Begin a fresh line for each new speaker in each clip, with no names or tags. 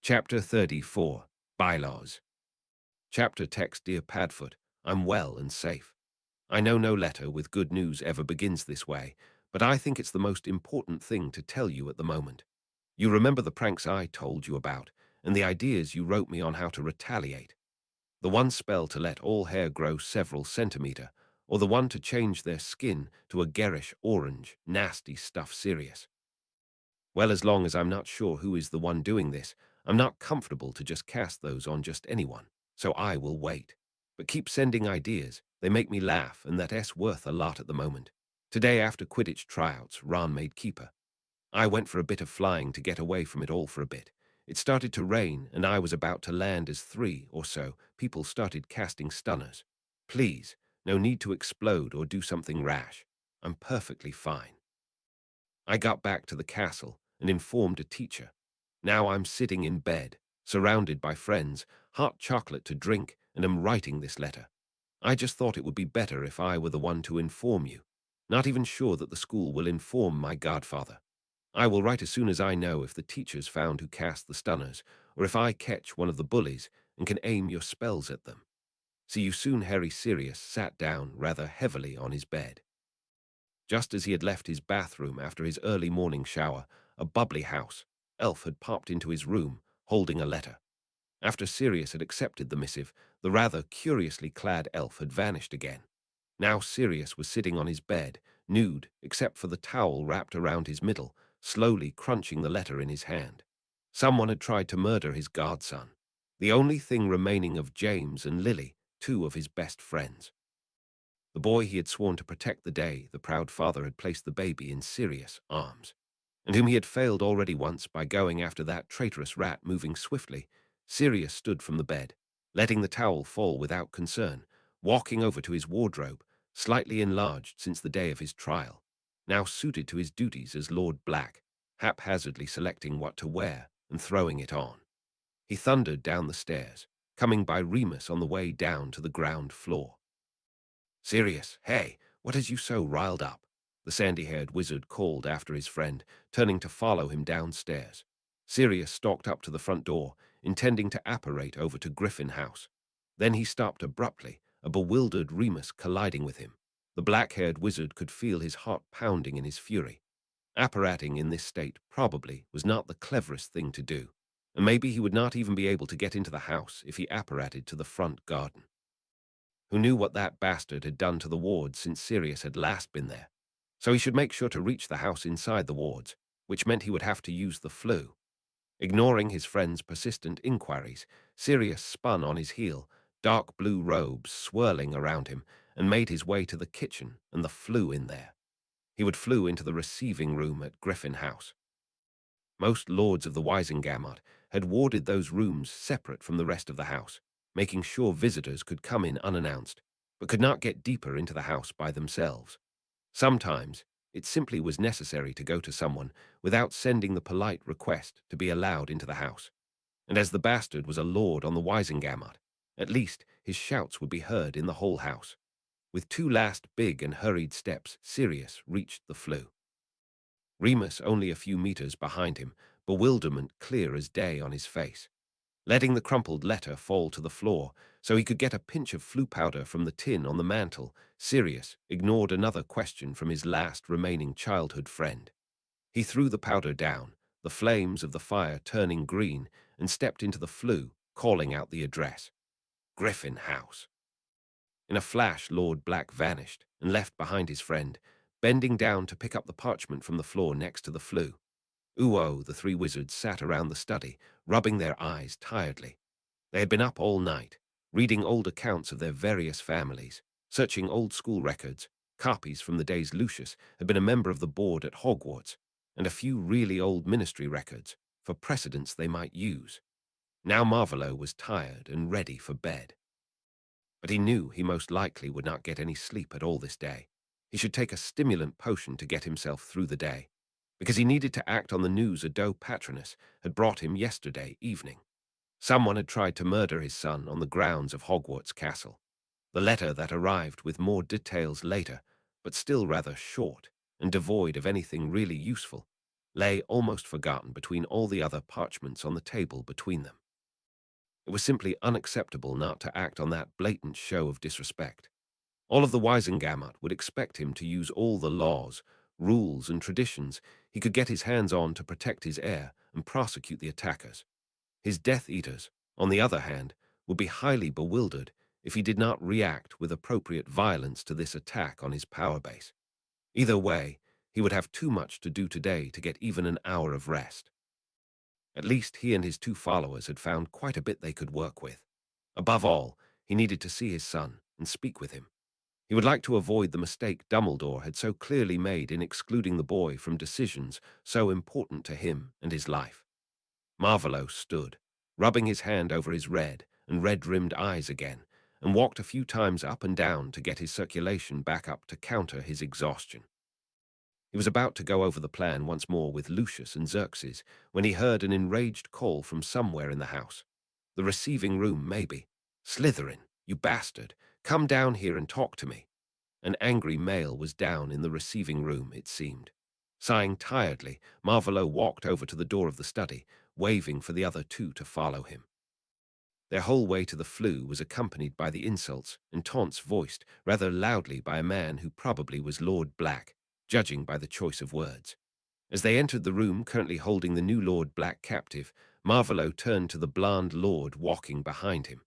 Chapter 34, Bylaws. Chapter text. Dear Padfoot, I'm well and safe. I know no letter with good news ever begins this way, but I think it's the most important thing to tell you at the moment. You remember the pranks I told you about, and the ideas you wrote me on how to retaliate. The one spell to let all hair grow several centimeter, or the one to change their skin to a garish orange, nasty stuff. Serious. Well, as long as I'm not sure who is the one doing this, I'm not comfortable to just cast those on just anyone, so I will wait. But keep sending ideas. They make me laugh, and that's worth a lot at the moment. Today, after Quidditch tryouts, Ron made keeper. I went for a bit of flying to get away from it all for a bit. It started to rain, and I was about to land as 3 or so people started casting stunners. Please, no need to explode or do something rash. I'm perfectly fine. I got back to the castle and informed a teacher. Now I'm sitting in bed, surrounded by friends, hot chocolate to drink, and am writing this letter. I just thought it would be better if I were the one to inform you. Not even sure that the school will inform my godfather. I will write as soon as I know if the teachers found who cast the stunners, or if I catch one of the bullies and can aim your spells at them. See you soon. Harry. Sirius sat down rather heavily on his bed. Just as he had left his bathroom after his early morning shower, a bubbly house elf had popped into his room, holding a letter. After Sirius had accepted the missive, the rather curiously clad elf had vanished again. Now Sirius was sitting on his bed, nude except for the towel wrapped around his middle, slowly crunching the letter in his hand. Someone had tried to murder his godson, the only thing remaining of James and Lily, 2 of his best friends. The boy he had sworn to protect the day the proud father had placed the baby in Sirius' arms, and whom he had failed already once by going after that traitorous rat. Moving swiftly, Sirius stood from the bed, letting the towel fall without concern, walking over to his wardrobe, slightly enlarged since the day of his trial, now suited to his duties as Lord Black, haphazardly selecting what to wear and throwing it on. He thundered down the stairs, coming by Remus on the way down to the ground floor. Sirius, hey, what has you so riled up? The sandy-haired wizard called after his friend, turning to follow him downstairs. Sirius stalked up to the front door, intending to apparate over to Griffin House. Then he stopped abruptly, a bewildered Remus colliding with him. The black-haired wizard could feel his heart pounding in his fury. Apparating in this state probably was not the cleverest thing to do, and maybe he would not even be able to get into the house if he apparated to the front garden. Who knew what that bastard had done to the wards since Sirius had last been there? So he should make sure to reach the house inside the wards, which meant he would have to use the flue. Ignoring his friend's persistent inquiries, Sirius spun on his heel, dark blue robes swirling around him, and made his way to the kitchen and the flue in there. He would flew into the receiving room at Griffin House. Most lords of the Wisengamot had warded those rooms separate from the rest of the house, making sure visitors could come in unannounced, but could not get deeper into the house by themselves. Sometimes, it simply was necessary to go to someone without sending the polite request to be allowed into the house. And as the bastard was a lord on the Wisengamot, at least his shouts would be heard in the whole house. With 2 last big and hurried steps, Sirius reached the flue. Remus only a few meters behind him, bewilderment clear as day on his face. Letting the crumpled letter fall to the floor so he could get a pinch of flue powder from the tin on the mantel, Sirius ignored another question from his last remaining childhood friend. He threw the powder down, the flames of the fire turning green, and stepped into the flue, calling out the address. Griffin House. In a flash, Lord Black vanished and left behind his friend, bending down to pick up the parchment from the floor next to the flue. Ooh, the 3 wizards sat around the study, rubbing their eyes tiredly. They had been up all night, reading old accounts of their various families, searching old school records, copies from the days Lucius had been a member of the board at Hogwarts, and a few really old ministry records, for precedents they might use. Now Marvolo was tired and ready for bed. But he knew he most likely would not get any sleep at all this day. He should take a stimulant potion to get himself through the day, because he needed to act on the news a doe patroness had brought him yesterday evening. Someone had tried to murder his son on the grounds of Hogwarts Castle. The letter that arrived with more details later, but still rather short and devoid of anything really useful, lay almost forgotten between all the other parchments on the table between them. It was simply unacceptable not to act on that blatant show of disrespect. All of the Wisengamot would expect him to use all the laws, rules, and traditions he could get his hands on to protect his heir and prosecute the attackers. His Death Eaters, on the other hand, would be highly bewildered if he did not react with appropriate violence to this attack on his power base. Either way, he would have too much to do today to get even an hour of rest. At least he and his two followers had found quite a bit they could work with. Above all, he needed to see his son and speak with him. He would like to avoid the mistake Dumbledore had so clearly made in excluding the boy from decisions so important to him and his life. Marvolo stood, rubbing his hand over his red and red-rimmed eyes again, and walked a few times up and down to get his circulation back up to counter his exhaustion. He was about to go over the plan once more with Lucius and Xerxes when he heard an enraged call from somewhere in the house. The receiving room, maybe. "Slytherin, you bastard, come down here and talk to me." An angry male was down in the receiving room, it seemed. Sighing tiredly, Marvolo walked over to the door of the study, waving for the other two to follow him. Their whole way to the flue was accompanied by the insults and taunts voiced rather loudly by a man who probably was Lord Black, judging by the choice of words. As they entered the room currently holding the new Lord Black captive, Marvolo turned to the blonde lord walking behind him.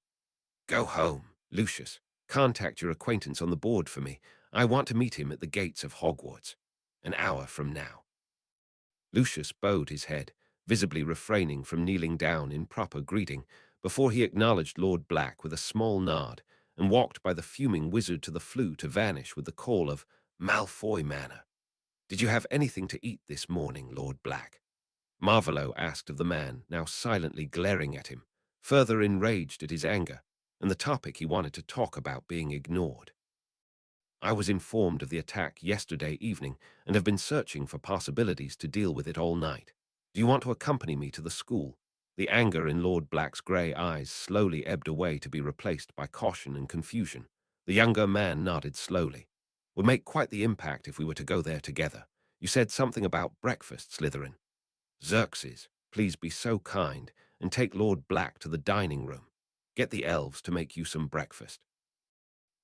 "Go home, Lucius. Contact your acquaintance on the board for me. I want to meet him at the gates of Hogwarts. An hour from now." Lucius bowed his head, visibly refraining from kneeling down in proper greeting, before he acknowledged Lord Black with a small nod and walked by the fuming wizard to the flue to vanish with the call of Malfoy Manor. "Did you have anything to eat this morning, Lord Black?" Marvolo asked of the man, now silently glaring at him, further enraged at his anger and the topic he wanted to talk about being ignored. "I was informed of the attack yesterday evening and have been searching for possibilities to deal with it all night. Do you want to accompany me to the school?" The anger in Lord Black's grey eyes slowly ebbed away to be replaced by caution and confusion. The younger man nodded slowly. "Would make quite the impact if we were to go there together. You said something about breakfast, Slytherin. Xerxes, please be so kind and take Lord Black to the dining room. Get the elves to make you some breakfast.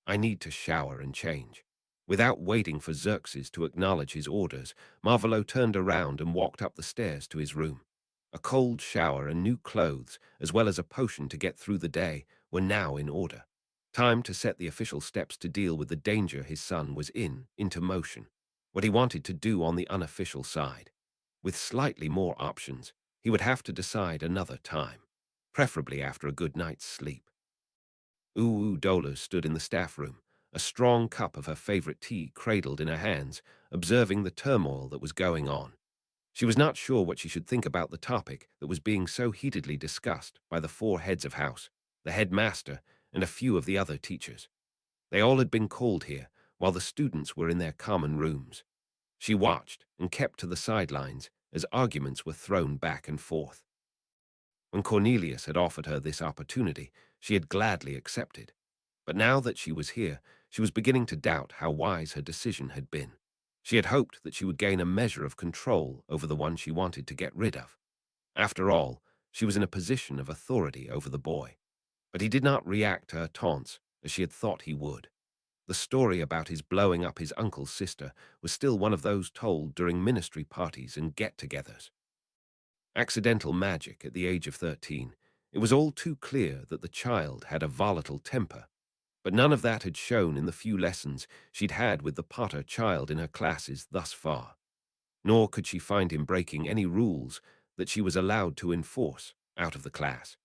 I need to shower and change." Without waiting for Xerxes to acknowledge his orders, Marvolo turned around and walked up the stairs to his room. A cold shower and new clothes, as well as a potion to get through the day, were now in order. Time to set the official steps to deal with the danger his son was in into motion. What he wanted to do on the unofficial side. With slightly more options, he would have to decide another time, preferably after a good night's sleep. Uwu Dola stood in the staff room, a strong cup of her favorite tea cradled in her hands, observing the turmoil that was going on. She was not sure what she should think about the topic that was being so heatedly discussed by the four heads of house, the headmaster, and a few of the other teachers. They all had been called here, while the students were in their common rooms. She watched and kept to the sidelines as arguments were thrown back and forth. When Cornelius had offered her this opportunity, she had gladly accepted. But now that she was here, she was beginning to doubt how wise her decision had been. She had hoped that she would gain a measure of control over the one she wanted to get rid of. After all, she was in a position of authority over the boy. But he did not react to her taunts as she had thought he would. The story about his blowing up his uncle's sister was still one of those told during ministry parties and get-togethers. Accidental magic at the age of 13, it was all too clear that the child had a volatile temper, but none of that had shown in the few lessons she'd had with the Potter child in her classes thus far. Nor could she find him breaking any rules that she was allowed to enforce out of the class.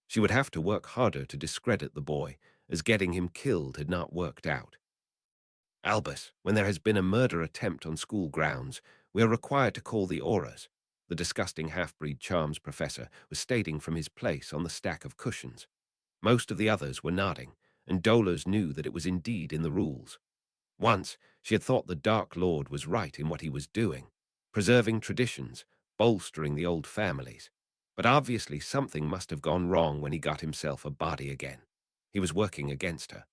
She would have to work harder to discredit the boy, as getting him killed had not worked out. "Albus, when there has been a murder attempt on school grounds, we are required to call the Auras," the disgusting half-breed charms professor was stating from his place on the stack of cushions. Most of the others were nodding, and Dolores knew that it was indeed in the rules. Once, she had thought the Dark Lord was right in what he was doing, preserving traditions, bolstering the old families. But obviously something must have gone wrong when he got himself a body again. He was working against her.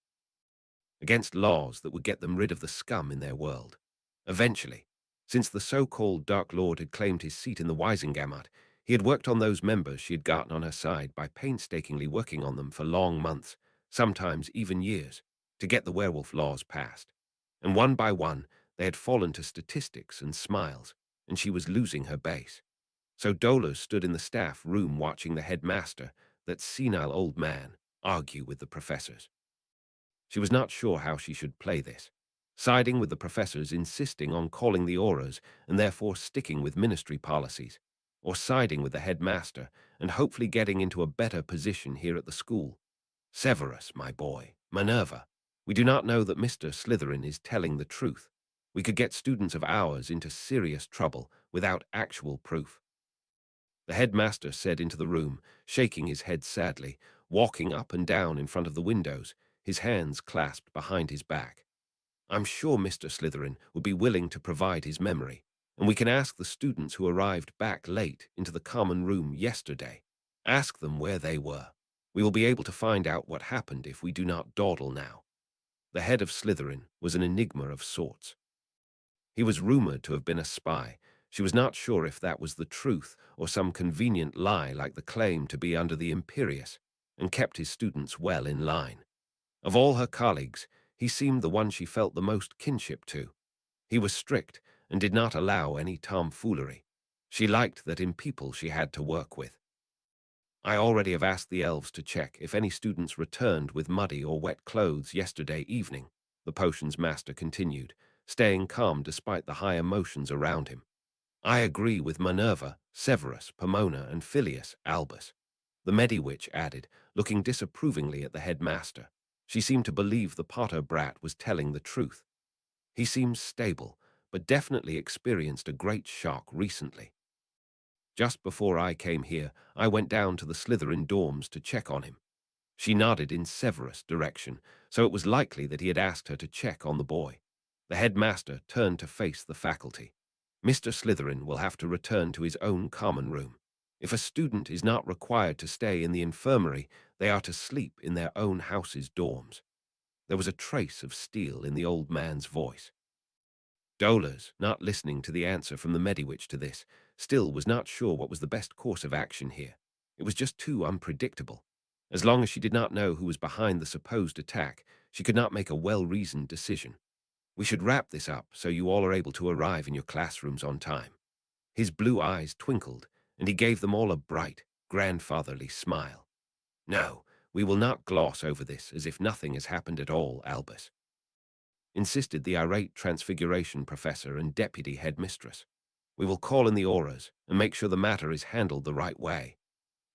Against laws that would get them rid of the scum in their world. Eventually. Since the so-called Dark Lord had claimed his seat in the Wisengamot, he had worked on those members she had gotten on her side by painstakingly working on them for long months, sometimes even years, to get the werewolf laws passed. And one by one, they had fallen to statistics and smiles, and she was losing her base. So Dola stood in the staff room watching the headmaster, that senile old man, argue with the professors. She was not sure how she should play this, siding with the professors insisting on calling the auras and therefore sticking with ministry policies, or siding with the headmaster and hopefully getting into a better position here at the school. Severus, my boy, Minerva, we do not know that Mr. Slytherin is telling the truth. We could get students of ours into serious trouble without actual proof. The headmaster said into the room, shaking his head sadly, walking up and down in front of the windows, his hands clasped behind his back. I'm sure Mr. Slytherin would be willing to provide his memory, and we can ask the students who arrived back late into the common room yesterday. Ask them where they were. We will be able to find out what happened if we do not dawdle now. The head of Slytherin was an enigma of sorts. He was rumored to have been a spy. She was not sure if that was the truth or some convenient lie like the claim to be under the Imperius, and kept his students well in line. Of all her colleagues, he seemed the one she felt the most kinship to. He was strict and did not allow any tomfoolery. She liked that in people she had to work with. I already have asked the elves to check if any students returned with muddy or wet clothes yesterday evening, the potions master continued, staying calm despite the high emotions around him. I agree with Minerva, Severus, Pomona, and Phileas, Albus. The Mediwitch added, looking disapprovingly at the headmaster. She seemed to believe the Potter brat was telling the truth. He seems stable, but definitely experienced a great shock recently. Just before I came here, I went down to the Slytherin dorms to check on him. She nodded in Severus' direction, so it was likely that he had asked her to check on the boy. The headmaster turned to face the faculty. Mr. Slytherin will have to return to his own common room. If a student is not required to stay in the infirmary, they are to sleep in their own house's dorms. There was a trace of steel in the old man's voice. Dolers, not listening to the answer from the Mediwitch to this, still was not sure what was the best course of action here. It was just too unpredictable. As long as she did not know who was behind the supposed attack, she could not make a well-reasoned decision. We should wrap this up so you all are able to arrive in your classrooms on time. His blue eyes twinkled, and he gave them all a bright, grandfatherly smile. No, we will not gloss over this as if nothing has happened at all, Albus, insisted the irate Transfiguration professor and deputy headmistress. We will call in the auras and make sure the matter is handled the right way.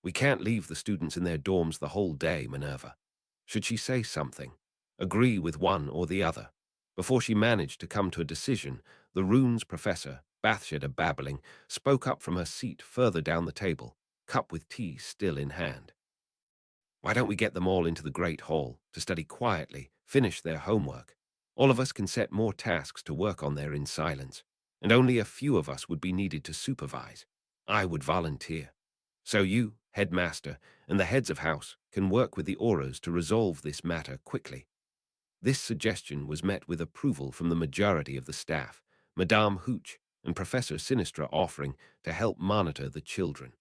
We can't leave the students in their dorms the whole day, Minerva. Should she say something? Agree with one or the other? Before she managed to come to a decision, the runes professor, Bathsheba babbling, spoke up from her seat further down the table, cup with tea still in hand. Why don't we get them all into the great hall to study quietly, finish their homework? All of us can set more tasks to work on there in silence, and only a few of us would be needed to supervise. I would volunteer. So you, headmaster, and the heads of house can work with the auras to resolve this matter quickly. This suggestion was met with approval from the majority of the staff, Madame Hooch and Professor Sinistra offering to help monitor the children.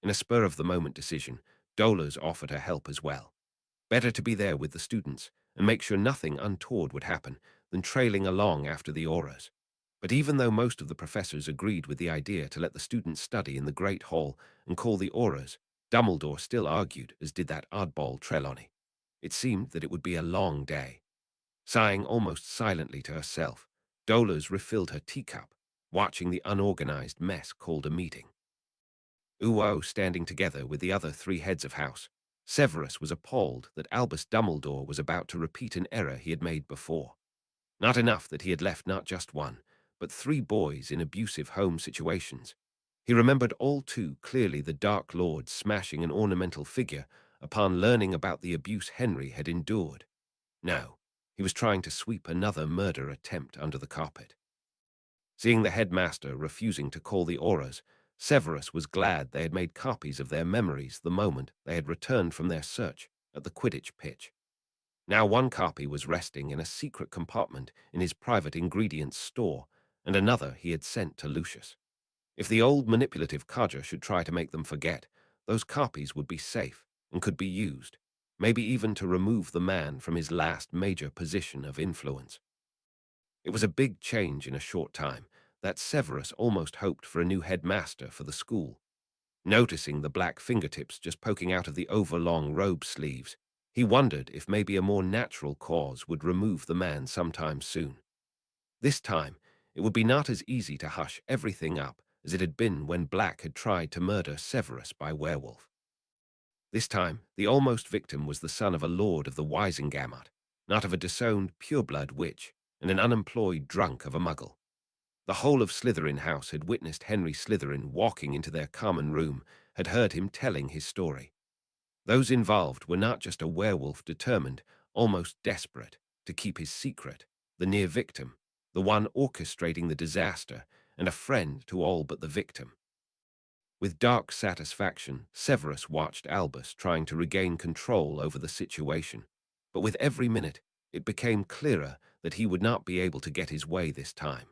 In a spur-of-the-moment decision, Dolers offered her help as well. Better to be there with the students and make sure nothing untoward would happen than trailing along after the auras. But even though most of the professors agreed with the idea to let the students study in the Great Hall and call the auras, Dumbledore still argued, as did that oddball Trelawney. It seemed that it would be a long day. Sighing almost silently to herself, Dolers refilled her teacup, watching the unorganized mess called a meeting. Uo standing together with the other three heads of house, Severus was appalled that Albus Dumbledore was about to repeat an error he had made before. Not enough that he had left not just one, but three boys in abusive home situations. He remembered all too clearly the Dark Lord smashing an ornamental figure upon learning about the abuse Henry had endured. No, he was trying to sweep another murder attempt under the carpet. Seeing the headmaster refusing to call the auras, Severus was glad they had made copies of their memories the moment they had returned from their search at the Quidditch pitch. Now one copy was resting in a secret compartment in his private ingredients store, and another he had sent to Lucius. If the old manipulative codger should try to make them forget, those copies would be safe and could be used, maybe even to remove the man from his last major position of influence. It was a big change in a short time that Severus almost hoped for a new headmaster for the school. Noticing the black fingertips just poking out of the overlong robe sleeves, he wondered if maybe a more natural cause would remove the man sometime soon. This time, it would be not as easy to hush everything up as it had been when Black had tried to murder Severus by werewolf. This time, the almost victim was the son of a lord of the Wisengamot, not of a disowned pureblood witch and an unemployed drunk of a muggle. The whole of Slytherin House had witnessed Henry Slytherin walking into their common room, had heard him telling his story. Those involved were not just a werewolf determined, almost desperate, to keep his secret, the near victim, the one orchestrating the disaster, and a friend to all but the victim. With dark satisfaction, Severus watched Albus trying to regain control over the situation. But with every minute, it became clearer that he would not be able to get his way this time.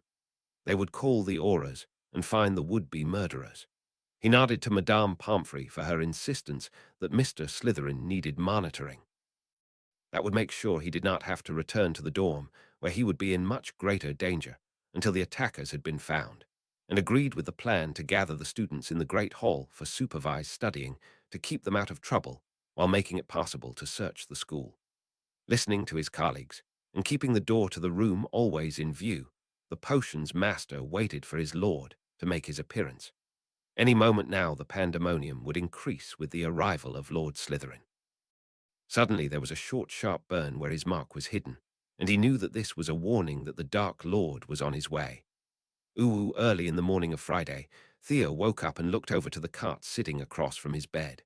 They would call the Auras and find the would-be murderers. He nodded to Madame Pomfrey for her insistence that Mr. Slytherin needed monitoring. That would make sure he did not have to return to the dorm, where he would be in much greater danger, until the attackers had been found, and agreed with the plan to gather the students in the Great Hall for supervised studying to keep them out of trouble while making it possible to search the school. Listening to his colleagues, and keeping the door to the room always in view, the potions master waited for his lord to make his appearance. Any moment now the pandemonium would increase with the arrival of Lord Slytherin. Suddenly there was a short, sharp burn where his mark was hidden, and he knew that this was a warning that the Dark Lord was on his way. Early in the morning of Friday, Theo woke up and looked over to the cart sitting across from his bed.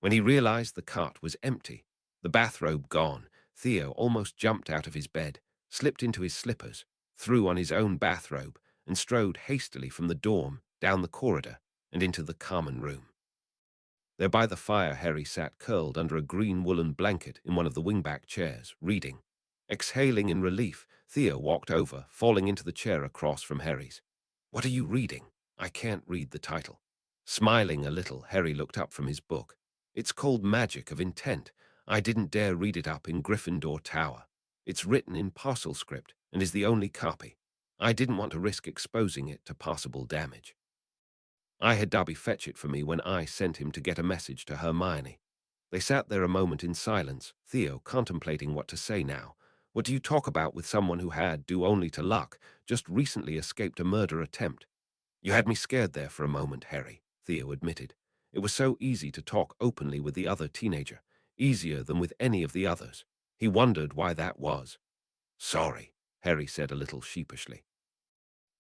When he realized the cart was empty, the bathrobe gone, Theo almost jumped out of his bed, slipped into his slippers, threw on his own bathrobe, and strode hastily from the dorm, down the corridor, and into the common room. There by the fire Harry sat curled under a green woolen blanket in one of the wingback chairs, reading. Exhaling in relief, Theo walked over, falling into the chair across from Harry's. "What are you reading?" "I can't read the title." Smiling a little, Harry looked up from his book. "It's called Magic of Intent. I didn't dare read it up in Gryffindor Tower. It's written in parcel script and is the only copy. I didn't want to risk exposing it to possible damage. I had Dobby fetch it for me when I sent him to get a message to Hermione." They sat there a moment in silence, Theo contemplating what to say now. What do you talk about with someone who had, due only to luck, just recently escaped a murder attempt? "You had me scared there for a moment, Harry," Theo admitted. It was so easy to talk openly with the other teenager, easier than with any of the others. He wondered why that was. "Sorry," Harry said a little sheepishly.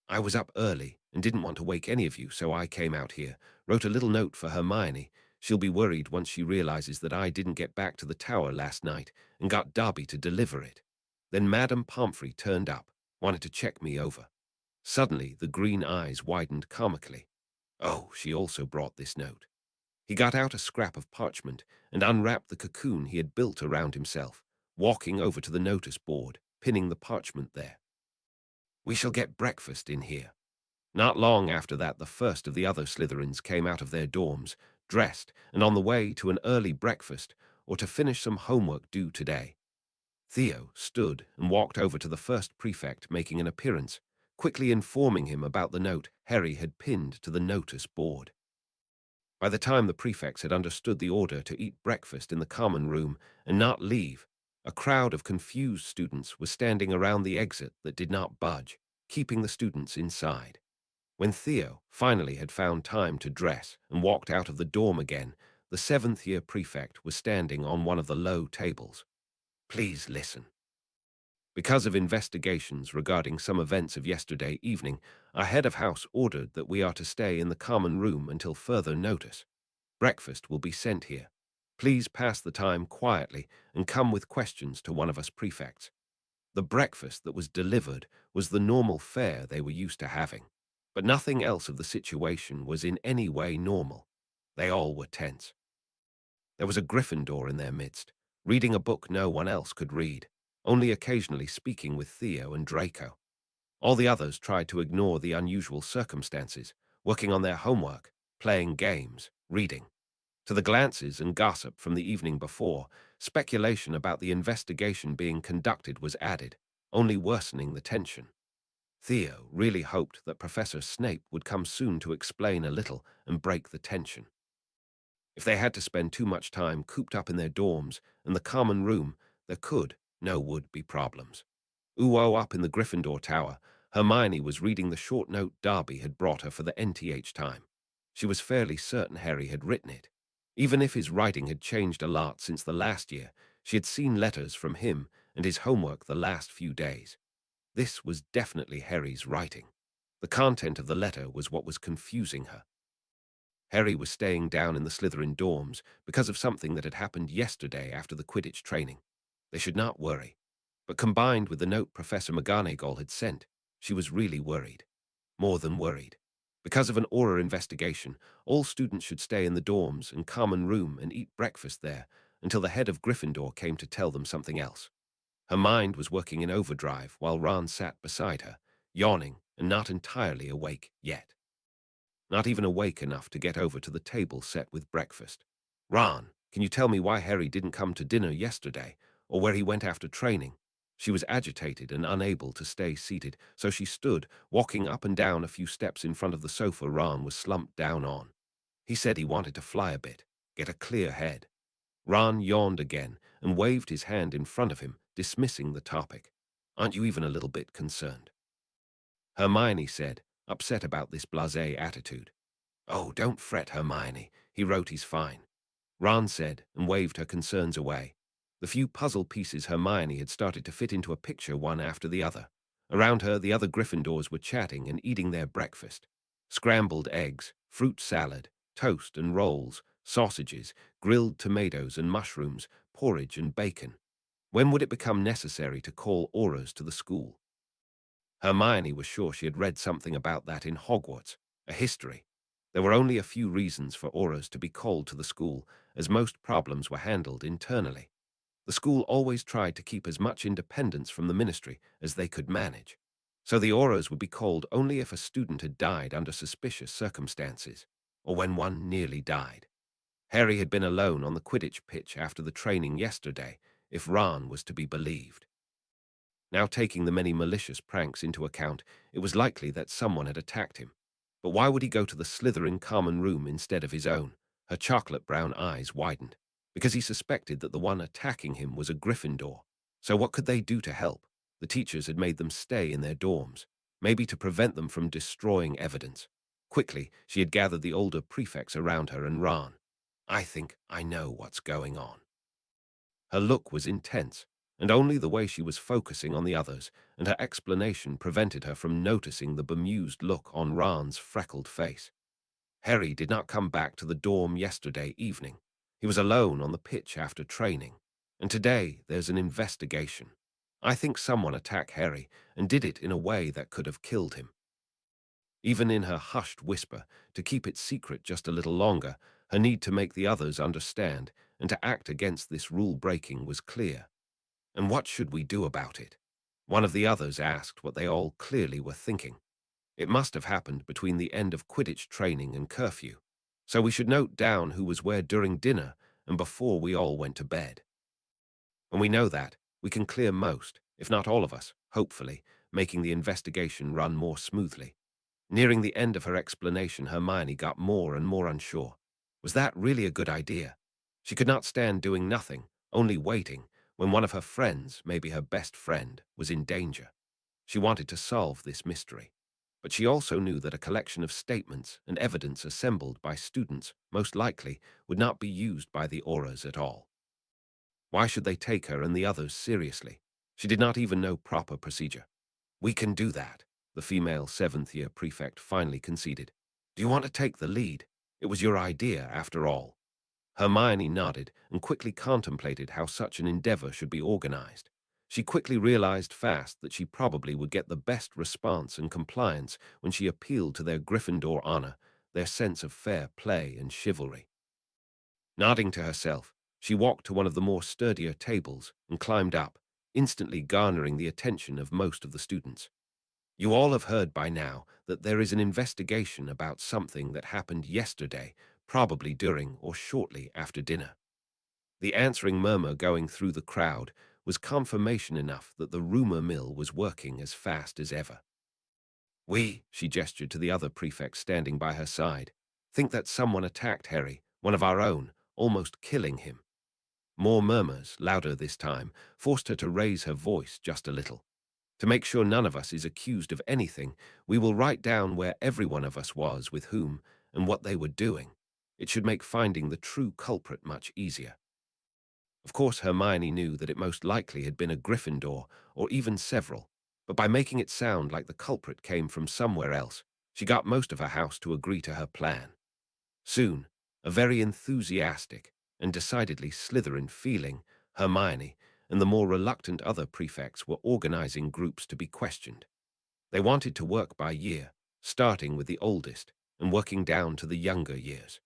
"I was up early and didn't want to wake any of you, so I came out here, wrote a little note for Hermione. She'll be worried once she realizes that I didn't get back to the tower last night and got Dobby to deliver it." Then Madame Pomfrey turned up, wanted to check me over. Suddenly, the green eyes widened comically. "Oh, she also brought this note." He got out a scrap of parchment and unwrapped the cocoon he had built around himself, walking over to the notice board, pinning the parchment there. "We shall get breakfast in here." Not long after that, the first of the other Slytherins came out of their dorms, dressed and on the way to an early breakfast or to finish some homework due today. Theo stood and walked over to the first prefect making an appearance, quickly informing him about the note Harry had pinned to the notice board. By the time the prefects had understood the order to eat breakfast in the common room and not leave, a crowd of confused students was standing around the exit that did not budge, keeping the students inside. When Theo finally had found time to dress and walked out of the dorm again, the seventh-year prefect was standing on one of the low tables. "Please listen. Because of investigations regarding some events of yesterday evening, our head of house ordered that we are to stay in the common room until further notice. Breakfast will be sent here. Please pass the time quietly and come with questions to one of us prefects." The breakfast that was delivered was the normal fare they were used to having, but nothing else of the situation was in any way normal. They all were tense. There was a Gryffindor in their midst, reading a book no one else could read, only occasionally speaking with Theo and Draco. All the others tried to ignore the unusual circumstances, working on their homework, playing games, reading. To the glances and gossip from the evening before, speculation about the investigation being conducted was added, only worsening the tension. Theo really hoped that Professor Snape would come soon to explain a little and break the tension. If they had to spend too much time cooped up in their dorms and the common room, there would be problems. Up in the Gryffindor Tower, Hermione was reading the short note Darby had brought her for the NTH time. She was fairly certain Harry had written it. Even if his writing had changed a lot since the last year, she had seen letters from him and his homework the last few days. This was definitely Harry's writing. The content of the letter was what was confusing her. Harry was staying down in the Slytherin dorms because of something that had happened yesterday after the Quidditch training. They should not worry. But combined with the note Professor McGonagall had sent, she was really worried. More than worried. Because of an Auror investigation, all students should stay in the dorms and common room and eat breakfast there until the head of Gryffindor came to tell them something else. Her mind was working in overdrive while Ron sat beside her, yawning and not entirely awake yet. Not even awake enough to get over to the table set with breakfast. Ron, can you tell me why Harry didn't come to dinner yesterday, or where he went after training? She was agitated and unable to stay seated, so she stood, walking up and down a few steps in front of the sofa Ron was slumped down on. He said he wanted to fly a bit, get a clear head. Ron yawned again and waved his hand in front of him, dismissing the topic. Aren't you even a little bit concerned? Hermione said, upset about this blasé attitude. Oh, don't fret, Hermione. He wrote he's fine. Ron said and waved her concerns away. The few puzzle pieces Hermione had started to fit into a picture one after the other. Around her, the other Gryffindors were chatting and eating their breakfast. Scrambled eggs, fruit salad, toast and rolls, sausages, grilled tomatoes and mushrooms, porridge and bacon. When would it become necessary to call Aurors to the school? Hermione was sure she had read something about that in Hogwarts, a history. There were only a few reasons for Aurors to be called to the school, as most problems were handled internally. The school always tried to keep as much independence from the ministry as they could manage. So the Aurors would be called only if a student had died under suspicious circumstances, or when one nearly died. Harry had been alone on the Quidditch pitch after the training yesterday, if Ron was to be believed. Now taking the many malicious pranks into account, it was likely that someone had attacked him. But why would he go to the Slytherin common room instead of his own? Her chocolate-brown eyes widened. Because he suspected that the one attacking him was a Gryffindor. So what could they do to help? The teachers had made them stay in their dorms, maybe to prevent them from destroying evidence. Quickly, she had gathered the older prefects around her and Ron. I think I know what's going on. Her look was intense, and only the way she was focusing on the others and her explanation prevented her from noticing the bemused look on Ron's freckled face. Harry did not come back to the dorm yesterday evening. He was alone on the pitch after training. And today there's an investigation. I think someone attacked Harry and did it in a way that could have killed him. Even in her hushed whisper, to keep it secret just a little longer, her need to make the others understand and to act against this rule-breaking was clear. And what should we do about it? One of the others asked what they all clearly were thinking. It must have happened between the end of Quidditch training and curfew. So we should note down who was where during dinner and before we all went to bed. When we know that, we can clear most, if not all of us, hopefully, making the investigation run more smoothly. Nearing the end of her explanation, Hermione got more and more unsure. Was that really a good idea? She could not stand doing nothing, only waiting, when one of her friends, maybe her best friend, was in danger. She wanted to solve this mystery. But she also knew that a collection of statements and evidence assembled by students, most likely, would not be used by the Aurors at all. Why should they take her and the others seriously? She did not even know proper procedure. We can do that, the female seventh-year prefect finally conceded. Do you want to take the lead? It was your idea, after all. Hermione nodded and quickly contemplated how such an endeavor should be organized. She quickly realized fast that she probably would get the best response and compliance when she appealed to their Gryffindor honor, their sense of fair play and chivalry. Nodding to herself, she walked to one of the more sturdier tables and climbed up, instantly garnering the attention of most of the students. You all have heard by now that there is an investigation about something that happened yesterday, probably during or shortly after dinner. The answering murmur going through the crowd was confirmation enough that the rumor mill was working as fast as ever. She gestured to the other prefects standing by her side, think that someone attacked Harry, one of our own, almost killing him. More murmurs, louder this time, forced her to raise her voice just a little. To make sure none of us is accused of anything, we will write down where every one of us was with whom and what they were doing. It should make finding the true culprit much easier. Of course, Hermione knew that it most likely had been a Gryffindor, or even several, but by making it sound like the culprit came from somewhere else, she got most of her house to agree to her plan. Soon, a very enthusiastic and decidedly Slytherin-feeling Hermione and the more reluctant other prefects were organizing groups to be questioned. They wanted to work by year, starting with the oldest and working down to the younger years.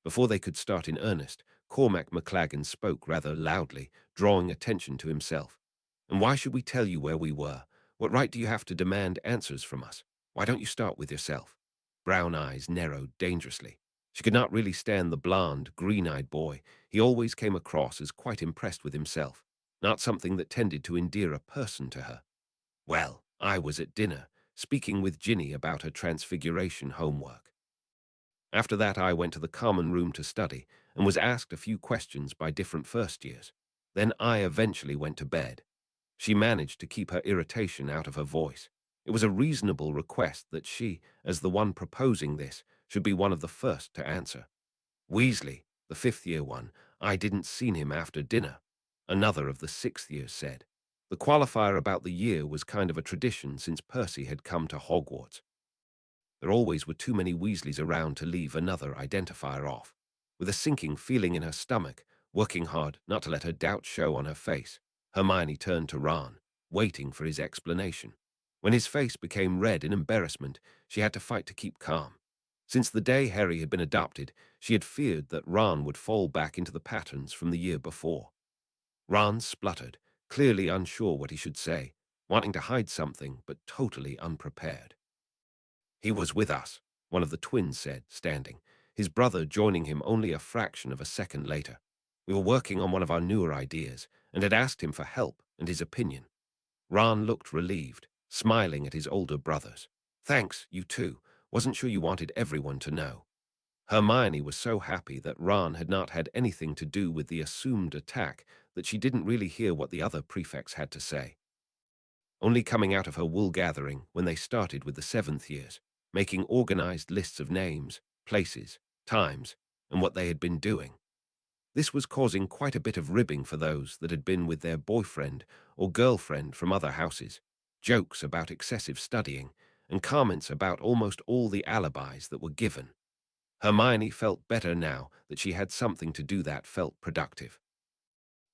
Before they could start in earnest, Cormac McLaggen spoke rather loudly, drawing attention to himself. "And why should we tell you where we were? What right do you have to demand answers from us? Why don't you start with yourself?" Brown eyes narrowed dangerously. She could not really stand the blond, green-eyed boy. He always came across as quite impressed with himself, not something that tended to endear a person to her. "Well, I was at dinner, speaking with Ginny about her transfiguration homework. After that, I went to the common room to study and was asked a few questions by different first years. Then I eventually went to bed." She managed to keep her irritation out of her voice. It was a reasonable request that she, as the one proposing this, should be one of the first to answer. "Weasley, the fifth-year one, I didn't seen him after dinner," another of the sixth years said. The qualifier about the year was kind of a tradition since Percy had come to Hogwarts. There always were too many Weasleys around to leave another identifier off. With a sinking feeling in her stomach, working hard not to let her doubt show on her face, Hermione turned to Ron, waiting for his explanation. When his face became red in embarrassment, she had to fight to keep calm. Since the day Harry had been adopted, she had feared that Ron would fall back into the patterns from the year before. Ron spluttered, clearly unsure what he should say, wanting to hide something but totally unprepared. "He was with us," one of the twins said, standing, his brother joining him only a fraction of a second later. "We were working on one of our newer ideas and had asked him for help and his opinion." Ron looked relieved, smiling at his older brothers. "Thanks, you too. Wasn't sure you wanted everyone to know." Hermione was so happy that Ron had not had anything to do with the assumed attack that she didn't really hear what the other prefects had to say. Only coming out of her wool gathering when they started with the seventh years, making organized lists of names, places, times, and what they had been doing. This was causing quite a bit of ribbing for those that had been with their boyfriend or girlfriend from other houses, jokes about excessive studying, and comments about almost all the alibis that were given. Hermione felt better now that she had something to do that felt productive.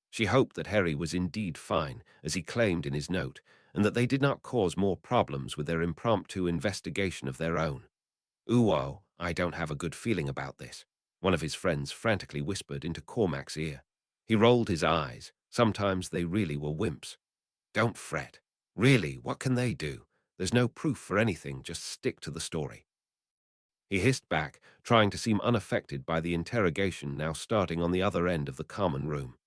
She hoped that Harry was indeed fine, as he claimed in his note, and that they did not cause more problems with their impromptu investigation of their own. "Ooh, I don't have a good feeling about this," one of his friends frantically whispered into Cormac's ear. He rolled his eyes. Sometimes they really were wimps. "Don't fret. Really, what can they do? There's no proof for anything, just stick to the story." He hissed back, trying to seem unaffected by the interrogation now starting on the other end of the common room.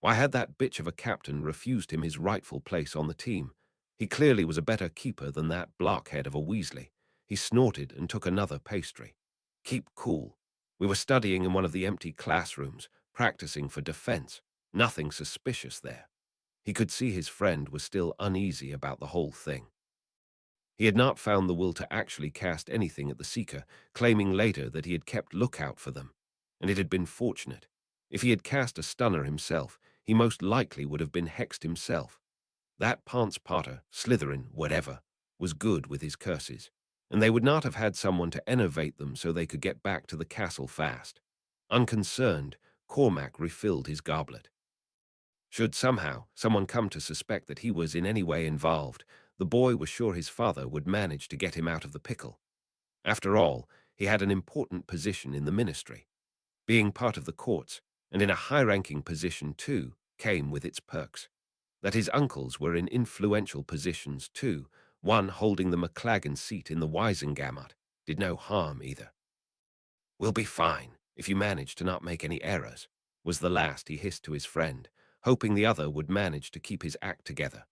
Why had that bitch of a captain refused him his rightful place on the team? He clearly was a better keeper than that blockhead of a Weasley. He snorted and took another pastry. "Keep cool. We were studying in one of the empty classrooms, practicing for defense. Nothing suspicious there." He could see his friend was still uneasy about the whole thing. He had not found the will to actually cast anything at the Seeker, claiming later that he had kept lookout for them. And it had been fortunate. If he had cast a stunner himself, he most likely would have been hexed himself. That Ponce Potter, Slytherin, whatever, was good with his curses, and they would not have had someone to enervate them so they could get back to the castle fast. Unconcerned, Cormac refilled his goblet. Should somehow someone come to suspect that he was in any way involved, the boy was sure his father would manage to get him out of the pickle. After all, he had an important position in the ministry. Being part of the courts, and in a high-ranking position too, came with its perks. That his uncles were in influential positions too one holding the McLagan seat in the Wisengamot, did no harm either. "We'll be fine, if you manage to not make any errors," was the last he hissed to his friend, hoping the other would manage to keep his act together.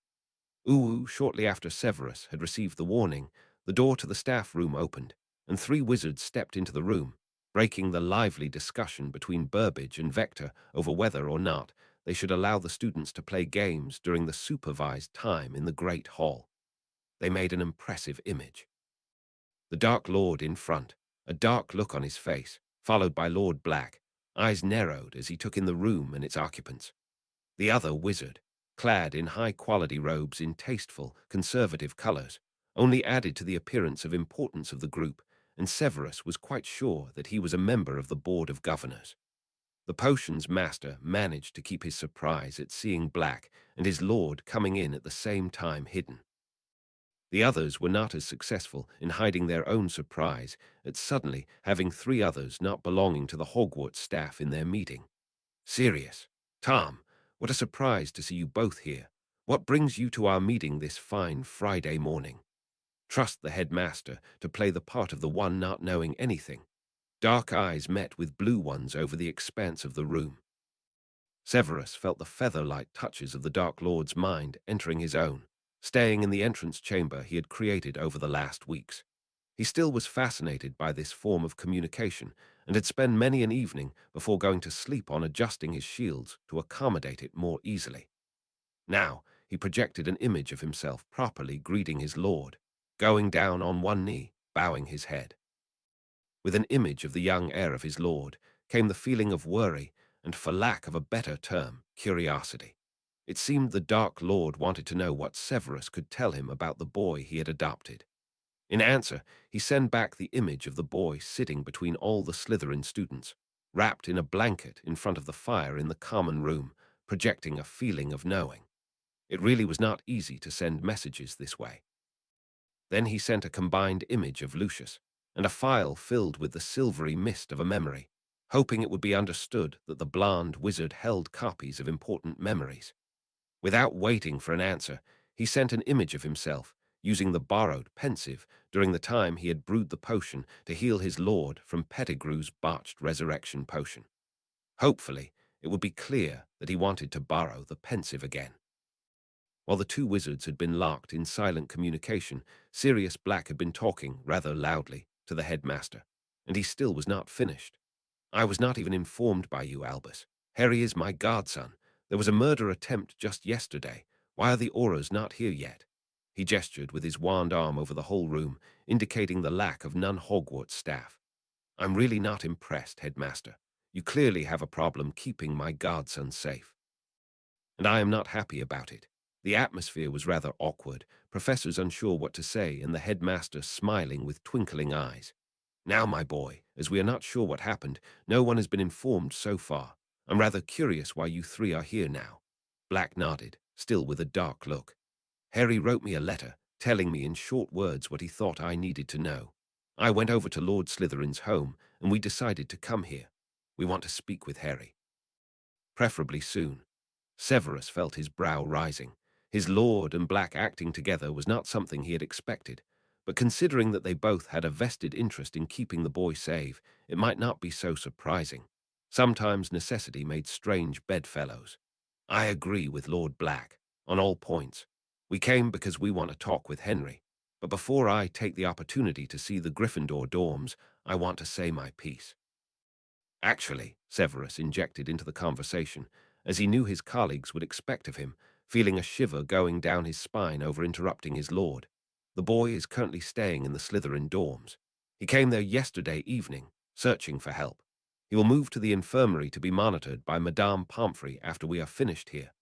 Shortly after Severus had received the warning, the door to the staff room opened, and three wizards stepped into the room, breaking the lively discussion between Burbage and Vector over whether or not they should allow the students to play games during the supervised time in the Great Hall. They made an impressive image. The Dark Lord in front, a dark look on his face, followed by Lord Black, eyes narrowed as he took in the room and its occupants. The other wizard, clad in high-quality robes in tasteful, conservative colors, only added to the appearance of importance of the group, and Severus was quite sure that he was a member of the Board of Governors. The potions master managed to keep his surprise at seeing Black and his lord coming in at the same time hidden. The others were not as successful in hiding their own surprise at suddenly having three others not belonging to the Hogwarts staff in their meeting. "Sirius, Tom, what a surprise to see you both here. What brings you to our meeting this fine Friday morning?" Trust the headmaster to play the part of the one not knowing anything. Dark eyes met with blue ones over the expanse of the room. Severus felt the feather-light touches of the Dark Lord's mind entering his own, staying in the entrance chamber he had created over the last weeks. He still was fascinated by this form of communication and had spent many an evening before going to sleep on adjusting his shields to accommodate it more easily. Now he projected an image of himself properly greeting his lord, going down on one knee, bowing his head. With an image of the young heir of his lord came the feeling of worry and, for lack of a better term, curiosity. It seemed the Dark Lord wanted to know what Severus could tell him about the boy he had adopted. In answer, he sent back the image of the boy sitting between all the Slytherin students, wrapped in a blanket in front of the fire in the common room, projecting a feeling of knowing. It really was not easy to send messages this way. Then he sent a combined image of Lucius, and a file filled with the silvery mist of a memory, hoping it would be understood that the blonde wizard held copies of important memories. Without waiting for an answer, he sent an image of himself, using the borrowed pensive during the time he had brewed the potion to heal his lord from Pettigrew's botched resurrection potion. Hopefully, it would be clear that he wanted to borrow the pensive again. While the two wizards had been locked in silent communication, Sirius Black had been talking rather loudly to the headmaster, and he still was not finished. "I was not even informed by you, Albus. Harry is my godson. There was a murder attempt just yesterday. Why are the Auras not here yet?" He gestured with his wand arm over the whole room, indicating the lack of non-Hogwarts staff. "I'm really not impressed, headmaster. You clearly have a problem keeping my godson safe. And I am not happy about it." The atmosphere was rather awkward, professors unsure what to say, and the headmaster smiling with twinkling eyes. "Now, my boy, as we are not sure what happened, no one has been informed so far. I'm rather curious why you three are here now." Black nodded, still with a dark look. "Harry wrote me a letter, telling me in short words what he thought I needed to know. I went over to Lord Slytherin's home, and we decided to come here. We want to speak with Harry. Preferably soon." Severus felt his brow rising. His lord and Black acting together was not something he had expected, but considering that they both had a vested interest in keeping the boy safe, it might not be so surprising. Sometimes necessity made strange bedfellows. "I agree with Lord Black on all points. We came because we want to talk with Henry, but before I take the opportunity to see the Gryffindor dorms, I want to say my piece." "Actually," Severus injected into the conversation, as he knew his colleagues would expect of him, feeling a shiver going down his spine over interrupting his lord. "The boy is currently staying in the Slytherin dorms. He came there yesterday evening, searching for help. He will move to the infirmary to be monitored by Madame Pomfrey after we are finished here."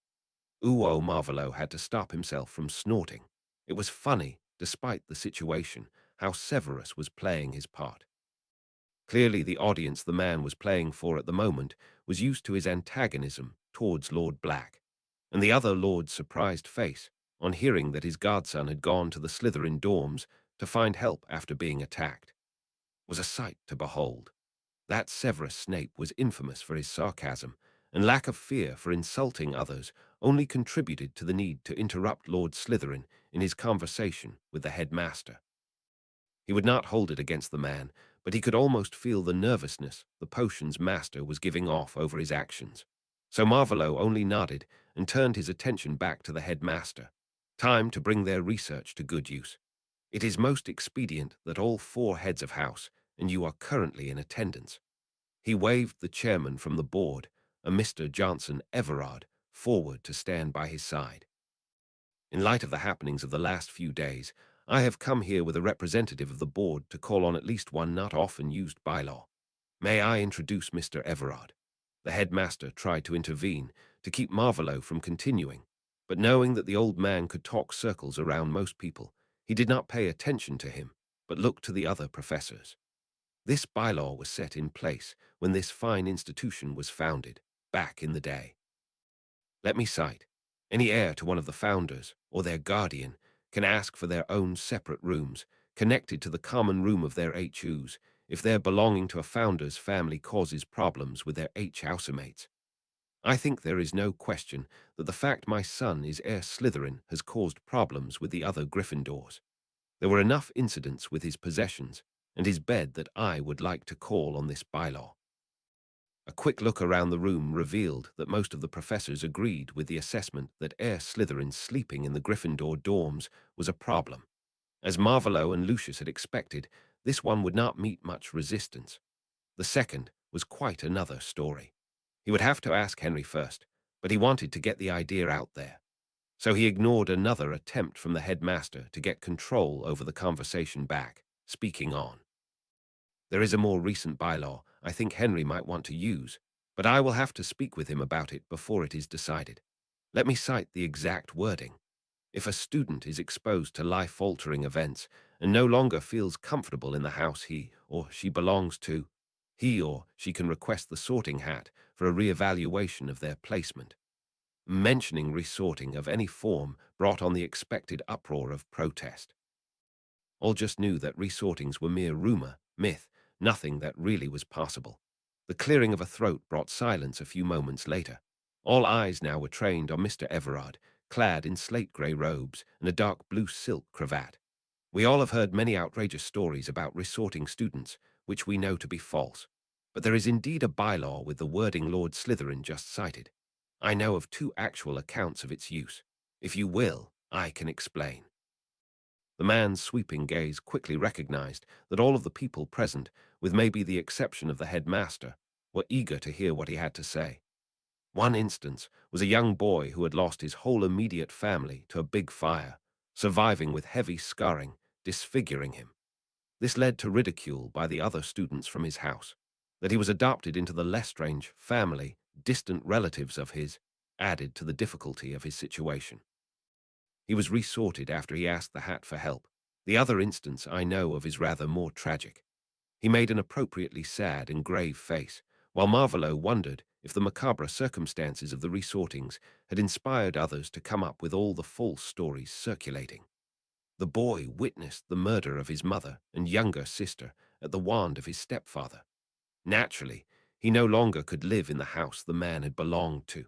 Marvolo had to stop himself from snorting. It was funny, despite the situation, how Severus was playing his part. Clearly the audience the man was playing for at the moment was used to his antagonism towards Lord Black, and the other lord's surprised face on hearing that his godson had gone to the Slytherin dorms to find help after being attacked was a sight to behold. That Severus Snape was infamous for his sarcasm, and lack of fear for insulting others only contributed to the need to interrupt Lord Slytherin in his conversation with the headmaster. He would not hold it against the man, but he could almost feel the nervousness the potion's master was giving off over his actions. So Marvolo only nodded and turned his attention back to the headmaster. Time to bring their research to good use. It is most expedient that all 4 heads of house, and you are currently in attendance. He waved the chairman from the board, a Mr. Johnson Everard, forward to stand by his side. In light of the happenings of the last few days, I have come here with a representative of the board to call on at least one not often used bylaw. May I introduce Mr. Everard? The headmaster tried to intervene, to keep Marvolo from continuing, but knowing that the old man could talk circles around most people, he did not pay attention to him, but looked to the other professors. This bylaw was set in place when this fine institution was founded, back in the day. Let me cite, any heir to one of the founders, or their guardian, can ask for their own separate rooms, connected to the common room of their HUs, if their belonging to a founder's family causes problems with their housemates. I think there is no question that the fact my son is heir Slytherin has caused problems with the other Gryffindors. There were enough incidents with his possessions and his bed that I would like to call on this bylaw. A quick look around the room revealed that most of the professors agreed with the assessment that heir Slytherin sleeping in the Gryffindor dorms was a problem. As Marvolo and Lucius had expected, this one would not meet much resistance. The second was quite another story. He would have to ask Henry first, but he wanted to get the idea out there. So he ignored another attempt from the headmaster to get control over the conversation back, speaking on. There is a more recent bylaw I think Henry might want to use, but I will have to speak with him about it before it is decided. Let me cite the exact wording. If a student is exposed to life-altering events and no longer feels comfortable in the house he or she belongs to, he or she can request the sorting hat for a re-evaluation of their placement. Mentioning resorting of any form brought on the expected uproar of protest. All just knew that resortings were mere rumor, myth, nothing that really was possible. The clearing of a throat brought silence a few moments later. All eyes now were trained on Mr. Everard, clad in slate-grey robes and a dark blue silk cravat. We all have heard many outrageous stories about resorting students, which we know to be false. But there is indeed a bylaw with the wording Lord Slytherin just cited. I know of 2 actual accounts of its use. If you will, I can explain. The man's sweeping gaze quickly recognized that all of the people present, with maybe the exception of the headmaster, were eager to hear what he had to say. One instance was a young boy who had lost his whole immediate family to a big fire, surviving with heavy scarring, disfiguring him. This led to ridicule by the other students from his house. That he was adopted into the Lestrange family, distant relatives of his, added to the difficulty of his situation. He was resorted after he asked the hat for help. The other instance I know of is rather more tragic. He made an appropriately sad and grave face, while Marvolo wondered if the macabre circumstances of the resortings had inspired others to come up with all the false stories circulating. The boy witnessed the murder of his mother and younger sister at the wand of his stepfather. Naturally, he no longer could live in the house the man had belonged to.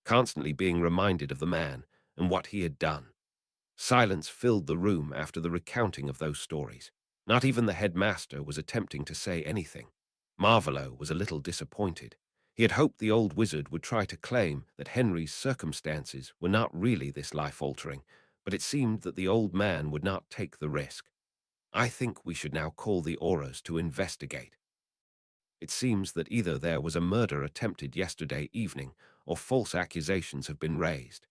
Constantly being reminded of the man and what he had done. Silence filled the room after the recounting of those stories. Not even the headmaster was attempting to say anything. Marvolo was a little disappointed. He had hoped the old wizard would try to claim that Henry's circumstances were not really this life-altering, but it seemed that the old man would not take the risk. I think we should now call the Auras to investigate. It seems that either there was a murder attempted yesterday evening or false accusations have been raised.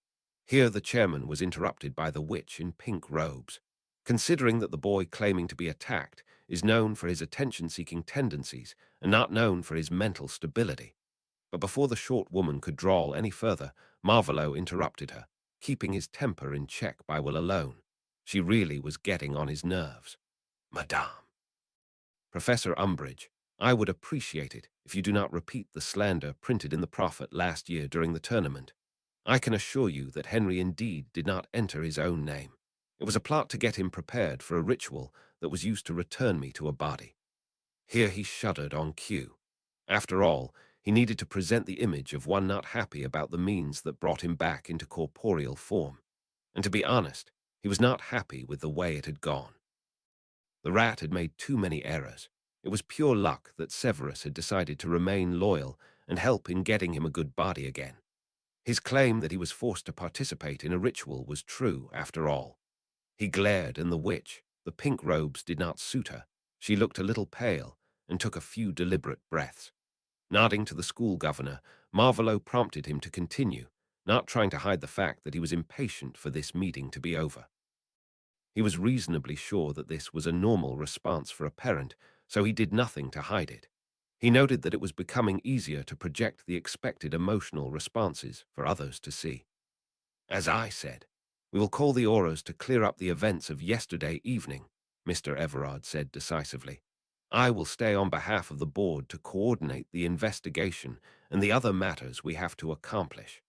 Here the chairman was interrupted by the witch in pink robes. Considering that the boy claiming to be attacked is known for his attention-seeking tendencies and not known for his mental stability. But before the short woman could drawl any further, Marvolo interrupted her, keeping his temper in check by will alone. She really was getting on his nerves. Madame. Professor Umbridge, I would appreciate it if you do not repeat the slander printed in the Prophet last year during the tournament. I can assure you that Henry indeed did not enter his own name. It was a plot to get him prepared for a ritual that was used to return me to a body. Here he shuddered on cue. After all, He needed to present the image of one not happy about the means that brought him back into corporeal form. And to be honest, he was not happy with the way it had gone. The rat had made too many errors. It was pure luck that Severus had decided to remain loyal and help in getting him a good body again. His claim that he was forced to participate in a ritual was true, after all. He glared, and the witch, the pink robes did not suit her. She looked a little pale and took a few deliberate breaths. Nodding to the school governor, Marvolo prompted him to continue, not trying to hide the fact that he was impatient for this meeting to be over. He was reasonably sure that this was a normal response for a parent, so he did nothing to hide it. He noted that it was becoming easier to project the expected emotional responses for others to see. As I said, we will call the Auras to clear up the events of yesterday evening, Mr. Everard said decisively. I will stay on behalf of the board to coordinate the investigation and the other matters we have to accomplish.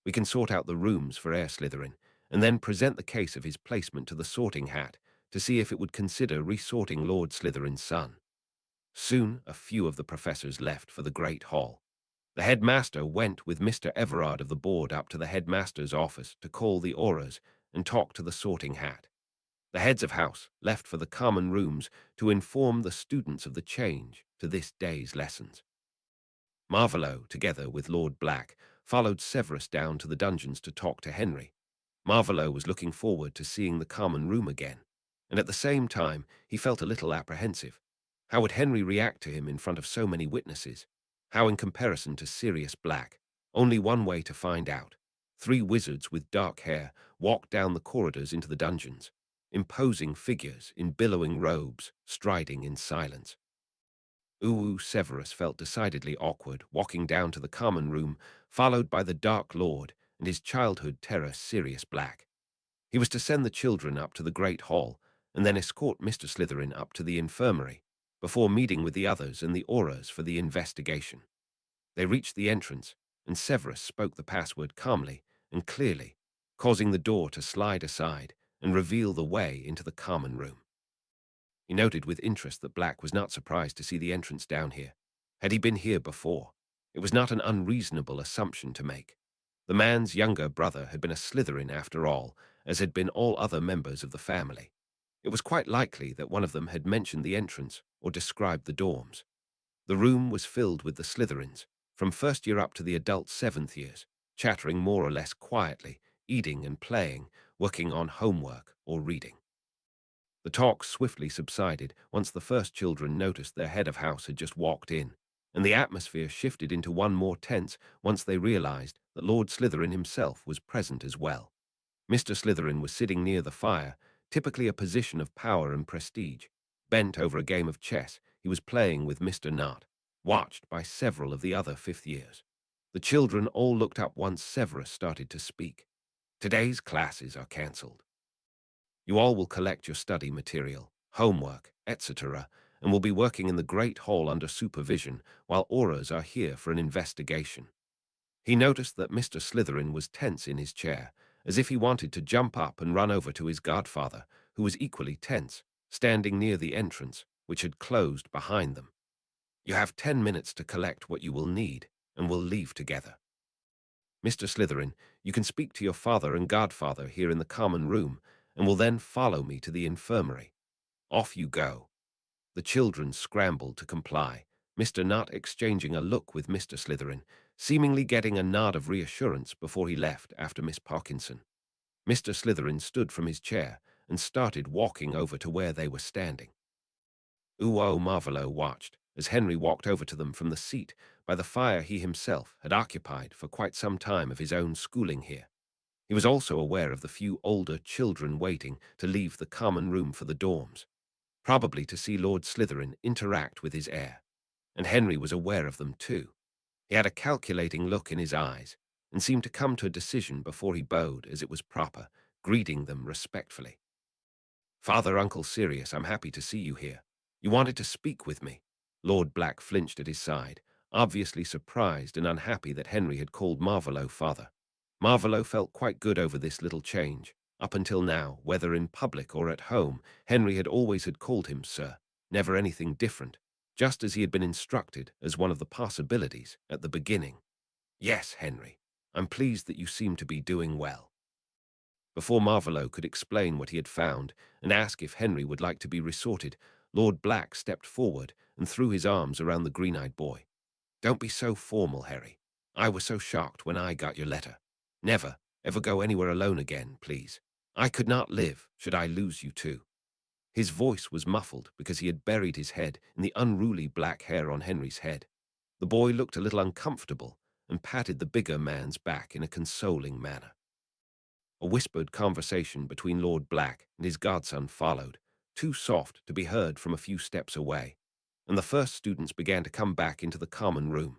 We can sort out the rooms for Heir Slytherin, and then present the case of his placement to the sorting hat to see if it would consider resorting Lord Slytherin's son. Soon a few of the professors left for the Great Hall. The headmaster went with Mr. Everard of the board up to the headmaster's office to call the Auras and talk to the sorting hat. The heads of house left for the common rooms to inform the students of the change to this day's lessons. Marvolo, together with Lord Black, followed Severus down to the dungeons to talk to Henry. Marvolo was looking forward to seeing the common room again, and at the same time he felt a little apprehensive. How would Henry react to him in front of so many witnesses? How in comparison to Sirius Black? Only one way to find out. 3 wizards with dark hair walked down the corridors into the dungeons, imposing figures in billowing robes, striding in silence. Severus felt decidedly awkward, walking down to the common room, followed by the Dark Lord and his childhood terror Sirius Black. He was to send the children up to the Great Hall, and then escort Mr. Slytherin up to the infirmary, before meeting with the others and the Auras for the investigation. They reached the entrance, and Severus spoke the password calmly and clearly, causing the door to slide aside and reveal the way into the common room. He noted with interest that Black was not surprised to see the entrance down here. Had he been here before? It was not an unreasonable assumption to make. The man's younger brother had been a Slytherin after all, as had been all other members of the family. It was quite likely that one of them had mentioned the entrance or described the dorms. The room was filled with the Slytherins, from first year up to the adult 7th years, chattering more or less quietly, eating and playing, working on homework or reading. The talk swiftly subsided once the first children noticed their head of house had just walked in, and the atmosphere shifted into one more tense once they realized that Lord Slytherin himself was present as well. Mr. Slytherin was sitting near the fire, typically a position of power and prestige. Bent over a game of chess, he was playing with Mr. Knott, watched by several of the other 5th years. The children all looked up once Severus started to speak. Today's classes are cancelled. You all will collect your study material, homework, etc., and will be working in the Great Hall under supervision while Auras are here for an investigation. He noticed that Mr. Slytherin was tense in his chair, as if he wanted to jump up and run over to his godfather, who was equally tense, standing near the entrance, which had closed behind them. You have 10 minutes to collect what you will need, and will leave together. Mr. Slytherin, you can speak to your father and godfather here in the common room, and will then follow me to the infirmary. Off you go. The children scrambled to comply, Mr. Knott exchanging a look with Mr. Slytherin, seemingly getting a nod of reassurance before he left after Miss Parkinson. Mr. Slytherin stood from his chair and started walking over to where they were standing. Marvolo watched as Henry walked over to them from the seat by the fire he himself had occupied for quite some time of his own schooling here. He was also aware of the few older children waiting to leave the common room for the dorms, probably to see Lord Slytherin interact with his heir. And Henry was aware of them too. He had a calculating look in his eyes and seemed to come to a decision before he bowed as it was proper, greeting them respectfully. Father, Uncle Sirius, I'm happy to see you here. You wanted to speak with me. Lord Black flinched at his side, obviously surprised and unhappy that Henry had called Marvolo father. Marvolo felt quite good over this little change. Up until now, whether in public or at home, Henry had always called him sir, never anything different. just as he had been instructed as one of the possibilities at the beginning. Yes, Henry, I'm pleased that you seem to be doing well. Before Marvolo could explain what he had found and ask if Henry would like to be resorted, Lord Black stepped forward and threw his arms around the green-eyed boy. Don't be so formal, Harry. I was so shocked when I got your letter. Never, ever go anywhere alone again, please. I could not live should I lose you too. His voice was muffled because he had buried his head in the unruly black hair on Henry's head. The boy looked a little uncomfortable and patted the bigger man's back in a consoling manner. A whispered conversation between Lord Black and his godson followed, too soft to be heard from a few steps away, and the first students began to come back into the common room.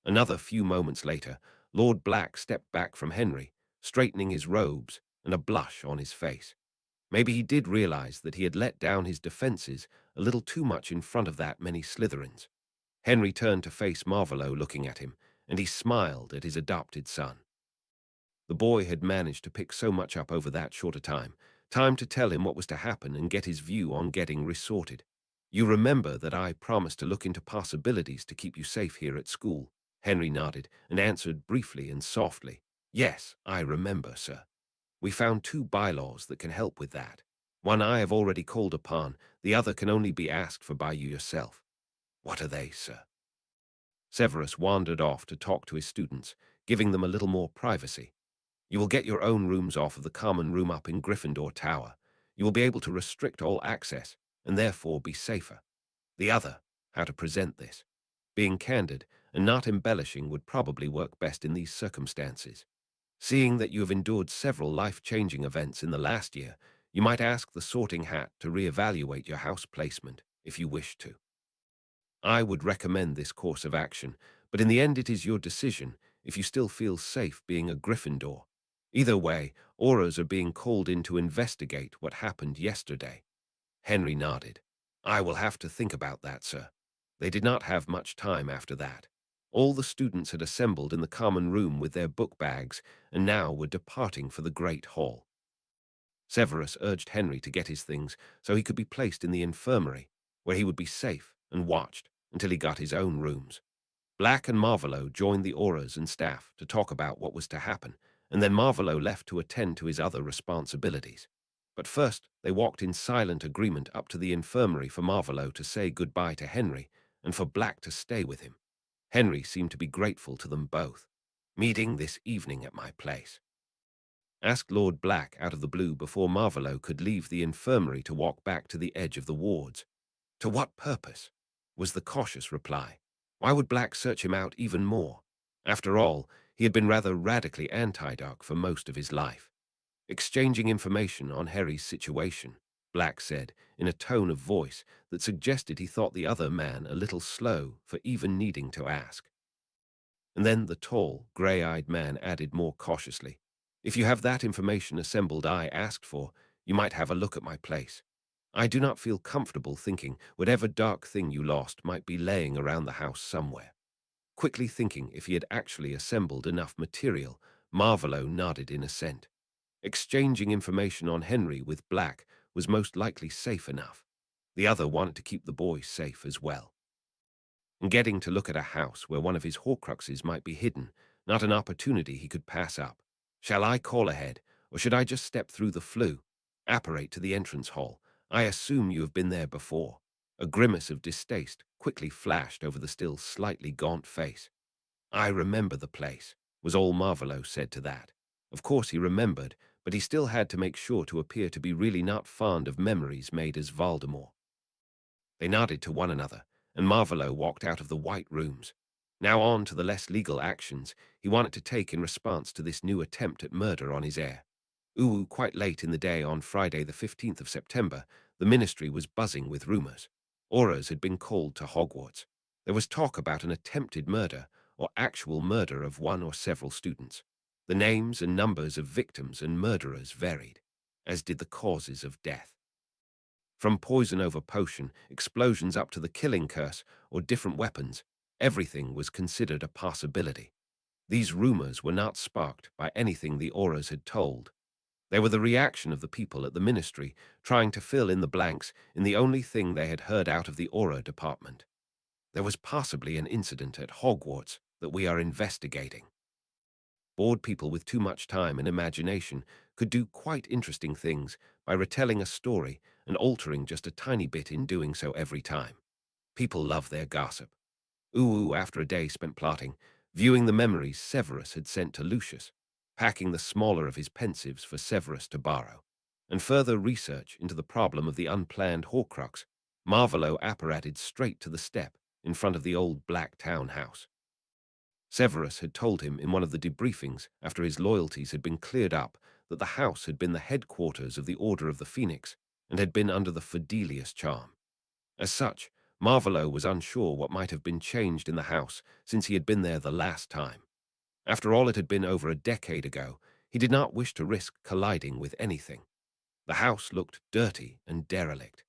Another few moments later, Lord Black stepped back from Henry, straightening his robes and a blush on his face. Maybe he did realize that he had let down his defenses a little too much in front of that many Slytherins. Henry turned to face Marvolo looking at him, and he smiled at his adopted son. The boy had managed to pick so much up over that short a time to tell him what was to happen and get his view on getting resorted. You remember that I promised to look into possibilities to keep you safe here at school? Henry nodded and answered briefly and softly. Yes, I remember, sir. We found two bylaws that can help with that. One I have already called upon, the other can only be asked for by you yourself. What are they, sir? Severus wandered off to talk to his students, giving them a little more privacy. You will get your own rooms off of the common room up in Gryffindor Tower. You will be able to restrict all access, and therefore be safer. The other, how to present this. Being candid and not embellishing would probably work best in these circumstances. Seeing that you have endured several life-changing events in the last year, you might ask the Sorting Hat to re-evaluate your house placement, if you wish to. I would recommend this course of action, but in the end it is your decision if you still feel safe being a Gryffindor. Either way, Aurors are being called in to investigate what happened yesterday. Henry nodded. I will have to think about that, sir. They did not have much time after that. All the students had assembled in the common room with their book bags and now were departing for the great hall. Severus urged Henry to get his things so he could be placed in the infirmary, where he would be safe and watched until he got his own rooms. Black and Marvolo joined the Aurors and staff to talk about what was to happen, and then Marvolo left to attend to his other responsibilities. But first, they walked in silent agreement up to the infirmary for Marvolo to say goodbye to Henry and for Black to stay with him. Henry seemed to be grateful to them both. Meeting this evening at my place. Asked Lord Black out of the blue before Marvolo could leave the infirmary to walk back to the edge of the wards. To what purpose? Was the cautious reply. Why would Black search him out even more? After all, he had been rather radically anti-Dark for most of his life. Exchanging information on Harry's situation, Black said, in a tone of voice that suggested he thought the other man a little slow for even needing to ask. And then the tall, grey-eyed man added more cautiously, if you have that information assembled I asked for, you might have a look at my place. I do not feel comfortable thinking whatever dark thing you lost might be laying around the house somewhere. Quickly thinking if he had actually assembled enough material, Marvolo nodded in assent. Exchanging information on Henry with Black was most likely safe enough. The other wanted to keep the boy safe as well. And getting to look at a house where one of his Horcruxes might be hidden, not an opportunity he could pass up. Shall I call ahead, or should I just step through the flue? Apparate to the entrance hall. I assume you have been there before. A grimace of distaste quickly flashed over the still slightly gaunt face. I remember the place, was all Marvolo said to that. Of course he remembered, but he still had to make sure to appear to be really not fond of memories made as Voldemort. They nodded to one another, and Marvolo walked out of the white rooms. Now on to the less legal actions he wanted to take in response to this new attempt at murder on his heir. Quite late in the day on Friday the 15th of September, the ministry was buzzing with rumors. Aurors had been called to Hogwarts. There was talk about an attempted murder or actual murder of one or several students. The names and numbers of victims and murderers varied, as did the causes of death. From poison over potion, explosions up to the killing curse, or different weapons, everything was considered a possibility. These rumors were not sparked by anything the Aurors had told. They were the reaction of the people at the ministry, trying to fill in the blanks in the only thing they had heard out of the Aura department. There was possibly an incident at Hogwarts that we are investigating. Bored people with too much time and imagination could do quite interesting things by retelling a story and altering just a tiny bit in doing so every time. People love their gossip. After a day spent plotting, viewing the memories Severus had sent to Lucius, packing the smaller of his pensives for Severus to borrow, and further research into the problem of the unplanned Horcrux, Marvolo apparated straight to the step in front of the old black townhouse. Severus had told him in one of the debriefings after his loyalties had been cleared up that the house had been the headquarters of the Order of the Phoenix and had been under the Fidelius charm. As such, Marvolo was unsure what might have been changed in the house since he had been there the last time. After all, it had been over a decade ago. He did not wish to risk colliding with anything. The house looked dirty and derelict.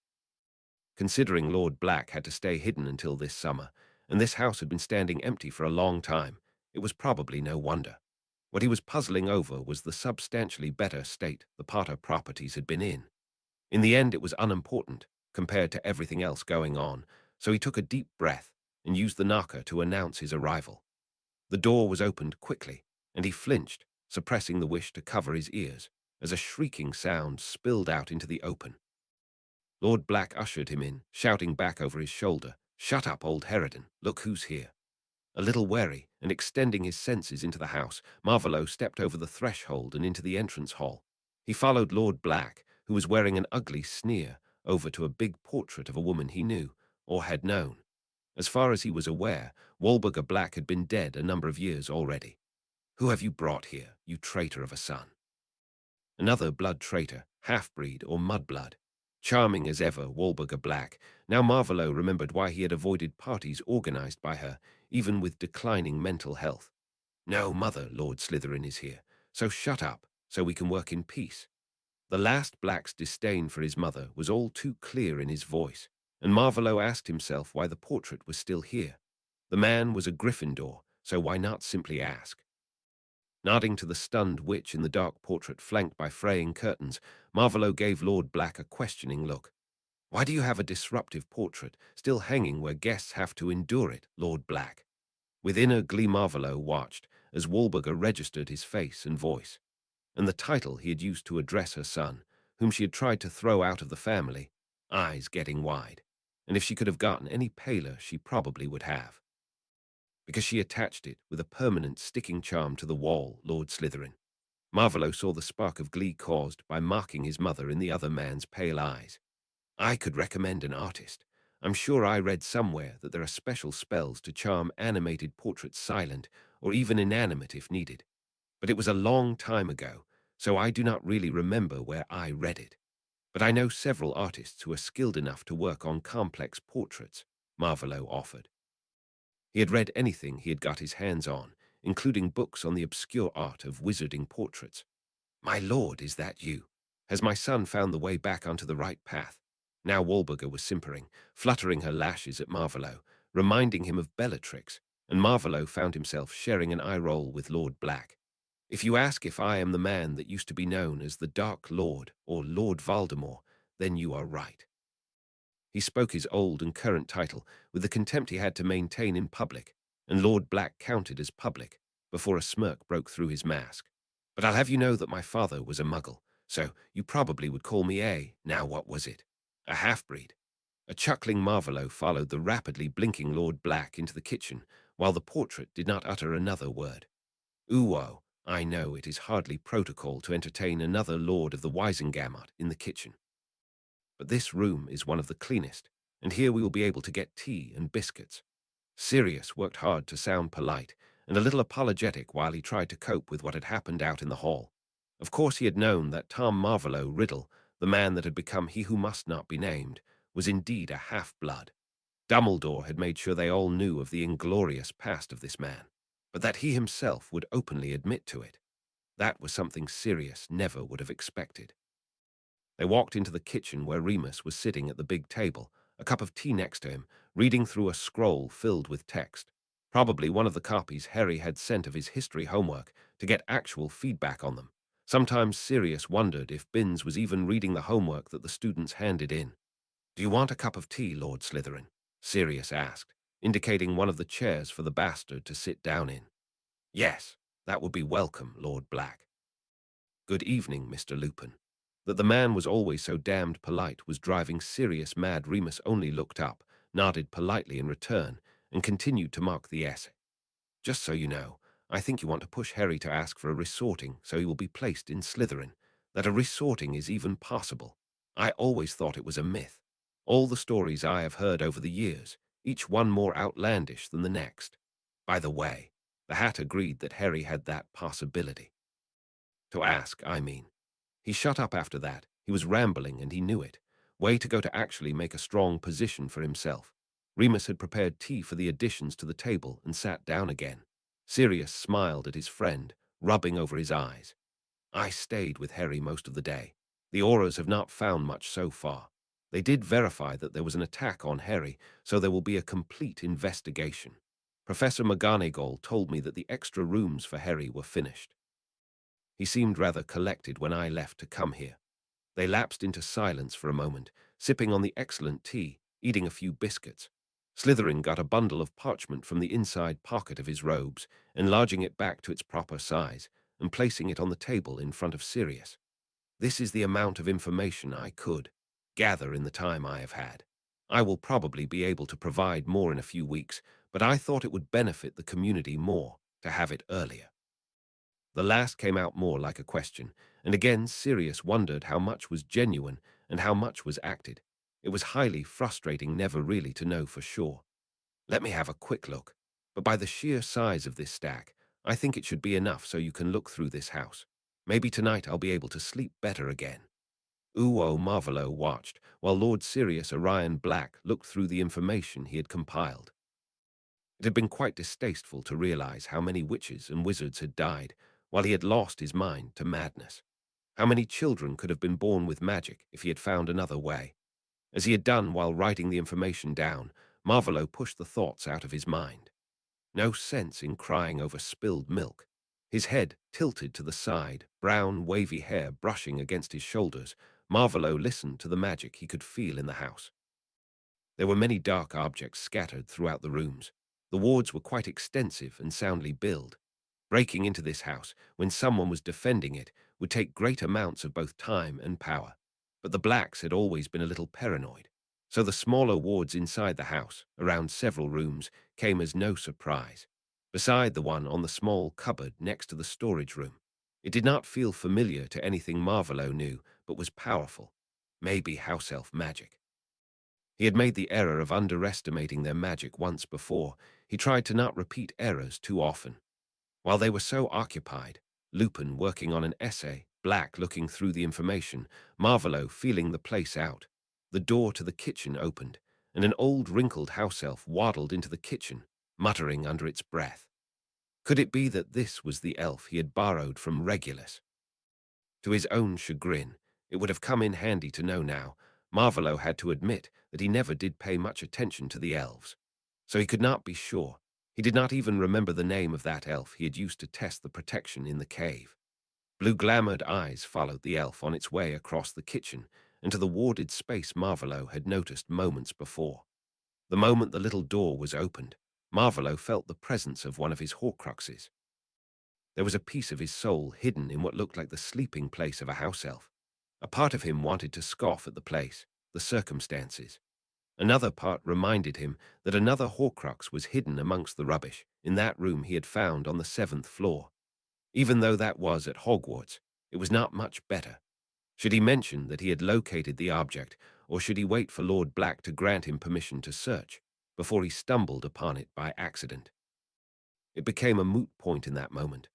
Considering Lord Black had to stay hidden until this summer, and this house had been standing empty for a long time, it was probably no wonder. What he was puzzling over was the substantially better state the Potter properties had been in. In the end, it was unimportant compared to everything else going on, so he took a deep breath and used the knocker to announce his arrival. The door was opened quickly, and he flinched, suppressing the wish to cover his ears, as a shrieking sound spilled out into the open. Lord Black ushered him in, shouting back over his shoulder, "Shut up, old Herodin, look who's here." A little wary, and extending his senses into the house, Marvolo stepped over the threshold and into the entrance hall. He followed Lord Black, who was wearing an ugly sneer, over to a big portrait of a woman he knew, or had known. As far as he was aware, Walburga Black had been dead a number of years already. "Who have you brought here, you traitor of a son?" Another blood traitor, half-breed or mudblood. Charming as ever, Walburga Black. Now Marvolo remembered why he had avoided parties organized by her, even with declining mental health. "No, Mother, Lord Slytherin is here, so shut up, so we can work in peace." The last Black's disdain for his mother was all too clear in his voice, and Marvolo asked himself why the portrait was still here. The man was a Gryffindor, so why not simply ask? Nodding to the stunned witch in the dark portrait flanked by fraying curtains, Marvolo gave Lord Black a questioning look. "Why do you have a disruptive portrait still hanging where guests have to endure it, Lord Black?" With inner glee, Marvolo watched as Walburga registered his face and voice, and the title he had used to address her son, whom she had tried to throw out of the family, eyes getting wide. And if she could have gotten any paler, she probably would have. Because she attached it with a permanent sticking charm to the wall, Lord Slytherin. Marvolo saw the spark of glee caused by marking his mother in the other man's pale eyes. "I could recommend an artist. I'm sure I read somewhere that there are special spells to charm animated portraits silent, or even inanimate if needed. But it was a long time ago, so I do not really remember where I read it. But I know several artists who are skilled enough to work on complex portraits," Marvolo offered. He had read anything he had got his hands on, including books on the obscure art of wizarding portraits. "My lord, is that you? Has my son found the way back onto the right path?" Now Walburga was simpering, fluttering her lashes at Marvolo, reminding him of Bellatrix, and Marvolo found himself sharing an eye-roll with Lord Black. "If you ask if I am the man that used to be known as the Dark Lord or Lord Voldemort, then you are right." He spoke his old and current title with the contempt he had to maintain in public, and Lord Black counted as public, before a smirk broke through his mask. "But I'll have you know that my father was a muggle, so you probably would call me now what was it? A half-breed." A chuckling Marvolo followed the rapidly blinking Lord Black into the kitchen, while the portrait did not utter another word. "Ooh, I know it is hardly protocol to entertain another Lord of the Wisengamot in the kitchen. But this room is one of the cleanest, and here we will be able to get tea and biscuits." Sirius worked hard to sound polite and a little apologetic while he tried to cope with what had happened out in the hall. Of course he had known that Tom Marvolo Riddle, the man that had become he who must not be named, was indeed a half-blood. Dumbledore had made sure they all knew of the inglorious past of this man, but that he himself would openly admit to it, that was something Sirius never would have expected. They walked into the kitchen where Remus was sitting at the big table, a cup of tea next to him, reading through a scroll filled with text, probably one of the copies Harry had sent of his history homework to get actual feedback on them. Sometimes Sirius wondered if Binns was even reading the homework that the students handed in. "Do you want a cup of tea, Lord Slytherin?" Sirius asked. indicating one of the chairs for the bastard to sit down in. Yes, that would be welcome, Lord Black. Good evening, Mr. Lupin. That the man was always so damned polite was driving Sirius mad. Remus only looked up, nodded politely in return, and continued to mark the essay. Just so you know, I think you want to push Harry to ask for a resorting so he will be placed in Slytherin. That a resorting is even possible. I always thought it was a myth. All the stories I have heard over the years, each one more outlandish than the next. By the way, the Hat agreed that Harry had that possibility. To ask, I mean. He shut up after that. He was rambling and he knew it. Way to go to actually make a strong position for himself. Remus had prepared tea for the additions to the table and sat down again. Sirius smiled at his friend, rubbing over his eyes. I stayed with Harry most of the day. The Aurors have not found much so far. They did verify that there was an attack on Harry, so there will be a complete investigation. Professor McGonagall told me that the extra rooms for Harry were finished. He seemed rather collected when I left to come here. They lapsed into silence for a moment, sipping on the excellent tea, eating a few biscuits. Slytherin got a bundle of parchment from the inside pocket of his robes, enlarging it back to its proper size, and placing it on the table in front of Sirius. This is the amount of information I could gather in the time I have had. I will probably be able to provide more in a few weeks, but I thought it would benefit the community more to have it earlier. The last came out more like a question, and again Sirius wondered how much was genuine and how much was acted. It was highly frustrating never really to know for sure. Let me have a quick look, but by the sheer size of this stack, I think it should be enough so you can look through this house. Maybe tonight I'll be able to sleep better again. Uo Marvolo watched, while Lord Sirius Orion Black looked through the information he had compiled. It had been quite distasteful to realize how many witches and wizards had died, while he had lost his mind to madness. How many children could have been born with magic if he had found another way? As he had done while writing the information down, Marvolo pushed the thoughts out of his mind. No sense in crying over spilled milk. His head tilted to the side, brown, wavy hair brushing against his shoulders, Marvolo listened to the magic he could feel in the house. There were many dark objects scattered throughout the rooms. The wards were quite extensive and soundly built. Breaking into this house, when someone was defending it, would take great amounts of both time and power. But the Blacks had always been a little paranoid, so the smaller wards inside the house, around several rooms, came as no surprise. Beside the one on the small cupboard next to the storage room, it did not feel familiar to anything Marvolo knew, but was powerful. Maybe house elf magic. He had made the error of underestimating their magic once before. He tried to not repeat errors too often. While they were so occupied, Lupin working on an essay, Black looking through the information, Marvolo feeling the place out, the door to the kitchen opened, and an old wrinkled house elf waddled into the kitchen, muttering under its breath. Could it be that this was the elf he had borrowed from Regulus? To his own chagrin, it would have come in handy to know now. Marvolo had to admit that he never did pay much attention to the elves, so he could not be sure. He did not even remember the name of that elf he had used to test the protection in the cave. Blue-glamoured eyes followed the elf on its way across the kitchen and to the warded space Marvolo had noticed moments before. The moment the little door was opened, Marvolo felt the presence of one of his Horcruxes. There was a piece of his soul hidden in what looked like the sleeping place of a house elf. A part of him wanted to scoff at the place, the circumstances. Another part reminded him that another Horcrux was hidden amongst the rubbish in that room he had found on the 7th floor. Even though that was at Hogwarts, it was not much better. Should he mention that he had located the object, or should he wait for Lord Black to grant him permission to search, before he stumbled upon it by accident? It became a moot point in that moment.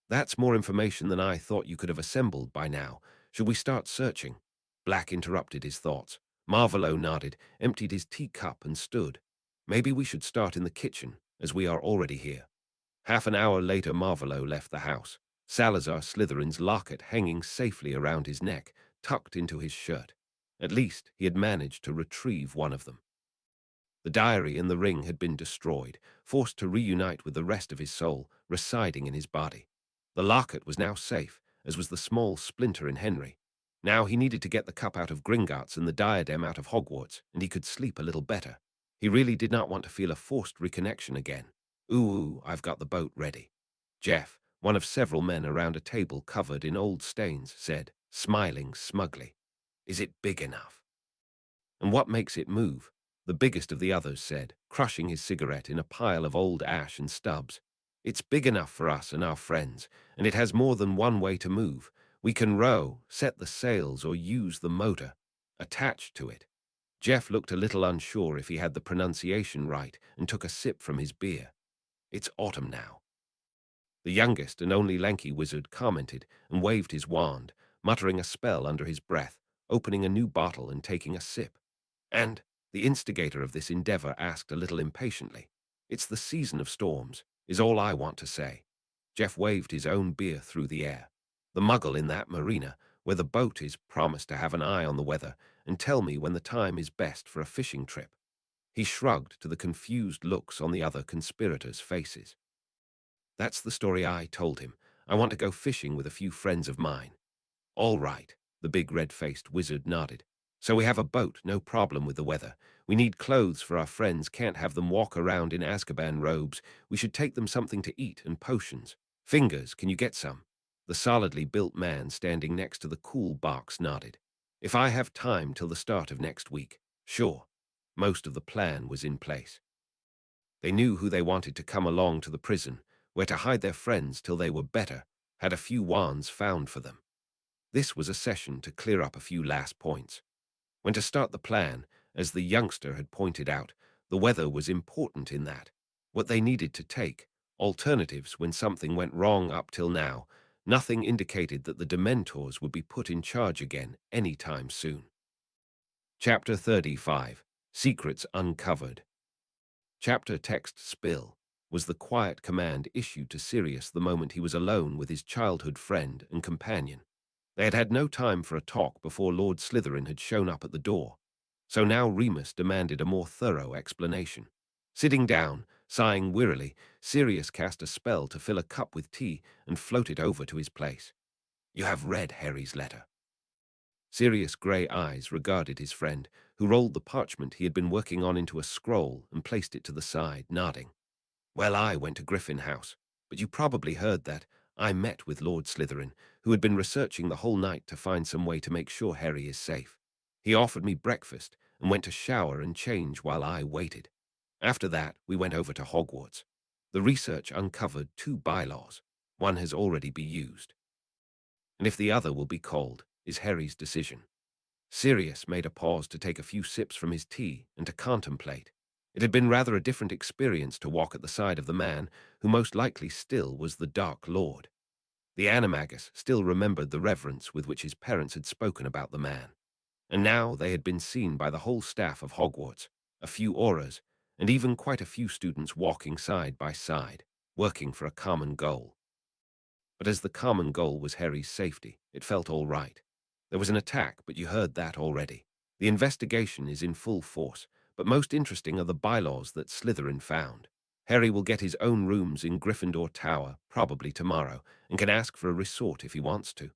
That's more information than I thought you could have assembled by now. Should we start searching? Black interrupted his thoughts. Marvolo nodded, emptied his teacup and stood. Maybe we should start in the kitchen, as we are already here. Half an hour later Marvolo left the house, Salazar Slytherin's locket hanging safely around his neck, tucked into his shirt. At least he had managed to retrieve one of them. The diary and the ring had been destroyed, forced to reunite with the rest of his soul, residing in his body. The locket was now safe, as was the small splinter in Henry. Now he needed to get the cup out of Gringotts and the diadem out of Hogwarts, and he could sleep a little better. He really did not want to feel a forced reconnection again. Ooh, I've got the boat ready. Jeff, one of several men around a table covered in old stains, said, smiling smugly. Is it big enough? And what makes it move? The biggest of the others said, crushing his cigarette in a pile of old ash and stubs. It's big enough for us and our friends, and it has more than one way to move. We can row, set the sails, or use the motor attached to it. Jeff looked a little unsure if he had the pronunciation right and took a sip from his beer. It's autumn now. The youngest and only lanky wizard commented and waved his wand, muttering a spell under his breath, opening a new bottle and taking a sip. And the instigator of this endeavor asked a little impatiently, it's the season of storms, is all I want to say. Jeff waved his own beer through the air. The muggle in that marina, where the boat is, promised to have an eye on the weather and tell me when the time is best for a fishing trip. He shrugged to the confused looks on the other conspirators' faces. That's the story I told him. I want to go fishing with a few friends of mine. All right, the big red-faced wizard nodded. So we have a boat, no problem with the weather. We need clothes for our friends, can't have them walk around in Azkaban robes. We should take them something to eat and potions. Fingers, can you get some? The solidly built man standing next to the cool box nodded. If I have time till the start of next week, sure. Most of the plan was in place. They knew who they wanted to come along to the prison, where to hide their friends till they were better, had a few wands found for them. This was a session to clear up a few last points. When to start the plan, as the youngster had pointed out, the weather was important in that. What they needed to take, alternatives when something went wrong up till now, nothing indicated that the Dementors would be put in charge again any time soon. Chapter 35, Secrets Uncovered. Chapter text spill was the quiet command issued to Sirius the moment he was alone with his childhood friend and companion. They had had no time for a talk before Lord Slytherin had shown up at the door, so now Remus demanded a more thorough explanation. Sitting down, sighing wearily, Sirius cast a spell to fill a cup with tea and float it over to his place. You have read Harry's letter. Sirius' grey eyes regarded his friend, who rolled the parchment he had been working on into a scroll and placed it to the side, nodding. Well, I went to Griffin House, but you probably heard that. I met with Lord Slytherin, who had been researching the whole night to find some way to make sure Harry is safe. He offered me breakfast and went to shower and change while I waited. After that, we went over to Hogwarts. The research uncovered 2 bylaws. One has already been used, and if the other will be called, is Harry's decision. Sirius made a pause to take a few sips from his tea and to contemplate. It had been rather a different experience to walk at the side of the man who most likely still was the Dark Lord. The animagus still remembered the reverence with which his parents had spoken about the man. And now they had been seen by the whole staff of Hogwarts, a few auras, and even quite a few students walking side by side, working for a common goal. But as the common goal was Harry's safety, it felt all right. There was an attack, but you heard that already. The investigation is in full force, but most interesting are the bylaws that Slytherin found. Harry will get his own rooms in Gryffindor Tower, probably tomorrow, and can ask for a resort if he wants to.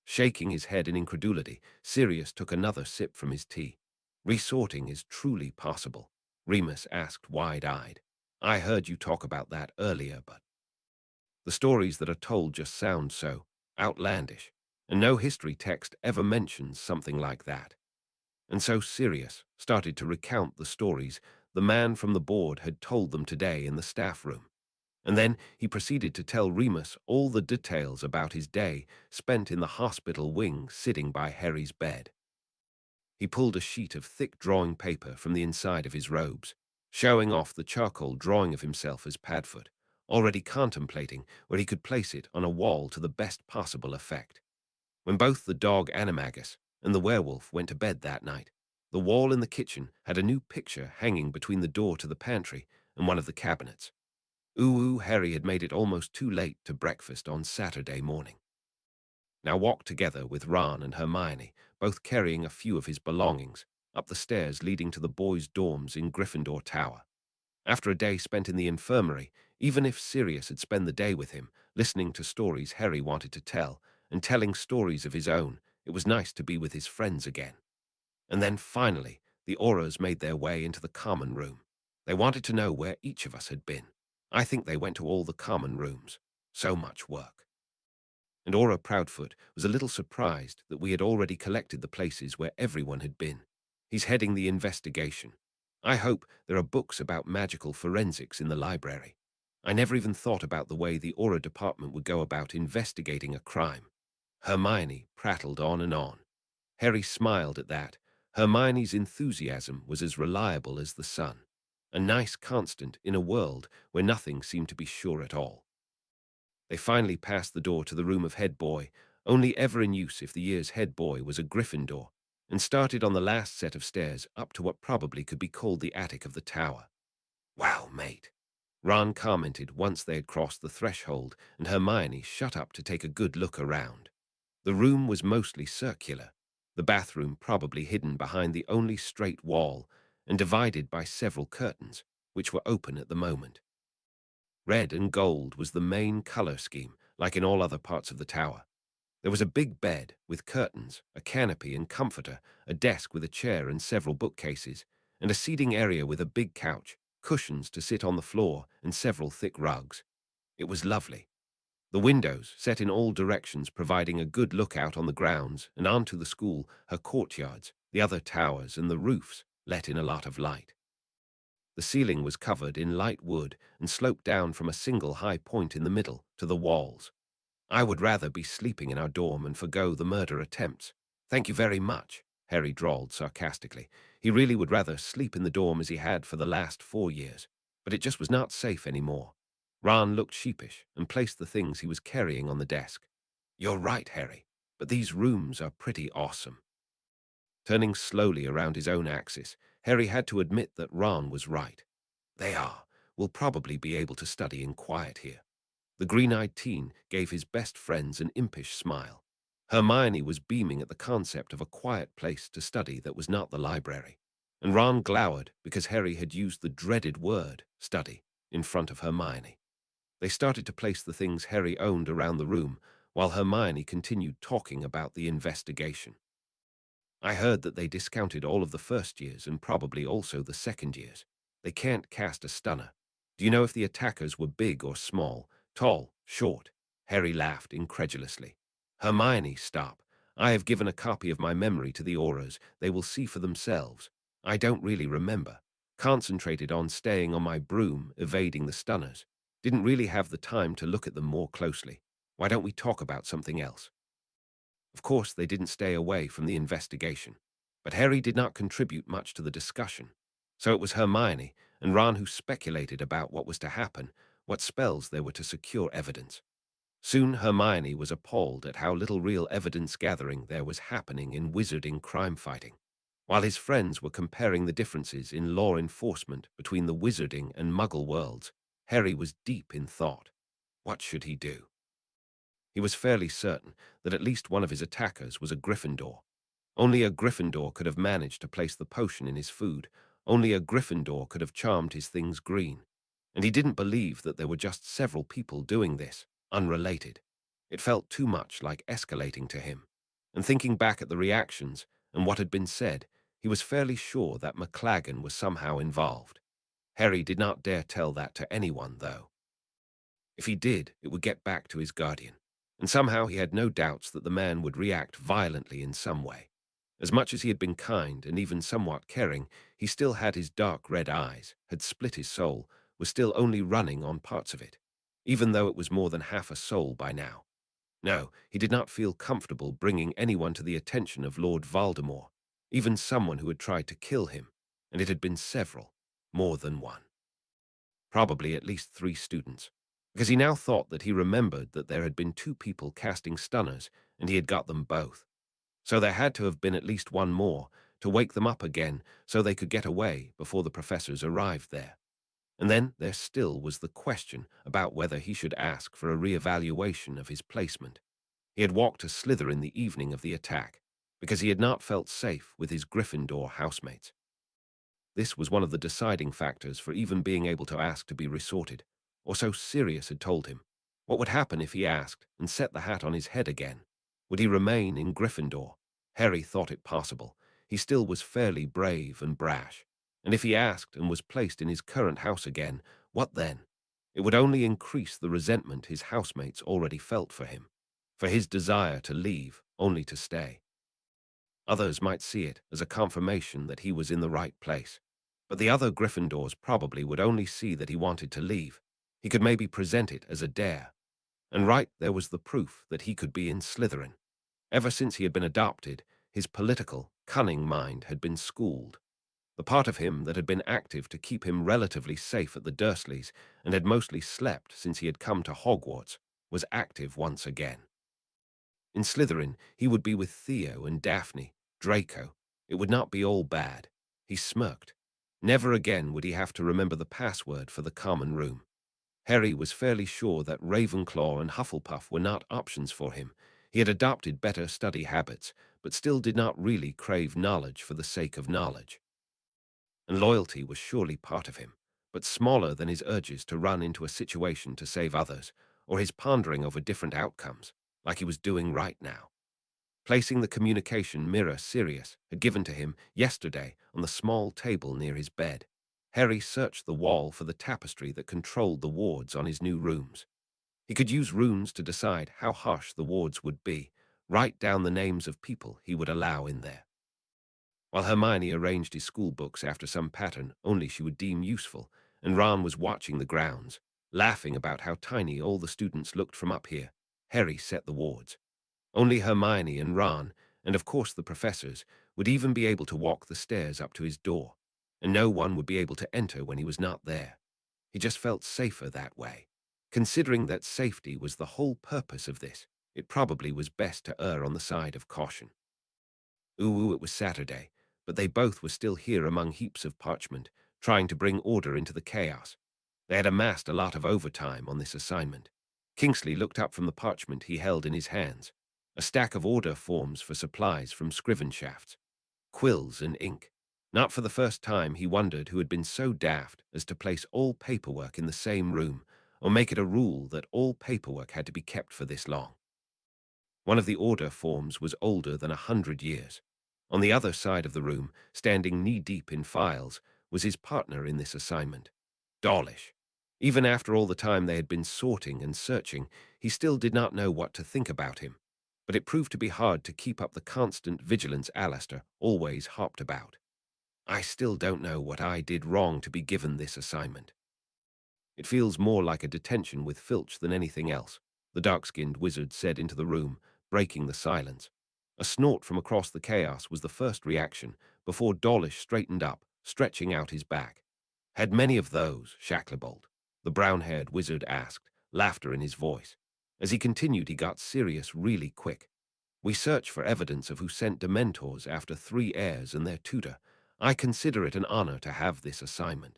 Shaking his head in incredulity, Sirius took another sip from his tea. Resorting is truly possible, Remus asked wide-eyed. I heard you talk about that earlier, but the stories that are told just sound so outlandish, and no history text ever mentions something like that. And so Sirius started to recount the stories the man from the board had told them today in the staff room. And then he proceeded to tell Remus all the details about his day spent in the hospital wing sitting by Harry's bed. He pulled a sheet of thick drawing paper from the inside of his robes, showing off the charcoal drawing of himself as Padfoot, already contemplating where he could place it on a wall to the best possible effect. When both the dog Animagus and the werewolf went to bed that night, the wall in the kitchen had a new picture hanging between the door to the pantry and one of the cabinets. Harry had made it almost too late to breakfast on Saturday morning. Now walked together with Ron and Hermione, both carrying a few of his belongings, up the stairs leading to the boys' dorms in Gryffindor Tower. After a day spent in the infirmary, even if Sirius had spent the day with him, listening to stories Harry wanted to tell, and telling stories of his own, it was nice to be with his friends again. And then, finally, the auras made their way into the common room. They wanted to know where each of us had been. I think they went to all the common rooms. So much work. And Aura Proudfoot was a little surprised that we had already collected the places where everyone had been. He's heading the investigation. I hope there are books about magical forensics in the library. I never even thought about the way the Aura department would go about investigating a crime. Hermione prattled on and on. Harry smiled at that. Hermione's enthusiasm was as reliable as the sun, a nice constant in a world where nothing seemed to be sure at all. They finally passed the door to the room of head boy, only ever in use if the year's head boy was a Gryffindor, and started on the last set of stairs up to what probably could be called the attic of the tower. "Wow, mate," Ron commented once they had crossed the threshold and Hermione shut up to take a good look around. The room was mostly circular, the bathroom probably hidden behind the only straight wall and divided by several curtains, which were open at the moment. Red and gold was the main color scheme, like in all other parts of the tower. There was a big bed with curtains, a canopy and comforter, a desk with a chair and several bookcases, and a seating area with a big couch, cushions to sit on the floor, and several thick rugs. It was lovely. The windows, set in all directions, providing a good lookout on the grounds and onto the school, her courtyards, the other towers, and the roofs, let in a lot of light. The ceiling was covered in light wood and sloped down from a single high point in the middle to the walls. I would rather be sleeping in our dorm and forgo the murder attempts. Thank you very much, Harry drawled sarcastically. He really would rather sleep in the dorm as he had for the last 4 years, but it just was not safe anymore. Ron looked sheepish and placed the things he was carrying on the desk. You're right, Harry, but these rooms are pretty awesome. Turning slowly around his own axis, Harry had to admit that Ron was right. They are. We'll probably be able to study in quiet here. The green-eyed teen gave his best friends an impish smile. Hermione was beaming at the concept of a quiet place to study that was not the library, and Ron glowered because Harry had used the dreaded word, study, in front of Hermione. They started to place the things Harry owned around the room, while Hermione continued talking about the investigation. I heard that they discounted all of the first years and probably also the second years. They can't cast a stunner. Do you know if the attackers were big or small, tall, short? Harry laughed incredulously. Hermione, stop. I have given a copy of my memory to the auras. They will see for themselves. I don't really remember. Concentrated on staying on my broom, evading the stunners. Didn't really have the time to look at them more closely. Why don't we talk about something else? Of course, they didn't stay away from the investigation, but Harry did not contribute much to the discussion. So it was Hermione and Ron who speculated about what was to happen, what spells there were to secure evidence. Soon Hermione was appalled at how little real evidence gathering there was happening in wizarding crime fighting. While his friends were comparing the differences in law enforcement between the wizarding and muggle worlds, Harry was deep in thought. What should he do? He was fairly certain that at least one of his attackers was a Gryffindor. Only a Gryffindor could have managed to place the potion in his food. Only a Gryffindor could have charmed his things green. And he didn't believe that there were just several people doing this, unrelated. It felt too much like escalating to him. And thinking back at the reactions and what had been said, he was fairly sure that McLagan was somehow involved. Harry did not dare tell that to anyone, though. If he did, it would get back to his guardian. And somehow he had no doubts that the man would react violently in some way. As much as he had been kind and even somewhat caring, he still had his dark red eyes, had split his soul, was still only running on parts of it, even though it was more than half a soul by now. No, he did not feel comfortable bringing anyone to the attention of Lord Voldemort, even someone who had tried to kill him, and it had been several, more than one. Probably at least 3 students, because he now thought that he remembered that there had been 2 people casting stunners, and he had got them both. So there had to have been at least one more, to wake them up again so they could get away before the professors arrived there. And then there still was the question about whether he should ask for a re-evaluation of his placement. He had walked to Slither in the evening of the attack, because he had not felt safe with his Gryffindor housemates. This was one of the deciding factors for even being able to ask to be resorted, or so Sirius had told him. What would happen if he asked and set the hat on his head again? Would he remain in Gryffindor? Harry thought it possible. He still was fairly brave and brash, And if he asked and was placed in his current house again, what then? It would only increase the resentment his housemates already felt for him, for his desire to leave only to stay. Others might see it as a confirmation that he was in the right place. But the other Gryffindors probably would only see that he wanted to leave. He could maybe present it as a dare. And right there was the proof that he could be in Slytherin. Ever since he had been adopted, his political, cunning mind had been schooled. The part of him that had been active to keep him relatively safe at the Dursleys and had mostly slept since he had come to Hogwarts was active once again. In Slytherin, he would be with Theo and Daphne, Draco. It would not be all bad. He smirked. Never again would he have to remember the password for the common room. Harry was fairly sure that Ravenclaw and Hufflepuff were not options for him. He had adopted better study habits, but still did not really crave knowledge for the sake of knowledge. And loyalty was surely part of him, but smaller than his urges to run into a situation to save others, or his pondering over different outcomes, like he was doing right now. Placing the communication mirror Sirius had given to him yesterday on the small table near his bed, Harry searched the wall for the tapestry that controlled the wards on his new rooms. He could use runes to decide how harsh the wards would be, write down the names of people he would allow in there. While Hermione arranged his school books after some pattern only she would deem useful, and Ron was watching the grounds, laughing about how tiny all the students looked from up here, Harry set the wards. Only Hermione and Ron, and of course the professors, would even be able to walk the stairs up to his door, and no one would be able to enter when he was not there. He just felt safer that way. Considering that safety was the whole purpose of this, it probably was best to err on the side of caution. Ooh, it was Saturday, but they both were still here among heaps of parchment, trying to bring order into the chaos. They had amassed a lot of overtime on this assignment. Kingsley looked up from the parchment he held in his hands, a stack of order forms for supplies from Scriven shafts, quills and ink. Not for the first time he wondered who had been so daft as to place all paperwork in the same room, or make it a rule that all paperwork had to be kept for this long. One of the order forms was older than 100 years. On the other side of the room, standing knee-deep in files, was his partner in this assignment, Dawlish. Even after all the time they had been sorting and searching, he still did not know what to think about him. But it proved to be hard to keep up the constant vigilance Alistair always hopped about. I still don't know what I did wrong to be given this assignment. It feels more like a detention with Filch than anything else, the dark-skinned wizard said into the room, breaking the silence. A snort from across the chaos was the first reaction, before Dawlish straightened up, stretching out his back. Had many of those, Shacklebolt? The brown-haired wizard asked, laughter in his voice. As he continued, he got serious really quick. We search for evidence of who sent Dementors after 3 heirs and their tutor. I consider it an honor to have this assignment.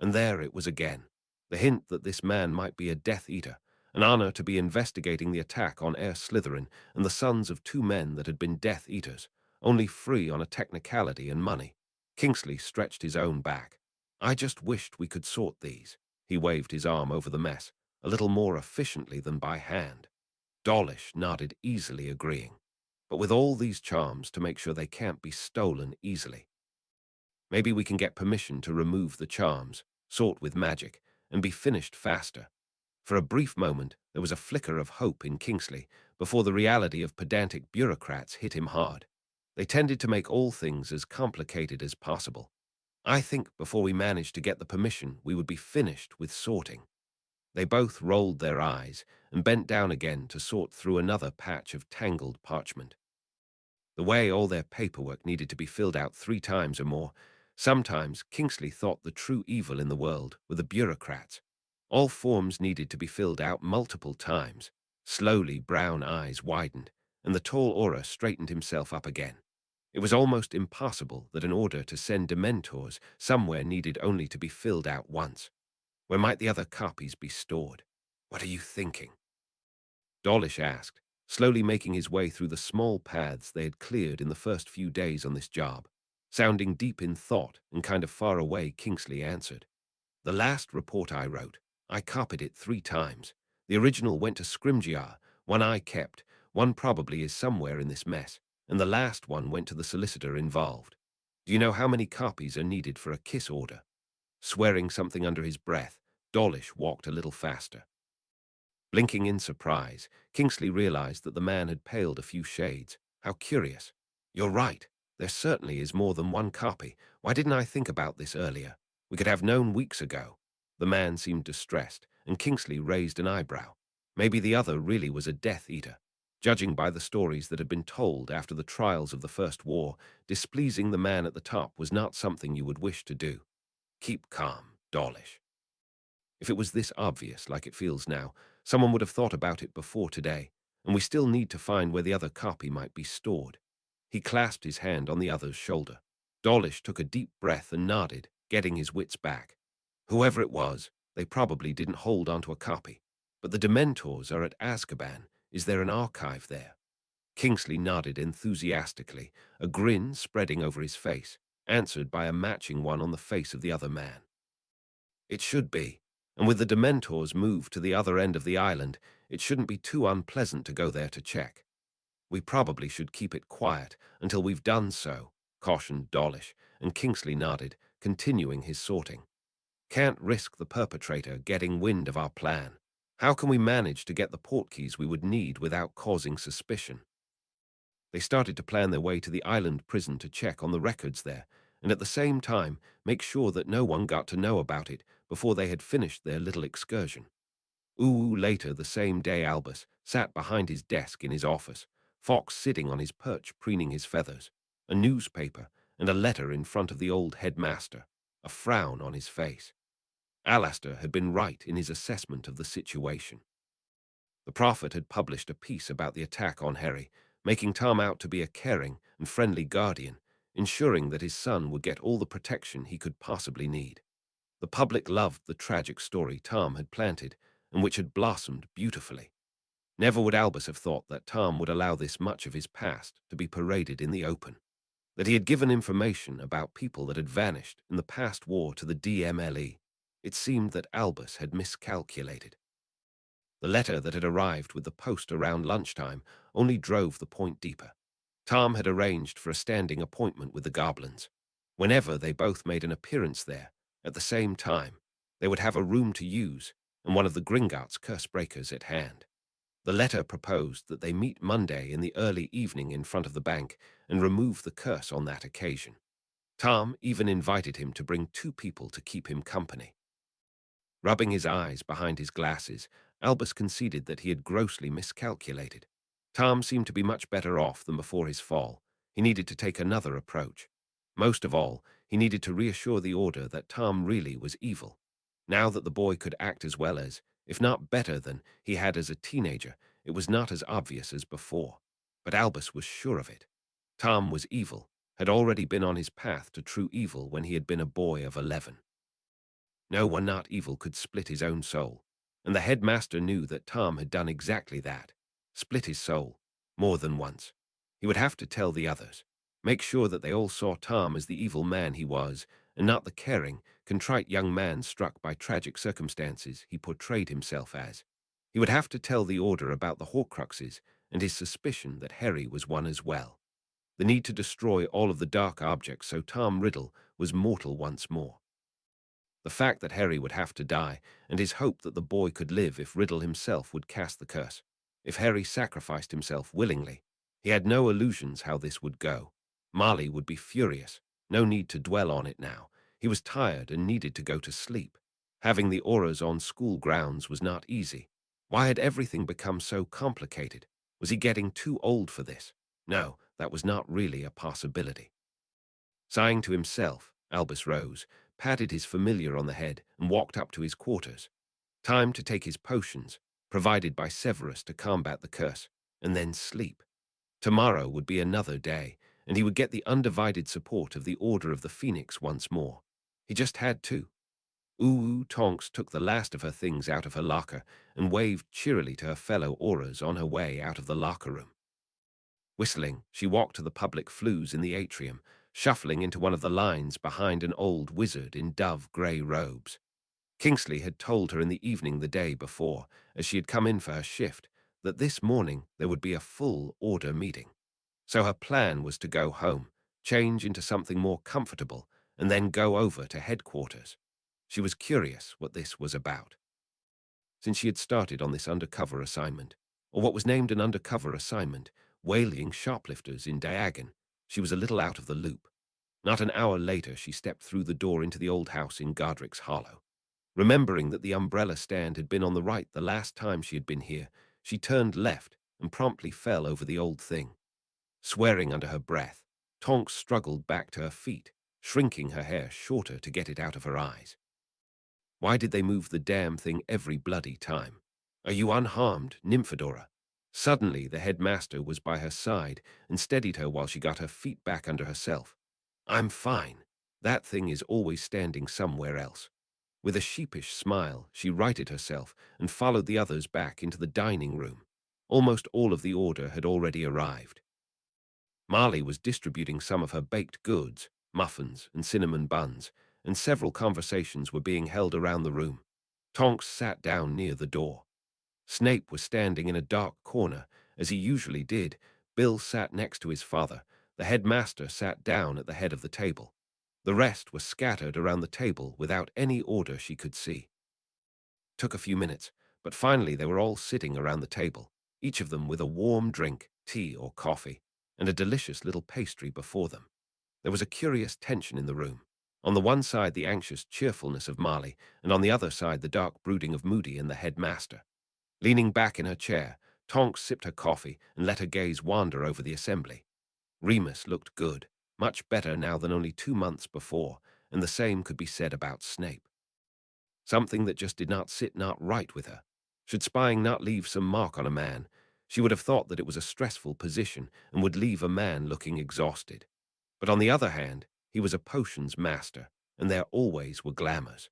And there it was again, the hint that this man might be a Death Eater, an honor to be investigating the attack on Heir Slytherin and the sons of 2 men that had been Death Eaters, only free on a technicality and money. Kingsley stretched his own back. I just wished we could sort these. He waved his arm over the mess, a little more efficiently than by hand. Dawlish nodded, easily agreeing. But with all these charms to make sure they can't be stolen easily. Maybe we can get permission to remove the charms, sort with magic, and be finished faster. For a brief moment, there was a flicker of hope in Kingsley before the reality of pedantic bureaucrats hit him hard. They tended to make all things as complicated as possible. I think before we managed to get the permission, we would be finished with sorting. They both rolled their eyes and bent down again to sort through another patch of tangled parchment. The way all their paperwork needed to be filled out 3 times or more, sometimes Kingsley thought the true evil in the world were the bureaucrats. All forms needed to be filled out multiple times. Slowly, brown eyes widened, and the tall Auror straightened himself up again. It was almost impossible that an order to send Dementors somewhere needed only to be filled out once. Where might the other copies be stored? What are you thinking? Dawlish asked, slowly making his way through the small paths they had cleared in the first few days on this job. Sounding deep in thought and kind of far away, Kingsley answered. The last report I wrote, I copied it 3 times. The original went to Scrimgeour, one I kept, one probably is somewhere in this mess, and the last one went to the solicitor involved. Do you know how many copies are needed for a kiss order? Swearing something under his breath, Dawlish walked a little faster. Blinking in surprise, Kingsley realized that the man had paled a few shades. How curious. You're right. There certainly is more than one copy. Why didn't I think about this earlier? We could have known weeks ago. The man seemed distressed, and Kingsley raised an eyebrow. Maybe the other really was a Death Eater. Judging by the stories that had been told after the trials of the First War, displeasing the man at the top was not something you would wish to do. Keep calm, Dawlish. If it was this obvious, like it feels now, someone would have thought about it before today, and we still need to find where the other copy might be stored. He clasped his hand on the other's shoulder. Dawlish took a deep breath and nodded, getting his wits back. Whoever it was, they probably didn't hold onto a copy. But the Dementors are at Azkaban. Is there an archive there? Kingsley nodded enthusiastically, a grin spreading over his face, answered by a matching one on the face of the other man. It should be. And with the Dementors moved to the other end of the island, it shouldn't be too unpleasant to go there to check. We probably should keep it quiet until we've done so, cautioned Dawlish, and Kingsley nodded, continuing his sorting. Can't risk the perpetrator getting wind of our plan. How can we manage to get the portkeys we would need without causing suspicion? They started to plan their way to the island prison to check on the records there, and at the same time make sure that no one got to know about it before they had finished their little excursion. Later the same day Albus sat behind his desk in his office, Fox sitting on his perch preening his feathers, a newspaper and a letter in front of the old headmaster, a frown on his face. Alastair had been right in his assessment of the situation. The prophet had published a piece about the attack on Harry, making Tom out to be a caring and friendly guardian, ensuring that his son would get all the protection he could possibly need. The public loved the tragic story Tom had planted, and which had blossomed beautifully. Never would Albus have thought that Tom would allow this much of his past to be paraded in the open, that he had given information about people that had vanished in the past war to the DMLE. It seemed that Albus had miscalculated. The letter that had arrived with the post around lunchtime only drove the point deeper. Tom had arranged for a standing appointment with the goblins. Whenever they both made an appearance there, at the same time, they would have a room to use and one of the Gringotts curse breakers at hand. The letter proposed that they meet Monday in the early evening in front of the bank and remove the curse on that occasion. Tom even invited him to bring 2 people to keep him company. Rubbing his eyes behind his glasses, Albus conceded that he had grossly miscalculated. Tom seemed to be much better off than before his fall. He needed to take another approach. Most of all, he needed to reassure the Order that Tom really was evil. Now that the boy could act as well as, if not better than, he had as a teenager, it was not as obvious as before. But Albus was sure of it. Tom was evil, had already been on his path to true evil when he had been a boy of 11. No one not evil could split his own soul, and the headmaster knew that Tom had done exactly that, split his soul, more than once. He would have to tell the others, make sure that they all saw Tom as the evil man he was, and not the caring, contrite young man struck by tragic circumstances he portrayed himself as. He would have to tell the Order about the Horcruxes and his suspicion that Harry was one as well. The need to destroy all of the dark objects so Tom Riddle was mortal once more. The fact that Harry would have to die, and his hope that the boy could live if Riddle himself would cast the curse. If Harry sacrificed himself willingly, he had no illusions how this would go. Marley would be furious. No need to dwell on it now. He was tired and needed to go to sleep. Having the auras on school grounds was not easy. Why had everything become so complicated? Was he getting too old for this? No, that was not really a possibility. Sighing to himself, Albus rose, patted his familiar on the head, and walked up to his quarters. Time to take his potions, provided by Severus to combat the curse, and then sleep. Tomorrow would be another day, and he would get the undivided support of the Order of the Phoenix once more. He just had to. Tonks took the last of her things out of her locker and waved cheerily to her fellow Auras on her way out of the locker room. Whistling, she walked to the public flues in the atrium, shuffling into one of the lines behind an old wizard in dove-grey robes. Kingsley had told her in the evening the day before, as she had come in for her shift, that this morning there would be a full Order meeting. So her plan was to go home, change into something more comfortable, and then go over to headquarters. She was curious what this was about. Since she had started on this undercover assignment, or what was named an undercover assignment, whaling shoplifters in Diagon, she was a little out of the loop. Not an hour later, she stepped through the door into the old house in Godric's Hollow. Remembering that the umbrella stand had been on the right the last time she had been here, she turned left and promptly fell over the old thing. Swearing under her breath, Tonks struggled back to her feet, shrinking her hair shorter to get it out of her eyes. Why did they move the damn thing every bloody time? Are you unharmed, Nymphadora? Suddenly, the headmaster was by her side and steadied her while she got her feet back under herself. I'm fine. That thing is always standing somewhere else. With a sheepish smile, she righted herself and followed the others back into the dining room. Almost all of the order had already arrived. Marley was distributing some of her baked goods, muffins and cinnamon buns, and several conversations were being held around the room. Tonks sat down near the door. Snape was standing in a dark corner, as he usually did. Bill sat next to his father. The headmaster sat down at the head of the table. The rest were scattered around the table without any order she could see. Took a few minutes, but finally they were all sitting around the table, each of them with a warm drink, tea or coffee, and a delicious little pastry before them. There was a curious tension in the room. On the one side, the anxious cheerfulness of Marley, and on the other side, the dark brooding of Moody and the headmaster. Leaning back in her chair, Tonks sipped her coffee and let her gaze wander over the assembly. Remus looked good, much better now than only 2 months before, and the same could be said about Snape. Something that just did not sit not right with her. Should spying not leave some mark on a man, she would have thought that it was a stressful position and would leave a man looking exhausted. But on the other hand, he was a potions master, and there always were glamours.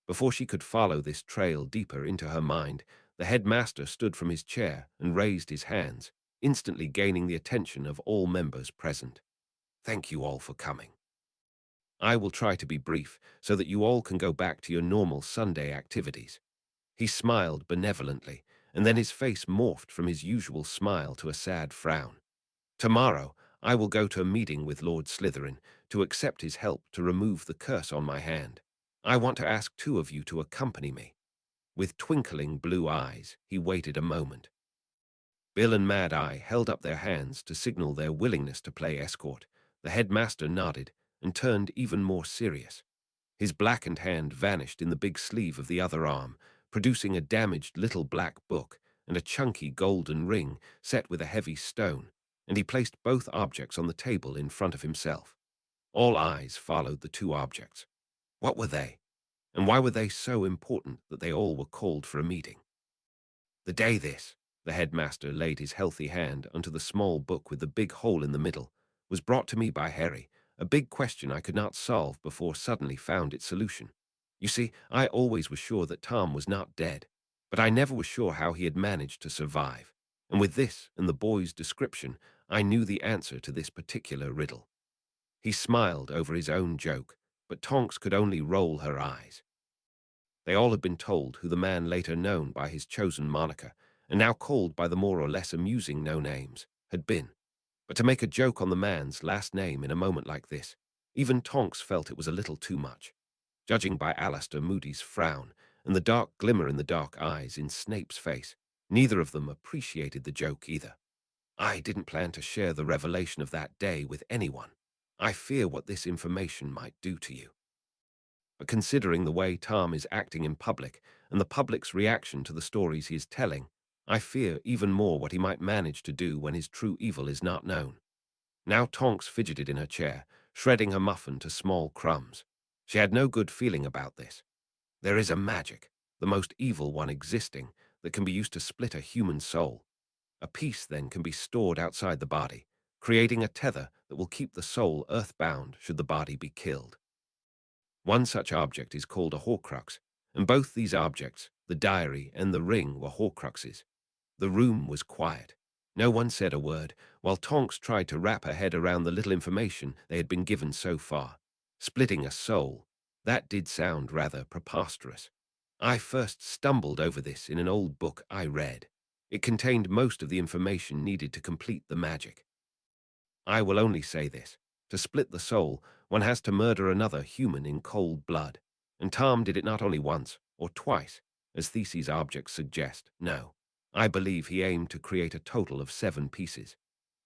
Before she could follow this trail deeper into her mind, the headmaster stood from his chair and raised his hands, instantly gaining the attention of all members present. Thank you all for coming. I will try to be brief so that you all can go back to your normal Sunday activities. He smiled benevolently, and then his face morphed from his usual smile to a sad frown. Tomorrow, I will go to a meeting with Lord Slytherin to accept his help to remove the curse on my hand. I want to ask 2 of you to accompany me. With twinkling blue eyes, he waited a moment. Bill and Mad Eye held up their hands to signal their willingness to play escort. The headmaster nodded and turned even more serious. His blackened hand vanished in the big sleeve of the other arm, producing a damaged little black book and a chunky golden ring set with a heavy stone, and he placed both objects on the table in front of himself. All eyes followed the 2 objects. What were they? And why were they so important that they all were called for a meeting? The day this, the headmaster laid his healthy hand onto the small book with the big hole in the middle, was brought to me by Harry, a big question I could not solve before suddenly found its solution. You see, I always was sure that Tom was not dead, but I never was sure how he had managed to survive. And with this and the boy's description, I knew the answer to this particular riddle. He smiled over his own joke, but Tonks could only roll her eyes. They all had been told who the man later known by his chosen moniker, and now called by the more or less amusing no-names, had been. But to make a joke on the man's last name in a moment like this, even Tonks felt it was a little too much. Judging by Alistair Moody's frown and the dark glimmer in the dark eyes in Snape's face, neither of them appreciated the joke either. I didn't plan to share the revelation of that day with anyone. I fear what this information might do to you. But considering the way Tom is acting in public and the public's reaction to the stories he is telling, I fear even more what he might manage to do when his true evil is not known. Now Tonks fidgeted in her chair, shredding her muffin to small crumbs. She had no good feeling about this. There is a magic, the most evil one existing, that can be used to split a human soul. A piece then can be stored outside the body, creating a tether that will keep the soul earthbound should the body be killed. One such object is called a Horcrux, and both these objects, the diary and the ring, were Horcruxes. The room was quiet. No one said a word, while Tonks tried to wrap her head around the little information they had been given so far. Splitting a soul, that did sound rather preposterous. I first stumbled over this in an old book I read. It contained most of the information needed to complete the magic. I will only say this. To split the soul, one has to murder another human in cold blood. And Tom did it not only once or twice, as Theses' objects suggest. No, I believe he aimed to create a total of 7 pieces.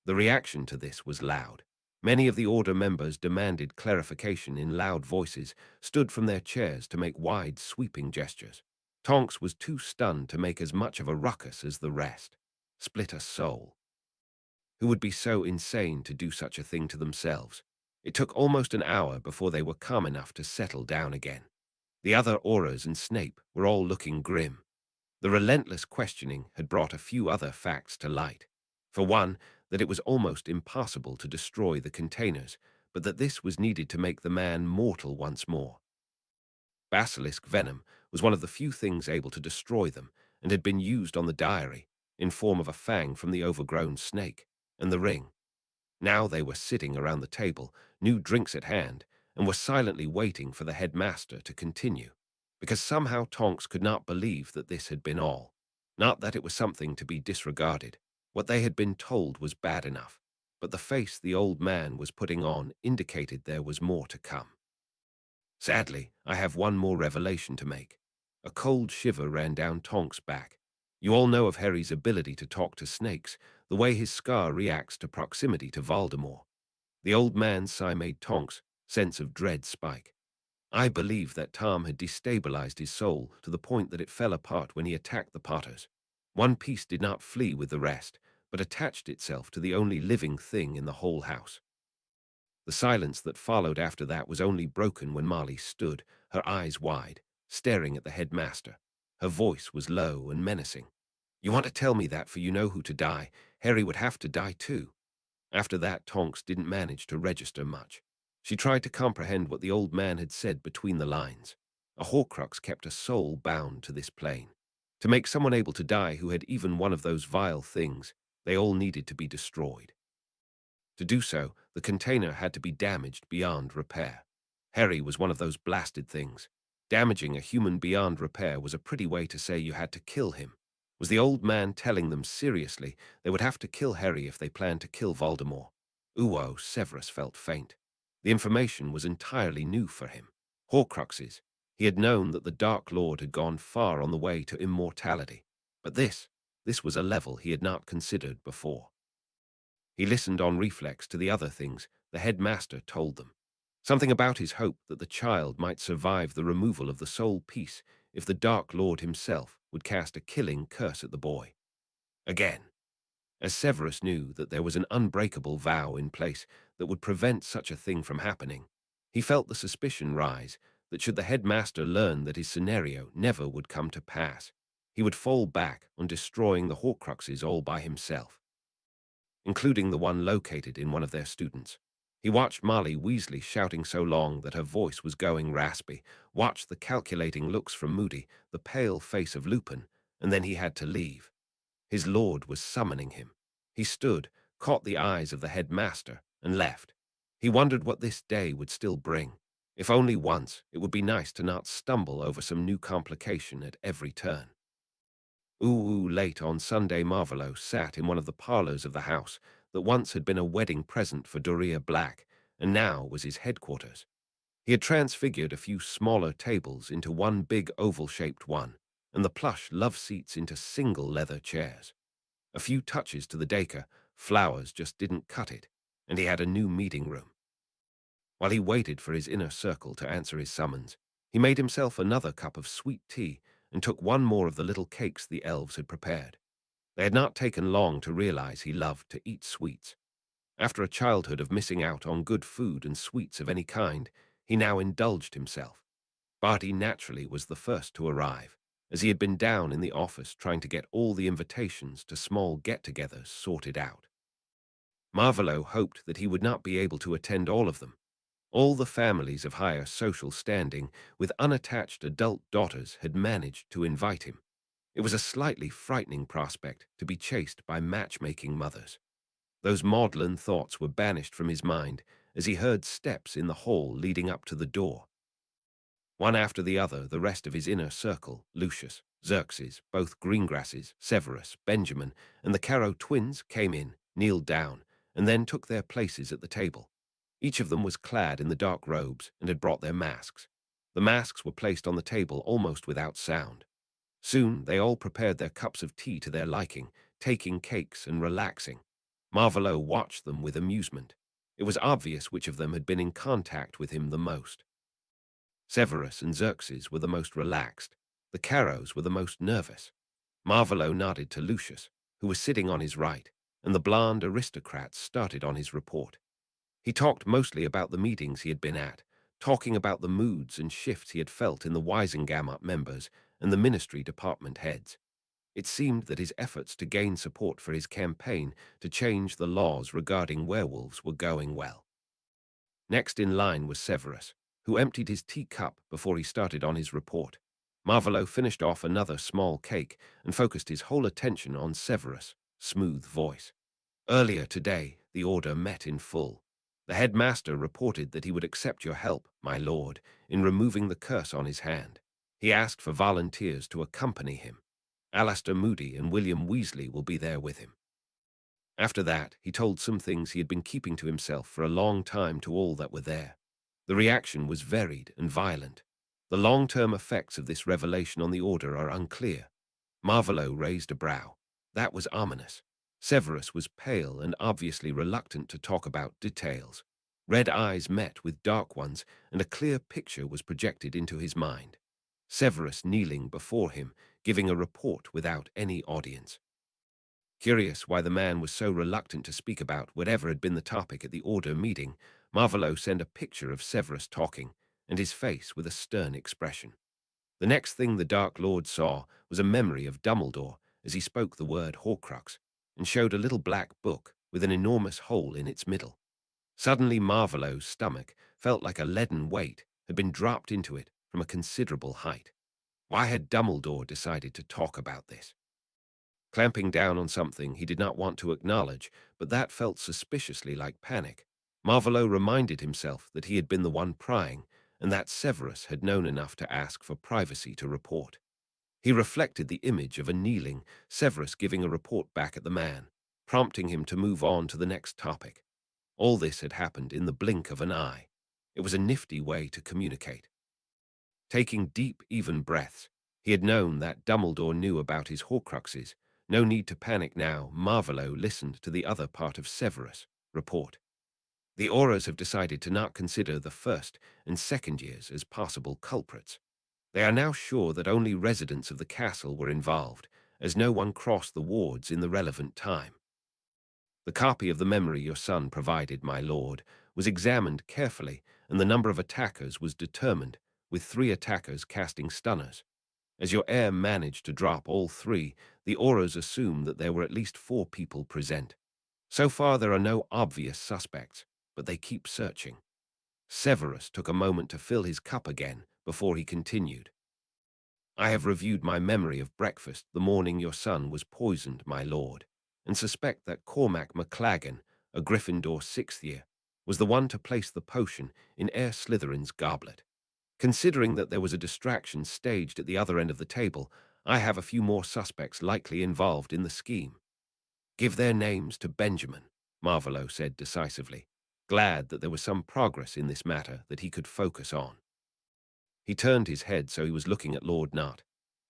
The reaction to this was loud. Many of the Order members demanded clarification in loud voices, stood from their chairs to make wide, sweeping gestures. Tonks was too stunned to make as much of a ruckus as the rest. Split a soul. Who would be so insane to do such a thing to themselves? It took almost an hour before they were calm enough to settle down again. The other Aurors and Snape were all looking grim. The relentless questioning had brought a few other facts to light. For one, that it was almost impossible to destroy the containers, but that this was needed to make the man mortal once more. Basilisk venom was one of the few things able to destroy them, and had been used on the diary, in form of a fang from the overgrown snake, and the ring. Now they were sitting around the table, new drinks at hand, and were silently waiting for the headmaster to continue, because somehow Tonks could not believe that this had been all. Not that it was something to be disregarded. What they had been told was bad enough, but the face the old man was putting on indicated there was more to come. Sadly, I have one more revelation to make. A cold shiver ran down Tonks' back. You all know of Harry's ability to talk to snakes, the way his scar reacts to proximity to Voldemort. The old man's sigh made Tonks' sense of dread spike. I believe that Tom had destabilized his soul to the point that it fell apart when he attacked the Potters. One piece did not flee with the rest, but attached itself to the only living thing in the whole house. The silence that followed after that was only broken when Molly stood, her eyes wide, staring at the headmaster. Her voice was low and menacing. You want to tell me that for you know who to die, Harry would have to die too. After that, Tonks didn't manage to register much. She tried to comprehend what the old man had said between the lines. A Horcrux kept a soul bound to this plane. To make someone able to die who had even one of those vile things, they all needed to be destroyed. To do so, the container had to be damaged beyond repair. Harry was one of those blasted things. Damaging a human beyond repair was a pretty way to say you had to kill him. Was the old man telling them seriously they would have to kill Harry if they planned to kill Voldemort? Uwo Severus felt faint. The information was entirely new for him. Horcruxes. He had known that the Dark Lord had gone far on the way to immortality. But this was a level he had not considered before. He listened on reflex to the other things the headmaster told them. Something about his hope that the child might survive the removal of the soul piece if the Dark Lord himself would cast a killing curse at the boy. Again, as Severus knew that there was an unbreakable vow in place that would prevent such a thing from happening, he felt the suspicion rise that should the headmaster learn that his scenario never would come to pass, he would fall back on destroying the Horcruxes all by himself, including the one located in one of their students. He watched Molly Weasley shouting so long that her voice was going raspy, watched the calculating looks from Moody, the pale face of Lupin, and then he had to leave. His lord was summoning him. He stood, caught the eyes of the headmaster, and left. He wondered what this day would still bring. If only once, it would be nice to not stumble over some new complication at every turn. Late on Sunday, Marvolo sat in one of the parlors of the house that once had been a wedding present for Doria Black, and now was his headquarters. He had transfigured a few smaller tables into one big oval-shaped one, and the plush love seats into single leather chairs. A few touches to the Dacre, flowers just didn't cut it, and he had a new meeting room. While he waited for his inner circle to answer his summons, he made himself another cup of sweet tea and took one more of the little cakes the elves had prepared. They had not taken long to realize he loved to eat sweets. After a childhood of missing out on good food and sweets of any kind, he now indulged himself. Barty naturally was the first to arrive, as he had been down in the office trying to get all the invitations to small get-togethers sorted out. Marvolo hoped that he would not be able to attend all of them. All the families of higher social standing with unattached adult daughters had managed to invite him. It was a slightly frightening prospect to be chased by matchmaking mothers. Those maudlin thoughts were banished from his mind as he heard steps in the hall leading up to the door. One after the other, the rest of his inner circle, Lucius, Xerxes, both Greengrasses, Severus, Benjamin, and the Caro twins came in, kneeled down, and then took their places at the table. Each of them was clad in the dark robes and had brought their masks. The masks were placed on the table almost without sound. Soon they all prepared their cups of tea to their liking, taking cakes and relaxing. Marvolo watched them with amusement. It was obvious which of them had been in contact with him the most. Severus and Xerxes were the most relaxed. The Caros were the most nervous. Marvolo nodded to Lucius, who was sitting on his right, and the blonde aristocrat started on his report. He talked mostly about the meetings he had been at, talking about the moods and shifts he had felt in the Weisengamot members and the ministry department heads. It seemed that his efforts to gain support for his campaign to change the laws regarding werewolves were going well. Next in line was Severus, who emptied his teacup before he started on his report. Marvolo finished off another small cake and focused his whole attention on Severus' smooth voice. Earlier today, the order met in full. The headmaster reported that he would accept your help, my lord, in removing the curse on his hand. He asked for volunteers to accompany him. Alistair Moody and William Weasley will be there with him. After that, he told some things he had been keeping to himself for a long time to all that were there. The reaction was varied and violent. The long-term effects of this revelation on the order are unclear. Marvolo raised a brow. That was ominous. Severus was pale and obviously reluctant to talk about details. Red eyes met with dark ones, and a clear picture was projected into his mind. Severus kneeling before him, giving a report without any audience. Curious why the man was so reluctant to speak about whatever had been the topic at the order meeting, Marvolo sent a picture of Severus talking, and his face with a stern expression. The next thing the Dark Lord saw was a memory of Dumbledore as he spoke the word Horcrux, and showed a little black book with an enormous hole in its middle. Suddenly Marvolo's stomach felt like a leaden weight had been dropped into it from a considerable height. Why had Dumbledore decided to talk about this? Clamping down on something he did not want to acknowledge, but that felt suspiciously like panic, Marvolo reminded himself that he had been the one prying, and that Severus had known enough to ask for privacy to report. He reflected the image of a kneeling Severus giving a report back at the man, prompting him to move on to the next topic. All this had happened in the blink of an eye. It was a nifty way to communicate. Taking deep, even breaths, he had known that Dumbledore knew about his Horcruxes. No need to panic now. Marvolo listened to the other part of Severus' report. The Aurors have decided to not consider the first and second years as possible culprits. They are now sure that only residents of the castle were involved, as no one crossed the wards in the relevant time. The copy of the memory your son provided, my lord, was examined carefully, and the number of attackers was determined, with 3 attackers casting stunners. As your heir managed to drop all 3, the Aurors assume that there were at least 4 people present. So far there are no obvious suspects, but they keep searching. Severus took a moment to fill his cup again before he continued. I have reviewed my memory of breakfast the morning your son was poisoned, my lord, and suspect that Cormac McLagan, a Gryffindor 6th year, was the one to place the potion in Heir Slytherin's goblet. Considering that there was a distraction staged at the other end of the table, I have a few more suspects likely involved in the scheme. Give their names to Benjamin, Marvolo said decisively, glad that there was some progress in this matter that he could focus on. He turned his head so he was looking at Lord Knott.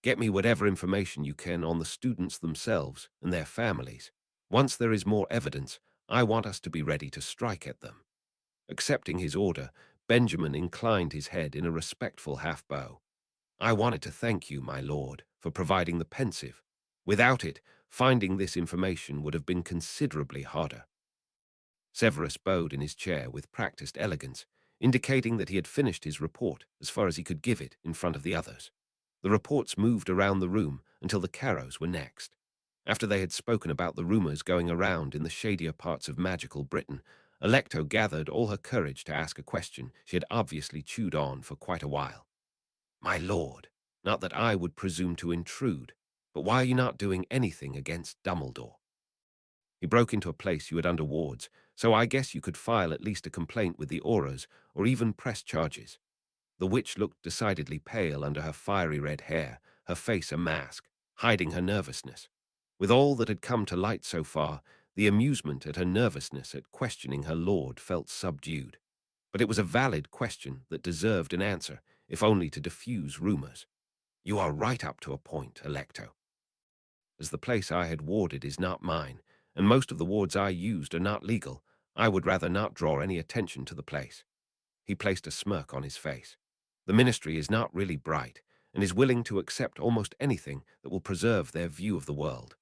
Get me whatever information you can on the students themselves and their families. Once there is more evidence, I want us to be ready to strike at them. Accepting his order, Benjamin inclined his head in a respectful half-bow. I wanted to thank you, my lord, for providing the pensive. Without it, finding this information would have been considerably harder. Severus bowed in his chair with practiced elegance, indicating that he had finished his report as far as he could give it in front of the others. The reports moved around the room until the Caros were next. After they had spoken about the rumors going around in the shadier parts of magical Britain, Alecto gathered all her courage to ask a question she had obviously chewed on for quite a while. My lord, not that I would presume to intrude, but why are you not doing anything against Dumbledore? He broke into a place you had under wards, so I guess you could file at least a complaint with the Aurors, or even press charges. The witch looked decidedly pale under her fiery red hair, her face a mask, hiding her nervousness. With all that had come to light so far, The amusement at her nervousness at questioning her lord felt subdued. But it was a valid question that deserved an answer, if only to diffuse rumors. You are right up to a point, Electo. As the place I had warded is not mine, and most of the wards I used are not legal, I would rather not draw any attention to the place. He placed a smirk on his face. The ministry is not really bright, and is willing to accept almost anything that will preserve their view of the world.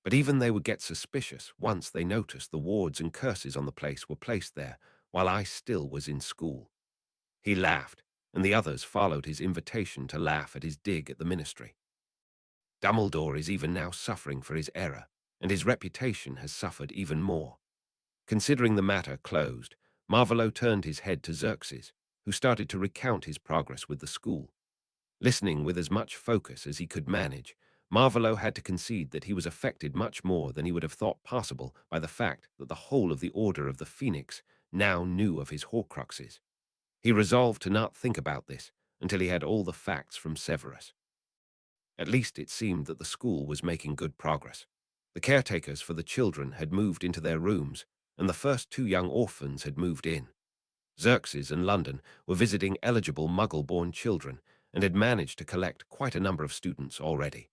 But even they would get suspicious once they noticed the wards and curses on the place were placed there while I still was in school. He laughed, and the others followed his invitation to laugh at his dig at the ministry. Dumbledore is even now suffering for his error, and his reputation has suffered even more. Considering the matter closed, Marvolo turned his head to Xerxes, who started to recount his progress with the school. Listening with as much focus as he could manage, Marvolo had to concede that he was affected much more than he would have thought possible by the fact that the whole of the Order of the Phoenix now knew of his Horcruxes. He resolved to not think about this until he had all the facts from Severus. At least it seemed that the school was making good progress. The caretakers for the children had moved into their rooms, and the first 2 young orphans had moved in. Xerxes and London were visiting eligible Muggle-born children and had managed to collect quite a number of students already.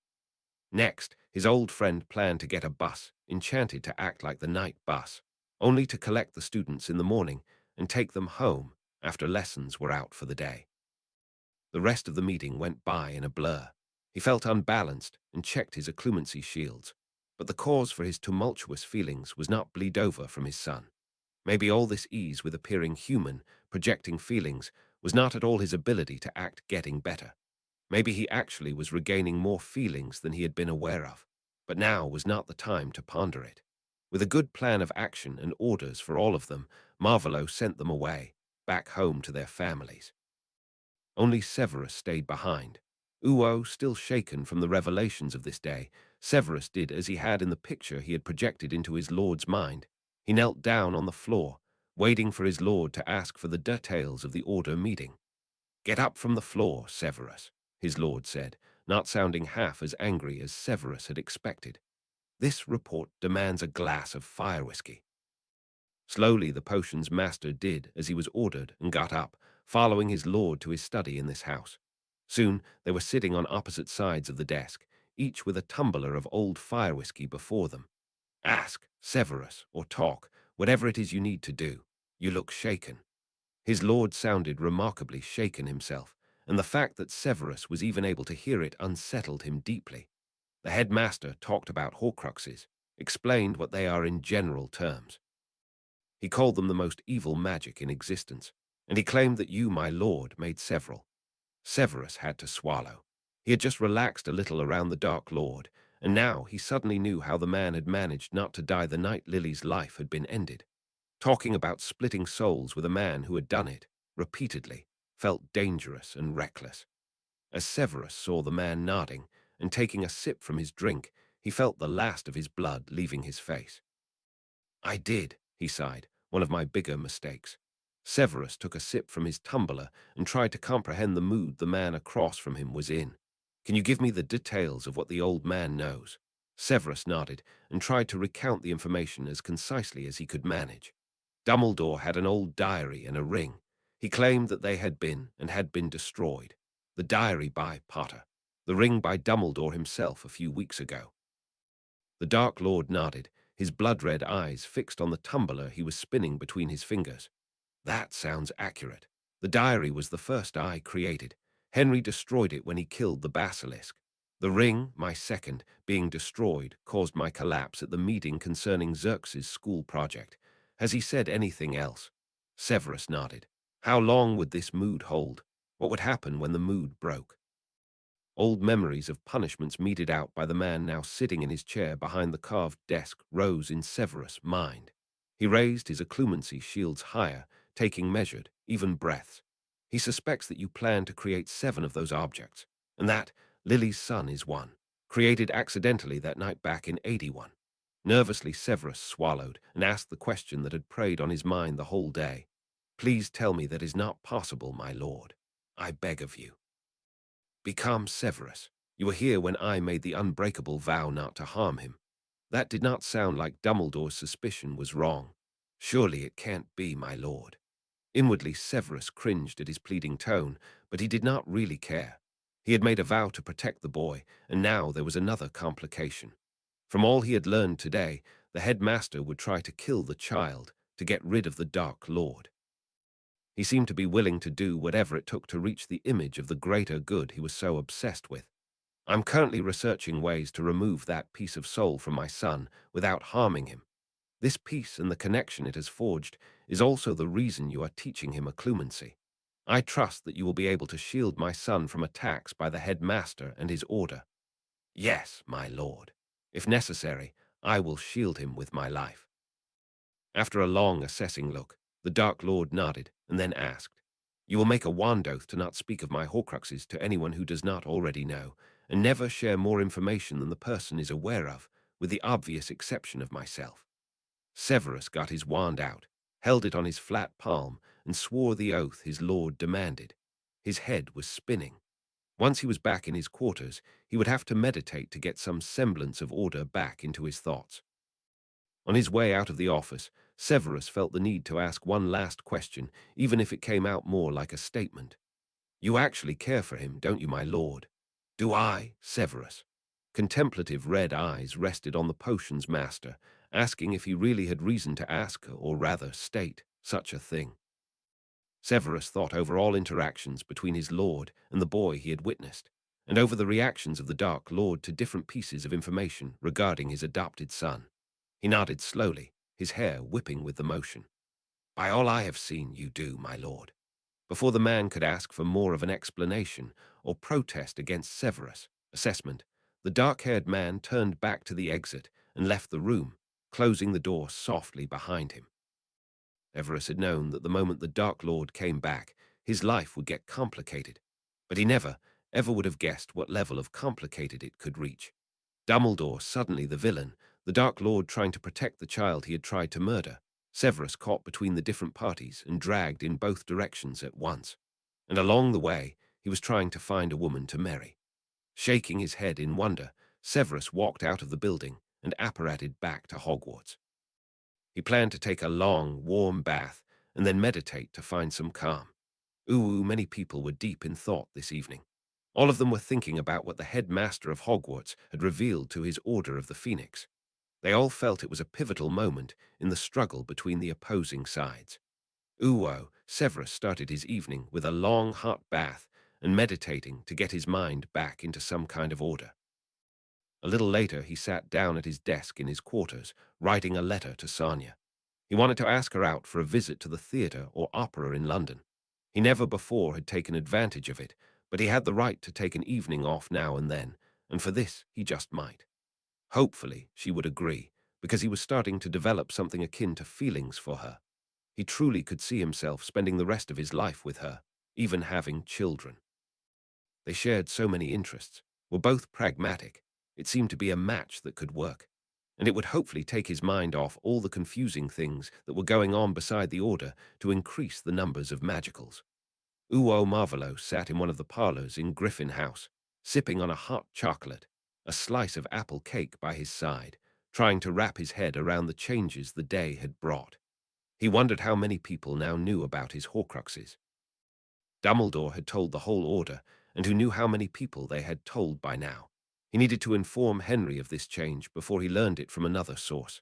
Next, his old friend planned to get a bus, enchanted to act like the night bus, only to collect the students in the morning and take them home after lessons were out for the day. The rest of the meeting went by in a blur. He felt unbalanced and checked his occlumency shields, but the cause for his tumultuous feelings was not bleed over from his son. Maybe all this ease with appearing human, projecting feelings, was not at all his ability to act getting better. Maybe he actually was regaining more feelings than he had been aware of, but now was not the time to ponder it. With a good plan of action and orders for all of them, Marvolo sent them away, back home to their families. Only Severus stayed behind. Uo, still shaken from the revelations of this day, Severus did as he had in the picture he had projected into his lord's mind. He knelt down on the floor, waiting for his lord to ask for the details of the order meeting. "Get up from the floor, Severus," his lord said, not sounding half as angry as Severus had expected. "This report demands a glass of fire whiskey." Slowly the potions master did as he was ordered and got up, following his lord to his study in this house. Soon they were sitting on opposite sides of the desk, each with a tumbler of old fire whiskey before them. "Ask, Severus, or talk, whatever it is you need to do. You look shaken." His lord sounded remarkably shaken himself, and the fact that Severus was even able to hear it unsettled him deeply. The headmaster talked about Horcruxes, explained what they are in general terms. He called them the most evil magic in existence, and he claimed that you, my lord, made several. Severus had to swallow. He had just relaxed a little around the Dark Lord, and now he suddenly knew how the man had managed not to die the night Lily's life had been ended. Talking about splitting souls with a man who had done it, repeatedly, felt dangerous and reckless. As Severus saw the man nodding and taking a sip from his drink, he felt the last of his blood leaving his face. "I did," he sighed, "one of my bigger mistakes." Severus took a sip from his tumbler and tried to comprehend the mood the man across from him was in. "Can you give me the details of what the old man knows?" Severus nodded and tried to recount the information as concisely as he could manage. Dumbledore had an old diary and a ring. He claimed that they had been destroyed. The diary by Potter, the ring by Dumbledore himself a few weeks ago. The Dark Lord nodded, his blood-red eyes fixed on the tumbler he was spinning between his fingers. "That sounds accurate. The diary was the first I created. Henry destroyed it when he killed the basilisk. The ring, my second, being destroyed, caused my collapse at the meeting concerning Xerxes' school project. Has he said anything else?" Severus nodded. "How long would this mood hold? What would happen when the mood broke?" Old memories of punishments meted out by the man now sitting in his chair behind the carved desk rose in Severus' mind. He raised his occlumency shields higher, taking measured, even breaths. "He suspects that you plan to create 7 of those objects, and that Lily's son is one, created accidentally that night back in 81. Nervously, Severus swallowed and asked the question that had preyed on his mind the whole day. "Please tell me that is not possible, my lord. I beg of you." "Be calm, Severus. You were here when I made the unbreakable vow not to harm him." That did not sound like Dumbledore's suspicion was wrong. Surely it can't be, my lord. Inwardly, Severus cringed at his pleading tone, but he did not really care. He had made a vow to protect the boy, and now there was another complication. From all he had learned today, the headmaster would try to kill the child to get rid of the Dark Lord. He seemed to be willing to do whatever it took to reach the image of the greater good he was so obsessed with. I'm currently researching ways to remove that piece of soul from my son without harming him. This piece and the connection it has forged is also the reason you are teaching him occlumency. I trust that you will be able to shield my son from attacks by the headmaster and his order. Yes, my lord. If necessary, I will shield him with my life. After a long assessing look, the Dark Lord nodded and then asked, You will make a wand oath to not speak of my Horcruxes to anyone who does not already know, and never share more information than the person is aware of, with the obvious exception of myself. Severus got his wand out, held it on his flat palm, and swore the oath his lord demanded. His head was spinning. Once he was back in his quarters, he would have to meditate to get some semblance of order back into his thoughts. On his way out of the office, Severus felt the need to ask one last question, even if it came out more like a statement. You actually care for him, don't you, my lord? Do I, Severus? Contemplative red eyes rested on the potions master, asking if he really had reason to ask, or rather state, such a thing. Severus thought over all interactions between his lord and the boy he had witnessed, and over the reactions of the Dark Lord to different pieces of information regarding his adopted son. He nodded slowly, his hair whipping with the motion. By all I have seen, you do, my lord. Before the man could ask for more of an explanation or protest against Severus' assessment, the dark-haired man turned back to the exit and left the room, closing the door softly behind him. Severus had known that the moment the Dark Lord came back, his life would get complicated, but he never, ever would have guessed what level of complicated it could reach. Dumbledore, suddenly the villain, the Dark Lord trying to protect the child he had tried to murder, Severus caught between the different parties and dragged in both directions at once. And along the way, he was trying to find a woman to marry. Shaking his head in wonder, Severus walked out of the building and apparated back to Hogwarts. He planned to take a long, warm bath and then meditate to find some calm. Many people were deep in thought this evening. All of them were thinking about what the headmaster of Hogwarts had revealed to his Order of the Phoenix. They all felt it was a pivotal moment in the struggle between the opposing sides. Severus started his evening with a long, hot bath and meditating to get his mind back into some kind of order. A little later, he sat down at his desk in his quarters, writing a letter to Sonia. He wanted to ask her out for a visit to the theatre or opera in London. He never before had taken advantage of it, but he had the right to take an evening off now and then, and for this he just might. Hopefully, she would agree, because he was starting to develop something akin to feelings for her. He truly could see himself spending the rest of his life with her, even having children. They shared so many interests, were both pragmatic. It seemed to be a match that could work, and it would hopefully take his mind off all the confusing things that were going on beside the Order to increase the numbers of magicals. Marvolo sat in one of the parlors in Griffin House, sipping on a hot chocolate, a slice of apple cake by his side, trying to wrap his head around the changes the day had brought. He wondered how many people now knew about his Horcruxes. Dumbledore had told the whole Order, and who knew how many people they had told by now. He needed to inform Henry of this change before he learned it from another source.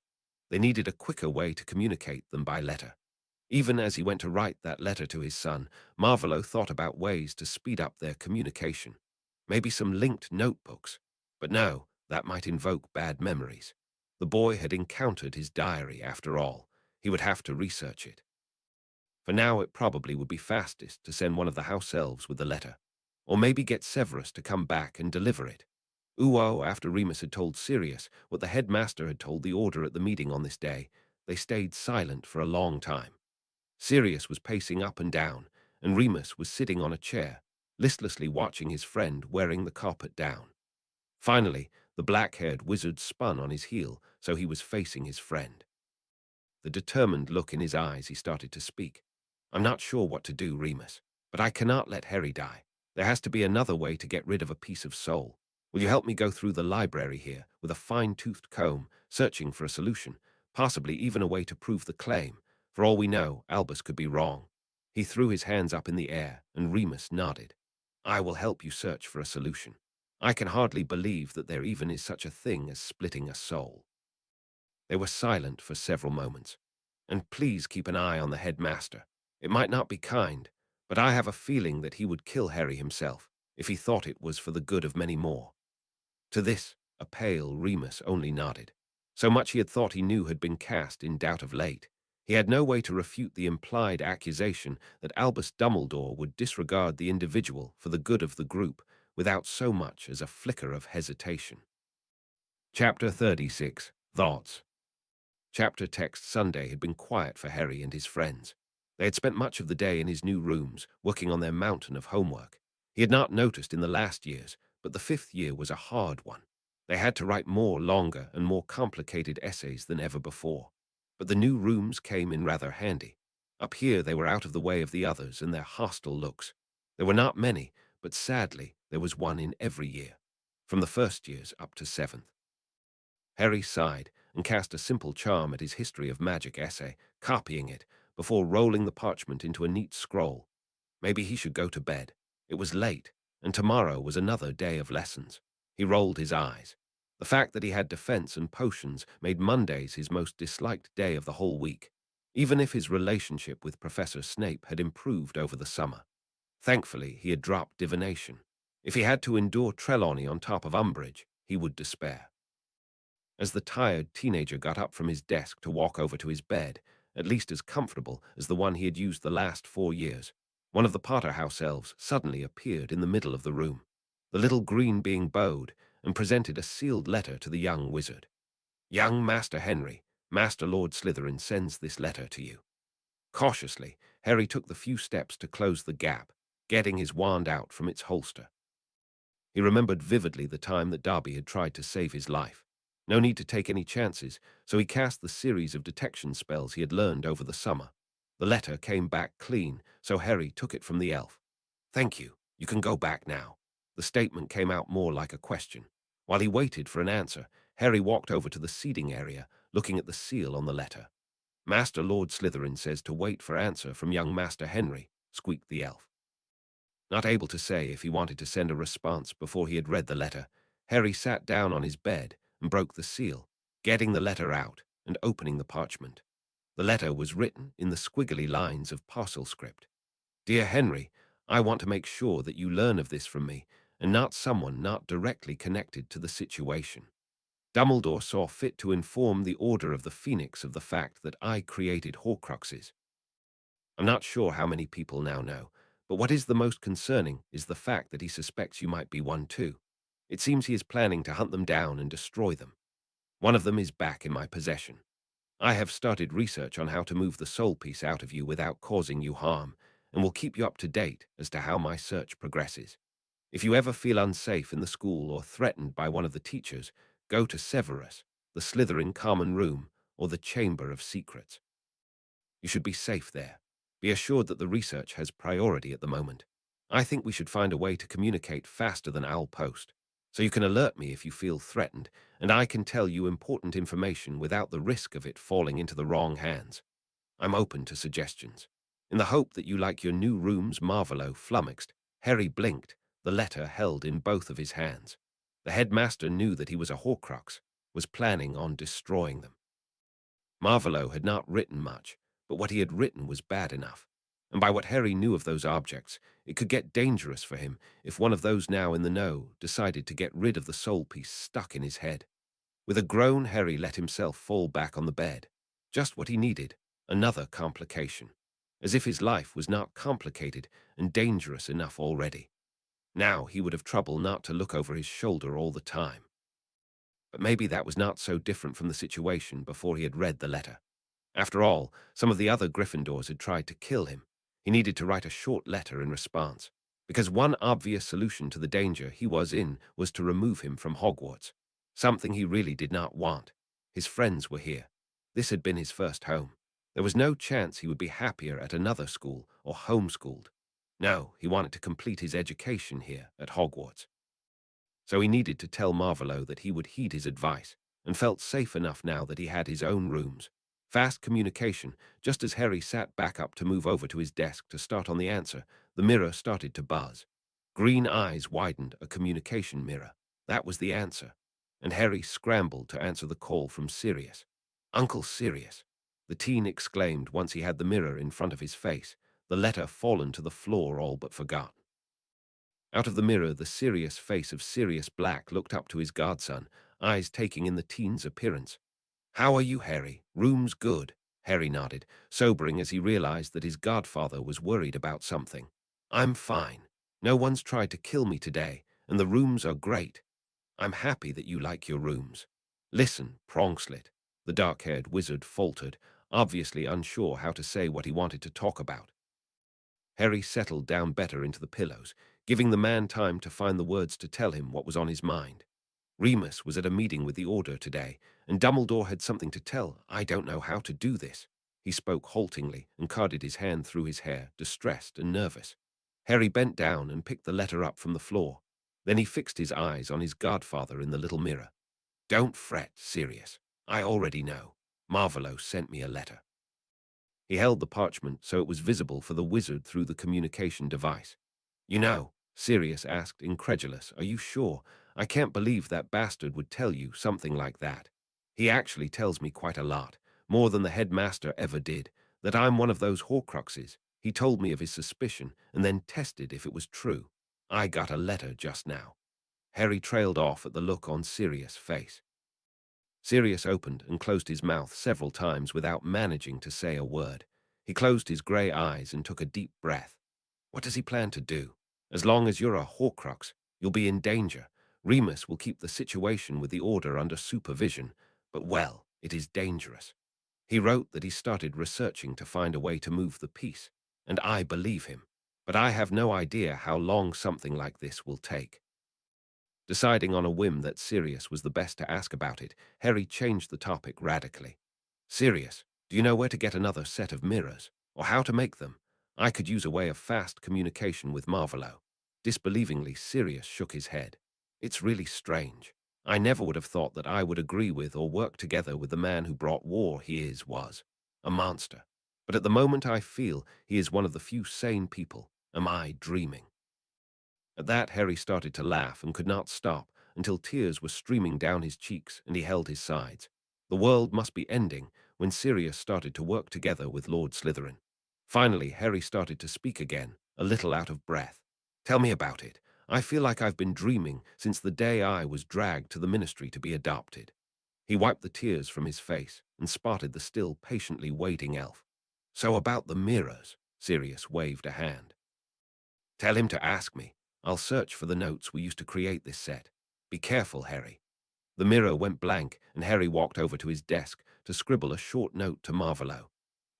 They needed a quicker way to communicate them by letter. Even as he went to write that letter to his son, Marvolo thought about ways to speed up their communication. Maybe some linked notebooks. But no, that might invoke bad memories. The boy had encountered his diary, after all. He would have to research it. For now, it probably would be fastest to send one of the house elves with the letter, or maybe get Severus to come back and deliver it. After Remus had told Sirius what the headmaster had told the Order at the meeting on this day, they stayed silent for a long time. Sirius was pacing up and down, and Remus was sitting on a chair, listlessly watching his friend wearing the carpet down. Finally, the black-haired wizard spun on his heel, so he was facing his friend. The determined look in his eyes, he started to speak. I'm not sure what to do, Remus, but I cannot let Harry die. There has to be another way to get rid of a piece of soul. Will you help me go through the library here with a fine-toothed comb, searching for a solution, possibly even a way to prove the claim? For all we know, Albus could be wrong. He threw his hands up in the air, and Remus nodded. I will help you search for a solution. I can hardly believe that there even is such a thing as splitting a soul. They were silent for several moments. And please keep an eye on the headmaster. It might not be kind, but I have a feeling that he would kill Harry himself if he thought it was for the good of many more. To this, a pale Remus only nodded. So much he had thought he knew had been cast in doubt of late. He had no way to refute the implied accusation that Albus Dumbledore would disregard the individual for the good of the group without so much as a flicker of hesitation. Chapter 36. Thoughts. Chapter text Sunday had been quiet for Harry and his friends. They had spent much of the day in his new rooms, working on their mountain of homework. He had not noticed in the last years, but the 5th year was a hard one. They had to write more longer and more complicated essays than ever before. But the new rooms came in rather handy. Up here they were out of the way of the others and their hostile looks. There were not many, but sadly there was one in every year, from the 1st years up to 7th. Harry sighed and cast a simple charm at his history of magic essay, copying it, before rolling the parchment into a neat scroll. Maybe he should go to bed. It was late, and tomorrow was another day of lessons. He rolled his eyes. The fact that he had defense and potions made Mondays his most disliked day of the whole week, even if his relationship with Professor Snape had improved over the summer. Thankfully, he had dropped divination. If he had to endure Trelawney on top of Umbridge, he would despair. As the tired teenager got up from his desk to walk over to his bed, at least as comfortable as the one he had used the last 4 years, one of the Potter house elves suddenly appeared in the middle of the room, the little green being bowed, and presented a sealed letter to the young wizard. Young Master Henry, Master Lord Slytherin sends this letter to you. Cautiously, Harry took the few steps to close the gap, getting his wand out from its holster. He remembered vividly the time that Darby had tried to save his life. No need to take any chances, so he cast the series of detection spells he had learned over the summer. The letter came back clean, so Harry took it from the elf. Thank you. You can go back now. The statement came out more like a question. While he waited for an answer, Harry walked over to the seating area, looking at the seal on the letter. Master Lord Slytherin says to wait for answer from young Master Henry, squeaked the elf. Not able to say if he wanted to send a response before he had read the letter, Harry sat down on his bed and broke the seal, getting the letter out and opening the parchment. The letter was written in the squiggly lines of parcel script. Dear Henry, I want to make sure that you learn of this from me and not someone not directly connected to the situation. Dumbledore saw fit to inform the Order of the Phoenix of the fact that I created Horcruxes. I'm not sure how many people now know, but what is the most concerning is the fact that he suspects you might be one too. It seems he is planning to hunt them down and destroy them. One of them is back in my possession. I have started research on how to move the soul piece out of you without causing you harm, and will keep you up to date as to how my search progresses. If you ever feel unsafe in the school or threatened by one of the teachers, go to Severus, the Slytherin Common Room, or the Chamber of Secrets. You should be safe there. Be assured that the research has priority at the moment. I think we should find a way to communicate faster than Owl Post, so you can alert me if you feel threatened, and I can tell you important information without the risk of it falling into the wrong hands. I'm open to suggestions. In the hope that you like your new rooms Marvolo flummoxed, Harry blinked, the letter held in both of his hands. The headmaster knew that he was a Horcrux, was planning on destroying them. Marvolo had not written much, but what he had written was bad enough. And by what Harry knew of those objects, it could get dangerous for him if one of those now in the know decided to get rid of the soul piece stuck in his head. With a groan, Harry let himself fall back on the bed. Just what he needed, another complication. As if his life was not complicated and dangerous enough already. Now he would have trouble not to look over his shoulder all the time. But maybe that was not so different from the situation before he had read the letter. After all, some of the other Gryffindors had tried to kill him. He needed to write a short letter in response, because one obvious solution to the danger he was in was to remove him from Hogwarts, something he really did not want. His friends were here. This had been his first home. There was no chance he would be happier at another school or homeschooled. No, he wanted to complete his education here at Hogwarts. So he needed to tell Marvolo that he would heed his advice, and felt safe enough now that he had his own rooms. Fast communication. Just as Harry sat back up to move over to his desk to start on the answer, the mirror started to buzz. Green eyes widened. A communication mirror. That was the answer. And Harry scrambled to answer the call from Sirius. Uncle Sirius, the teen exclaimed once he had the mirror in front of his face, the letter fallen to the floor all but forgotten. Out of the mirror, the serious face of Sirius Black looked up to his godson, eyes taking in the teen's appearance. "How are you, Harry? Room's good." Harry nodded, sobering as he realized that his godfather was worried about something. "I'm fine. No one's tried to kill me today, and the rooms are great. I'm happy that you like your rooms." "Listen, Prongslit," the dark-haired wizard faltered, obviously unsure how to say what he wanted to talk about. Harry settled down better into the pillows, giving the man time to find the words to tell him what was on his mind. Remus was at a meeting with the Order today, and Dumbledore had something to tell. "I don't know how to do this." He spoke haltingly and carded his hand through his hair, distressed and nervous. Harry bent down and picked the letter up from the floor. Then he fixed his eyes on his godfather in the little mirror. "Don't fret, Sirius. I already know. Marvolo sent me a letter." He held the parchment so it was visible for the wizard through the communication device. "You know," Sirius asked, incredulous, "are you sure? I can't believe that bastard would tell you something like that. He actually tells me quite a lot, more than the headmaster ever did, that I'm one of those Horcruxes. He told me of his suspicion and then tested if it was true. I got a letter just now." Harry trailed off at the look on Sirius' face. Sirius opened and closed his mouth several times without managing to say a word. He closed his grey eyes and took a deep breath. What does he plan to do? As long as you're a Horcrux, you'll be in danger. Remus will keep the situation with the Order under supervision, but, well, it is dangerous. He wrote that he started researching to find a way to move the piece, and I believe him. But I have no idea how long something like this will take. Deciding on a whim that Sirius was the best to ask about it, Harry changed the topic radically. "Sirius, do you know where to get another set of mirrors, or how to make them? I could use a way of fast communication with Marvolo." Disbelievingly, Sirius shook his head. "It's really strange. I never would have thought that I would agree with or work together with the man who brought war. Was a monster. But at the moment I feel he is one of the few sane people. Am I dreaming?" At that, Harry started to laugh and could not stop until tears were streaming down his cheeks and he held his sides. The world must be ending when Sirius started to work together with Lord Slytherin. Finally, Harry started to speak again, a little out of breath. "Tell me about it. I feel like I've been dreaming since the day I was dragged to the ministry to be adopted." He wiped the tears from his face and spotted the still patiently waiting elf. "So about the mirrors," Sirius waved a hand. "Tell him to ask me. I'll search for the notes we used to create this set. Be careful, Harry." The mirror went blank, and Harry walked over to his desk to scribble a short note to Marvolo.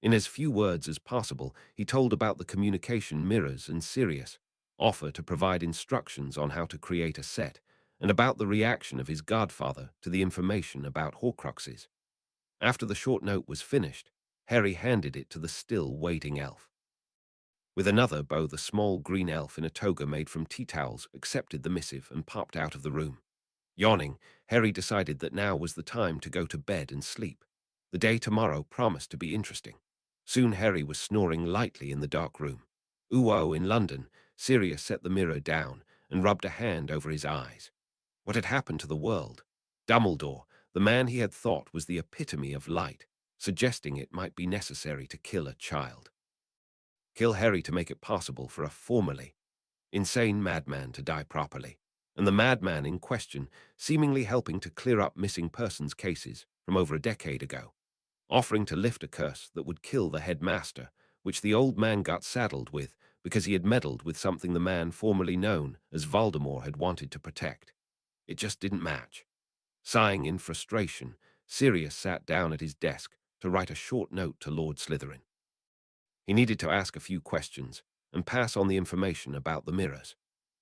In as few words as possible, he told about the communication mirrors and Sirius, offer to provide instructions on how to create a set, and about the reaction of his godfather to the information about Horcruxes. After the short note was finished, Harry handed it to the still waiting elf. With another bow, the small green elf in a toga made from tea towels accepted the missive and popped out of the room. Yawning, Harry decided that now was the time to go to bed and sleep. The day tomorrow promised to be interesting. Soon Harry was snoring lightly in the dark room. Ooh-oh, in London, Sirius set the mirror down and rubbed a hand over his eyes. What had happened to the world? Dumbledore, the man he had thought was the epitome of light, suggesting it might be necessary to kill a child. Kill Harry to make it possible for a formerly insane madman to die properly, and the madman in question seemingly helping to clear up missing persons cases from over a decade ago, offering to lift a curse that would kill the headmaster, which the old man got saddled with because he had meddled with something the man formerly known as Voldemort had wanted to protect. It just didn't match. Sighing in frustration, Sirius sat down at his desk to write a short note to Lord Slytherin. He needed to ask a few questions and pass on the information about the mirrors.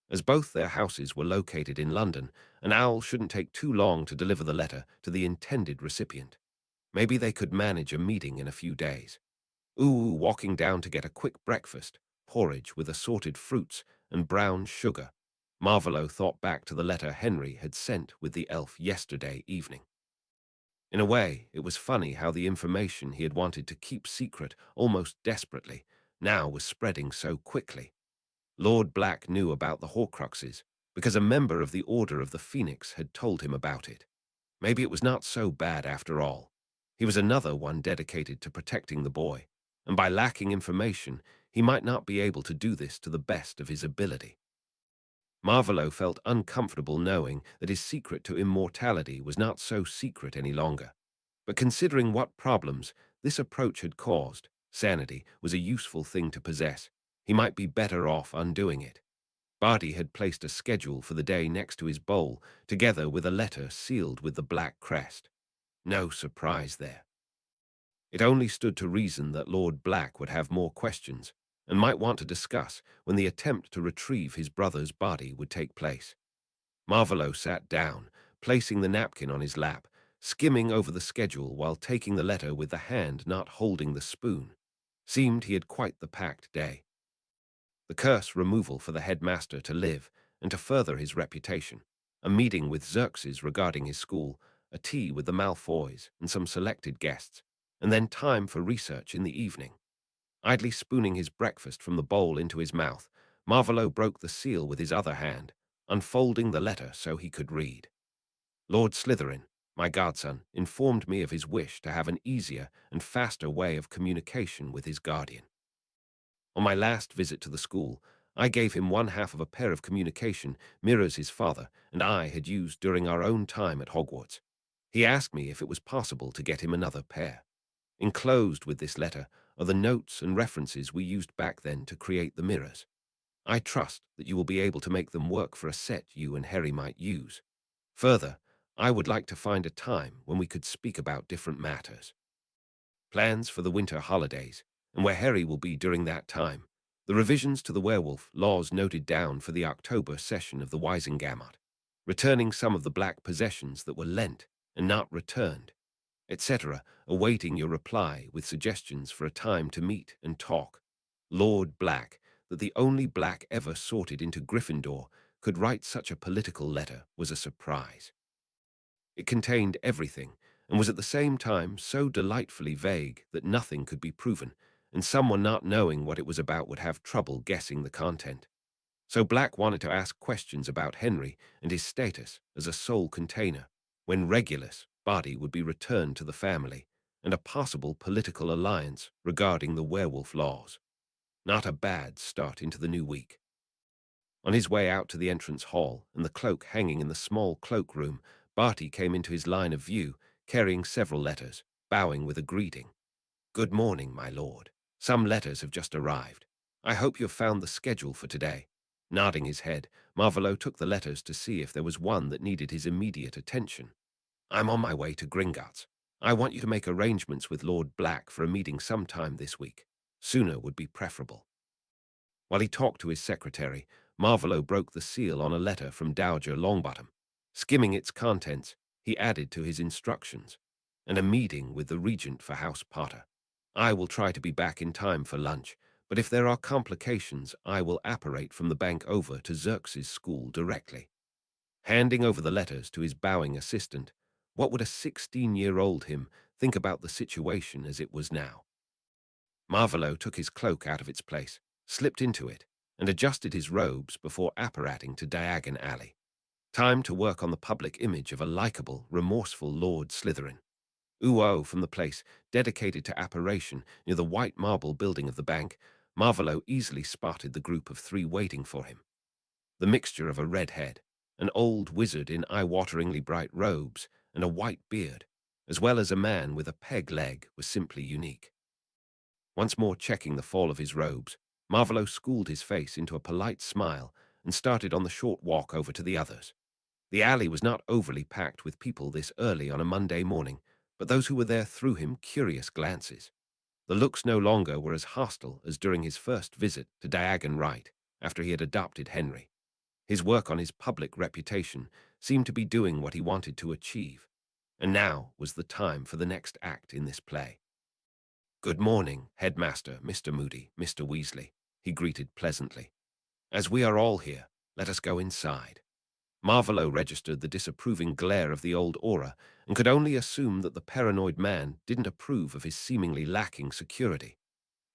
As both their houses were located in London, an owl shouldn't take too long to deliver the letter to the intended recipient. Maybe they could manage a meeting in a few days. Walking down to get a quick breakfast, porridge with assorted fruits and brown sugar. Marvolo thought back to the letter Henry had sent with the elf yesterday evening. In a way, it was funny how the information he had wanted to keep secret almost desperately now was spreading so quickly. Lord Black knew about the Horcruxes because a member of the Order of the Phoenix had told him about it. Maybe it was not so bad after all. He was another one dedicated to protecting the boy, and by lacking information, he might not be able to do this to the best of his ability. Marvolo felt uncomfortable knowing that his secret to immortality was not so secret any longer. But considering what problems this approach had caused, sanity was a useful thing to possess. He might be better off undoing it. Barty had placed a schedule for the day next to his bowl, together with a letter sealed with the black crest. No surprise there. It only stood to reason that Lord Black would have more questions, and might want to discuss when the attempt to retrieve his brother's body would take place. Marvolo sat down, placing the napkin on his lap, skimming over the schedule while taking the letter with the hand not holding the spoon. Seemed he had quite the packed day. The curse removal for the headmaster to live and to further his reputation, a meeting with Xerxes regarding his school, a tea with the Malfoys and some selected guests, and then time for research in the evening. Idly spooning his breakfast from the bowl into his mouth, Marvolo broke the seal with his other hand, unfolding the letter so he could read. Lord Slytherin, my godson, informed me of his wish to have an easier and faster way of communication with his guardian. On my last visit to the school, I gave him one half of a pair of communication mirrors his father and I had used during our own time at Hogwarts. He asked me if it was possible to get him another pair. Enclosed with this letter are the notes and references we used back then to create the mirrors. I trust that you will be able to make them work for a set you and Harry might use. Further, I would like to find a time when we could speak about different matters. Plans for the winter holidays, and where Harry will be during that time. The revisions to the werewolf laws noted down for the October session of the Wisengamot. Returning some of the black possessions that were lent and not returned, etc., awaiting your reply with suggestions for a time to meet and talk. Lord Black, that the only Black ever sorted into Gryffindor could write such a political letter was a surprise. It contained everything, and was at the same time so delightfully vague that nothing could be proven, and someone not knowing what it was about would have trouble guessing the content. So Black wanted to ask questions about Henry and his status as a sole container, when Regulus' body would be returned to the family, and a possible political alliance regarding the werewolf laws. Not a bad start into the new week. On his way out to the entrance hall and the cloak hanging in the small cloakroom, Barty came into his line of view, carrying several letters, bowing with a greeting. "Good morning, my lord. Some letters have just arrived. I hope you've found the schedule for today." Nodding his head, Marvolo took the letters to see if there was one that needed his immediate attention. "I'm on my way to Gringotts. I want you to make arrangements with Lord Black for a meeting sometime this week. Sooner would be preferable." While he talked to his secretary, Marvolo broke the seal on a letter from Dowager Longbottom. Skimming its contents, he added to his instructions, and a meeting with the regent for House Potter. "I will try to be back in time for lunch, but if there are complications, I will apparate from the bank over to Xerxes' school directly." Handing over the letters to his bowing assistant, what would a 16-year-old him think about the situation as it was now? Marvolo took his cloak out of its place, slipped into it, and adjusted his robes before apparating to Diagon Alley. Time to work on the public image of a likable, remorseful Lord Slytherin. Ooh from the place dedicated to apparition near the white marble building of the bank, Marvolo easily spotted the group of three waiting for him. The mixture of a redhead, an old wizard in eye-wateringly bright robes, and a white beard, as well as a man with a peg leg, was simply unique. Once more checking the fall of his robes, Marvolo schooled his face into a polite smile and started on the short walk over to the others. The alley was not overly packed with people this early on a Monday morning, but those who were there threw him curious glances. The looks no longer were as hostile as during his first visit to Diagon Right after he had adopted Henry. His work on his public reputation seemed to be doing what he wanted to achieve, and now was the time for the next act in this play. "Good morning, Headmaster, Mr. Moody, Mr. Weasley," he greeted pleasantly. "As we are all here, Let us go inside. Marvolo registered the disapproving glare of the old aura and could only assume that the paranoid man didn't approve of his seemingly lacking security.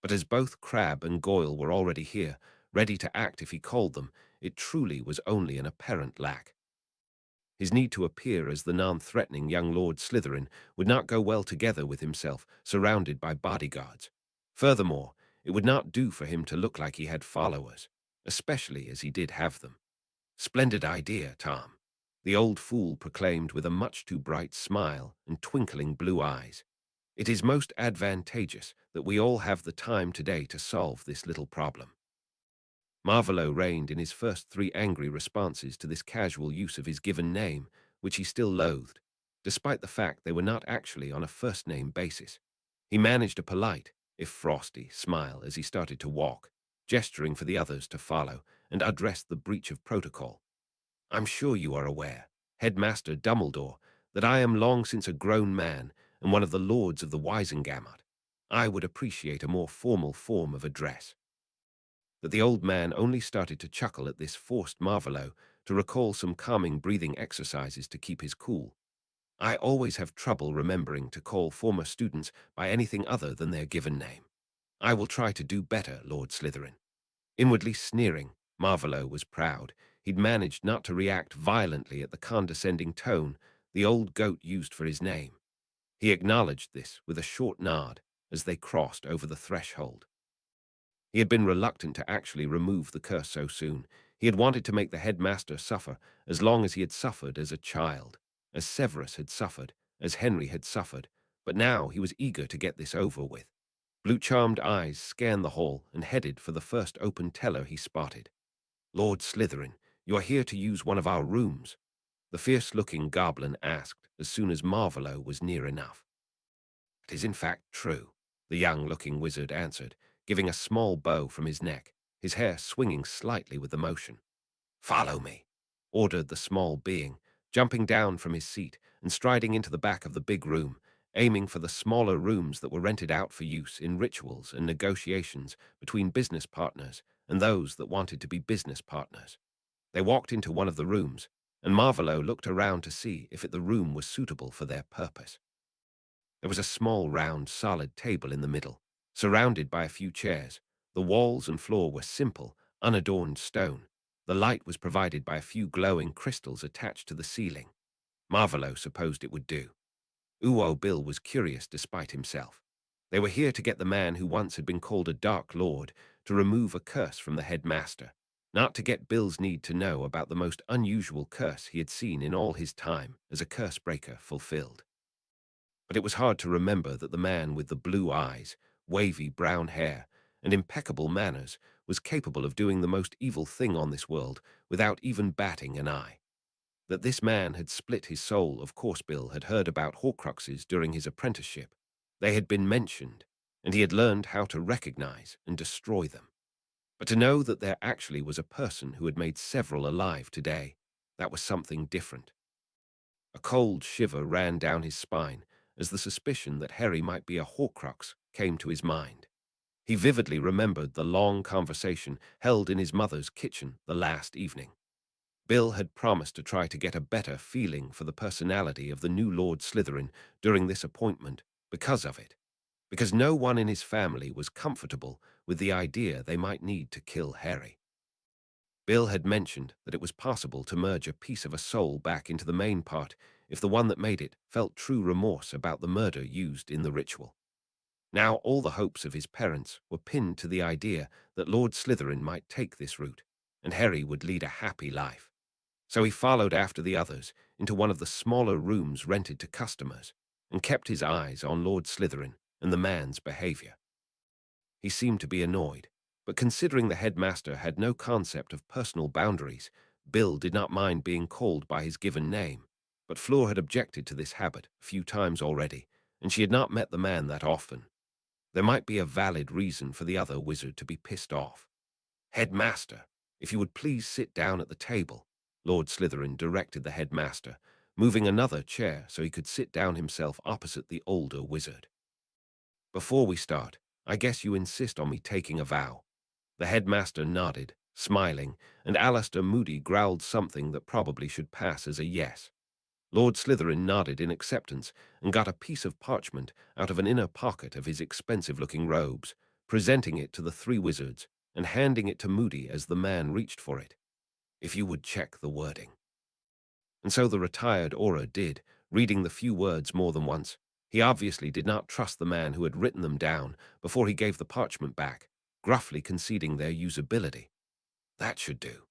But as both Crabbe and Goyle were already here, ready to act if he called them, it truly was only an apparent lack. His need to appear as the non-threatening young Lord Slytherin would not go well together with himself, surrounded by bodyguards. Furthermore, it would not do for him to look like he had followers, especially as he did have them. "Splendid idea, Tom," the old fool proclaimed with a much too bright smile and twinkling blue eyes. "It is most advantageous that we all have the time today to solve this little problem." Marvolo reigned in his first three angry responses to this casual use of his given name, which he still loathed, despite the fact they were not actually on a first-name basis. He managed a polite, if frosty, smile as he started to walk, gesturing for the others to follow, and addressed the breach of protocol. "I'm sure you are aware, Headmaster Dumbledore, that I am long since a grown man and one of the lords of the Wisengamot. I would appreciate a more formal form of address." That the old man only started to chuckle at this forced Marvolo to recall some calming breathing exercises to keep his cool. "I always have trouble remembering to call former students by anything other than their given name. I will try to do better, Lord Slytherin." Inwardly sneering, Marvolo was proud. He'd managed not to react violently at the condescending tone the old goat used for his name. He acknowledged this with a short nod as they crossed over the threshold. He had been reluctant to actually remove the curse so soon. He had wanted to make the headmaster suffer as long as he had suffered as a child, as Severus had suffered, as Henry had suffered, but now he was eager to get this over with. Blue-charmed eyes scanned the hall and headed for the first open teller he spotted. "Lord Slytherin, you are here to use one of our rooms," the fierce-looking goblin asked as soon as Marvolo was near enough. "It is in fact true," the young-looking wizard answered, giving a small bow from his neck, his hair swinging slightly with the motion. "Follow me," ordered the small being, jumping down from his seat and striding into the back of the big room, aiming for the smaller rooms that were rented out for use in rituals and negotiations between business partners and those that wanted to be business partners. They walked into one of the rooms, and Marvolo looked around to see if the room was suitable for their purpose. There was a small, round, solid table in the middle, surrounded by a few chairs. The walls and floor were simple, unadorned stone. The light was provided by a few glowing crystals attached to the ceiling. Marvolo supposed it would do. Uwo Bill was curious despite himself. They were here to get the man who once had been called a Dark Lord to remove a curse from the headmaster, not to get Bill's need to know about the most unusual curse he had seen in all his time as a curse breaker fulfilled. But it was hard to remember that the man with the blue eyes, wavy brown hair, and impeccable manners was capable of doing the most evil thing on this world without even batting an eye. That this man had split his soul, of course Bill had heard about Horcruxes during his apprenticeship. They had been mentioned, and he had learned how to recognize and destroy them. But to know that there actually was a person who had made several alive today, that was something different. A cold shiver ran down his spine as the suspicion that Harry might be a Horcrux came to his mind. He vividly remembered the long conversation held in his mother's kitchen the last evening. Bill had promised to try to get a better feeling for the personality of the new Lord Slytherin during this appointment because of it, because no one in his family was comfortable with the idea they might need to kill Harry. Bill had mentioned that it was possible to merge a piece of a soul back into the main part if the one that made it felt true remorse about the murder used in the ritual. Now all the hopes of his parents were pinned to the idea that Lord Slytherin might take this route, and Harry would lead a happy life. So he followed after the others into one of the smaller rooms rented to customers, and kept his eyes on Lord Slytherin and the man's behavior. He seemed to be annoyed, but considering the headmaster had no concept of personal boundaries, Bill did not mind being called by his given name. But Fleur had objected to this habit a few times already, and she had not met the man that often. There might be a valid reason for the other wizard to be pissed off. "Headmaster, if you would please sit down at the table," Lord Slytherin directed the headmaster, moving another chair so he could sit down himself opposite the older wizard. "Before we start, I guess you insist on me taking a vow." The headmaster nodded, smiling, and Alistair Moody growled something that probably should pass as a yes. Lord Slytherin nodded in acceptance and got a piece of parchment out of an inner pocket of his expensive-looking robes, presenting it to the three wizards and handing it to Moody as the man reached for it. If you would check the wording. And so the retired Auror did, reading the few words more than once. He obviously did not trust the man who had written them down before he gave the parchment back, gruffly conceding their usability. That should do.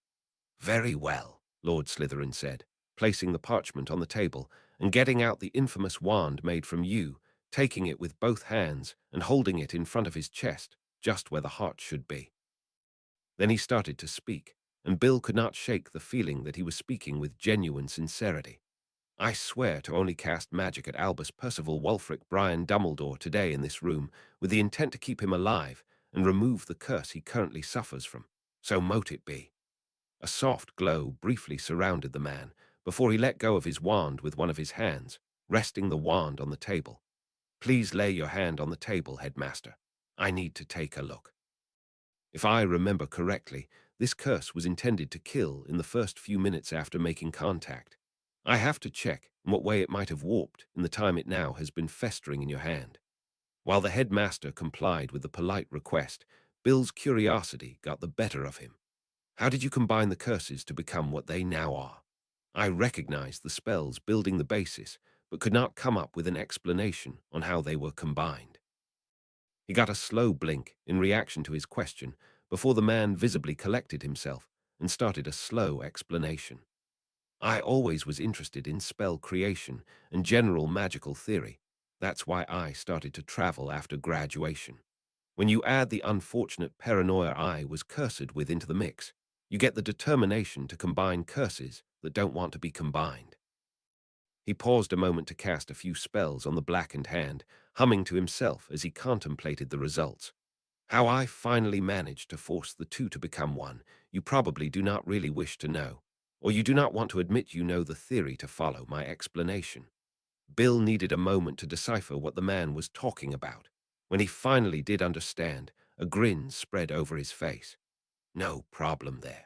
Very well, Lord Slytherin said, placing the parchment on the table and getting out the infamous wand made from yew, taking it with both hands and holding it in front of his chest, just where the heart should be. Then he started to speak, and Bill could not shake the feeling that he was speaking with genuine sincerity. I swear to only cast magic at Albus Percival Wulfric Brian Dumbledore today in this room with the intent to keep him alive and remove the curse he currently suffers from. So mote it be. A soft glow briefly surrounded the man before he let go of his wand with one of his hands, resting the wand on the table. Please lay your hand on the table, Headmaster. I need to take a look. If I remember correctly, this curse was intended to kill in the first few minutes after making contact. I have to check in what way it might have warped in the time it now has been festering in your hand. While the headmaster complied with the polite request, Bill's curiosity got the better of him. How did you combine the curses to become what they now are? I recognized the spells building the basis, but could not come up with an explanation on how they were combined. He got a slow blink in reaction to his question before the man visibly collected himself and started a slow explanation. I always was interested in spell creation and general magical theory. That's why I started to travel after graduation. When you add the unfortunate paranoia I was cursed with into the mix, you get the determination to combine curses that don't want to be combined. He paused a moment to cast a few spells on the blackened hand, humming to himself as he contemplated the results. How I finally managed to force the two to become one, you probably do not really wish to know, or you do not want to admit you know the theory to follow my explanation. Bill needed a moment to decipher what the man was talking about. When he finally did understand, a grin spread over his face. No problem there.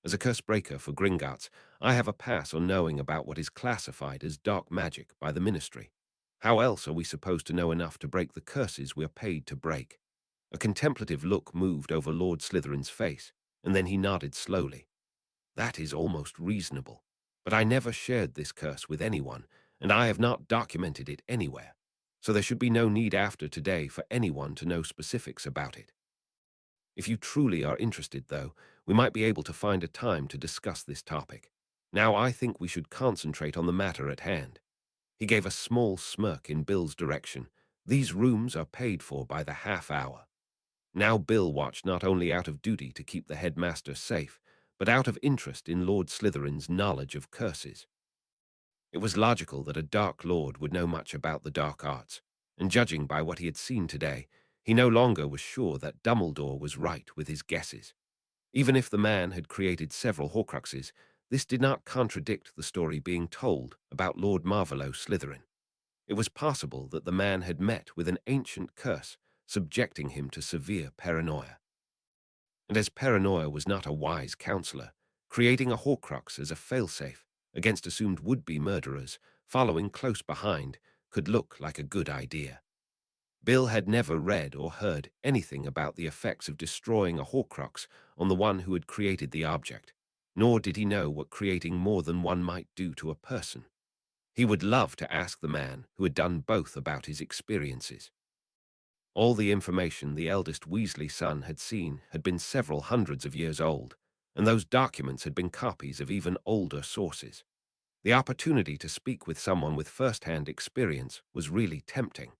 As a curse breaker for Gringotts, I have a pass on knowing about what is classified as dark magic by the Ministry. How else are we supposed to know enough to break the curses we are paid to break? A contemplative look moved over Lord Slytherin's face, and then he nodded slowly. That is almost reasonable, but I never shared this curse with anyone, and I have not documented it anywhere, so there should be no need after today for anyone to know specifics about it. If you truly are interested, though, we might be able to find a time to discuss this topic. Now I think we should concentrate on the matter at hand. He gave a small smirk in Bill's direction. These rooms are paid for by the half hour. Now Bill watched not only out of duty to keep the headmaster safe, but out of interest in Lord Slytherin's knowledge of curses. It was logical that a Dark Lord would know much about the dark arts, and judging by what he had seen today, he no longer was sure that Dumbledore was right with his guesses. Even if the man had created several Horcruxes, this did not contradict the story being told about Lord Marvolo Slytherin. It was possible that the man had met with an ancient curse, subjecting him to severe paranoia. And as paranoia was not a wise counselor, creating a Horcrux as a failsafe against assumed would-be murderers following close behind could look like a good idea. Bill had never read or heard anything about the effects of destroying a Horcrux on the one who had created the object, nor did he know what creating more than one might do to a person. He would love to ask the man who had done both about his experiences. All the information the eldest Weasley son had seen had been several hundreds of years old, and those documents had been copies of even older sources. The opportunity to speak with someone with first-hand experience was really tempting.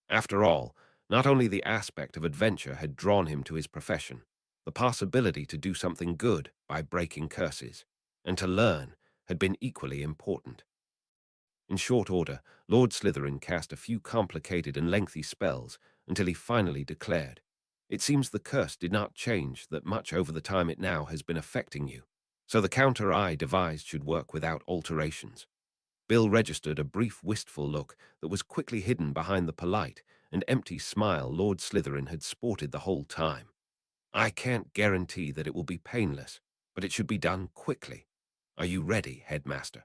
After all, not only the aspect of adventure had drawn him to his profession, the possibility to do something good by breaking curses, and to learn, had been equally important. In short order, Lord Slytherin cast a few complicated and lengthy spells until he finally declared, "It seems the curse did not change that much over the time it now has been affecting you, so the counter I devised should work without alterations." Bill registered a brief wistful look that was quickly hidden behind the polite and empty smile Lord Slytherin had sported the whole time. I can't guarantee that it will be painless, but it should be done quickly. Are you ready, headmaster?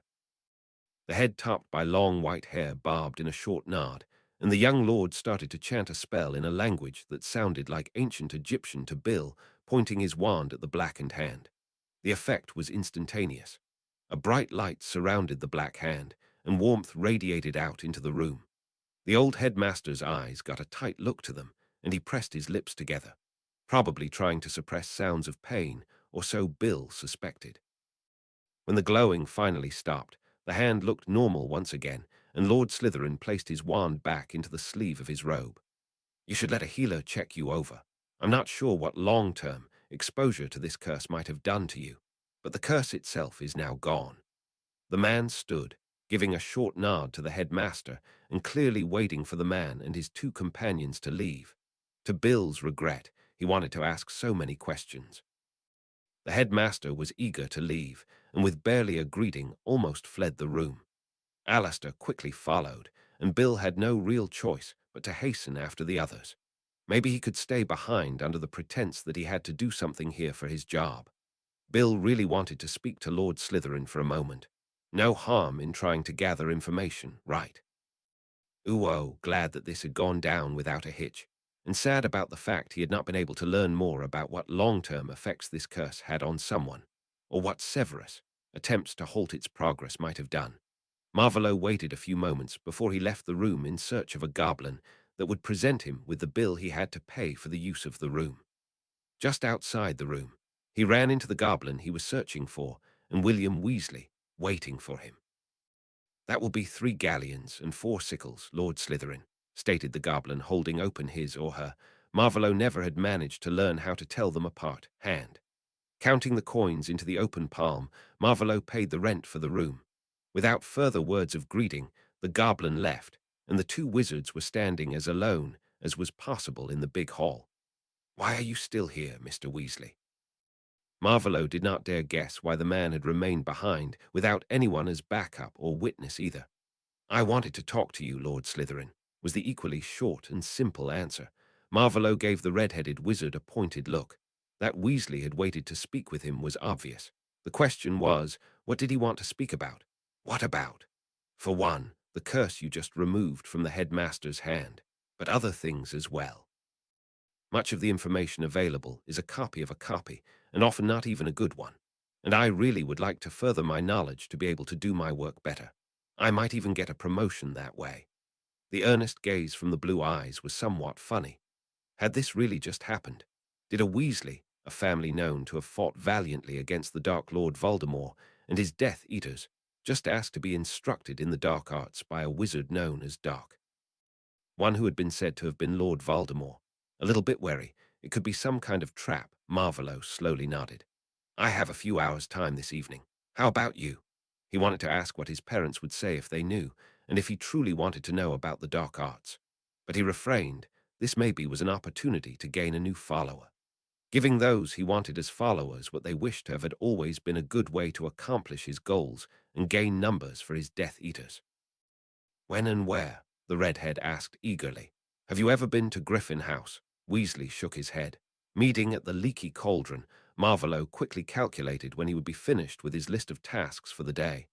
The head topped by long white hair barbed in a short nod, and the young lord started to chant a spell in a language that sounded like ancient Egyptian to Bill, pointing his wand at the blackened hand. The effect was instantaneous. A bright light surrounded the black hand, and warmth radiated out into the room. The old headmaster's eyes got a tight look to them, and he pressed his lips together, probably trying to suppress sounds of pain, or so Bill suspected. When the glowing finally stopped, the hand looked normal once again, and Lord Slytherin placed his wand back into the sleeve of his robe. You should let a healer check you over. I'm not sure what long-term exposure to this curse might have done to you, but the curse itself is now gone. The man stood, giving a short nod to the headmaster and clearly waiting for the man and his two companions to leave. To Bill's regret, he wanted to ask so many questions. The headmaster was eager to leave, and with barely a greeting almost fled the room. Alistair quickly followed, and Bill had no real choice but to hasten after the others. Maybe he could stay behind under the pretense that he had to do something here for his job. Bill really wanted to speak to Lord Slytherin for a moment. No harm in trying to gather information, right? Uo, glad that this had gone down without a hitch, and sad about the fact he had not been able to learn more about what long-term effects this curse had on someone, or what Severus' attempts to halt its progress might have done. Marvolo waited a few moments before he left the room in search of a goblin that would present him with the bill he had to pay for the use of the room. Just outside the room, he ran into the goblin he was searching for and William Weasley, waiting for him. That will be 3 galleons and 4 sickles, Lord Slytherin, stated the goblin, holding open his or her. Marvolo never had managed to learn how to tell them apart, hand. Counting the coins into the open palm, Marvolo paid the rent for the room. Without further words of greeting, the goblin left, and the 2 wizards were standing as alone as was possible in the big hall. Why are you still here, Mr. Weasley? Marvolo did not dare guess why the man had remained behind, without anyone as backup or witness either. I wanted to talk to you, Lord Slytherin, was the equally short and simple answer. Marvolo gave the red-headed wizard a pointed look. That Weasley had waited to speak with him was obvious. The question was, what did he want to speak about? What about? For one, the curse you just removed from the headmaster's hand, but other things as well. Much of the information available is a copy of a copy, and often not even a good one. And I really would like to further my knowledge to be able to do my work better. I might even get a promotion that way. The earnest gaze from the blue eyes was somewhat funny. Had this really just happened? Did a Weasley, a family known to have fought valiantly against the Dark Lord Voldemort and his Death Eaters, just ask to be instructed in the dark arts by a wizard known as Dark? One who had been said to have been Lord Voldemort. A little bit wary, it could be some kind of trap. Marvolo slowly nodded. I have a few hours' time this evening. How about you? He wanted to ask what his parents would say if they knew, and if he truly wanted to know about the dark arts. But he refrained. This maybe was an opportunity to gain a new follower. Giving those he wanted as followers what they wished to have had always been a good way to accomplish his goals and gain numbers for his Death Eaters. When and where? The redhead asked eagerly. Have you ever been to Griffin House? Weasley shook his head. Meeting at the Leaky Cauldron, Marvolo quickly calculated when he would be finished with his list of tasks for the day.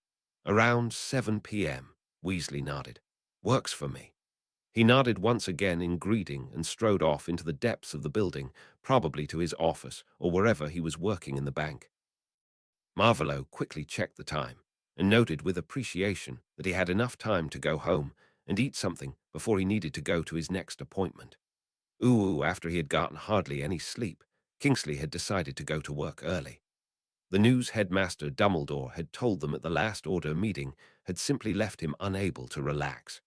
Around 7 p.m., Weasley nodded. Works for me. He nodded once again in greeting and strode off into the depths of the building, probably to his office or wherever he was working in the bank. Marvolo quickly checked the time and noted with appreciation that he had enough time to go home and eat something before he needed to go to his next appointment. After he had gotten hardly any sleep, Kingsley had decided to go to work early. The news headmaster Dumbledore had told them at the last order meeting had simply left him unable to relax.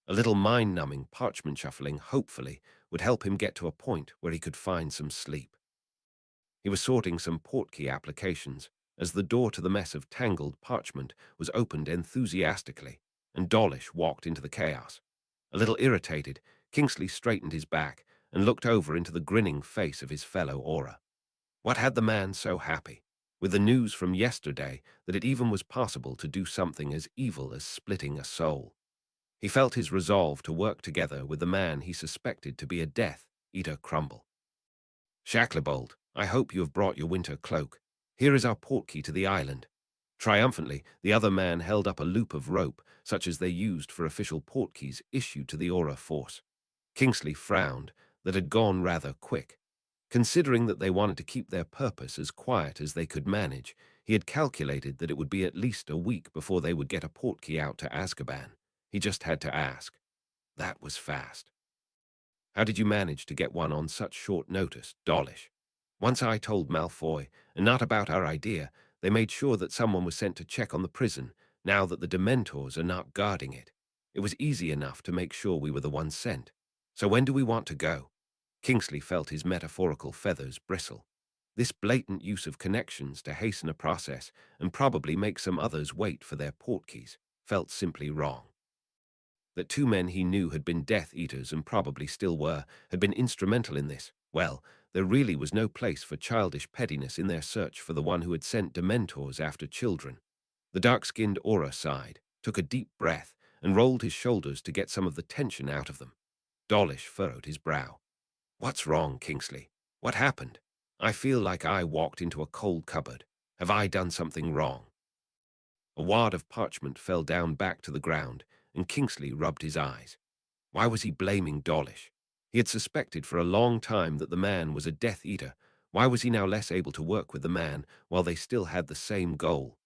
A little mind-numbing parchment shuffling, hopefully, would help him get to a point where he could find some sleep. He was sorting some portkey applications as the door to the mess of tangled parchment was opened enthusiastically, and Dawlish walked into the chaos. A little irritated, Kingsley straightened his back and looked over into the grinning face of his fellow Auror. What had the man so happy? With the news from yesterday that it even was possible to do something as evil as splitting a soul. He felt his resolve to work together with the man he suspected to be a Death Eater crumble. Shacklebolt, I hope you have brought your winter cloak. Here is our portkey to the island. Triumphantly, the other man held up a loop of rope, such as they used for official portkeys issued to the Aura force. Kingsley frowned. That had gone rather quick. Considering that they wanted to keep their purpose as quiet as they could manage, he had calculated that it would be at least a week before they would get a portkey out to Azkaban. He just had to ask. That was fast. How did you manage to get one on such short notice, Dawlish? Once I told Malfoy, and not about our idea, they made sure that someone was sent to check on the prison, now that the Dementors are not guarding it. It was easy enough to make sure we were the ones sent. So when do we want to go? Kingsley felt his metaphorical feathers bristle. This blatant use of connections to hasten a process and probably make some others wait for their portkeys felt simply wrong. That two men he knew had been Death Eaters and probably still were, had been instrumental in this. Well, there really was no place for childish pettiness in their search for the one who had sent Dementors after children. The dark-skinned Aura sighed, took a deep breath, and rolled his shoulders to get some of the tension out of them. Dawlish furrowed his brow. What's wrong, Kingsley? What happened? I feel like I walked into a cold cupboard. Have I done something wrong? A wad of parchment fell down back to the ground, and Kingsley rubbed his eyes. Why was he blaming Dawlish? He had suspected for a long time that the man was a Death Eater. Why was he now less able to work with the man while they still had the same goal?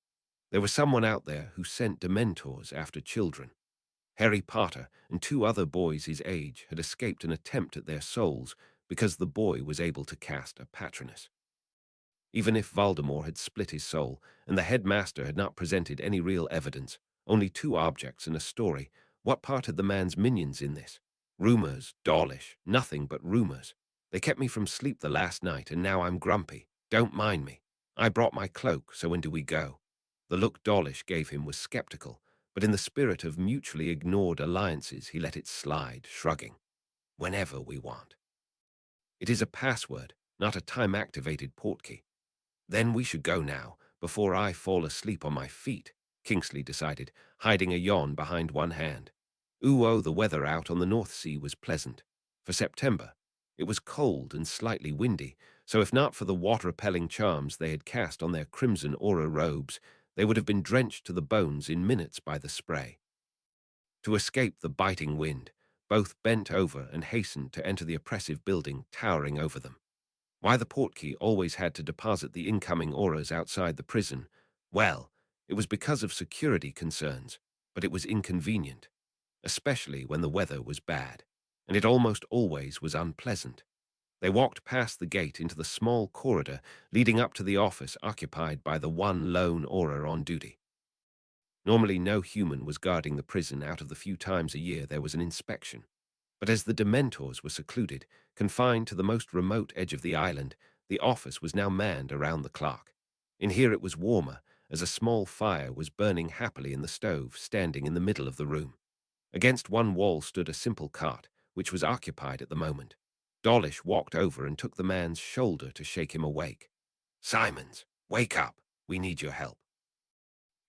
There was someone out there who sent Dementors after children. Harry Potter and two other boys his age had escaped an attempt at their souls because the boy was able to cast a Patronus. Even if Voldemort had split his soul and the headmaster had not presented any real evidence, only two objects and a story, what part had the man's minions in this? Rumors, Dawlish, nothing but rumors. They kept me from sleep the last night and now I'm grumpy. Don't mind me. I brought my cloak, so when do we go? The look Dawlish gave him was skeptical, but in the spirit of mutually ignored alliances he let it slide, shrugging. Whenever we want. It is a password, not a time-activated portkey. Then we should go now, before I fall asleep on my feet, Kingsley decided, hiding a yawn behind one hand. The weather out on the North Sea was pleasant. For September, it was cold and slightly windy, so if not for the water-repelling charms they had cast on their crimson aura robes, they would have been drenched to the bones in minutes by the spray. To escape the biting wind, both bent over and hastened to enter the oppressive building towering over them. Why the portkey always had to deposit the incoming auras outside the prison? Well, it was because of security concerns, but it was inconvenient, especially when the weather was bad, and it almost always was unpleasant. They walked past the gate into the small corridor leading up to the office occupied by the one lone aura on duty. Normally no human was guarding the prison out of the few times a year there was an inspection. But as the Dementors were secluded, confined to the most remote edge of the island, the office was now manned around the clock. In here it was warmer, as a small fire was burning happily in the stove standing in the middle of the room. Against one wall stood a simple cot, which was occupied at the moment. Dawlish walked over and took the man's shoulder to shake him awake. Simons, wake up. We need your help.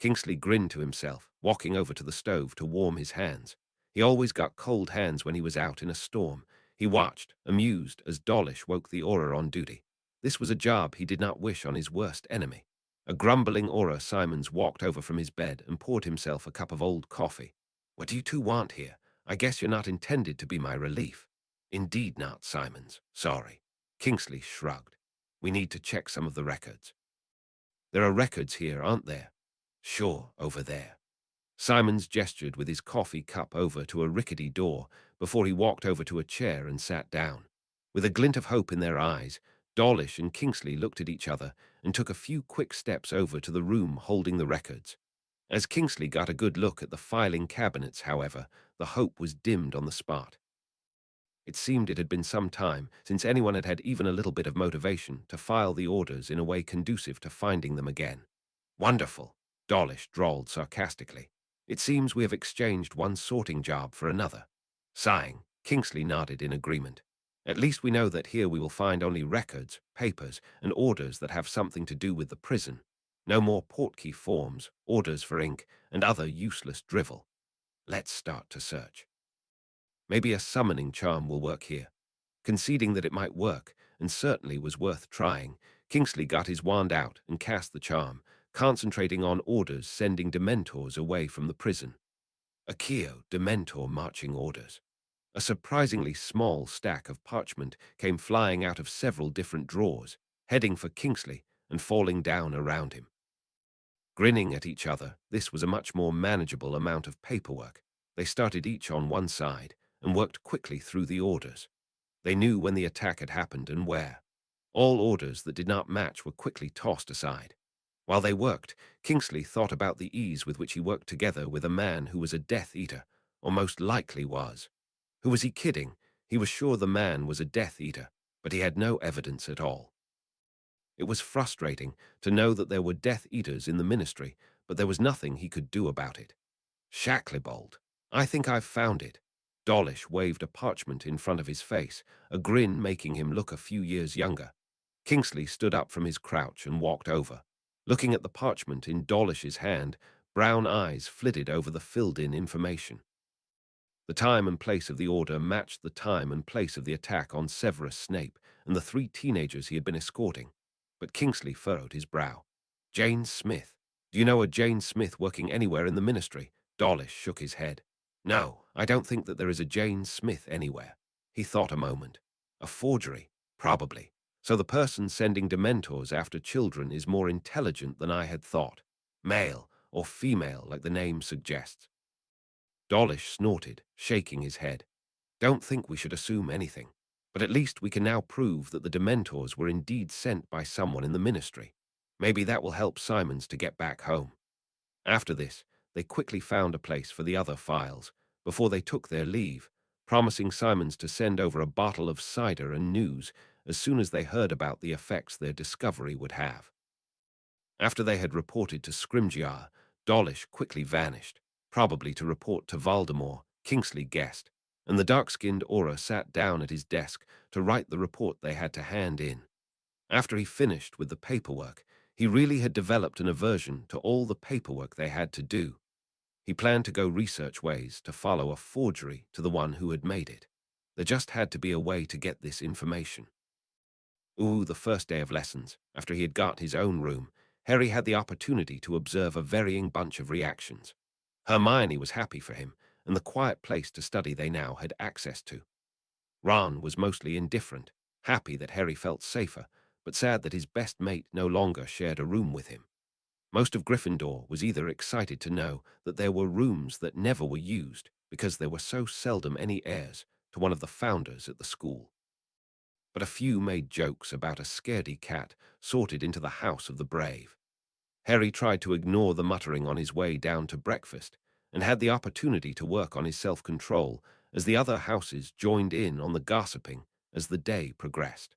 Kingsley grinned to himself, walking over to the stove to warm his hands. He always got cold hands when he was out in a storm. He watched, amused, as Dawlish woke the aura on duty. This was a job he did not wish on his worst enemy. A grumbling aura, Simons walked over from his bed and poured himself a cup of old coffee. What do you two want here? I guess you're not intended to be my relief. Indeed not, Simons. Sorry. Kingsley shrugged. We need to check some of the records. There are records here, aren't there? Sure, over there. Simons gestured with his coffee cup over to a rickety door before he walked over to a chair and sat down. With a glint of hope in their eyes, Dawlish and Kingsley looked at each other and took a few quick steps over to the room holding the records. As Kingsley got a good look at the filing cabinets, however, the hope was dimmed on the spot. It seemed it had been some time since anyone had had even a little bit of motivation to file the orders in a way conducive to finding them again. Wonderful, Dawlish drawled sarcastically. It seems we have exchanged one sorting job for another. Sighing, Kingsley nodded in agreement. At least we know that here we will find only records, papers, and orders that have something to do with the prison. No more portkey forms, orders for ink, and other useless drivel. Let's start to search. Maybe a summoning charm will work here. Conceding that it might work, and certainly was worth trying. Kingsley got his wand out and cast the charm, concentrating on orders sending Dementors away from the prison. Accio, Dementor marching orders. A surprisingly small stack of parchment came flying out of several different drawers, heading for Kingsley and falling down around him. Grinning at each other, this was a much more manageable amount of paperwork. They started each on one side and worked quickly through the orders. They knew when the attack had happened and where. All orders that did not match were quickly tossed aside. While they worked, Kingsley thought about the ease with which he worked together with a man who was a Death Eater, or most likely was. Who was he kidding? He was sure the man was a Death Eater, but he had no evidence at all. It was frustrating to know that there were Death Eaters in the ministry, but there was nothing he could do about it. Shacklebolt. I think I've found it. Dawlish waved a parchment in front of his face, a grin making him look a few years younger. Kingsley stood up from his crouch and walked over. Looking at the parchment in Dawlish's hand, brown eyes flitted over the filled-in information. The time and place of the order matched the time and place of the attack on Severus Snape and the 3 teenagers he had been escorting. But Kingsley furrowed his brow. Jane Smith. Do you know a Jane Smith working anywhere in the ministry? Dawlish shook his head. No, I don't think that there is a Jane Smith anywhere. He thought a moment. A forgery? Probably. So the person sending Dementors after children is more intelligent than I had thought. Male or female, like the name suggests. Dawlish snorted, shaking his head. Don't think we should assume anything. But at least we can now prove that the Dementors were indeed sent by someone in the ministry. Maybe that will help Simons to get back home. After this, they quickly found a place for the other files before they took their leave, promising Simons to send over a bottle of cider and news as soon as they heard about the effects their discovery would have. After they had reported to Scrimgeour, Dawlish quickly vanished, probably to report to Voldemort, Kingsley guessed, and the dark-skinned Auror sat down at his desk to write the report they had to hand in. After he finished with the paperwork, he really had developed an aversion to all the paperwork they had to do. He planned to go research ways to follow a forgery to the one who had made it. There just had to be a way to get this information. The first day of lessons, after he had got his own room, Harry had the opportunity to observe a varying bunch of reactions. Hermione was happy for him, and the quiet place to study they now had access to. Ron was mostly indifferent, happy that Harry felt safer, but sad that his best mate no longer shared a room with him. Most of Gryffindor was either excited to know that there were rooms that never were used because there were so seldom any heirs to one of the founders at the school. But a few made jokes about a scaredy cat sorted into the house of the brave. Harry tried to ignore the muttering on his way down to breakfast and had the opportunity to work on his self-control as the other houses joined in on the gossiping as the day progressed.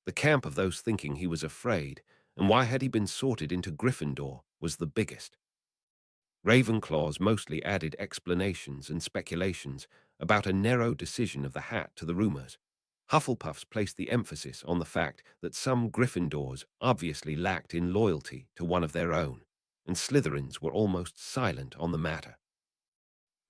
The camp of those thinking he was afraid, and why had he been sorted into Gryffindor, was the biggest. Ravenclaws mostly added explanations and speculations about a narrow decision of the hat to the rumors. Hufflepuffs placed the emphasis on the fact that some Gryffindors obviously lacked in loyalty to one of their own, and Slytherins were almost silent on the matter.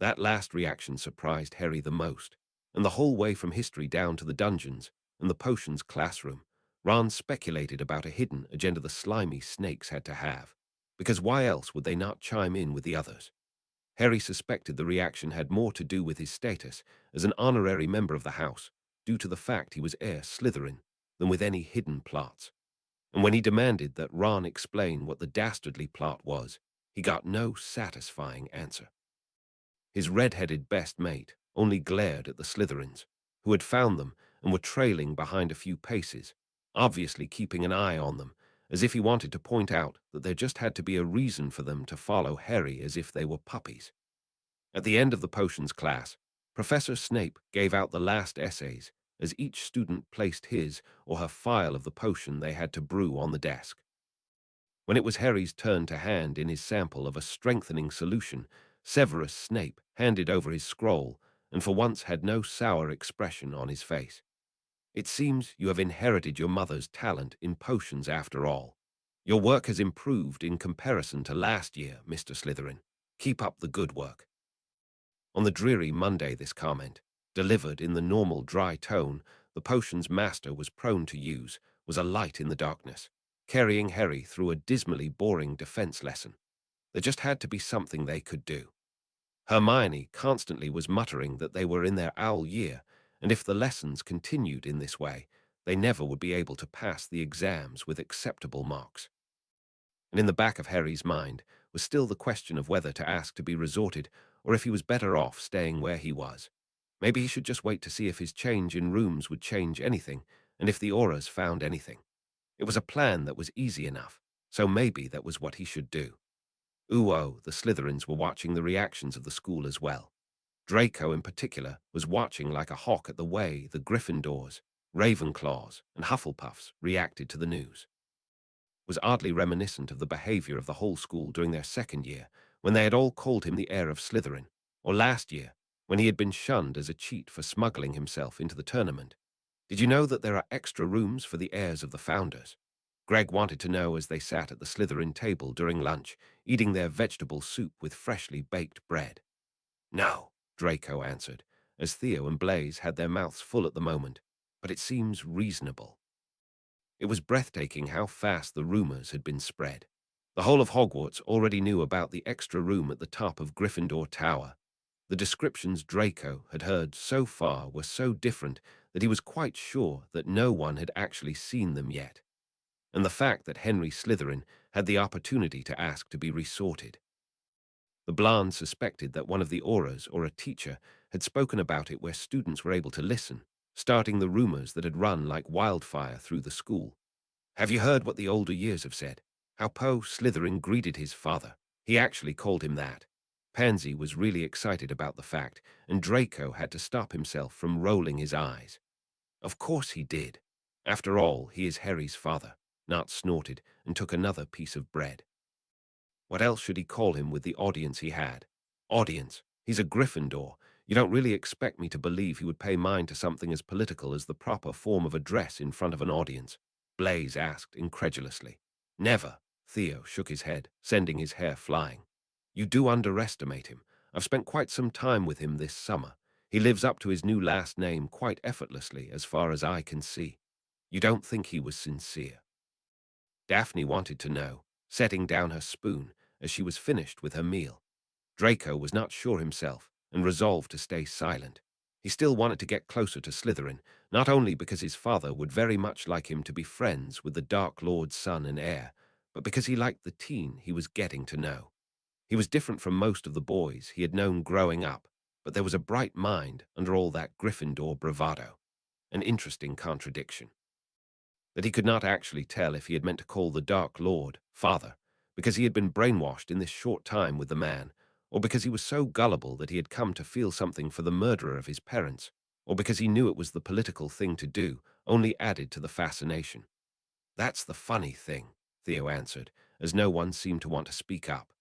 That last reaction surprised Harry the most, and the whole way from history down to the dungeons and the potions classroom, Ron speculated about a hidden agenda the slimy snakes had to have, because why else would they not chime in with the others? Harry suspected the reaction had more to do with his status as an honorary member of the house, due to the fact he was heir Slytherin, than with any hidden plots. And when he demanded that Ron explain what the dastardly plot was, he got no satisfying answer. His red-headed best mate only glared at the Slytherins, who had found them and were trailing behind a few paces, obviously keeping an eye on them, as if he wanted to point out that there just had to be a reason for them to follow Harry as if they were puppies. At the end of the potions class, Professor Snape gave out the last essays as each student placed his or her phial of the potion they had to brew on the desk. When it was Harry's turn to hand in his sample of a strengthening solution, Severus Snape handed over his scroll and for once had no sour expression on his face. It seems you have inherited your mother's talent in potions after all. Your work has improved in comparison to last year, Mr. Slytherin. Keep up the good work. On the dreary Monday this comment, delivered in the normal dry tone, the potion's master was prone to use, was a light in the darkness, carrying Harry through a dismally boring defense lesson. There just had to be something they could do. Hermione constantly was muttering that they were in their owl year, and if the lessons continued in this way, they never would be able to pass the exams with acceptable marks. And in the back of Harry's mind was still the question of whether to ask to be resorted or if he was better off staying where he was. Maybe he should just wait to see if his change in rooms would change anything, and if the auras found anything. It was a plan that was easy enough, so maybe that was what he should do. Ooh, the Slytherins were watching the reactions of the school as well. Draco, in particular, was watching like a hawk at the way the Gryffindors, Ravenclaws, and Hufflepuffs reacted to the news. It was oddly reminiscent of the behavior of the whole school during their second year, when they had all called him the heir of Slytherin, or last year, when he had been shunned as a cheat for smuggling himself into the tournament. Did you know that there are extra rooms for the heirs of the founders? Greg wanted to know as they sat at the Slytherin table during lunch, eating their vegetable soup with freshly baked bread. No, Draco answered, as Theo and Blaise had their mouths full at the moment, but it seems reasonable. It was breathtaking how fast the rumors had been spread. The whole of Hogwarts already knew about the extra room at the top of Gryffindor Tower. The descriptions Draco had heard so far were so different that he was quite sure that no one had actually seen them yet. And the fact that Henry Slytherin had the opportunity to ask to be resorted. The Blancs suspected that one of the auras or a teacher had spoken about it where students were able to listen, starting the rumors that had run like wildfire through the school. Have you heard what the older years have said? How Poe Slytherin greeted his father. He actually called him that. Pansy was really excited about the fact, and Draco had to stop himself from rolling his eyes. Of course he did. After all, he is Harry's father. Nart snorted and took another piece of bread. What else should he call him with the audience he had? Audience. He's a Gryffindor. You don't really expect me to believe he would pay mind to something as political as the proper form of address in front of an audience? Blaise asked incredulously. Never. Theo shook his head, sending his hair flying. You do underestimate him. I've spent quite some time with him this summer. He lives up to his new last name quite effortlessly, as far as I can see. You don't think he was sincere? Daphne wanted to know, setting down her spoon as she was finished with her meal. Draco was not sure himself and resolved to stay silent. He still wanted to get closer to Slytherin, not only because his father would very much like him to be friends with the Dark Lord's son and heir, but because he liked the teen he was getting to know. He was different from most of the boys he had known growing up, but there was a bright mind under all that Gryffindor bravado. An interesting contradiction. That he could not actually tell if he had meant to call the Dark Lord father, because he had been brainwashed in this short time with the man, or because he was so gullible that he had come to feel something for the murderer of his parents, or because he knew it was the political thing to do, only added to the fascination. That's the funny thing, Theo answered, as no one seemed to want to speak up.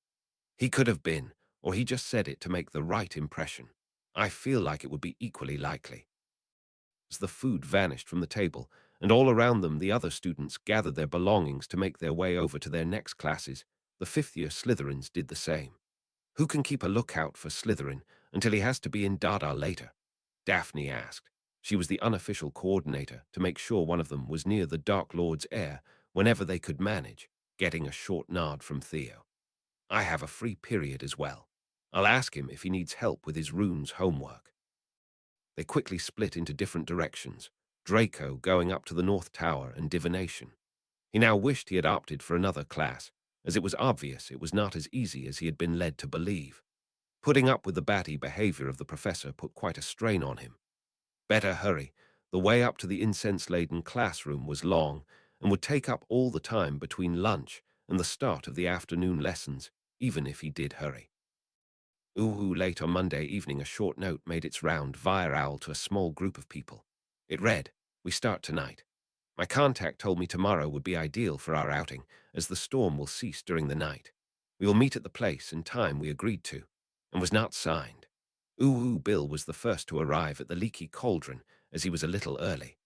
He could have been, or he just said it to make the right impression. I feel like it would be equally likely. As the food vanished from the table, and all around them the other students gathered their belongings to make their way over to their next classes, the fifth-year Slytherins did the same. Who can keep a lookout for Slytherin until he has to be in Dada later? Daphne asked. She was the unofficial coordinator to make sure one of them was near the Dark Lord's heir whenever they could manage, getting a short nod from Theo. I have a free period as well. I'll ask him if he needs help with his runes homework. They quickly split into different directions, Draco going up to the North Tower and divination. He now wished he had opted for another class, as it was obvious it was not as easy as he had been led to believe. Putting up with the batty behavior of the professor put quite a strain on him. Better hurry. The way up to the incense-laden classroom was long and would take up all the time between lunch and the start of the afternoon lessons, even if he did hurry. Late on Monday evening, a short note made its round via owl to a small group of people. It read, "We start tonight. My contact told me tomorrow would be ideal for our outing, as the storm will cease during the night. We will meet at the place and time we agreed to," and was not signed. Bill was the first to arrive at the Leaky Cauldron, as he was a little early.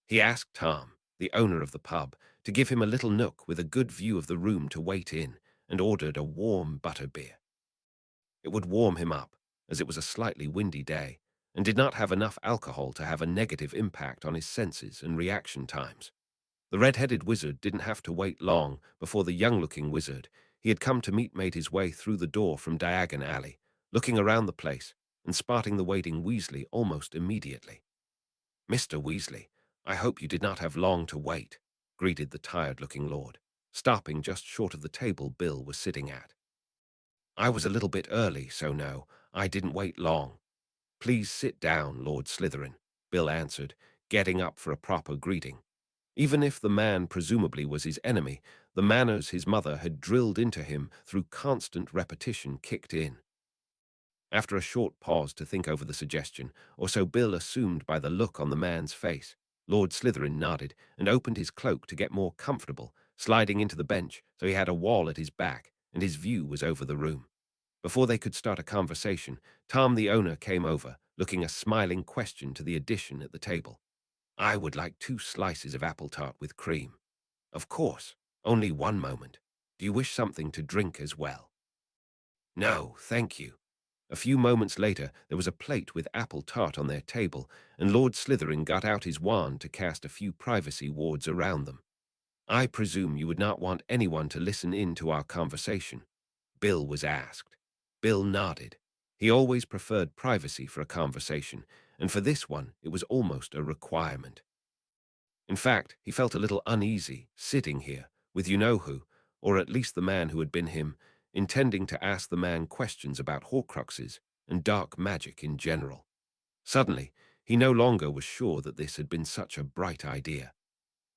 He asked Tom, the owner of the pub, to give him a little nook with a good view of the room to wait in, and ordered a warm butterbeer. It would warm him up, as it was a slightly windy day, and did not have enough alcohol to have a negative impact on his senses and reaction times. The red-headed wizard didn't have to wait long before the young-looking wizard he had come to meet made his way through the door from Diagon Alley, looking around the place and spotting the waiting Weasley almost immediately. "Mr. Weasley, I hope you did not have long to wait," greeted the tired-looking lord, stopping just short of the table Bill was sitting at. "I was a little bit early, so no, I didn't wait long. Please sit down, Lord Slytherin," Bill answered, getting up for a proper greeting. Even if the man presumably was his enemy, the manners his mother had drilled into him through constant repetition kicked in. After a short pause to think over the suggestion, or so Bill assumed by the look on the man's face, Lord Slytherin nodded and opened his cloak to get more comfortable, sliding into the bench so he had a wall at his back and his view was over the room. Before they could start a conversation, Tom the owner came over, looking a smiling question to the addition at the table. "I would like 2 slices of apple tart with cream." "Of course. Only one moment. Do you wish something to drink as well?" "No, thank you." A few moments later, there was a plate with apple tart on their table, and Lord Slytherin got out his wand to cast a few privacy wards around them. "I presume you would not want anyone to listen in to our conversation?" Bill was asked. Bill nodded. He always preferred privacy for a conversation, and for this one, it was almost a requirement. In fact, he felt a little uneasy, sitting here, with you-know-who, or at least the man who had been him, intending to ask the man questions about Horcruxes and dark magic in general. Suddenly, he no longer was sure that this had been such a bright idea.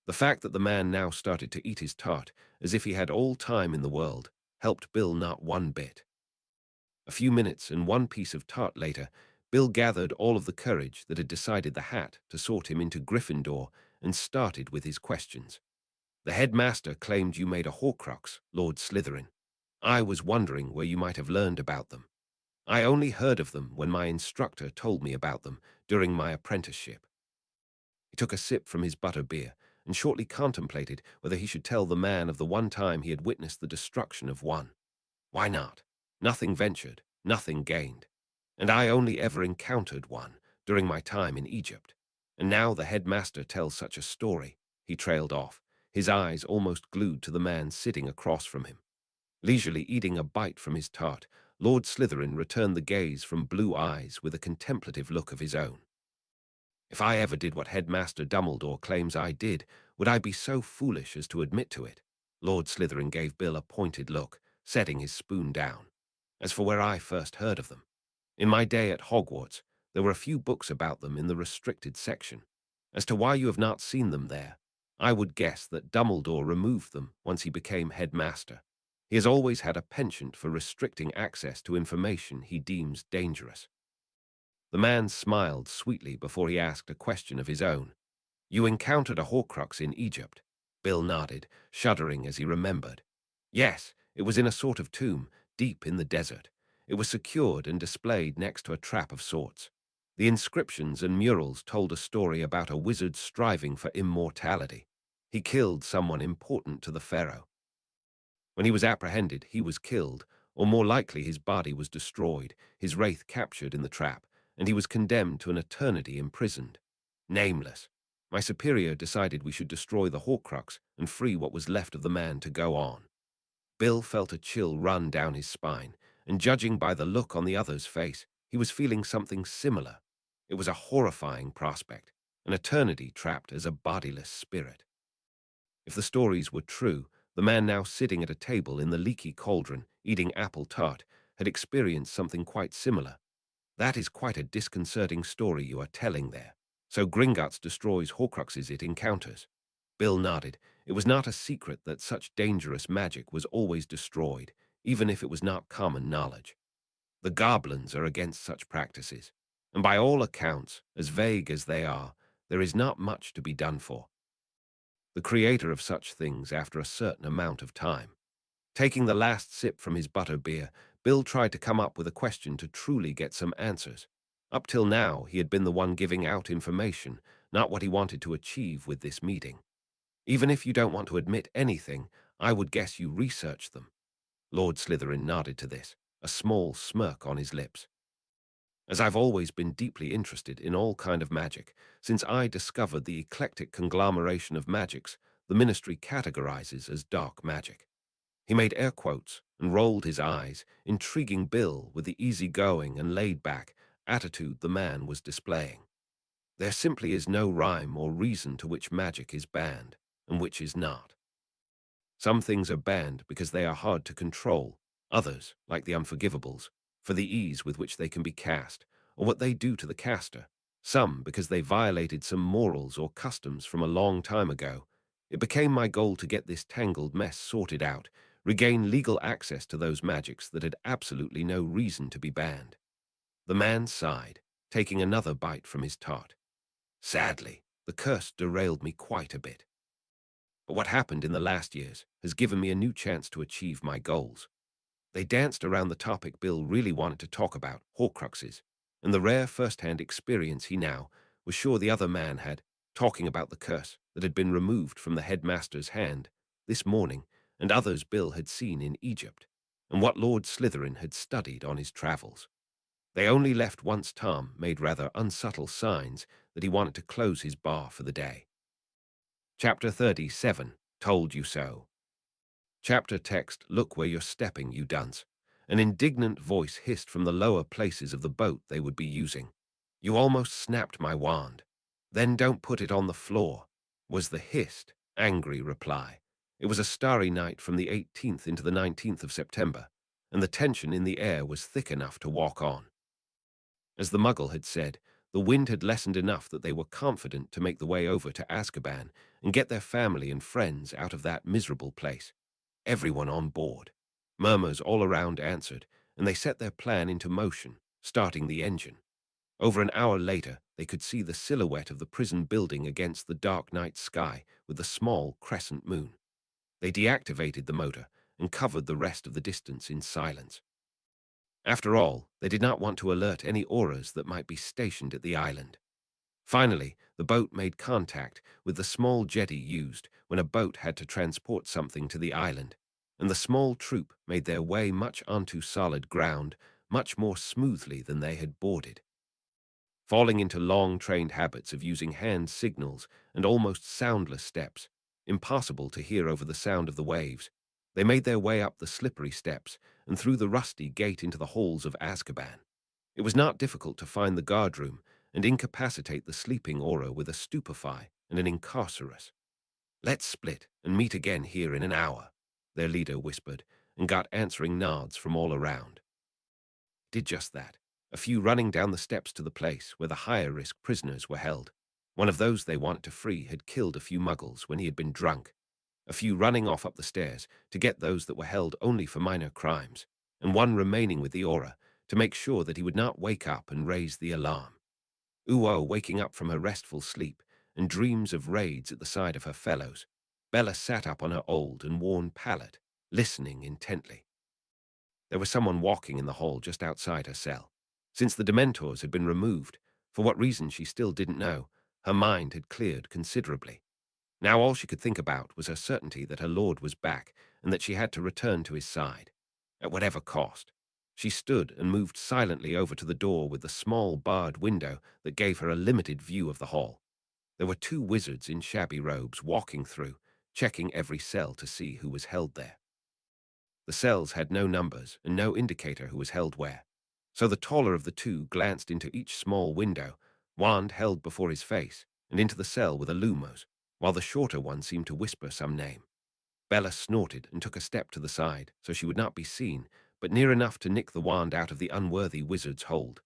The fact that the man now started to eat his tart, as if he had all time in the world, helped Bill not one bit. A few minutes and one piece of tart later, Bill gathered all of the courage that had decided the hat to sort him into Gryffindor and started with his questions. "The headmaster claimed you made a Horcrux, Lord Slytherin. I was wondering where you might have learned about them. I only heard of them when my instructor told me about them during my apprenticeship." He took a sip from his butterbeer and shortly contemplated whether he should tell the man of the one time he had witnessed the destruction of one. Why not? Nothing ventured, nothing gained. And I only ever encountered one during my time in Egypt. And now the headmaster tells such a story, he trailed off, his eyes almost glued to the man sitting across from him. Leisurely eating a bite from his tart, Lord Slytherin returned the gaze from Blue Eyes with a contemplative look of his own. "If I ever did what Headmaster Dumbledore claims I did, would I be so foolish as to admit to it?" Lord Slytherin gave Bill a pointed look, setting his spoon down. "As for where I first heard of them, in my day at Hogwarts, there were a few books about them in the restricted section. As to why you have not seen them there, I would guess that Dumbledore removed them once he became headmaster. He has always had a penchant for restricting access to information he deems dangerous." The man smiled sweetly before he asked a question of his own. "You encountered a Horcrux in Egypt?" Bill nodded, shuddering as he remembered. "Yes, it was in a sort of tomb, deep in the desert. It was secured and displayed next to a trap of sorts. The inscriptions and murals told a story about a wizard striving for immortality. He killed someone important to the pharaoh. When he was apprehended, he was killed, or more likely his body was destroyed, his wraith captured in the trap, and he was condemned to an eternity imprisoned. Nameless. My superior decided we should destroy the Horcrux and free what was left of the man to go on." Bill felt a chill run down his spine, and judging by the look on the other's face, he was feeling something similar. It was a horrifying prospect, an eternity trapped as a bodiless spirit. If the stories were true, the man now sitting at a table in the leaky cauldron, eating apple tart, had experienced something quite similar. "That is quite a disconcerting story you are telling there. So Gringotts destroys Horcruxes it encounters." Bill nodded. It was not a secret that such dangerous magic was always destroyed, even if it was not common knowledge. The goblins are against such practices, and by all accounts, as vague as they are, there is not much to be done for the creator of such things after a certain amount of time. Taking the last sip from his butterbeer, Bill tried to come up with a question to truly get some answers. Up till now, he had been the one giving out information, not what he wanted to achieve with this meeting. "Even if you don't want to admit anything, I would guess you researched them." Lord Slytherin nodded to this, a small smirk on his lips. as I've always been deeply interested in all kind of magic. Since I discovered the eclectic conglomeration of magics the ministry categorizes as dark magic. He made air quotes and rolled his eyes, intriguing Bill with the easygoing and laid-back attitude the man was displaying. There simply is no rhyme or reason to which magic is banned and which is not. Some things are banned because they are hard to control, others, like the unforgivables, for the ease with which they can be cast, or what they do to the caster, some because they violated some morals or customs from a long time ago. It became my goal to get this tangled mess sorted out, regain legal access to those magics that had absolutely no reason to be banned. The man sighed, taking another bite from his tart. Sadly, the curse derailed me quite a bit. But what happened in the last years has given me a new chance to achieve my goals. They danced around the topic Bill really wanted to talk about, Horcruxes, and the rare first-hand experience he now was sure the other man had, talking about the curse that had been removed from the headmaster's hand this morning, and others Bill had seen in Egypt, and what Lord Slytherin had studied on his travels. They only left once Tom made rather unsubtle signs that he wanted to close his bar for the day. Chapter 37, Told You So. Chapter text, Look where you're stepping, you dunce. An indignant voice hissed from the lower places of the boat they would be using. You almost snapped my wand. Then don't put it on the floor, was the hissed, angry reply. It was a starry night from the 18th into the 19th of September, and the tension in the air was thick enough to walk on. As the Muggle had said, the wind had lessened enough that they were confident to make the way over to Azkaban and get their family and friends out of that miserable place. Everyone on board. Murmurs all around answered, and they set their plan into motion, starting the engine. Over an hour later, they could see the silhouette of the prison building against the dark night sky with the small crescent moon. They deactivated the motor and covered the rest of the distance in silence. After all, they did not want to alert any auras that might be stationed at the island. Finally, the boat made contact with the small jetty used when a boat had to transport something to the island, and the small troop made their way much onto solid ground, much more smoothly than they had boarded. Falling into long-trained habits of using hand signals and almost soundless steps, impossible to hear over the sound of the waves, they made their way up the slippery steps and through the rusty gate into the halls of Azkaban. It was not difficult to find the guardroom and incapacitate the sleeping aura with a stupefy and an incarcerus. Let's split and meet again here in an hour, their leader whispered, and got answering nods from all around. Did just that, a few running down the steps to the place where the higher-risk prisoners were held. One of those they wanted to free had killed a few muggles when he had been drunk. A few running off up the stairs to get those that were held only for minor crimes, and one remaining with the aura to make sure that he would not wake up and raise the alarm. Uo waking up from her restful sleep and dreams of raids at the side of her fellows, Bella sat up on her old and worn pallet, listening intently. There was someone walking in the hall just outside her cell. Since the Dementors had been removed, for what reason she still didn't know, her mind had cleared considerably. Now all she could think about was her certainty that her lord was back and that she had to return to his side, at whatever cost. She stood and moved silently over to the door with the small barred window that gave her a limited view of the hall. There were two wizards in shabby robes walking through, checking every cell to see who was held there. The cells had no numbers and no indicator who was held where, so the taller of the two glanced into each small window, wand held before his face, and into the cell with a lumos, while the shorter one seemed to whisper some name. Bella snorted and took a step to the side so she would not be seen, but near enough to nick the wand out of the unworthy wizard's hold.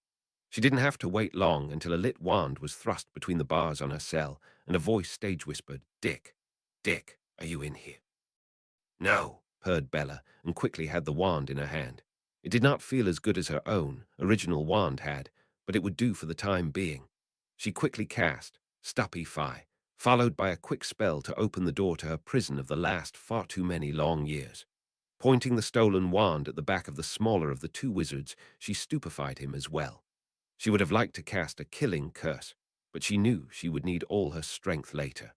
She didn't have to wait long until a lit wand was thrust between the bars on her cell, and a voice stage-whispered, Dick, Dick, are you in here? No, purred Bella, and quickly had the wand in her hand. It did not feel as good as her own, original wand had, but it would do for the time being. She quickly cast, Stupefy, followed by a quick spell to open the door to her prison of the last far too many long years. Pointing the stolen wand at the back of the smaller of the two wizards, she stupefied him as well. She would have liked to cast a killing curse, but she knew she would need all her strength later.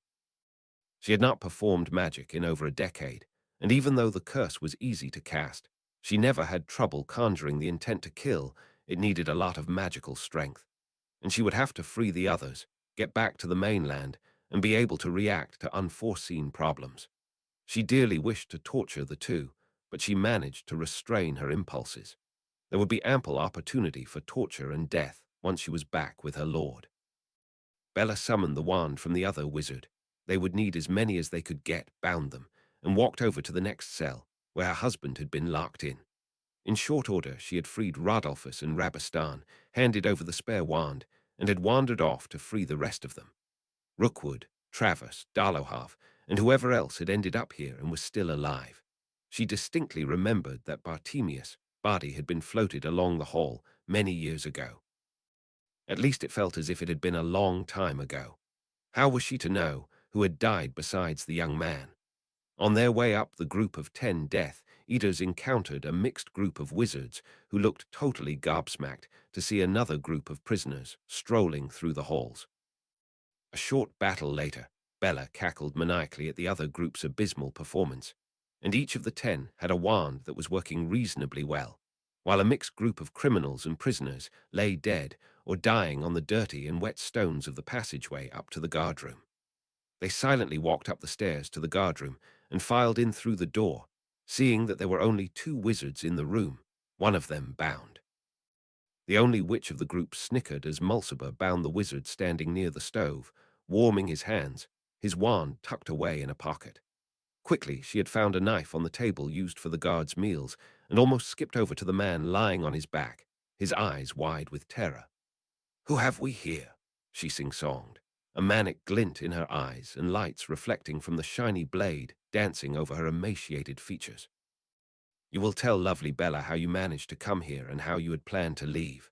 She had not performed magic in over a decade, and even though the curse was easy to cast, she never had trouble conjuring the intent to kill It needed a lot of magical strength, and she would have to free the others, get back to the mainland, and be able to react to unforeseen problems. She dearly wished to torture the two, but she managed to restrain her impulses. There would be ample opportunity for torture and death once she was back with her lord. Bella summoned the wand from the other wizard. They would need as many as they could get, bound them, and walked over to the next cell, where her husband had been locked in. In short order, she had freed Rodolphus and Rabistan, handed over the spare wand, and had wandered off to free the rest of them. Rookwood, Travers, Darlowhalf, and whoever else had ended up here and was still alive. She distinctly remembered that Bartemius' body had been floated along the hall many years ago. At least it felt as if it had been a long time ago. How was she to know who had died besides the young man? On their way up the group of 10 Death Eaters encountered a mixed group of wizards who looked totally gobsmacked to see another group of prisoners strolling through the halls. A short battle later, Bella cackled maniacally at the other group's abysmal performance, and each of the 10 had a wand that was working reasonably well, while a mixed group of criminals and prisoners lay dead or dying on the dirty and wet stones of the passageway up to the guardroom. They silently walked up the stairs to the guardroom and filed in through the door, seeing that there were only 2 wizards in the room, one of them bound. The only witch of the group snickered as Mulciber bound the wizard standing near the stove, warming his hands, his wand tucked away in a pocket. Quickly, she had found a knife on the table used for the guards' meals and almost skipped over to the man lying on his back, his eyes wide with terror. "Who have we here?" she sing-songed, a manic glint in her eyes and lights reflecting from the shiny blade dancing over her emaciated features. "You will tell lovely Bella how you managed to come here and how you had planned to leave."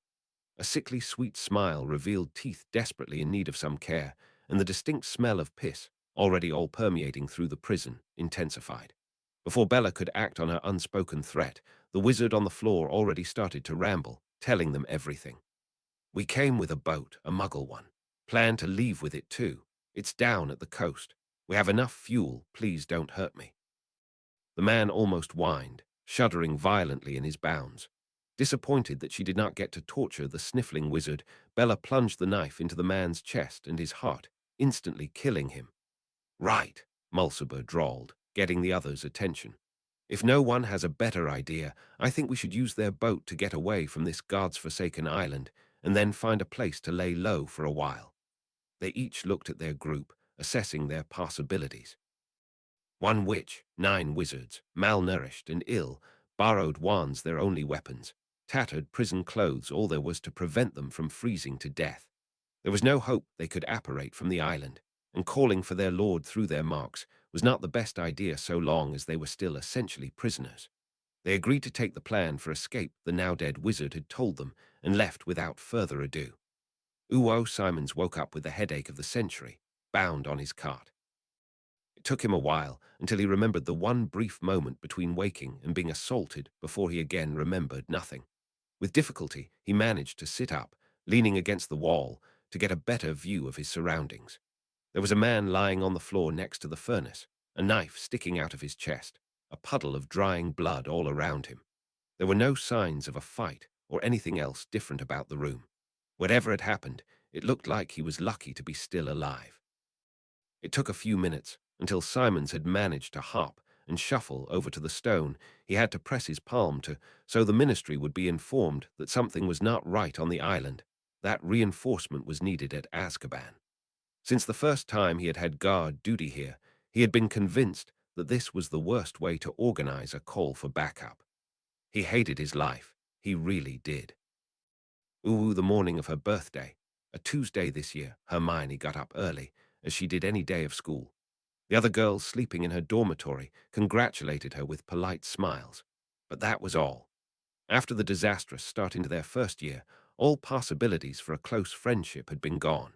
A sickly sweet smile revealed teeth desperately in need of some care, and the distinct smell of piss, already all permeating through the prison, intensified. Before Bella could act on her unspoken threat, the wizard on the floor already started to ramble, telling them everything. "We came with a boat, a muggle one. Plan to leave with it too. It's down at the coast. We have enough fuel, please don't hurt me." The man almost whined, shuddering violently in his bounds. Disappointed that she did not get to torture the sniffling wizard, Bella plunged the knife into the man's chest and his heart, instantly killing him. "Right," Mulciber drawled, getting the others' attention. "If no one has a better idea, I think we should use their boat to get away from this God's-forsaken island and then find a place to lay low for a while." They each looked at their group, assessing their possibilities. 1 witch, 9 wizards, malnourished and ill, borrowed wands their only weapons, tattered prison clothes all there was to prevent them from freezing to death. There was no hope they could apparate from the island, and calling for their lord through their marks was not the best idea so long as they were still essentially prisoners. They agreed to take the plan for escape the now-dead wizard had told them and left without further ado. Uwo Simons woke up with the headache of the century, bound on his cot. It took him a while until he remembered the one brief moment between waking and being assaulted before he again remembered nothing. With difficulty, he managed to sit up, leaning against the wall, to get a better view of his surroundings. There was a man lying on the floor next to the furnace, a knife sticking out of his chest, a puddle of drying blood all around him. There were no signs of a fight or anything else different about the room. Whatever had happened, it looked like he was lucky to be still alive. It took a few minutes until Simons had managed to hop and shuffle over to the stone he had to press his palm to, so the ministry would be informed that something was not right on the island, that reinforcement was needed at Azkaban. Since the first time he had had guard duty here, he had been convinced that this was the worst way to organize a call for backup. He hated his life. He really did. The morning of her birthday, a Tuesday this year, Hermione got up early, as she did any day of school. The other girls sleeping in her dormitory congratulated her with polite smiles. But that was all. After the disastrous start into their first year, all possibilities for a close friendship had been gone.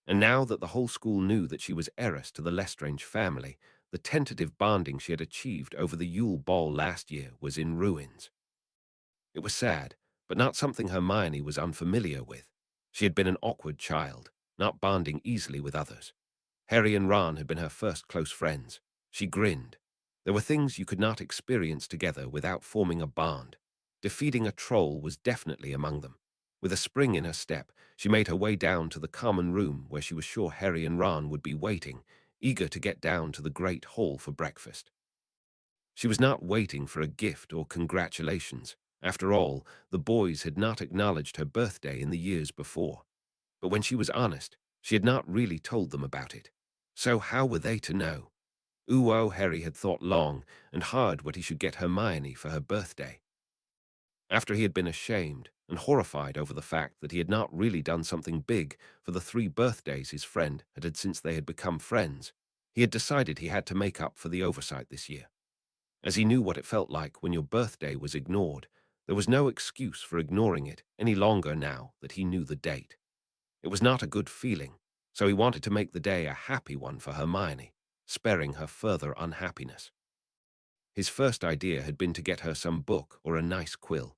And now that the whole school knew that she was heiress to the Lestrange family, the tentative bonding she had achieved over the Yule Ball last year was in ruins. It was sad, but not something Hermione was unfamiliar with. She had been an awkward child, not bonding easily with others. Harry and Ron had been her first close friends. She grinned. There were things you could not experience together without forming a bond. Defeating a troll was definitely among them. With a spring in her step, she made her way down to the common room where she was sure Harry and Ron would be waiting, eager to get down to the great hall for breakfast. She was not waiting for a gift or congratulations. After all, the boys had not acknowledged her birthday in the years before. But when she was honest, she had not really told them about it. So how were they to know? Harry had thought long and hard what he should get Hermione for her birthday. After he had been ashamed and horrified over the fact that he had not really done something big for the 3 birthdays his friend had since they had become friends, he had decided he had to make up for the oversight this year. As he knew what it felt like when your birthday was ignored, there was no excuse for ignoring it any longer now that he knew the date. It was not a good feeling, so he wanted to make the day a happy one for Hermione, sparing her further unhappiness. His first idea had been to get her some book or a nice quill,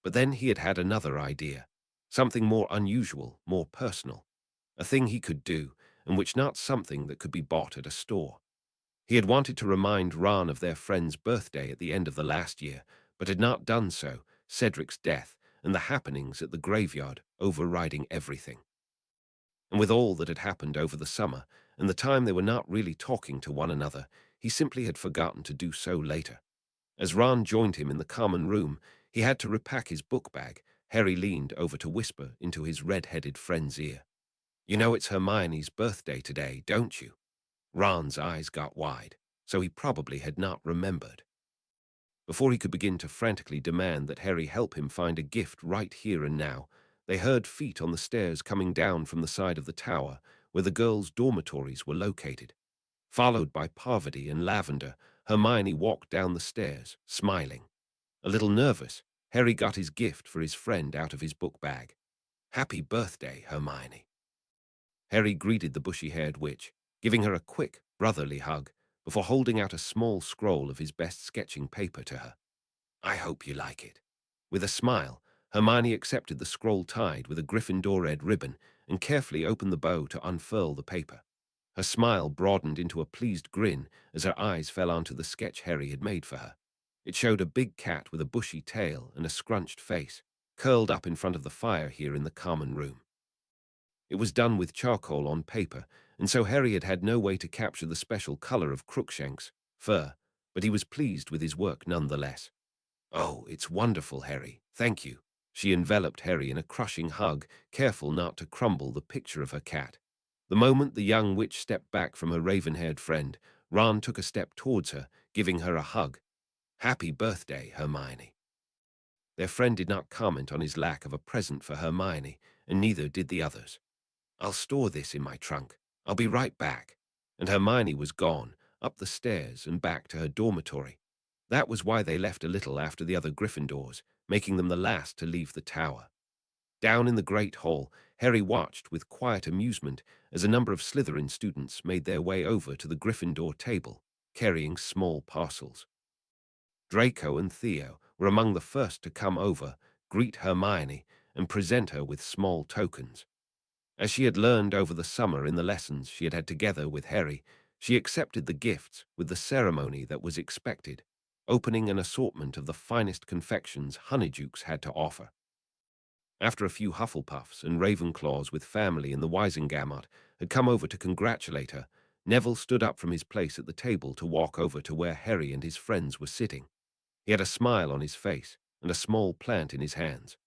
but then he had had another idea, something more unusual, more personal, a thing he could do, and which not something that could be bought at a store. He had wanted to remind Ron of their friend's birthday at the end of the last year, but had not done so, Cedric's death and the happenings at the graveyard overriding everything. And with all that had happened over the summer, and the time they were not really talking to one another, he simply had forgotten to do so later. As Ron joined him in the common room, he had to repack his book bag. Harry leaned over to whisper into his red-headed friend's ear. "You know it's Hermione's birthday today, don't you?" Ron's eyes got wide, so he probably had not remembered. Before he could begin to frantically demand that Harry help him find a gift right here and now, they heard feet on the stairs coming down from the side of the tower where the girls' dormitories were located. Followed by Parvati and Lavender, Hermione walked down the stairs, smiling. A little nervous, Harry got his gift for his friend out of his book bag. "Happy birthday, Hermione." Harry greeted the bushy-haired witch, giving her a quick, brotherly hug, before holding out a small scroll of his best sketching paper to her. "I hope you like it." With a smile, Hermione accepted the scroll tied with a Gryffindor red ribbon and carefully opened the bow to unfurl the paper. Her smile broadened into a pleased grin as her eyes fell onto the sketch Harry had made for her. It showed a big cat with a bushy tail and a scrunched face, curled up in front of the fire here in the common room. It was done with charcoal on paper, and so Harry had had no way to capture the special color of Crookshank's fur, but he was pleased with his work nonetheless. "Oh, it's wonderful, Harry. Thank you." She enveloped Harry in a crushing hug, careful not to crumble the picture of her cat. The moment the young witch stepped back from her raven-haired friend, Ron took a step towards her, giving her a hug. "Happy birthday, Hermione." Their friend did not comment on his lack of a present for Hermione, and neither did the others. "I'll store this in my trunk. I'll be right back." And Hermione was gone, up the stairs and back to her dormitory. That was why they left a little after the other Gryffindors, making them the last to leave the tower. Down in the great hall, Harry watched with quiet amusement as a number of Slytherin students made their way over to the Gryffindor table, carrying small parcels. Draco and Theo were among the first to come over, greet Hermione, and present her with small tokens. As she had learned over the summer in the lessons she had had together with Harry, she accepted the gifts with the ceremony that was expected, opening an assortment of the finest confections Honeydukes had to offer. After a few Hufflepuffs and Ravenclaws with family in the Wisengamot had come over to congratulate her, Neville stood up from his place at the table to walk over to where Harry and his friends were sitting. He had a smile on his face and a small plant in his hands.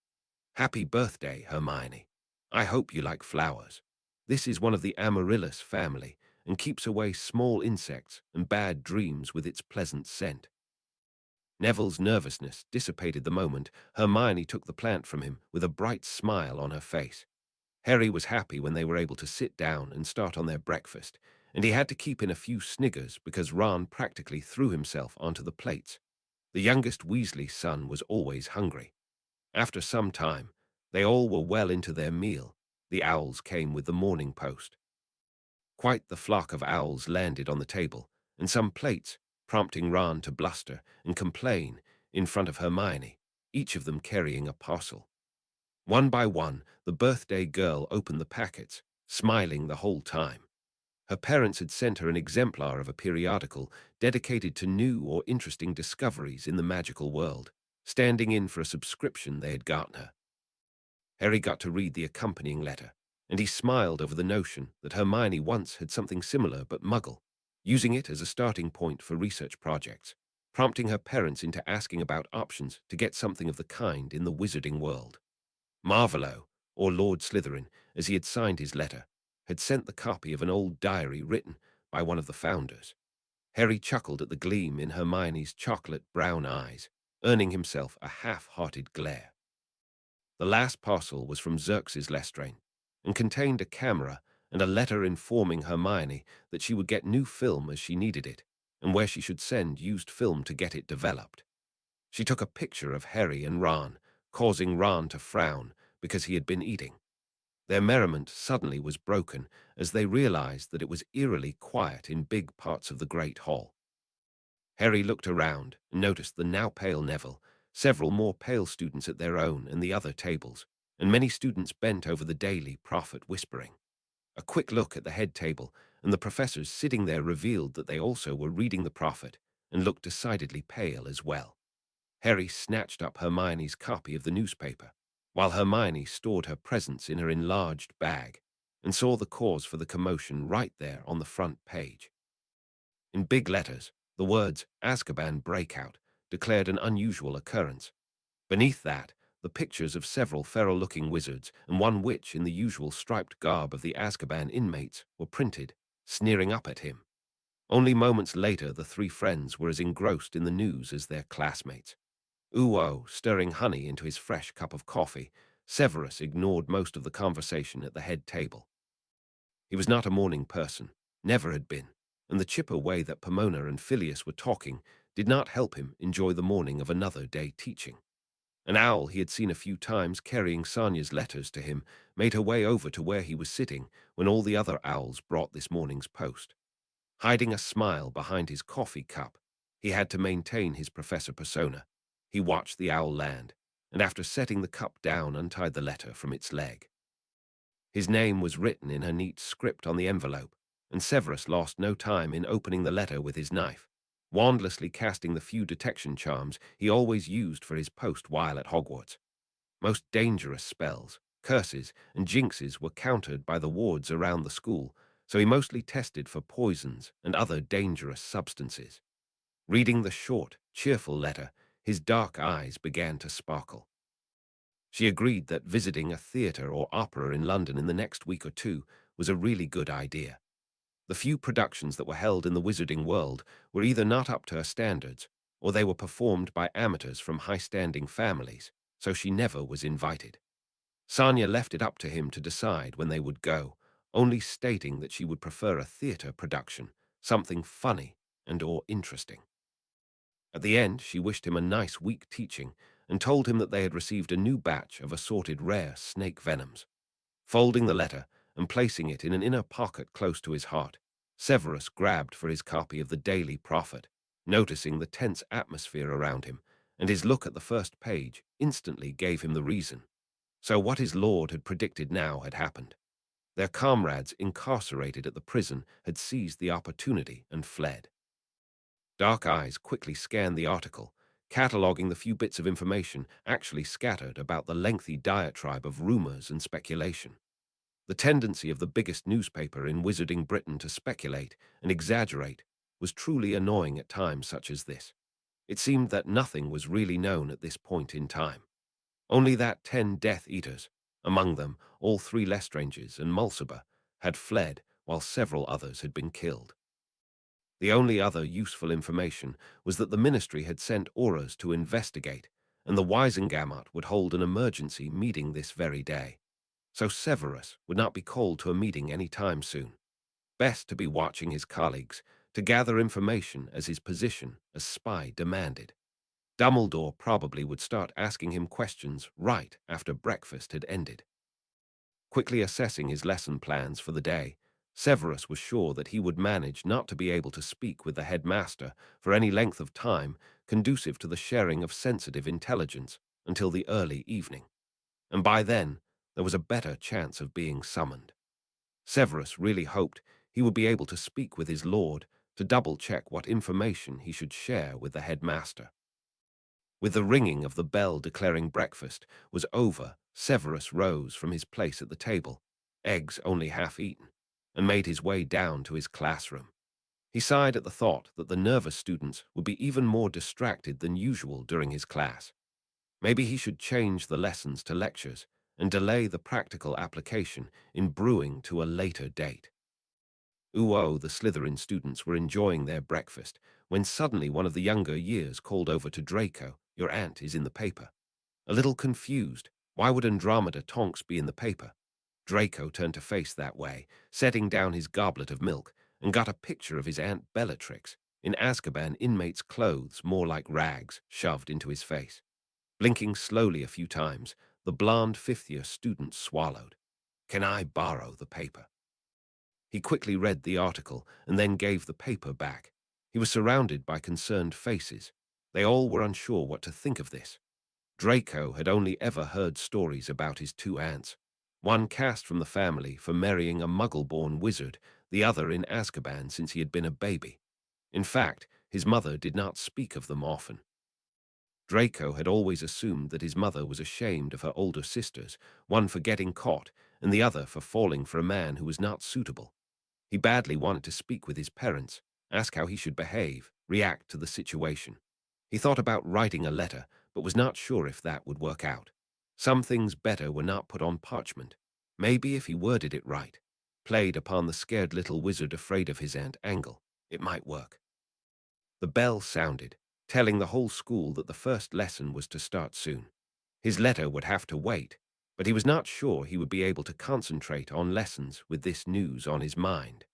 "Happy birthday, Hermione. I hope you like flowers. This is one of the Amaryllis family and keeps away small insects and bad dreams with its pleasant scent." Neville's nervousness dissipated the moment Hermione took the plant from him with a bright smile on her face. Harry was happy when they were able to sit down and start on their breakfast, and he had to keep in a few sniggers because Ron practically threw himself onto the plates. The youngest Weasley son was always hungry. After some time, they all were well into their meal. The owls came with the morning post. Quite the flock of owls landed on the table, and some plates, prompting Ron to bluster and complain in front of Hermione, each of them carrying a parcel. One by one, the birthday girl opened the packets, smiling the whole time. Her parents had sent her an exemplar of a periodical dedicated to new or interesting discoveries in the magical world, standing in for a subscription they had gotten her. Harry got to read the accompanying letter, and he smiled over the notion that Hermione once had something similar but muggle, using it as a starting point for research projects, prompting her parents into asking about options to get something of the kind in the wizarding world. Marvolo, or Lord Slytherin, as he had signed his letter, had sent the copy of an old diary written by one of the founders. Harry chuckled at the gleam in Hermione's chocolate-brown eyes, earning himself a half-hearted glare. The last parcel was from Xerxes Lestrain, and contained a camera and a letter informing Hermione that she would get new film as she needed it, and where she should send used film to get it developed. She took a picture of Harry and Ron, causing Ron to frown because he had been eating. Their merriment suddenly was broken as they realized that it was eerily quiet in big parts of the great hall. Harry looked around and noticed the now pale Neville, several more pale students at their own and the other tables, and many students bent over the Daily Prophet whispering. A quick look at the head table and the professors sitting there revealed that they also were reading the Prophet and looked decidedly pale as well. Harry snatched up Hermione's copy of the newspaper, while Hermione stored her presents in her enlarged bag, and saw the cause for the commotion right there on the front page. In big letters, the words Azkaban Breakout declared an unusual occurrence. Beneath that, the pictures of several feral-looking wizards and one witch in the usual striped garb of the Azkaban inmates were printed, sneering up at him. Only moments later, the three friends were as engrossed in the news as their classmates. Uo stirring honey into his fresh cup of coffee, Severus ignored most of the conversation at the head table. He was not a morning person, never had been, and the chipper way that Pomona and Phileas were talking did not help him enjoy the morning of another day teaching. An owl he had seen a few times carrying Sonia's letters to him made her way over to where he was sitting when all the other owls brought this morning's post. Hiding a smile behind his coffee cup, he had to maintain his professor persona. He watched the owl land, and after setting the cup down, untied the letter from its leg. His name was written in her neat script on the envelope, and Severus lost no time in opening the letter with his knife, wandlessly casting the few detection charms he always used for his post while at Hogwarts. Most dangerous spells, curses, and jinxes were countered by the wards around the school, so he mostly tested for poisons and other dangerous substances. Reading the short, cheerful letter, his dark eyes began to sparkle. She agreed that visiting a theatre or opera in London in the next week or two was a really good idea. The few productions that were held in the wizarding world were either not up to her standards, or they were performed by amateurs from high-standing families, so she never was invited. Sonia left it up to him to decide when they would go, only stating that she would prefer a theatre production, something funny and/or interesting. At the end, she wished him a nice week teaching and told him that they had received a new batch of assorted rare snake venoms. Folding the letter and placing it in an inner pocket close to his heart, Severus grabbed for his copy of the Daily Prophet, noticing the tense atmosphere around him, and his look at the first page instantly gave him the reason. So what his lord had predicted now had happened. Their comrades incarcerated at the prison had seized the opportunity and fled. Dark eyes quickly scanned the article, cataloguing the few bits of information actually scattered about the lengthy diatribe of rumors and speculation. The tendency of the biggest newspaper in wizarding Britain to speculate and exaggerate was truly annoying at times such as this. It seemed that nothing was really known at this point in time. Only that 10 Death Eaters, among them all 3 Lestranges and Mulciber, had fled while several others had been killed. The only other useful information was that the Ministry had sent Auras to investigate, and the Wisengamot would hold an emergency meeting this very day. So Severus would not be called to a meeting any time soon. Best to be watching his colleagues, to gather information as his position as spy demanded. Dumbledore probably would start asking him questions right after breakfast had ended. Quickly assessing his lesson plans for the day, Severus was sure that he would manage not to be able to speak with the headmaster for any length of time conducive to the sharing of sensitive intelligence until the early evening, and by then there was a better chance of being summoned. Severus really hoped he would be able to speak with his lord to double-check what information he should share with the headmaster. With the ringing of the bell declaring breakfast was over Severus rose from his place at the table, eggs only half eaten, and made his way down to his classroom. He sighed at the thought that the nervous students would be even more distracted than usual during his class. Maybe he should change the lessons to lectures and delay the practical application in brewing to a later date. The Slytherin students were enjoying their breakfast when suddenly one of the younger years called over to Draco, "Your aunt is in the paper." A little confused, why would Andromeda Tonks be in the paper? Draco turned to face that way, setting down his goblet of milk, and got a picture of his Aunt Bellatrix, in Azkaban inmate's clothes more like rags, shoved into his face. Blinking slowly a few times, the blonde fifth-year student swallowed. "Can I borrow the paper?" He quickly read the article and then gave the paper back. He was surrounded by concerned faces. They all were unsure what to think of this. Draco had only ever heard stories about his two aunts, one cast from the family for marrying a muggle-born wizard, the other in Azkaban since he had been a baby. In fact, his mother did not speak of them often. Draco had always assumed that his mother was ashamed of her older sisters, one for getting caught and the other for falling for a man who was not suitable. He badly wanted to speak with his parents, ask how he should behave, react to the situation. He thought about writing a letter, but was not sure if that would work out. Some things better were not put on parchment. Maybe if he worded it right, played upon the scared little wizard afraid of his aunt angle, it might work. The bell sounded, telling the whole school that the first lesson was to start soon. His letter would have to wait, but he was not sure he would be able to concentrate on lessons with this news on his mind.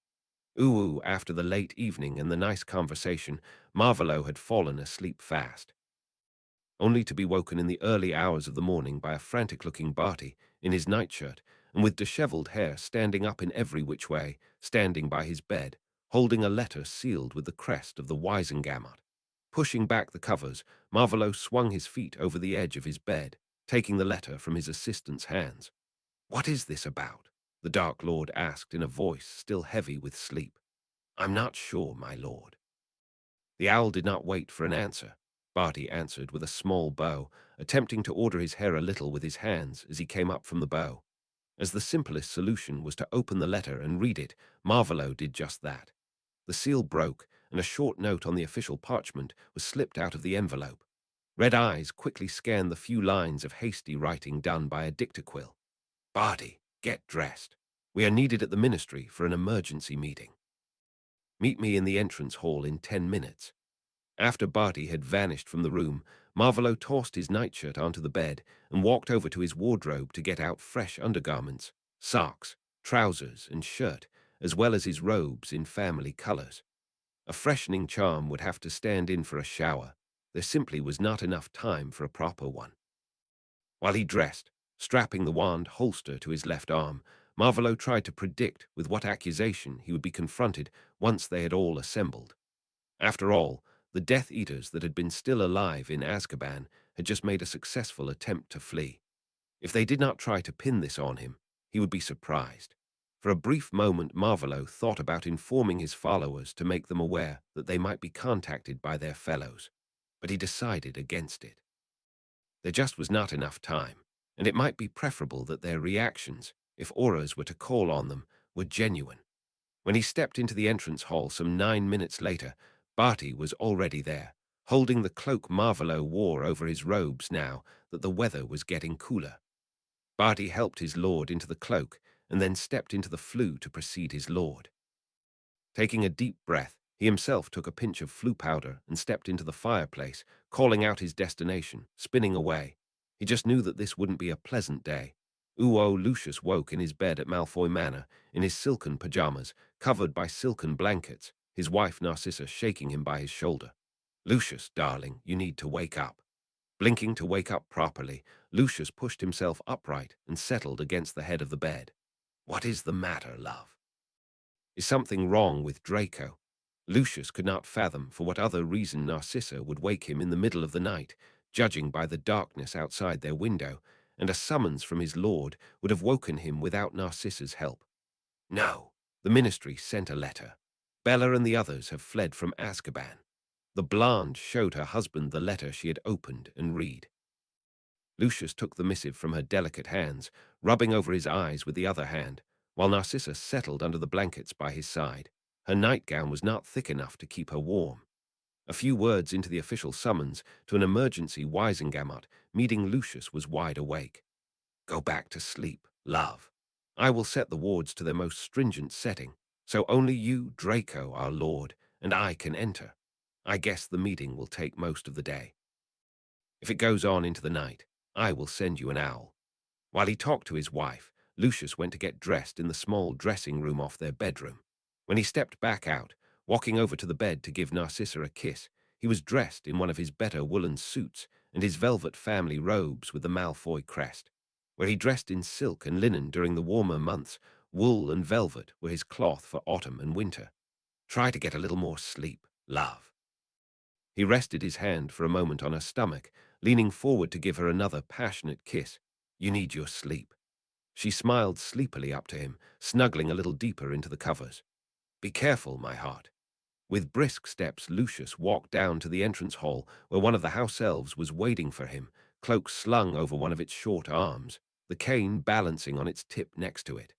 After the late evening and the nice conversation, Marvolo had fallen asleep fast, only to be woken in the early hours of the morning by a frantic-looking Barty in his nightshirt and with dishevelled hair standing up in every which way, standing by his bed, holding a letter sealed with the crest of the Wisengamot. Pushing back the covers, Marvolo swung his feet over the edge of his bed, taking the letter from his assistant's hands. "What is this about?" the Dark Lord asked in a voice still heavy with sleep. "I'm not sure, my lord." The owl did not wait for an answer. Barty answered with a small bow, attempting to order his hair a little with his hands as he came up from the bow. As the simplest solution was to open the letter and read it, Marvolo did just that. The seal broke, and a short note on the official parchment was slipped out of the envelope. Red eyes quickly scanned the few lines of hasty writing done by a dictaquill. "Barty, get dressed. We are needed at the ministry for an emergency meeting. Meet me in the entrance hall in 10 minutes. After Barty had vanished from the room, Marvolo tossed his nightshirt onto the bed and walked over to his wardrobe to get out fresh undergarments, socks, trousers, and shirt, as well as his robes in family colors. A freshening charm would have to stand in for a shower. There simply was not enough time for a proper one. While he dressed, strapping the wand holster to his left arm, Marvolo tried to predict with what accusation he would be confronted once they had all assembled. After all, the Death Eaters that had been still alive in Azkaban had just made a successful attempt to flee. If they did not try to pin this on him, he would be surprised. For a brief moment, Marvolo thought about informing his followers to make them aware that they might be contacted by their fellows, but he decided against it. There just was not enough time, and it might be preferable that their reactions, if auras were to call on them, were genuine. When he stepped into the entrance hall some 9 minutes later, Barty was already there, holding the cloak Marvolo wore over his robes now that the weather was getting cooler. Barty helped his lord into the cloak and then stepped into the flue to precede his lord. Taking a deep breath, he himself took a pinch of flue powder and stepped into the fireplace, calling out his destination, spinning away. He just knew that this wouldn't be a pleasant day. Lucius woke in his bed at Malfoy Manor, in his silken pajamas, covered by silken blankets, his wife Narcissa shaking him by his shoulder. "Lucius, darling, you need to wake up." Blinking to wake up properly, Lucius pushed himself upright and settled against the head of the bed. "What is the matter, love? Is something wrong with Draco?" Lucius could not fathom for what other reason Narcissa would wake him in the middle of the night, judging by the darkness outside their window, and a summons from his lord would have woken him without Narcissa's help. "No, the ministry sent a letter. Bella and the others have fled from Azkaban." The blonde showed her husband the letter she had opened and read. Lucius took the missive from her delicate hands, rubbing over his eyes with the other hand, while Narcissa settled under the blankets by his side. Her nightgown was not thick enough to keep her warm. A few words into the official summons to an emergency Wisengamot meeting, Lucius was wide awake. Go back to sleep, love. I will set the wards to their most stringent setting, so only you, Draco, our lord, and I can enter. I guess the meeting will take most of the day. If it goes on into the night, I will send you an owl. While he talked to his wife, Lucius went to get dressed in the small dressing room off their bedroom. When he stepped back out, walking over to the bed to give Narcissa a kiss, he was dressed in one of his better woolen suits and his velvet family robes with the Malfoy crest. Where he dressed in silk and linen during the warmer months, wool and velvet were his cloth for autumn and winter. Try to get a little more sleep, love. He rested his hand for a moment on her stomach, leaning forward to give her another passionate kiss. You need your sleep. She smiled sleepily up to him, snuggling a little deeper into the covers. Be careful, my heart. With brisk steps, Lucius walked down to the entrance hall where one of the house elves was waiting for him, cloak slung over one of its short arms, the cane balancing on its tip next to it.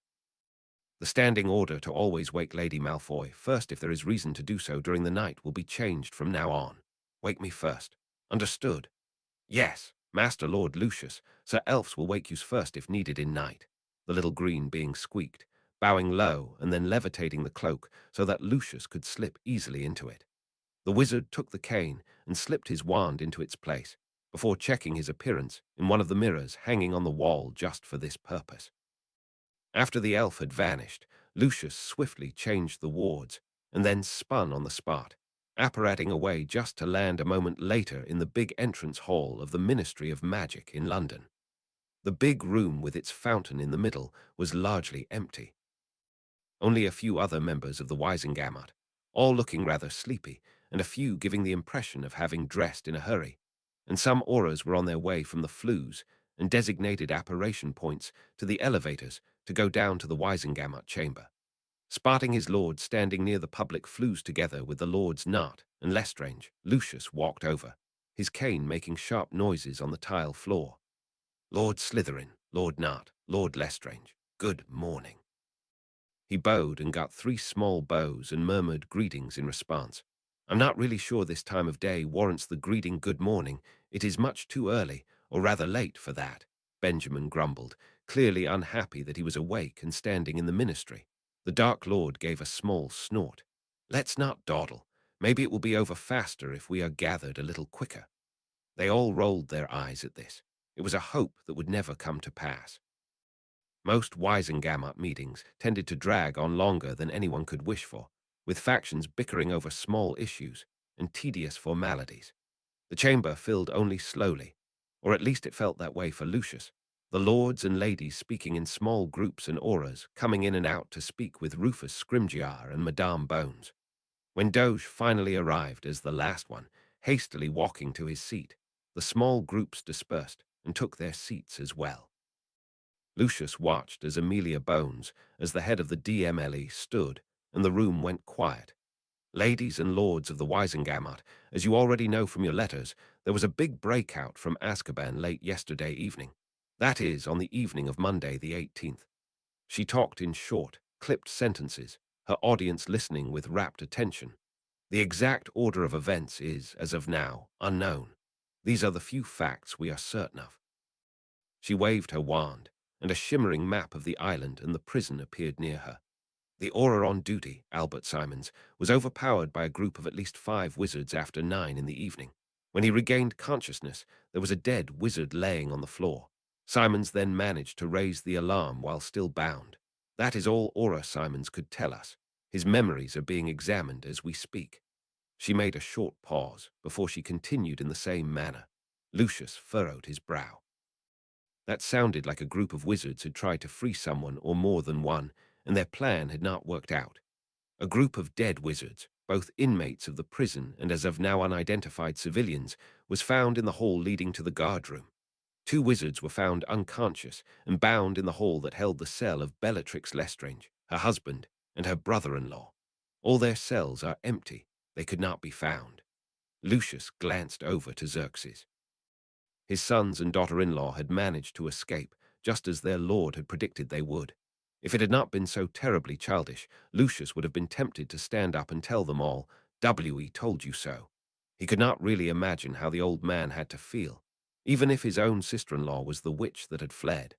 The standing order to always wake Lady Malfoy first if there is reason to do so during the night will be changed from now on. Wake me first. Understood? Yes, Master Lord Lucius. Sir Elves will wake you first if needed in night. The little green being squeaked, bowing low and then levitating the cloak so that Lucius could slip easily into it. The wizard took the cane and slipped his wand into its place, before checking his appearance in one of the mirrors hanging on the wall just for this purpose. After the elf had vanished, Lucius swiftly changed the wards and then spun on the spot, apparating away just to land a moment later in the big entrance hall of the Ministry of Magic in London. The big room with its fountain in the middle was largely empty. Only a few other members of the Wisengamot, all looking rather sleepy, and a few giving the impression of having dressed in a hurry, and some auras were on their way from the flues and designated apparition points to the elevators to go down to the Wisengamot chamber. Spotting his lord standing near the public flues together with the Lords Nut and Lestrange, Lucius walked over, his cane making sharp noises on the tile floor. Lord Slytherin, Lord Nut, Lord Lestrange, good morning. He bowed and got 3 small bows and murmured greetings in response. I'm not really sure this time of day warrants the greeting good morning. It is much too early, or rather late for that, Benjamin grumbled, clearly unhappy that he was awake and standing in the ministry. The Dark Lord gave a small snort. Let's not dawdle. Maybe it will be over faster if we are gathered a little quicker. They all rolled their eyes at this. It was a hope that would never come to pass. Most Wisengamot meetings tended to drag on longer than anyone could wish for, with factions bickering over small issues and tedious formalities. The chamber filled only slowly, or at least it felt that way for Lucius, the lords and ladies speaking in small groups and auras, coming in and out to speak with Rufus Scrimgeour and Madame Bones. When Doge finally arrived as the last one, hastily walking to his seat, the small groups dispersed and took their seats as well. Lucius watched as Amelia Bones, as the head of the DMLE, stood, and the room went quiet. Ladies and lords of the Wisengamot, as you already know from your letters, there was a big breakout from Azkaban late yesterday evening. That is, on the evening of Monday the 18th. She talked in short, clipped sentences, her audience listening with rapt attention. The exact order of events is, as of now, unknown. These are the few facts we are certain of. She waved her wand, and a shimmering map of the island and the prison appeared near her. The aura on duty, Albert Simons, was overpowered by a group of at least 5 wizards after 9 in the evening. When he regained consciousness, there was a dead wizard laying on the floor. Simons then managed to raise the alarm while still bound. That is all Aura Simons could tell us. His memories are being examined as we speak. She made a short pause before she continued in the same manner. Lucius furrowed his brow. That sounded like a group of wizards had tried to free someone or more than one, and their plan had not worked out. A group of dead wizards, both inmates of the prison and as of now unidentified civilians, was found in the hall leading to the guardroom. 2 wizards were found unconscious and bound in the hall that held the cell of Bellatrix Lestrange, her husband, and her brother-in-law. All their cells are empty. They could not be found. Lucius glanced over to Xerxes. His sons and daughter-in-law had managed to escape, just as their lord had predicted they would. If it had not been so terribly childish, Lucius would have been tempted to stand up and tell them all, "W.E. told you so." He could not really imagine how the old man had to feel, even if his own sister-in-law was the witch that had fled.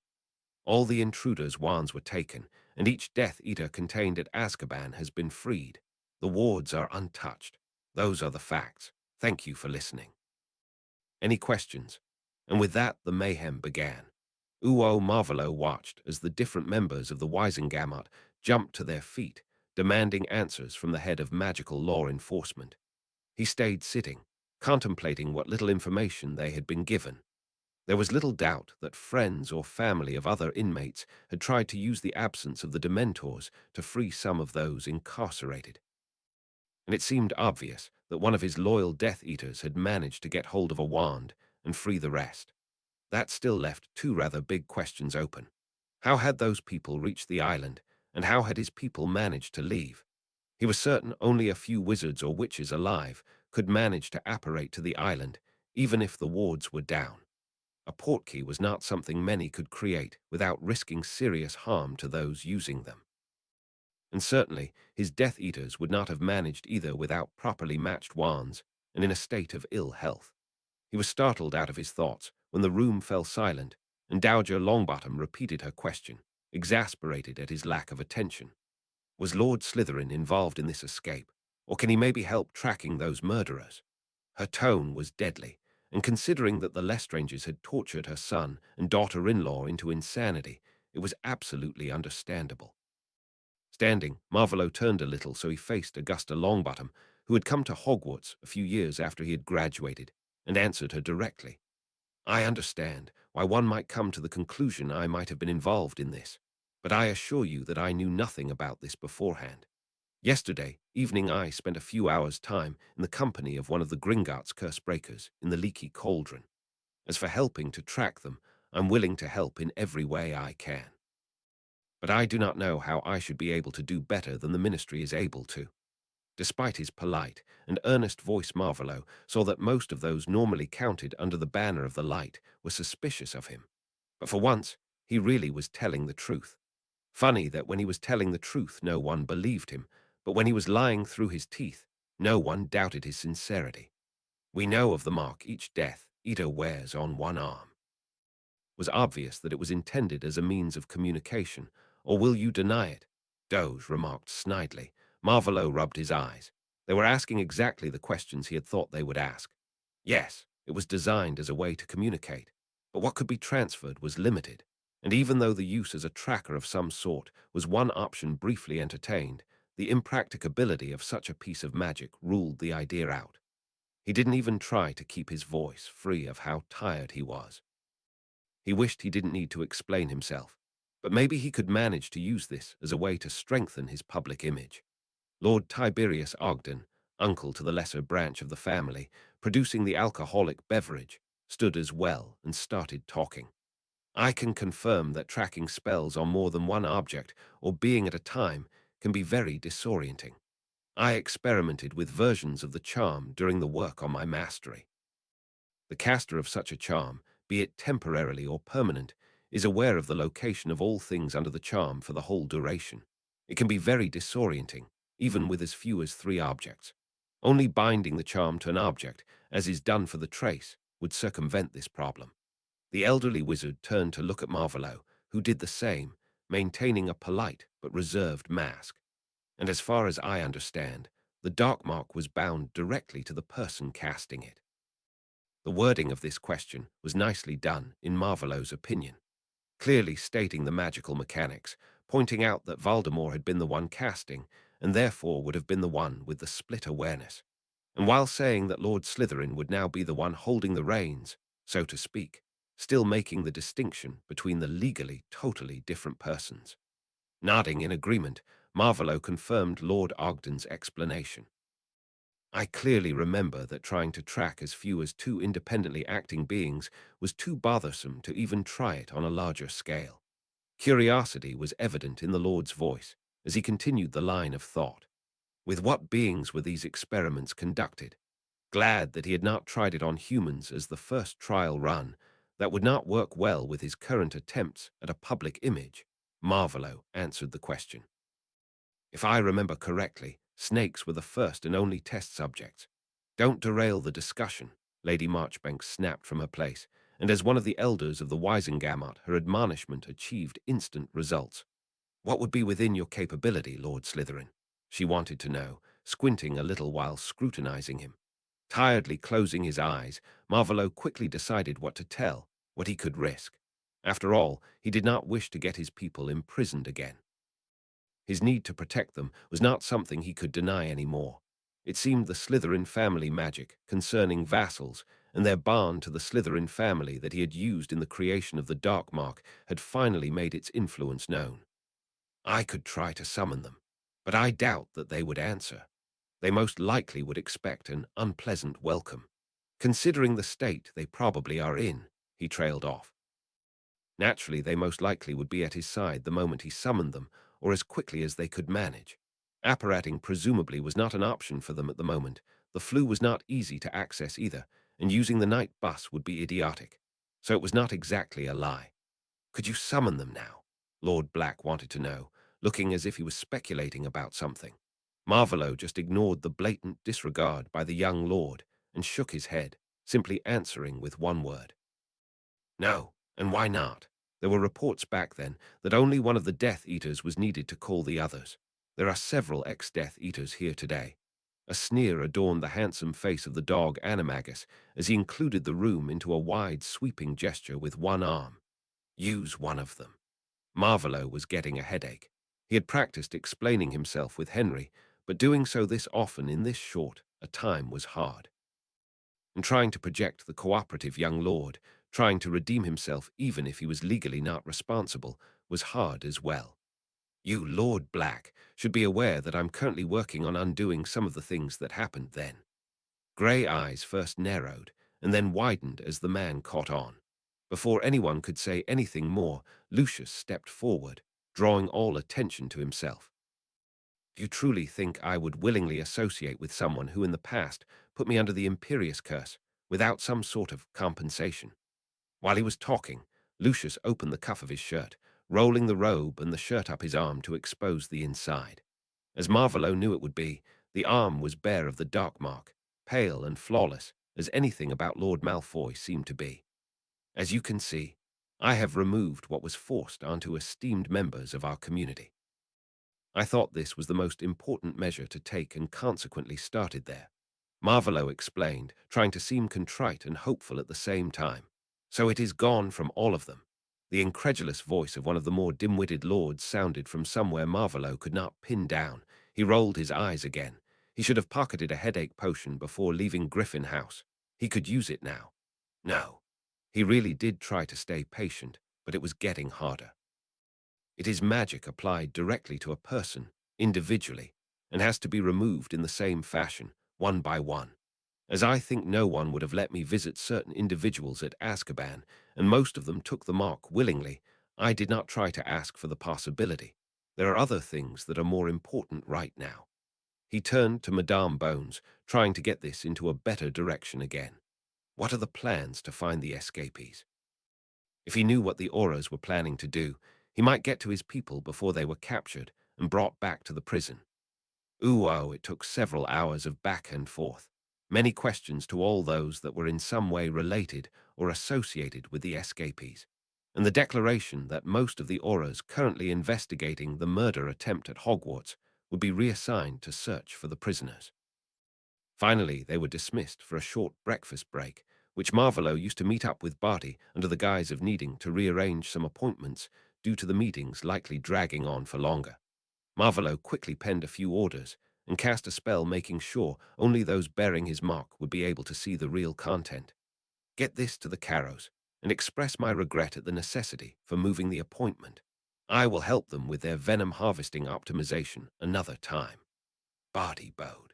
All the intruders' wands were taken, and each Death Eater contained at Azkaban has been freed. The wards are untouched. Those are the facts. Thank you for listening. Any questions? And with that, the mayhem began. Uo Marvolo watched as the different members of the Wisengamot jumped to their feet, demanding answers from the head of magical law enforcement. He stayed sitting, contemplating what little information they had been given. There was little doubt that friends or family of other inmates had tried to use the absence of the Dementors to free some of those incarcerated. And it seemed obvious that one of his loyal Death Eaters had managed to get hold of a wand and free the rest. That still left two rather big questions open. How had those people reached the island, and how had his people managed to leave? He was certain only a few wizards or witches alive could manage to apparate to the island, even if the wards were down. A portkey was not something many could create without risking serious harm to those using them. And certainly his Death Eaters would not have managed either without properly matched wands and in a state of ill health. He was startled out of his thoughts when the room fell silent, and Dowager Longbottom repeated her question, exasperated at his lack of attention. Was Lord Slytherin involved in this escape, or can he maybe help tracking those murderers? Her tone was deadly, and considering that the Lestranges had tortured her son and daughter-in-law into insanity, it was absolutely understandable. Standing, Marvolo turned a little so he faced Augusta Longbottom, who had come to Hogwarts a few years after he had graduated, and answered her directly. I understand why one might come to the conclusion I might have been involved in this, but I assure you that I knew nothing about this beforehand. Yesterday evening I spent a few hours' time in the company of one of the Gringotts curse breakers in the Leaky Cauldron. As for helping to track them, I'm willing to help in every way I can. But I do not know how I should be able to do better than the Ministry is able to. Despite his polite and earnest voice, Marvolo saw that most of those normally counted under the banner of the light were suspicious of him. But for once, he really was telling the truth. Funny that when he was telling the truth, no one believed him, but when he was lying through his teeth, no one doubted his sincerity. We know of the mark each Death Eater wears on one arm. It was obvious that it was intended as a means of communication, or will you deny it? Doge remarked snidely. Marvolo rubbed his eyes. They were asking exactly the questions he had thought they would ask. Yes, it was designed as a way to communicate, but what could be transferred was limited, and even though the use as a tracker of some sort was one option briefly entertained, the impracticability of such a piece of magic ruled the idea out. He didn't even try to keep his voice free of how tired he was. He wished he didn't need to explain himself, but maybe he could manage to use this as a way to strengthen his public image. Lord Tiberius Ogden, uncle to the lesser branch of the family, producing the alcoholic beverage, stood as well and started talking. I can confirm that tracking spells on more than one object or being at a time can be very disorienting. I experimented with versions of the charm during the work on my mastery. The caster of such a charm, be it temporarily or permanent, is aware of the location of all things under the charm for the whole duration. It can be very disorienting, even with as few as 3 objects. Only binding the charm to an object, as is done for the trace, would circumvent this problem. The elderly wizard turned to look at Marvolo, who did the same, maintaining a polite but reserved mask. And as far as I understand, the dark mark was bound directly to the person casting it. The wording of this question was nicely done, in Marvolo's opinion, clearly stating the magical mechanics, pointing out that Voldemort had been the one casting, and therefore would have been the one with the split awareness, and while saying that Lord Slytherin would now be the one holding the reins, so to speak, still making the distinction between the legally totally different persons. Nodding in agreement, Marvolo confirmed Lord Ogden's explanation. I clearly remember that trying to track as few as 2 independently acting beings was too bothersome to even try it on a larger scale. Curiosity was evident in the Lord's voice as he continued the line of thought. With what beings were these experiments conducted? glad that he had not tried it on humans as the first trial run. That would not work well with his current attempts at a public image. Marvolo answered the question. If I remember correctly, snakes were the first and only test subjects. Don't derail the discussion, Lady Marchbanks snapped from her place, and as one of the elders of the Wisengamot, her admonishment achieved instant results. What would be within your capability, Lord Slytherin? She wanted to know, squinting a little while scrutinizing him. Tiredly closing his eyes, Marvolo quickly decided what to tell, what he could risk. After all, he did not wish to get his people imprisoned again. His need to protect them was not something he could deny anymore. It seemed the Slytherin family magic concerning vassals and their bond to the Slytherin family that he had used in the creation of the Dark Mark had finally made its influence known. I could try to summon them, but I doubt that they would answer. They most likely would expect an unpleasant welcome. Considering the state they probably are in, he trailed off. Naturally, they most likely would be at his side the moment he summoned them, or as quickly as they could manage. Apparating presumably was not an option for them at the moment. The flue was not easy to access either, and using the night bus would be idiotic. So it was not exactly a lie. Could you summon them now? Lord Black wanted to know, looking as if he was speculating about something. Marvolo just ignored the blatant disregard by the young lord and shook his head, simply answering with one word. No, and why not? There were reports back then that only one of the Death Eaters was needed to call the others. There are several ex-Death Eaters here today. A sneer adorned the handsome face of the dog Animagus as he included the room into a wide, sweeping gesture with one arm. Use one of them. Marvolo was getting a headache. He had practiced explaining himself with Henry, but doing so this often in this short a time was hard. And trying to project the cooperative young lord, trying to redeem himself even if he was legally not responsible, was hard as well. You, Lord Black, should be aware that I'm currently working on undoing some of the things that happened then. Grey eyes first narrowed, and then widened as the man caught on. Before anyone could say anything more, Lucius stepped forward, drawing all attention to himself. Do you truly think I would willingly associate with someone who in the past put me under the imperious curse, without some sort of compensation? While he was talking, Lucius opened the cuff of his shirt, rolling the robe and the shirt up his arm to expose the inside. As Marvolo knew it would be, the arm was bare of the dark mark, pale and flawless, as anything about Lord Malfoy seemed to be. As you can see, I have removed what was forced onto esteemed members of our community. I thought this was the most important measure to take and consequently started there. Marvolo explained, trying to seem contrite and hopeful at the same time. So it is gone from all of them. The incredulous voice of one of the more dim-witted lords sounded from somewhere Marvolo could not pin down. He rolled his eyes again. He should have pocketed a headache potion before leaving Griffin House. He could use it now. No. He really did try to stay patient, but it was getting harder. It is magic applied directly to a person, individually, and has to be removed in the same fashion, one by one. As I think no one would have let me visit certain individuals at Azkaban, and most of them took the mark willingly, I did not try to ask for the possibility. There are other things that are more important right now. He turned to Madame Bones, trying to get this into a better direction again. What are the plans to find the escapees? If he knew what the Auras were planning to do, he might get to his people before they were captured and brought back to the prison. It took several hours of back and forth. Many questions to all those that were in some way related or associated with the escapees, and the declaration that most of the Auras currently investigating the murder attempt at Hogwarts would be reassigned to search for the prisoners. Finally, they were dismissed for a short breakfast break, which Marvolo used to meet up with Barty under the guise of needing to rearrange some appointments due to the meetings likely dragging on for longer. Marvolo quickly penned a few orders and cast a spell making sure only those bearing his mark would be able to see the real content. Get this to the Carrows and express my regret at the necessity for moving the appointment. I will help them with their venom harvesting optimization another time. Barty bowed.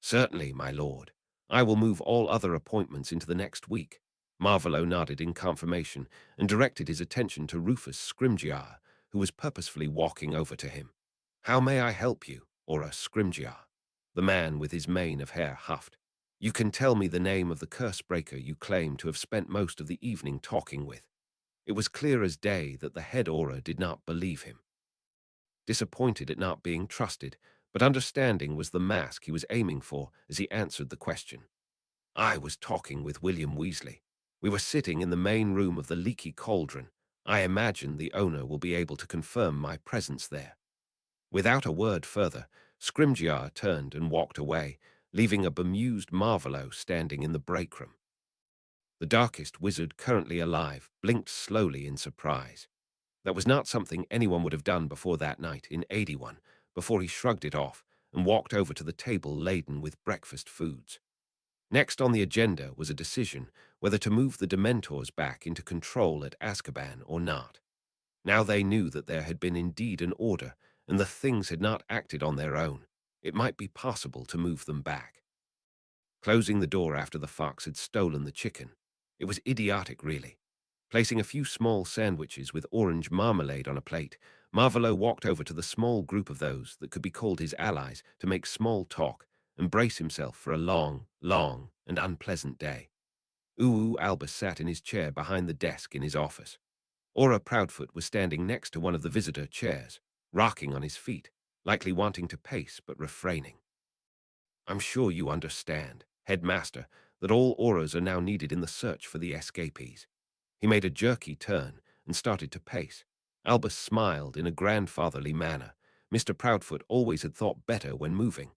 Certainly, my lord. I will move all other appointments into the next week. Marvolo nodded in confirmation and directed his attention to Rufus Scrimgeour, who was purposefully walking over to him. How may I help you, Aura Scrimgeour? The man with his mane of hair huffed. You can tell me the name of the curse breaker you claim to have spent most of the evening talking with. It was clear as day that the head aura did not believe him. Disappointed at not being trusted, but understanding was the mask he was aiming for as he answered the question. I was talking with William Weasley. We were sitting in the main room of the Leaky Cauldron. I imagine the owner will be able to confirm my presence there. Without a word further, Scrimgeour turned and walked away, leaving a bemused Marvolo standing in the break room. The darkest wizard currently alive blinked slowly in surprise. That was not something anyone would have done before that night in 81, before he shrugged it off and walked over to the table laden with breakfast foods. Next on the agenda was a decision whether to move the Dementors back into control at Azkaban or not. Now they knew that there had been indeed an order, and the things had not acted on their own. It might be possible to move them back. Closing the door after the fox had stolen the chicken. It was idiotic, really. Placing a few small sandwiches with orange marmalade on a plate, Marvolo walked over to the small group of those that could be called his allies to make small talk and brace himself for a long, long and unpleasant day. Albus sat in his chair behind the desk in his office. Aura Proudfoot was standing next to one of the visitor chairs, rocking on his feet, likely wanting to pace but refraining. I'm sure you understand, Headmaster, that all auras are now needed in the search for the escapees. He made a jerky turn and started to pace. Albus smiled in a grandfatherly manner. Mr. Proudfoot always had thought better when moving.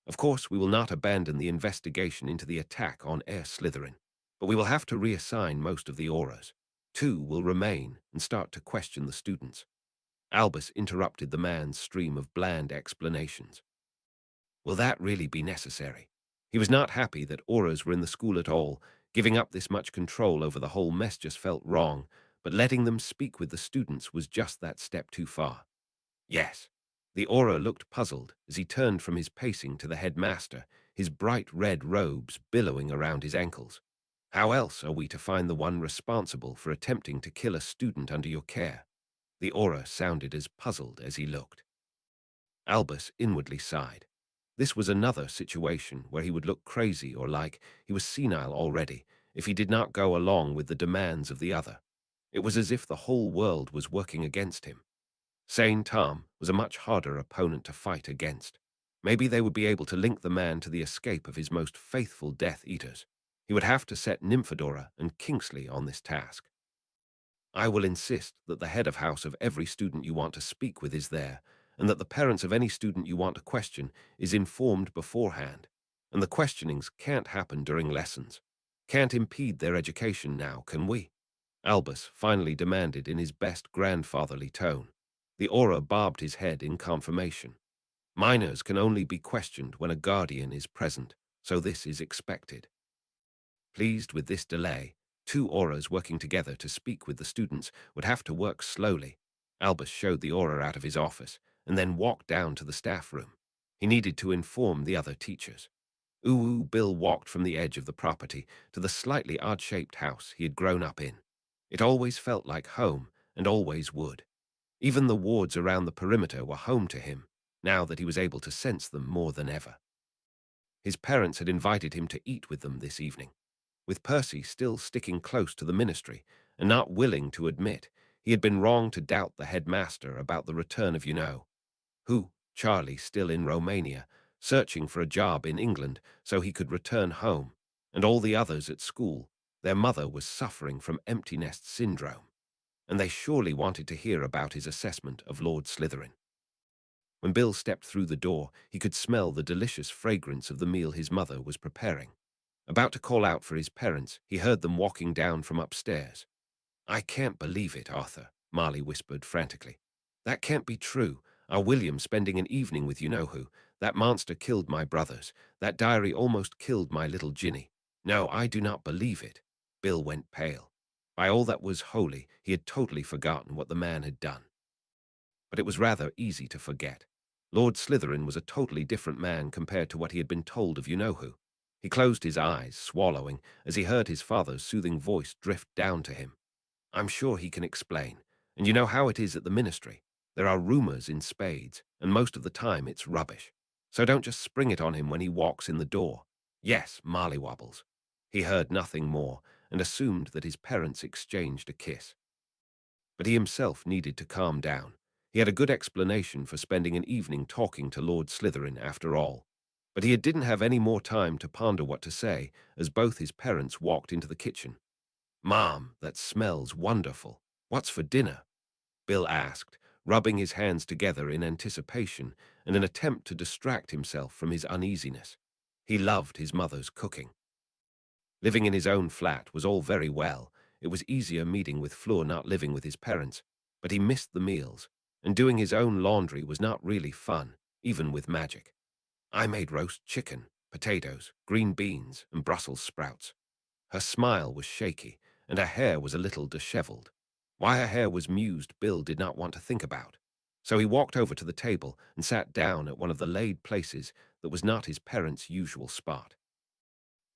Of course, we will not abandon the investigation into the attack on Air Slytherin, but we will have to reassign most of the auras. 2 will remain and start to question the students. Albus interrupted the man's stream of bland explanations. Will that really be necessary? He was not happy that auras were in the school at all. Giving up this much control over the whole mess just felt wrong, but letting them speak with the students was just that step too far. Yes. The aura looked puzzled as he turned from his pacing to the headmaster, his bright red robes billowing around his ankles. How else are we to find the one responsible for attempting to kill a student under your care? The aura sounded as puzzled as he looked. Albus inwardly sighed. This was another situation where he would look crazy or like he was senile already if he did not go along with the demands of the other. It was as if the whole world was working against him. Sane Tom was a much harder opponent to fight against. Maybe they would be able to link the man to the escape of his most faithful Death Eaters. He would have to set Nymphadora and Kingsley on this task. I will insist that the head of house of every student you want to speak with is there, and that the parents of any student you want to question is informed beforehand. And the questionings can't happen during lessons. Can't impede their education now, can we? Albus finally demanded in his best grandfatherly tone. The aura bobbed his head in confirmation. Minors can only be questioned when a guardian is present, so this is expected. Pleased with this delay, 2 auras working together to speak with the students would have to work slowly. Albus showed the aura out of his office and then walked down to the staff room. He needed to inform the other teachers. Bill walked from the edge of the property to the slightly odd-shaped house he had grown up in. It always felt like home and always would. Even the wards around the perimeter were home to him, now that he was able to sense them more than ever. His parents had invited him to eat with them this evening. With Percy still sticking close to the ministry and not willing to admit he had been wrong to doubt the headmaster about the return of who, Charlie still in Romania, searching for a job in England so he could return home, and all the others at school, their mother was suffering from empty nest syndrome, and they surely wanted to hear about his assessment of Lord Slytherin. When Bill stepped through the door, he could smell the delicious fragrance of the meal his mother was preparing. About to call out for his parents, he heard them walking down from upstairs. I can't believe it, Arthur, Marley whispered frantically. That can't be true. Our William spending an evening with you-know-who. That monster killed my brothers. That diary almost killed my little Ginny. No, I do not believe it. Bill went pale. By all that was holy, he had totally forgotten what the man had done. But it was rather easy to forget. Lord Slytherin was a totally different man compared to what he had been told of you-know-who. He closed his eyes, swallowing, as he heard his father's soothing voice drift down to him. I'm sure he can explain. And you know how it is at the ministry. There are rumors in spades, and most of the time it's rubbish. So don't just spring it on him when he walks in the door. Yes, Marley-wobbles. He heard nothing more and assumed that his parents exchanged a kiss. But he himself needed to calm down. He had a good explanation for spending an evening talking to Lord Slytherin after all. But he didn't have any more time to ponder what to say as both his parents walked into the kitchen. "Mom, that smells wonderful. What's for dinner?" Bill asked, rubbing his hands together in anticipation and an attempt to distract himself from his uneasiness. He loved his mother's cooking. Living in his own flat was all very well. It was easier meeting with Fleur not living with his parents, but he missed the meals, and doing his own laundry was not really fun, even with magic. "I made roast chicken, potatoes, green beans, and Brussels sprouts." Her smile was shaky, and her hair was a little disheveled. Why her hair was mused, Bill did not want to think about. So he walked over to the table and sat down at one of the laid places that was not his parents' usual spot.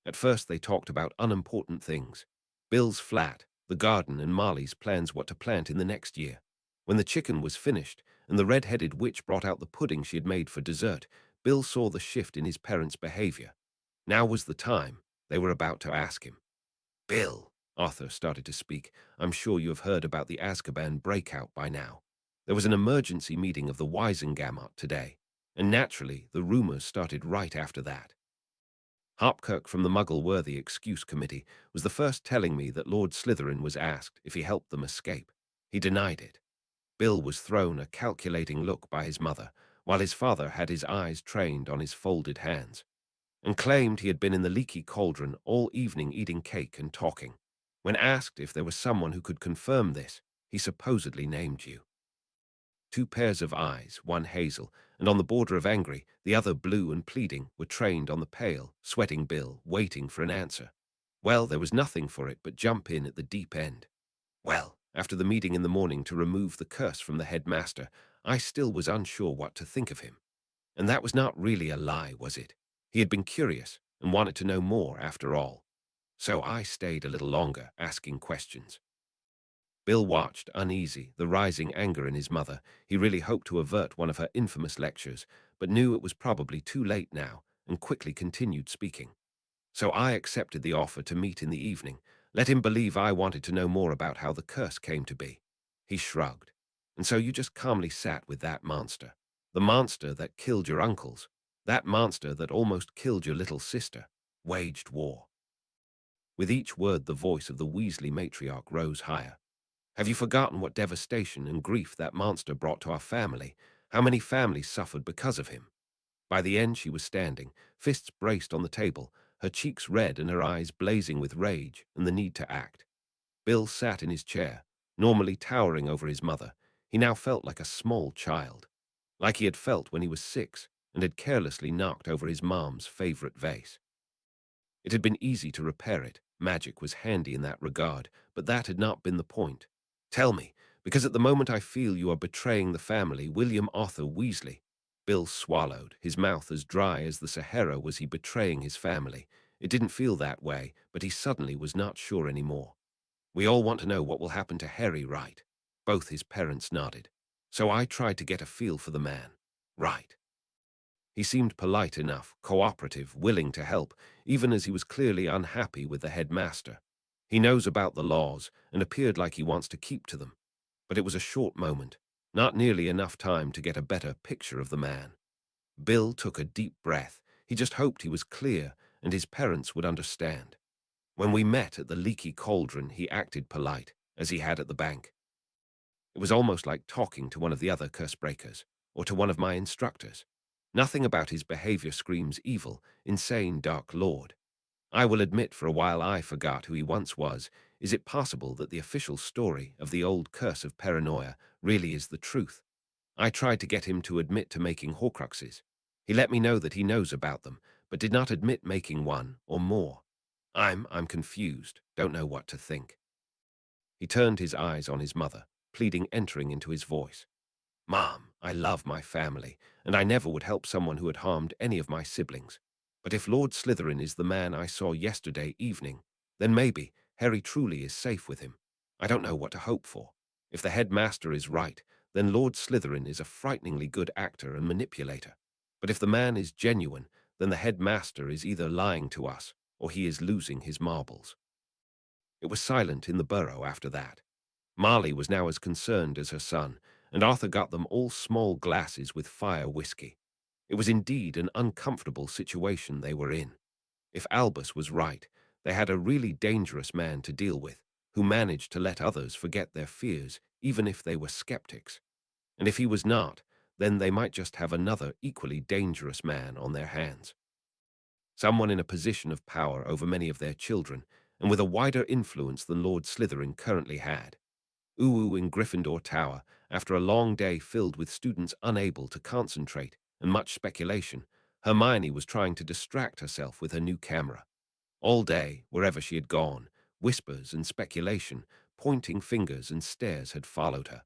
At first they talked about unimportant things. Bill's flat, the garden, and Marley's plans what to plant in the next year. When the chicken was finished and the red-headed witch brought out the pudding she had made for dessert, Bill saw the shift in his parents' behavior. Now was the time. They were about to ask him. "Bill," Arthur started to speak, "I'm sure you have heard about the Azkaban breakout by now. There was an emergency meeting of the Wisengamot today, and naturally the rumors started right after that. Hopkirk from the Muggle-worthy excuse committee was the first telling me that Lord Slytherin was asked if he helped them escape. He denied it. Bill was thrown a calculating look by his mother, while his father had his eyes trained on his folded hands, and claimed he had been in the leaky cauldron all evening eating cake and talking. When asked if there was someone who could confirm this, he supposedly named you. Two pairs of eyes, one hazel, and on the border of angry, the other blue and pleading, were trained on the pale, sweating Bill, waiting for an answer. Well, there was nothing for it but jump in at the deep end. Well, after the meeting in the morning to remove the curse from the headmaster, I still was unsure what to think of him. And that was not really a lie, was it? He had been curious and wanted to know more after all. So I stayed a little longer, asking questions. Bill watched, uneasy, the rising anger in his mother. He really hoped to avert one of her infamous lectures, but knew it was probably too late now, and quickly continued speaking. So I accepted the offer to meet in the evening. Let him believe I wanted to know more about how the curse came to be. He shrugged. "And so you just calmly sat with that monster. The monster that killed your uncles. That monster that almost killed your little sister. Waged war." With each word the voice of the Weasley matriarch rose higher. "Have you forgotten what devastation and grief that monster brought to our family? How many families suffered because of him?" By the end she was standing, fists braced on the table, her cheeks red and her eyes blazing with rage and the need to act. Bill sat in his chair, normally towering over his mother. He now felt like a small child, like he had felt when he was 6 and had carelessly knocked over his mom's favorite vase. It had been easy to repair it. Magic was handy in that regard, but that had not been the point. "Tell me, because at the moment I feel you are betraying the family, William Arthur Weasley." Bill swallowed, his mouth as dry as the Sahara. Was he betraying his family? It didn't feel that way, but he suddenly was not sure anymore. "We all want to know what will happen to Harry, right?" Both his parents nodded. So I tried to get a feel for the man. "Right." He seemed polite enough, cooperative, willing to help, even as he was clearly unhappy with the headmaster. He knows about the laws and appeared like he wants to keep to them. But it was a short moment, not nearly enough time to get a better picture of the man. Bill took a deep breath. He just hoped he was clear and his parents would understand. "When we met at the leaky cauldron, he acted polite, as he had at the bank. It was almost like talking to one of the other curse breakers, or to one of my instructors. Nothing about his behavior screams evil, insane dark lord. I will admit for a while I forgot who he once was. Is it possible that the official story of the old curse of paranoia really is the truth? I tried to get him to admit to making Horcruxes. He let me know that he knows about them, but did not admit making one or more. I'm confused, don't know what to think." He turned his eyes on his mother, pleading entering into his voice. "Mom, I love my family, and I never would help someone who had harmed any of my siblings. But if Lord Slytherin is the man I saw yesterday evening, then maybe Harry truly is safe with him. I don't know what to hope for. If the headmaster is right, then Lord Slytherin is a frighteningly good actor and manipulator. But if the man is genuine, then the headmaster is either lying to us or he is losing his marbles. It was silent in the burrow after that. Marley was now as concerned as her son, and Arthur got them all small glasses with fire whiskey. It was indeed an uncomfortable situation they were in. If Albus was right, they had a really dangerous man to deal with, who managed to let others forget their fears even if they were skeptics. And if he was not, then they might just have another equally dangerous man on their hands. Someone in a position of power over many of their children, and with a wider influence than Lord Slytherin currently had. Uwu in Gryffindor Tower, after a long day filled with students unable to concentrate and much speculation, Hermione was trying to distract herself with her new camera. All day, wherever she had gone, whispers and speculation, pointing fingers and stares had followed her.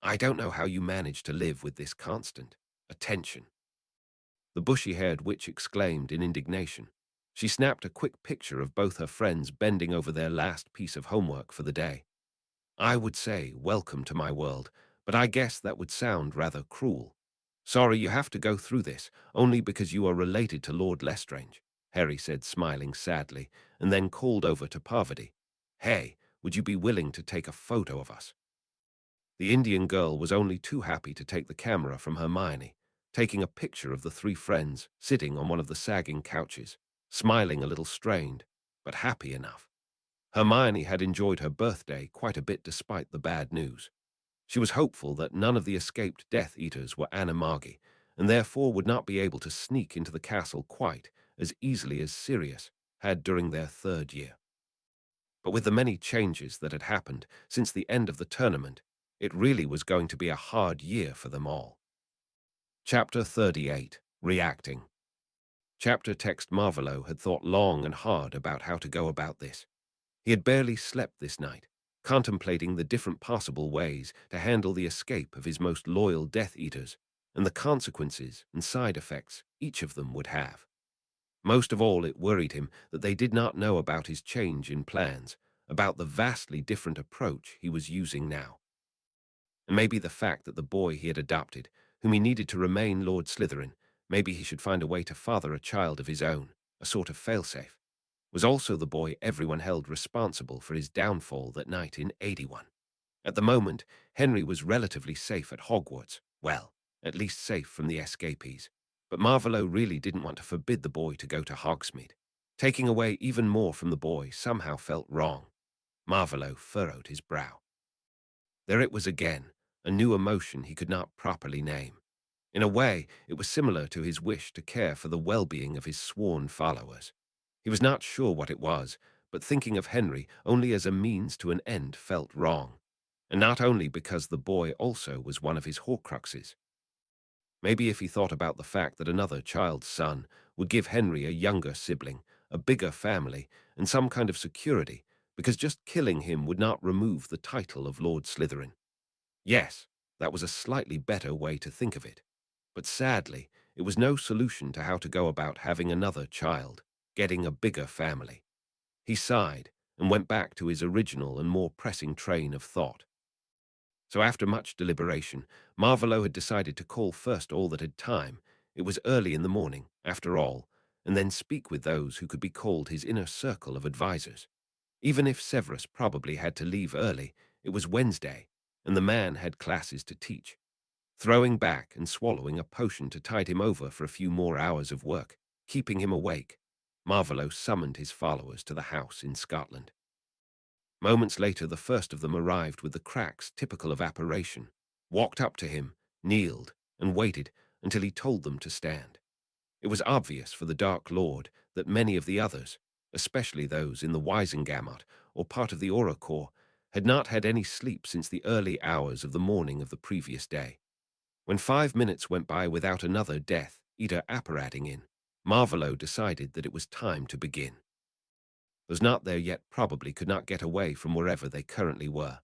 I don't know how you manage to live with this constant attention, the bushy-haired witch exclaimed in indignation. She snapped a quick picture of both her friends bending over their last piece of homework for the day. I would say, welcome to my world, but I guess that would sound rather cruel. Sorry you have to go through this, only because you are related to Lord Lestrange, Harry said, smiling sadly, and then called over to Parvati. Hey, would you be willing to take a photo of us? The Indian girl was only too happy to take the camera from Hermione, taking a picture of the three friends sitting on one of the sagging couches, smiling a little strained, but happy enough. Hermione had enjoyed her birthday quite a bit despite the bad news. She was hopeful that none of the escaped Death Eaters were animagi, and therefore would not be able to sneak into the castle quite as easily as Sirius had during their third year. But with the many changes that had happened since the end of the tournament, it really was going to be a hard year for them all. Chapter 38. Reacting. Chapter text Marvolo had thought long and hard about how to go about this. He had barely slept this night, contemplating the different possible ways to handle the escape of his most loyal Death Eaters and the consequences and side effects each of them would have. Most of all, it worried him that they did not know about his change in plans, about the vastly different approach he was using now. And maybe the fact that the boy he had adopted, whom he needed to remain Lord Slytherin, maybe he should find a way to father a child of his own, a sort of failsafe, was also the boy everyone held responsible for his downfall that night in 81. At the moment, Henry was relatively safe at Hogwarts, well, at least safe from the escapees. But Marvolo really didn't want to forbid the boy to go to Hogsmeade. Taking away even more from the boy somehow felt wrong. Marvolo furrowed his brow. There it was again, a new emotion he could not properly name. In a way, it was similar to his wish to care for the well-being of his sworn followers. He was not sure what it was, but thinking of Henry only as a means to an end felt wrong. And not only because the boy also was one of his Horcruxes. Maybe if he thought about the fact that another child's son would give Henry a younger sibling, a bigger family, and some kind of security, because just killing him would not remove the title of Lord Slytherin. Yes, that was a slightly better way to think of it. But sadly, it was no solution to how to go about having another child, getting a bigger family. He sighed and went back to his original and more pressing train of thought. So after much deliberation, Marvolo had decided to call first all that had time. It was early in the morning, after all, and then speak with those who could be called his inner circle of advisers. Even if Severus probably had to leave early, it was Wednesday, and the man had classes to teach. Throwing back and swallowing a potion to tide him over for a few more hours of work, keeping him awake, Marvolo summoned his followers to the house in Scotland. Moments later, the first of them arrived with the cracks typical of apparition, walked up to him, kneeled, and waited until he told them to stand. It was obvious for the Dark Lord that many of the others, especially those in the Wisengamot or part of the Aura Corps, had not had any sleep since the early hours of the morning of the previous day. When 5 minutes went by without another Death Eater apparating in, Marvolo decided that it was time to begin. Those not there yet probably could not get away from wherever they currently were.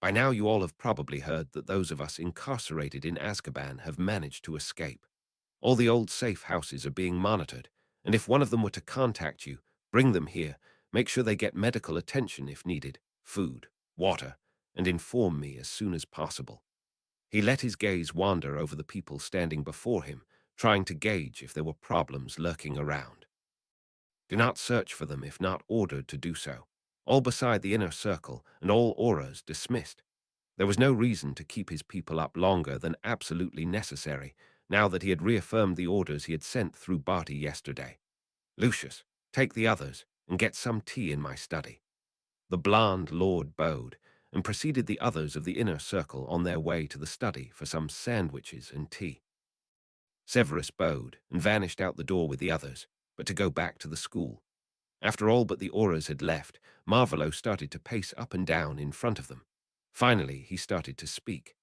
By now you all have probably heard that those of us incarcerated in Azkaban have managed to escape. All the old safe houses are being monitored, and if one of them were to contact you, bring them here, make sure they get medical attention if needed, food, water, and inform me as soon as possible. He let his gaze wander over the people standing before him, trying to gauge if there were problems lurking around. Do not search for them if not ordered to do so. All beside the inner circle and all auras dismissed. There was no reason to keep his people up longer than absolutely necessary, now that he had reaffirmed the orders he had sent through Barty yesterday. Lucius, take the others and get some tea in my study. The blond lord bowed and preceded the others of the inner circle on their way to the study for some sandwiches and tea. Severus bowed and vanished out the door with the others, but to go back to the school. After all but the auras had left, Marvolo started to pace up and down in front of them. Finally, he started to speak.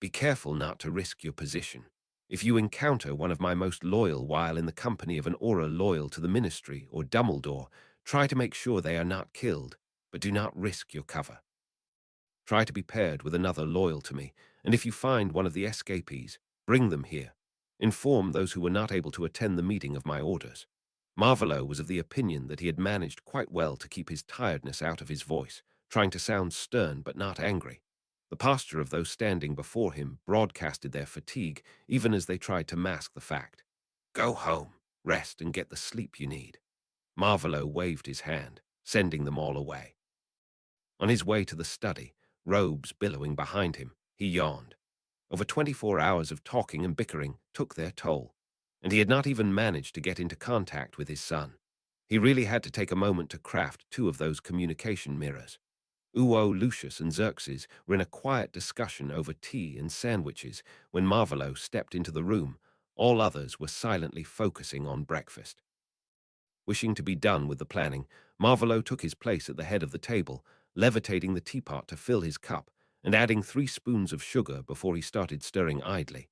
Be careful not to risk your position. If you encounter one of my most loyal while in the company of an aura loyal to the ministry or Dumbledore, try to make sure they are not killed, but do not risk your cover. Try to be paired with another loyal to me, and if you find one of the escapees, bring them here. Inform those who were not able to attend the meeting of my orders. Marvolo was of the opinion that he had managed quite well to keep his tiredness out of his voice, trying to sound stern but not angry. The posture of those standing before him broadcasted their fatigue, even as they tried to mask the fact. Go home, rest, and get the sleep you need. Marvolo waved his hand, sending them all away. On his way to the study, robes billowing behind him, he yawned. Over 24 hours of talking and bickering took their toll, and he had not even managed to get into contact with his son. He really had to take a moment to craft two of those communication mirrors. Uo, Lucius, and Xerxes were in a quiet discussion over tea and sandwiches when Marvolo stepped into the room. All others were silently focusing on breakfast. Wishing to be done with the planning, Marvolo took his place at the head of the table, levitating the teapot to fill his cup and adding 3 spoons of sugar before he started stirring idly.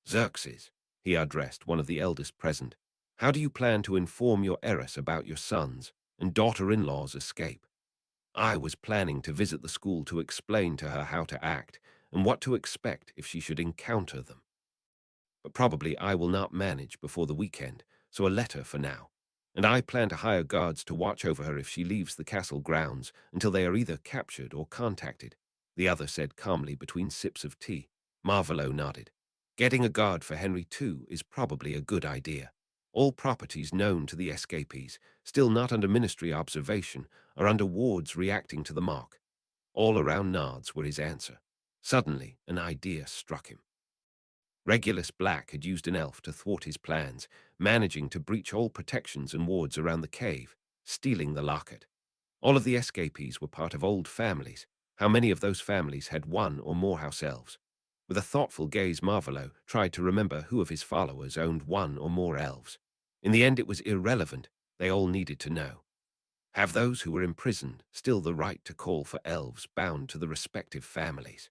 Xerxes, he addressed one of the eldest present, how do you plan to inform your heiress about your son's and daughter-in-law's escape? I was planning to visit the school to explain to her how to act and what to expect if she should encounter them. But probably I will not manage before the weekend, so a letter for now. And I plan to hire guards to watch over her if she leaves the castle grounds until they are either captured or contacted, the other said calmly between sips of tea. Marvolo nodded. Getting a guard for Henry too is probably a good idea. All properties known to the escapees, still not under ministry observation, are under wards reacting to the mark. All around Nards were his answer. Suddenly, an idea struck him. Regulus Black had used an elf to thwart his plans, managing to breach all protections and wards around the cave, stealing the locket. All of the escapees were part of old families. How many of those families had one or more house elves? With a thoughtful gaze, Marvolo tried to remember who of his followers owned one or more elves. In the end, it was irrelevant. They all needed to know. Have those who were imprisoned still the right to call for elves bound to the respective families?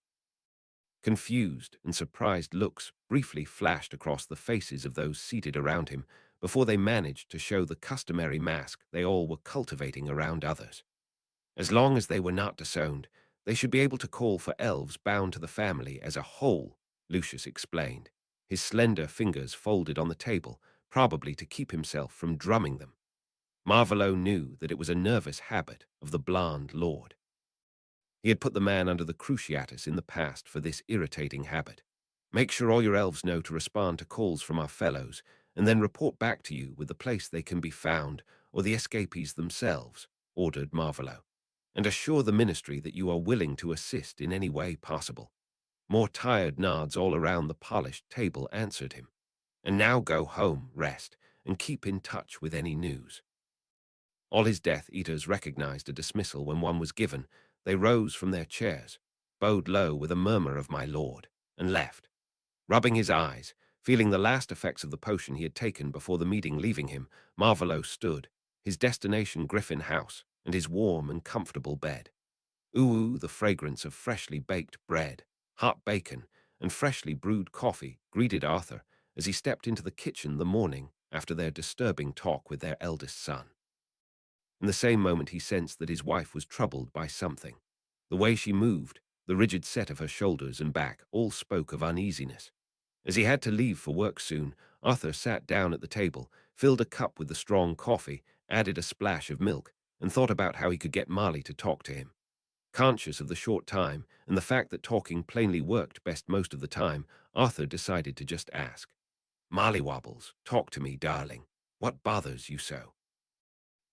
Confused and surprised looks briefly flashed across the faces of those seated around him before they managed to show the customary mask they all were cultivating around others. As long as they were not disowned, they should be able to call for elves bound to the family as a whole, Lucius explained, his slender fingers folded on the table, probably to keep himself from drumming them. Marvolo knew that it was a nervous habit of the blond lord. He had put the man under the cruciatus in the past for this irritating habit. Make sure all your elves know to respond to calls from our fellows, and then report back to you with the place they can be found, or the escapees themselves, ordered Marvolo. And assure the ministry that you are willing to assist in any way possible. More tired nods all around the polished table answered him. And now go home, rest, and keep in touch with any news. All his Death Eaters recognized a dismissal when one was given. They rose from their chairs, bowed low with a murmur of my lord, and left. Rubbing his eyes, feeling the last effects of the potion he had taken before the meeting leaving him, Marvolo stood, his destination Griffin House, and his warm and comfortable bed. Ooh, the fragrance of freshly baked bread, hot bacon, and freshly brewed coffee greeted Arthur as he stepped into the kitchen the morning after their disturbing talk with their eldest son. In the same moment he sensed that his wife was troubled by something. The way she moved, the rigid set of her shoulders and back, all spoke of uneasiness. As he had to leave for work soon, Arthur sat down at the table, filled a cup with the strong coffee, added a splash of milk, and thought about how he could get Marley to talk to him. Conscious of the short time and the fact that talking plainly worked best most of the time, Arthur decided to just ask. Mollywobbles, talk to me, darling. What bothers you so?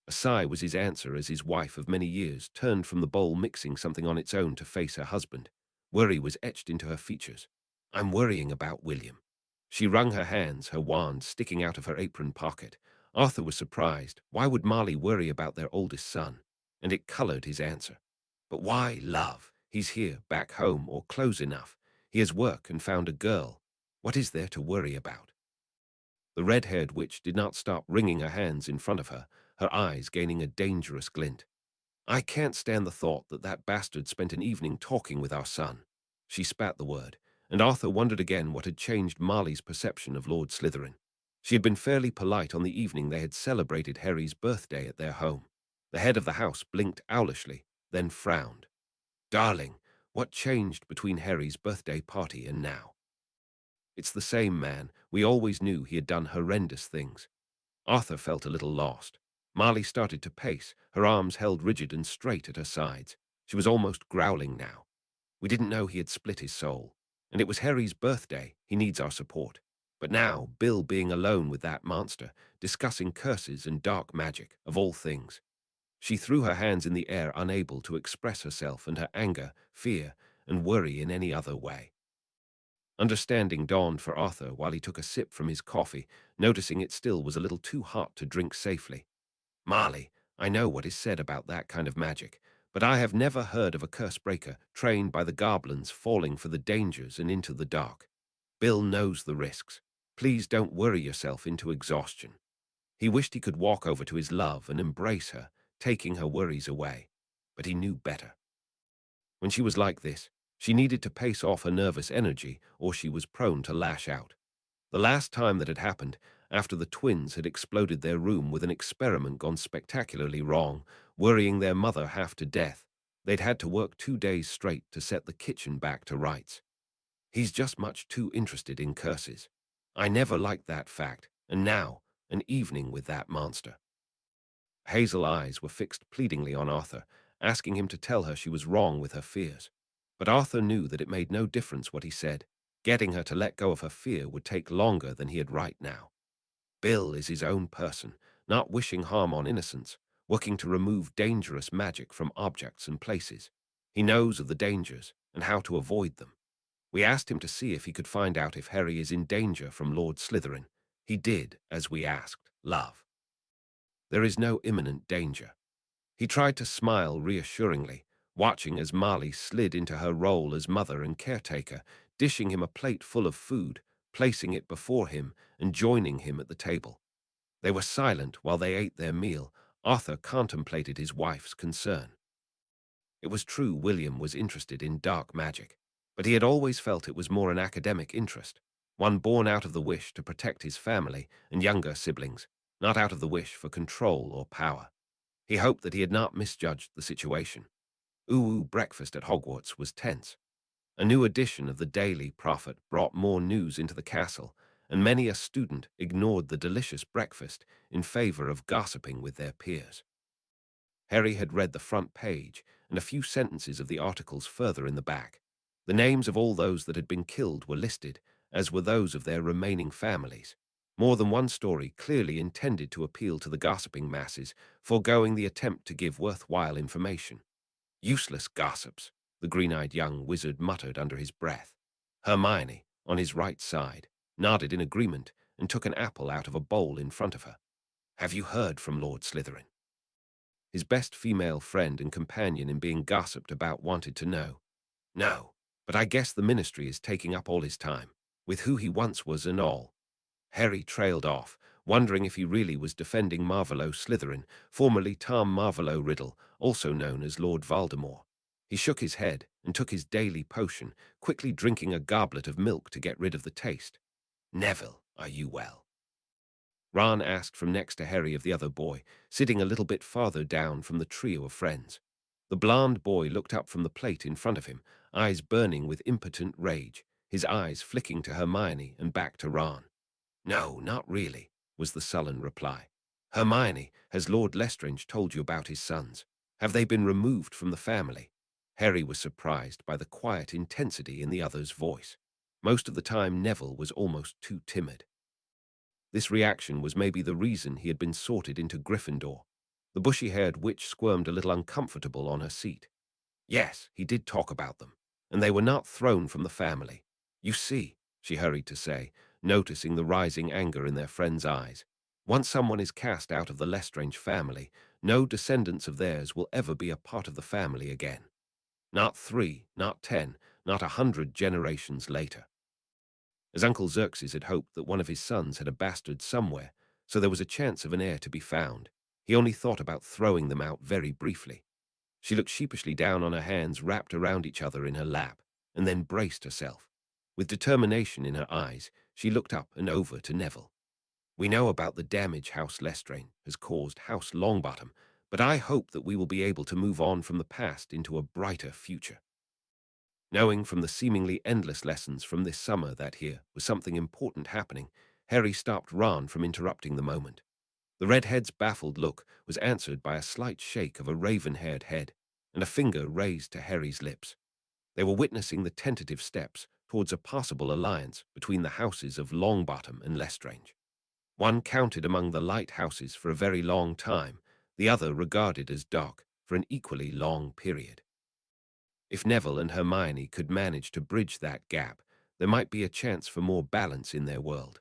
A sigh was his answer as his wife of many years turned from the bowl mixing something on its own to face her husband. Worry was etched into her features. I'm worrying about William. She wrung her hands, her wand sticking out of her apron pocket. Arthur was surprised. Why would Molly worry about their oldest son? And it colored his answer. But why, love? He's here, back home, or close enough. He has work and found a girl. What is there to worry about? The red-haired witch did not stop wringing her hands in front of her, her eyes gaining a dangerous glint. I can't stand the thought that that bastard spent an evening talking with our son. She spat the word, and Arthur wondered again what had changed Marley's perception of Lord Slytherin. She had been fairly polite on the evening they had celebrated Harry's birthday at their home. The head of the house blinked owlishly, then frowned. Darling, what changed between Harry's birthday party and now? It's the same man. We always knew he had done horrendous things. Arthur felt a little lost. Marley started to pace, her arms held rigid and straight at her sides. She was almost growling now. We didn't know he had split his soul. And it was Harry's birthday. He needs our support. But now, Bill being alone with that monster, discussing curses and dark magic, of all things. She threw her hands in the air, unable to express herself and her anger, fear, and worry in any other way. Understanding dawned for Arthur while he took a sip from his coffee, noticing it still was a little too hot to drink safely. Marley, I know what is said about that kind of magic, but I have never heard of a curse breaker trained by the goblins falling for the dangers and into the dark. Bill knows the risks. Please don't worry yourself into exhaustion. He wished he could walk over to his love and embrace her, taking her worries away. But he knew better. When she was like this, she needed to pace off her nervous energy or she was prone to lash out. The last time that had happened, after the twins had exploded their room with an experiment gone spectacularly wrong, worrying their mother half to death, they'd had to work 2 days straight to set the kitchen back to rights. He's just much too interested in curses. I never liked that fact, and now, an evening with that monster. Hazel eyes were fixed pleadingly on Arthur, asking him to tell her she was wrong with her fears. But Arthur knew that it made no difference what he said. Getting her to let go of her fear would take longer than he had right now. Bill is his own person, not wishing harm on innocents, working to remove dangerous magic from objects and places. He knows of the dangers and how to avoid them. We asked him to see if he could find out if Harry is in danger from Lord Slytherin. He did, as we asked, love. There is no imminent danger. He tried to smile reassuringly, watching as Marley slid into her role as mother and caretaker, dishing him a plate full of food, placing it before him, and joining him at the table. They were silent while they ate their meal. Arthur contemplated his wife's concern. It was true William was interested in dark magic, but he had always felt it was more an academic interest, one born out of the wish to protect his family and younger siblings, not out of the wish for control or power. He hoped that he had not misjudged the situation. Breakfast at Hogwarts was tense. A new edition of the Daily Prophet brought more news into the castle, and many a student ignored the delicious breakfast in favor of gossiping with their peers. Harry had read the front page and a few sentences of the articles further in the back. The names of all those that had been killed were listed, as were those of their remaining families. More than one story clearly intended to appeal to the gossiping masses, foregoing the attempt to give worthwhile information. Useless gossips, the green-eyed young wizard muttered under his breath. Hermione, on his right side, nodded in agreement and took an apple out of a bowl in front of her. Have you heard from Lord Slytherin? His best female friend and companion in being gossiped about wanted to know. No, but I guess the ministry is taking up all his time, with who he once was and all. Harry trailed off, wondering if he really was defending Marvolo Slytherin, formerly Tom Marvolo Riddle, also known as Lord Voldemort. He shook his head and took his daily potion, quickly drinking a goblet of milk to get rid of the taste. Neville, are you well? Ron asked from next to Harry of the other boy, sitting a little bit farther down from the trio of friends. The blond boy looked up from the plate in front of him, eyes burning with impotent rage, his eyes flicking to Hermione and back to Ron. No, not really, was the sullen reply. Hermione, has Lord Lestrange told you about his sons? Have they been removed from the family? Harry was surprised by the quiet intensity in the other's voice. Most of the time Neville was almost too timid. This reaction was maybe the reason he had been sorted into Gryffindor. The bushy-haired witch squirmed a little uncomfortable on her seat. Yes, he did talk about them, and they were not thrown from the family. You see, she hurried to say, noticing the rising anger in their friend's eyes. Once someone is cast out of the Lestrange family, no descendants of theirs will ever be a part of the family again. Not 3, not 10, not 100 generations later. As Uncle Xerxes had hoped that one of his sons had a bastard somewhere, so there was a chance of an heir to be found, he only thought about throwing them out very briefly. She looked sheepishly down on her hands wrapped around each other in her lap, and then braced herself. With determination in her eyes, she looked up and over to Neville. We know about the damage House Lestrange has caused House Longbottom, but I hope that we will be able to move on from the past into a brighter future. Knowing from the seemingly endless lessons from this summer that here was something important happening, Harry stopped Ron from interrupting the moment. The redhead's baffled look was answered by a slight shake of a raven-haired head and a finger raised to Harry's lips. They were witnessing the tentative steps towards a possible alliance between the houses of Longbottom and Lestrange. One counted among the lighthouses for a very long time, the other regarded as dark for an equally long period. If Neville and Hermione could manage to bridge that gap, there might be a chance for more balance in their world.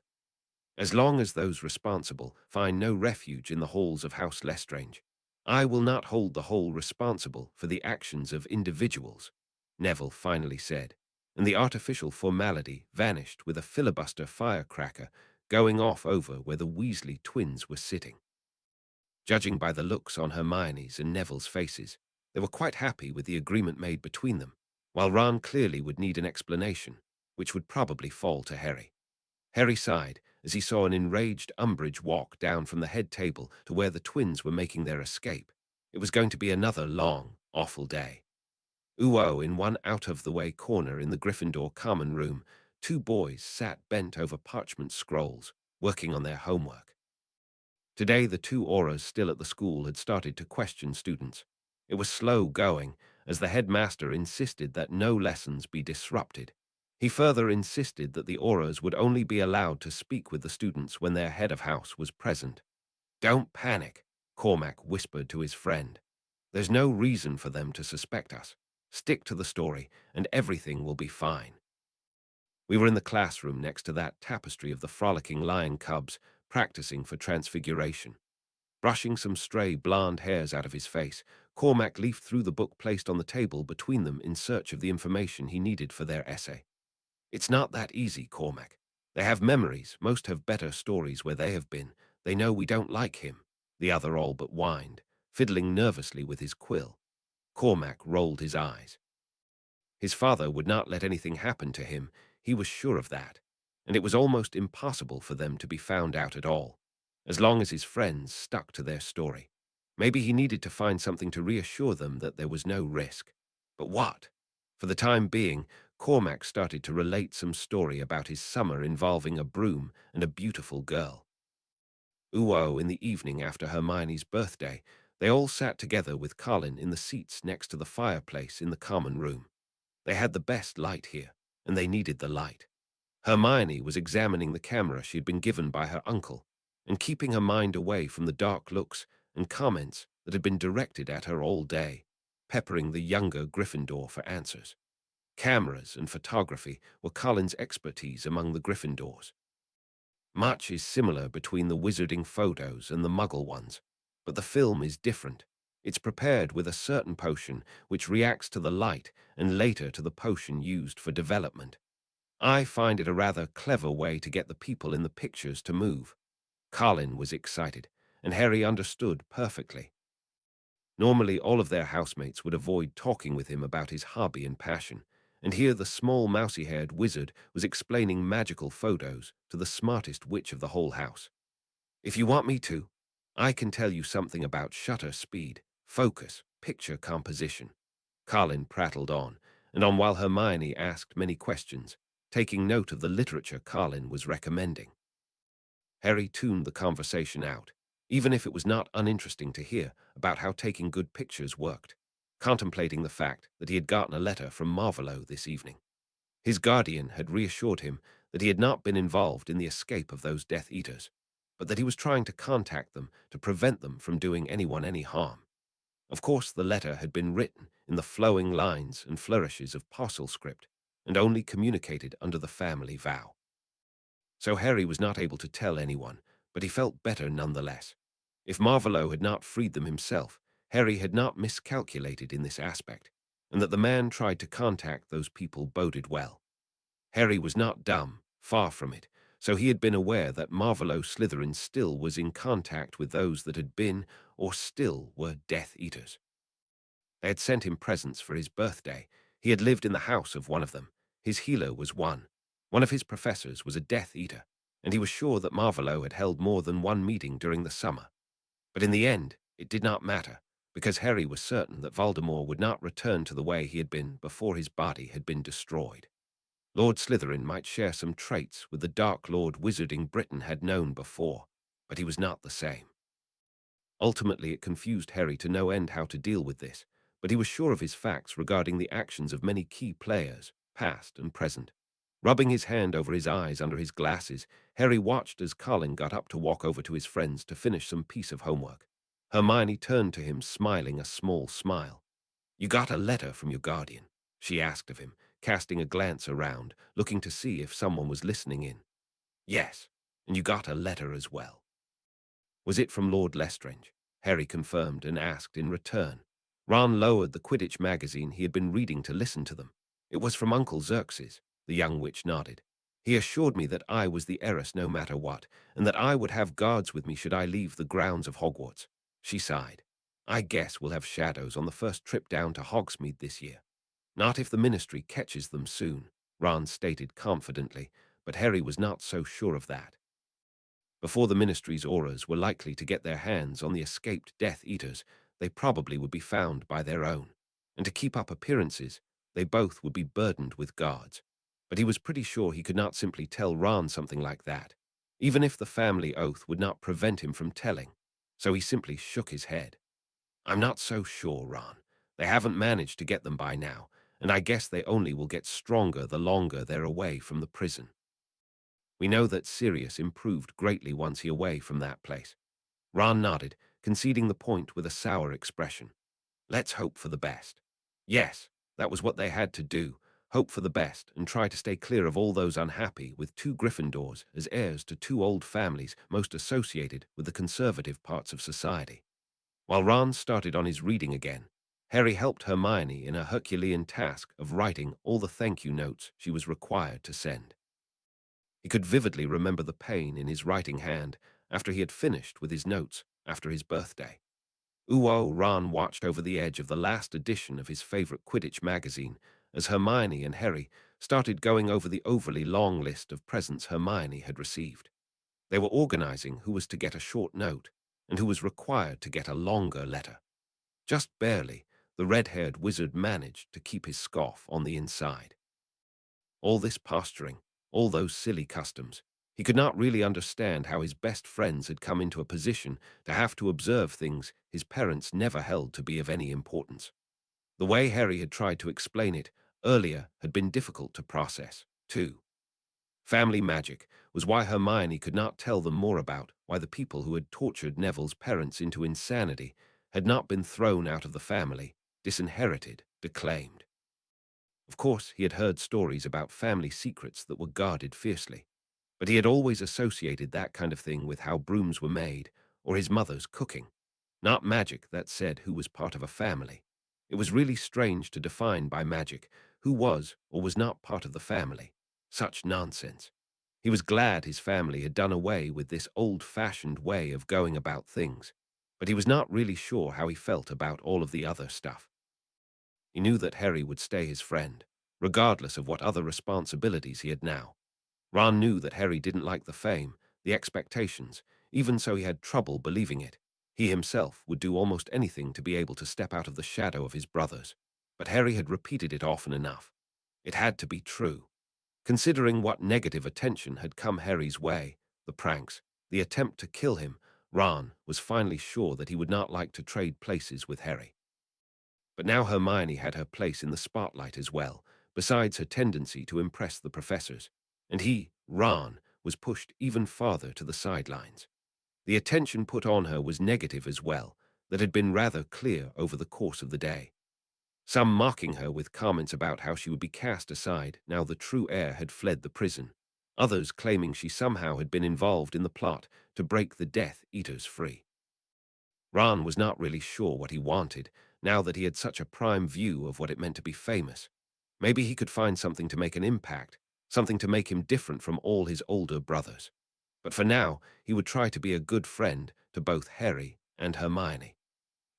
As long as those responsible find no refuge in the halls of House Lestrange, I will not hold the whole responsible for the actions of individuals, Neville finally said, and the artificial formality vanished with a filibuster firecracker going off over where the Weasley twins were sitting. Judging by the looks on Hermione's and Neville's faces, they were quite happy with the agreement made between them, while Ron clearly would need an explanation, which would probably fall to Harry. Harry sighed as he saw an enraged Umbridge walk down from the head table to where the twins were making their escape. It was going to be another long, awful day. In one out-of-the-way corner in the Gryffindor common room, two boys sat bent over parchment scrolls, working on their homework. Today, the two auras still at the school had started to question students. It was slow going, as the headmaster insisted that no lessons be disrupted. He further insisted that the auras would only be allowed to speak with the students when their head of house was present. Don't panic, Cormac whispered to his friend. There's no reason for them to suspect us. Stick to the story, and everything will be fine. We were in the classroom next to that tapestry of the frolicking lion cubs, practicing for transfiguration. Brushing some stray blonde hairs out of his face, Cormac leafed through the book placed on the table between them in search of the information he needed for their essay. It's not that easy, Cormac. They have memories, most have better stories where they have been. They know we don't like him. The other all but whined, fiddling nervously with his quill. Cormac rolled his eyes. His father would not let anything happen to him, he was sure of that, and it was almost impossible for them to be found out at all, as long as his friends stuck to their story. Maybe he needed to find something to reassure them that there was no risk. But what? For the time being, Cormac started to relate some story about his summer involving a broom and a beautiful girl. In the evening after Hermione's birthday, they all sat together with Colin in the seats next to the fireplace in the common room. They had the best light here, and they needed the light. Hermione was examining the camera she had been given by her uncle, and keeping her mind away from the dark looks and comments that had been directed at her all day, peppering the younger Gryffindor for answers. Cameras and photography were Colin's expertise among the Gryffindors. Much is similar between the wizarding photos and the Muggle ones, but the film is different. It's prepared with a certain potion which reacts to the light and later to the potion used for development. I find it a rather clever way to get the people in the pictures to move. Colin was excited, and Harry understood perfectly. Normally, all of their housemates would avoid talking with him about his hobby and passion, and here the small mousy-haired wizard was explaining magical photos to the smartest witch of the whole house. If you want me to, I can tell you something about shutter speed, focus, picture composition. Colin prattled on, and on while Hermione asked many questions, taking note of the literature Colin was recommending. Harry tuned the conversation out, even if it was not uninteresting to hear about how taking good pictures worked, contemplating the fact that he had gotten a letter from Marvolo this evening. His guardian had reassured him that he had not been involved in the escape of those Death Eaters, but that he was trying to contact them to prevent them from doing anyone any harm. Of course, the letter had been written in the flowing lines and flourishes of parcel script, and only communicated under the family vow. So Harry was not able to tell anyone, but he felt better nonetheless. If Marvolo had not freed them himself, Harry had not miscalculated in this aspect, and that the man tried to contact those people boded well. Harry was not dumb, far from it, so he had been aware that Marvolo Slytherin still was in contact with those that had been, or still were, Death Eaters. They had sent him presents for his birthday. He had lived in the house of one of them. His healer was one. One of his professors was a Death Eater, and he was sure that Marvolo had held more than one meeting during the summer. But in the end, it did not matter, because Harry was certain that Voldemort would not return to the way he had been before his body had been destroyed. Lord Slytherin might share some traits with the Dark Lord Wizarding Britain had known before, but he was not the same. Ultimately, it confused Harry to no end how to deal with this, but he was sure of his facts regarding the actions of many key players, past and present. Rubbing his hand over his eyes under his glasses, Harry watched as Colin got up to walk over to his friends to finish some piece of homework. Hermione turned to him, smiling a small smile. "You got a letter from your guardian?" she asked of him, casting a glance around, looking to see if someone was listening in. "Yes, and you got a letter as well." Was it from Lord Lestrange? Harry confirmed and asked in return. Ron lowered the Quidditch magazine he had been reading to listen to them. "It was from Uncle Xerxes," the young witch nodded. "He assured me that I was the heiress no matter what, and that I would have guards with me should I leave the grounds of Hogwarts." She sighed. "I guess we'll have shadows on the first trip down to Hogsmeade this year." "Not if the Ministry catches them soon," Ron stated confidently, but Harry was not so sure of that. Before the Ministry's auras were likely to get their hands on the escaped Death Eaters, they probably would be found by their own. And to keep up appearances, they both would be burdened with guards. But he was pretty sure he could not simply tell Ron something like that, even if the family oath would not prevent him from telling. So he simply shook his head. "I'm not so sure, Ron. They haven't managed to get them by now, and I guess they only will get stronger the longer they're away from the prison. We know that Sirius improved greatly once he away from that place." Ron nodded, conceding the point with a sour expression. "Let's hope for the best." Yes, that was what they had to do, hope for the best and try to stay clear of all those unhappy with two Gryffindors as heirs to two old families most associated with the conservative parts of society. While Ron started on his reading again, Harry helped Hermione in a Herculean task of writing all the thank you notes she was required to send. He could vividly remember the pain in his writing hand after he had finished with his notes after his birthday. Ron watched over the edge of the last edition of his favorite Quidditch magazine as Hermione and Harry started going over the overly long list of presents Hermione had received. They were organizing who was to get a short note and who was required to get a longer letter. Just barely, the red-haired wizard managed to keep his scoff on the inside. All this posturing, all those silly customs. He could not really understand how his best friends had come into a position to have to observe things his parents never held to be of any importance. The way Harry had tried to explain it earlier had been difficult to process, too. Family magic was why Hermione could not tell them more about why the people who had tortured Neville's parents into insanity had not been thrown out of the family, disinherited, declaimed. Of course, he had heard stories about family secrets that were guarded fiercely, but he had always associated that kind of thing with how brooms were made or his mother's cooking, not magic that said who was part of a family. It was really strange to define by magic who was or was not part of the family. Such nonsense. He was glad his family had done away with this old-fashioned way of going about things, but he was not really sure how he felt about all of the other stuff. He knew that Harry would stay his friend, regardless of what other responsibilities he had now. Ron knew that Harry didn't like the fame, the expectations, even so he had trouble believing it. He himself would do almost anything to be able to step out of the shadow of his brothers. But Harry had repeated it often enough. It had to be true. Considering what negative attention had come Harry's way, the pranks, the attempt to kill him, Ron was finally sure that he would not like to trade places with Harry. But now Hermione had her place in the spotlight as well, besides her tendency to impress the professors, and he, Ron, was pushed even farther to the sidelines. The attention put on her was negative as well, that had been rather clear over the course of the day. Some mocking her with comments about how she would be cast aside now the true heir had fled the prison, others claiming she somehow had been involved in the plot to break the Death Eaters free. Ron was not really sure what he wanted, now that he had such a prime view of what it meant to be famous. Maybe he could find something to make an impact, something to make him different from all his older brothers. But for now, he would try to be a good friend to both Harry and Hermione.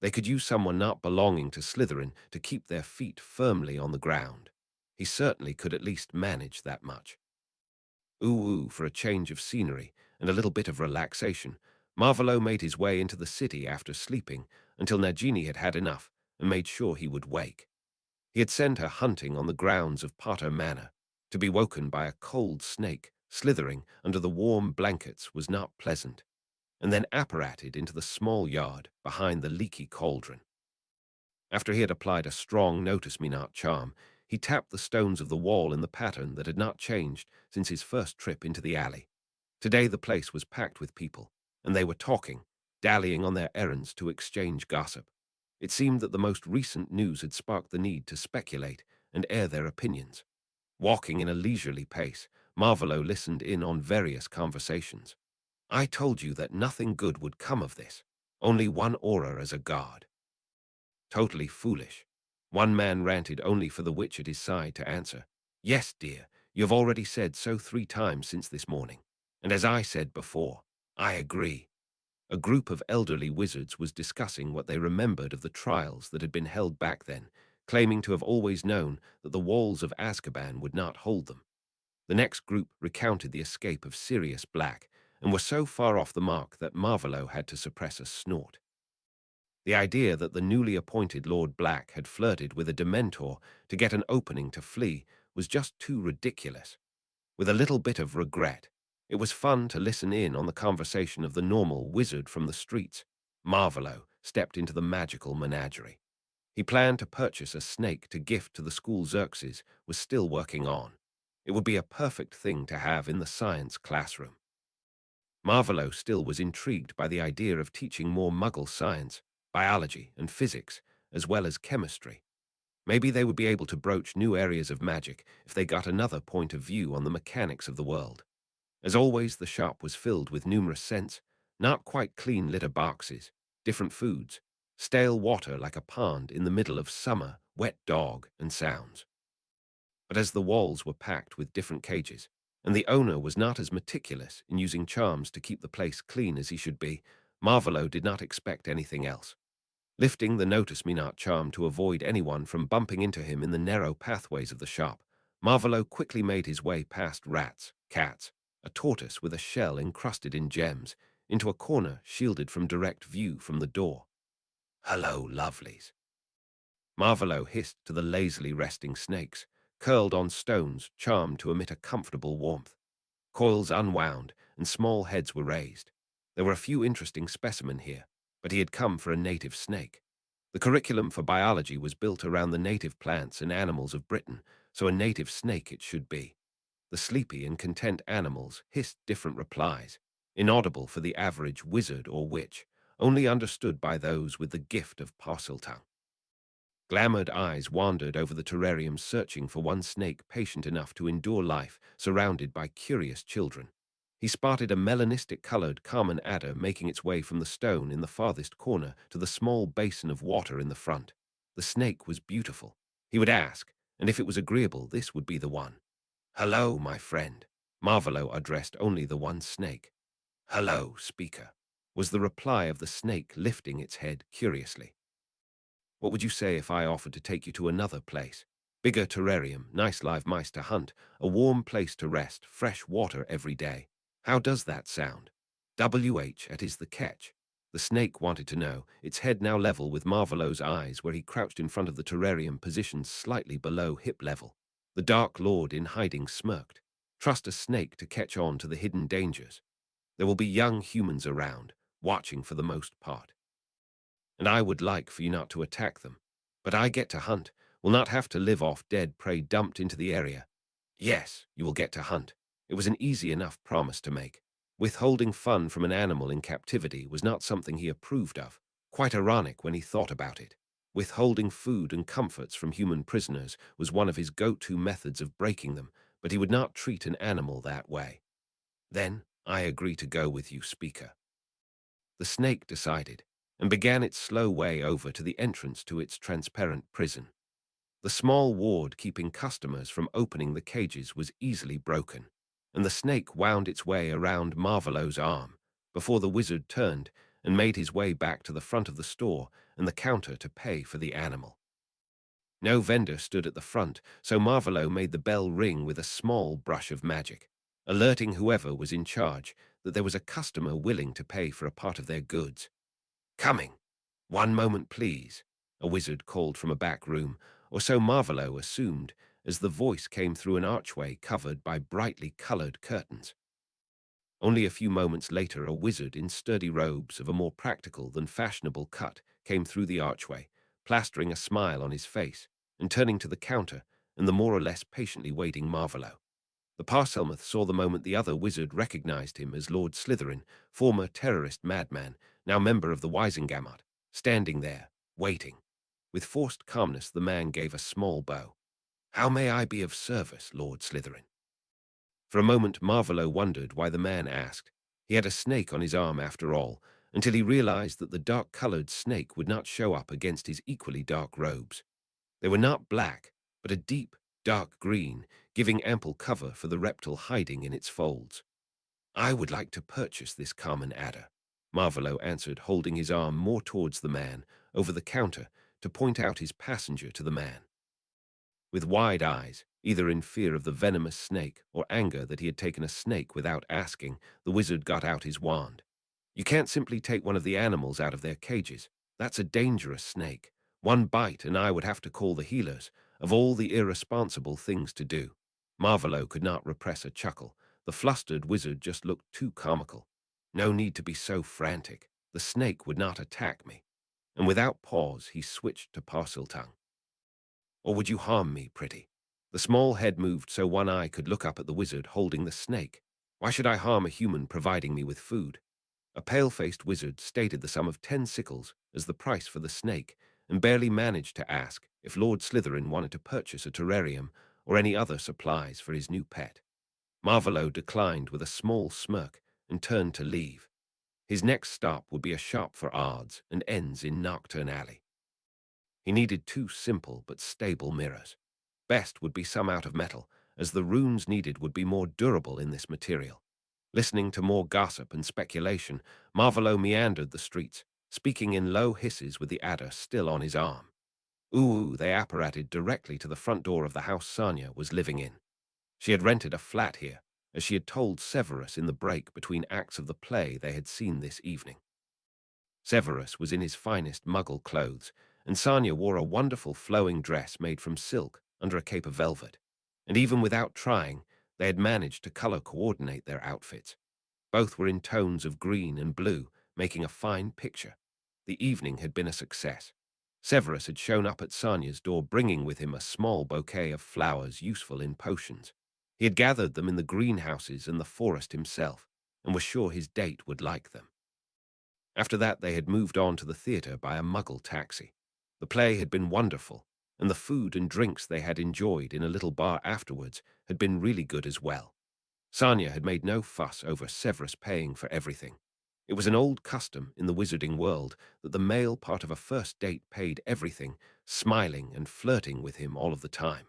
They could use someone not belonging to Slytherin to keep their feet firmly on the ground. He certainly could at least manage that much. Ooh, for a change of scenery and a little bit of relaxation, Marvolo made his way into the city after sleeping until Nagini had had enough and made sure he would wake. He had sent her hunting on the grounds of Potter Manor. To be woken by a cold snake slithering under the warm blankets was not pleasant, and then apparated into the small yard behind the leaky cauldron. After he had applied a strong notice-me-not charm, he tapped the stones of the wall in the pattern that had not changed since his first trip into the alley. Today the place was packed with people, and they were talking, dallying on their errands to exchange gossip. It seemed that the most recent news had sparked the need to speculate and air their opinions. Walking in a leisurely pace, Marvolo listened in on various conversations. I told you that nothing good would come of this. Only one aura as a guard. Totally foolish. One man ranted only for the witch at his side to answer. Yes, dear, you have already said so 3 times since this morning. And as I said before, I agree. A group of elderly wizards was discussing what they remembered of the trials that had been held back then, claiming to have always known that the walls of Azkaban would not hold them. The next group recounted the escape of Sirius Black and were so far off the mark that Marvolo had to suppress a snort. The idea that the newly appointed Lord Black had flirted with a Dementor to get an opening to flee was just too ridiculous. With a little bit of regret, it was fun to listen in on the conversation of the normal wizard from the streets. Marvolo stepped into the magical menagerie. He planned to purchase a snake to gift to the school Xerxes was still working on. It would be a perfect thing to have in the science classroom. Marvolo still was intrigued by the idea of teaching more Muggle science, biology and physics, as well as chemistry. Maybe they would be able to broach new areas of magic if they got another point of view on the mechanics of the world. As always, the shop was filled with numerous scents, not quite clean litter boxes, different foods, stale water like a pond in the middle of summer, wet dog, and sounds. But as the walls were packed with different cages, and the owner was not as meticulous in using charms to keep the place clean as he should be, Marvolo did not expect anything else. Lifting the notice-me-not charm to avoid anyone from bumping into him in the narrow pathways of the shop, Marvolo quickly made his way past rats, cats, a tortoise with a shell encrusted in gems, into a corner shielded from direct view from the door. Hello, lovelies. Marvolo hissed to the lazily resting snakes, curled on stones charmed to emit a comfortable warmth. Coils unwound, and small heads were raised. There were a few interesting specimens here, but he had come for a native snake. The curriculum for biology was built around the native plants and animals of Britain, so a native snake it should be. The sleepy and content animals hissed different replies, inaudible for the average wizard or witch, only understood by those with the gift of parcel-tongue. Glamoured eyes wandered over the terrarium searching for one snake patient enough to endure life surrounded by curious children. He spotted a melanistic-colored common adder making its way from the stone in the farthest corner to the small basin of water in the front. The snake was beautiful. He would ask, and if it was agreeable, this would be the one. Hello, my friend. Marvolo addressed only the one snake. Hello, speaker, was the reply of the snake lifting its head curiously. What would you say if I offered to take you to another place? Bigger terrarium, nice live mice to hunt, a warm place to rest, fresh water every day. How does that sound? At is the catch. The snake wanted to know, its head now level with Marvolo's eyes where he crouched in front of the terrarium positioned slightly below hip level. The Dark Lord in hiding smirked. Trust a snake to catch on to the hidden dangers. There will be young humans around, watching for the most part. And I would like for you not to attack them. But I get to hunt, will not have to live off dead prey dumped into the area. Yes, you will get to hunt. It was an easy enough promise to make. Withholding fun from an animal in captivity was not something he approved of, quite ironic when he thought about it. Withholding food and comforts from human prisoners was one of his go-to methods of breaking them, but he would not treat an animal that way. Then, I agree to go with you, speaker. The snake decided, and began its slow way over to the entrance to its transparent prison. The small ward keeping customers from opening the cages was easily broken, and the snake wound its way around Marvelo's arm before the wizard turned and made his way back to the front of the store and the counter to pay for the animal. No vendor stood at the front, so Marvelo made the bell ring with a small brush of magic, alerting whoever was in charge that there was a customer willing to pay for a part of their goods. "Coming. One moment, please," a wizard called from a back room, or so Marvelo assumed, as the voice came through an archway covered by brightly colored curtains. Only a few moments later, a wizard in sturdy robes of a more practical than fashionable cut came through the archway, plastering a smile on his face, and turning to the counter and the more or less patiently waiting Marvelo. The Parselmouth saw the moment the other wizard recognized him as Lord Slytherin, former terrorist madman, now member of the Wisengamot, standing there, waiting. With forced calmness, the man gave a small bow. "How may I be of service, Lord Slytherin?" For a moment, Marvelo wondered why the man asked. He had a snake on his arm after all, until he realized that the dark-colored snake would not show up against his equally dark robes. They were not black, but a deep, dark green, giving ample cover for the reptile hiding in its folds. "I would like to purchase this common adder," Marvelo answered, holding his arm more towards the man, over the counter, to point out his passenger to the man. With wide eyes, either in fear of the venomous snake or anger that he had taken a snake without asking, the wizard got out his wand. "You can't simply take one of the animals out of their cages. That's a dangerous snake. One bite and I would have to call the healers, of all the irresponsible things to do." Marvelo could not repress a chuckle. The flustered wizard just looked too comical. "No need to be so frantic. The snake would not attack me." And without pause, he switched to Parseltongue. "Or would you harm me, pretty?" The small head moved so one eye could look up at the wizard holding the snake. "Why should I harm a human providing me with food?" A pale-faced wizard stated the sum of 10 sickles as the price for the snake, and barely managed to ask if Lord Slytherin wanted to purchase a terrarium or any other supplies for his new pet. Marvelo declined with a small smirk and turned to leave. His next stop would be a shop for odds and ends in Nocturne Alley. He needed 2 simple but stable mirrors. Best would be some out of metal, as the runes needed would be more durable in this material. Listening to more gossip and speculation, Marvelo meandered the streets, speaking in low hisses with the adder still on his arm. Ooh, they apparated directly to the front door of the house Sanya was living in. She had rented a flat here, as she had told Severus in the break between acts of the play they had seen this evening. Severus was in his finest muggle clothes, and Sanya wore a wonderful flowing dress made from silk under a cape of velvet. And even without trying, they had managed to color-coordinate their outfits. Both were in tones of green and blue, making a fine picture. The evening had been a success. Severus had shown up at Sanya's door bringing with him a small bouquet of flowers useful in potions. He had gathered them in the greenhouses and the forest himself, and was sure his date would like them. After that, they had moved on to the theater by a muggle taxi. The play had been wonderful, and the food and drinks they had enjoyed in a little bar afterwards had been really good as well. Sanya had made no fuss over Severus paying for everything. It was an old custom in the wizarding world that the male part of a first date paid everything, smiling and flirting with him all of the time.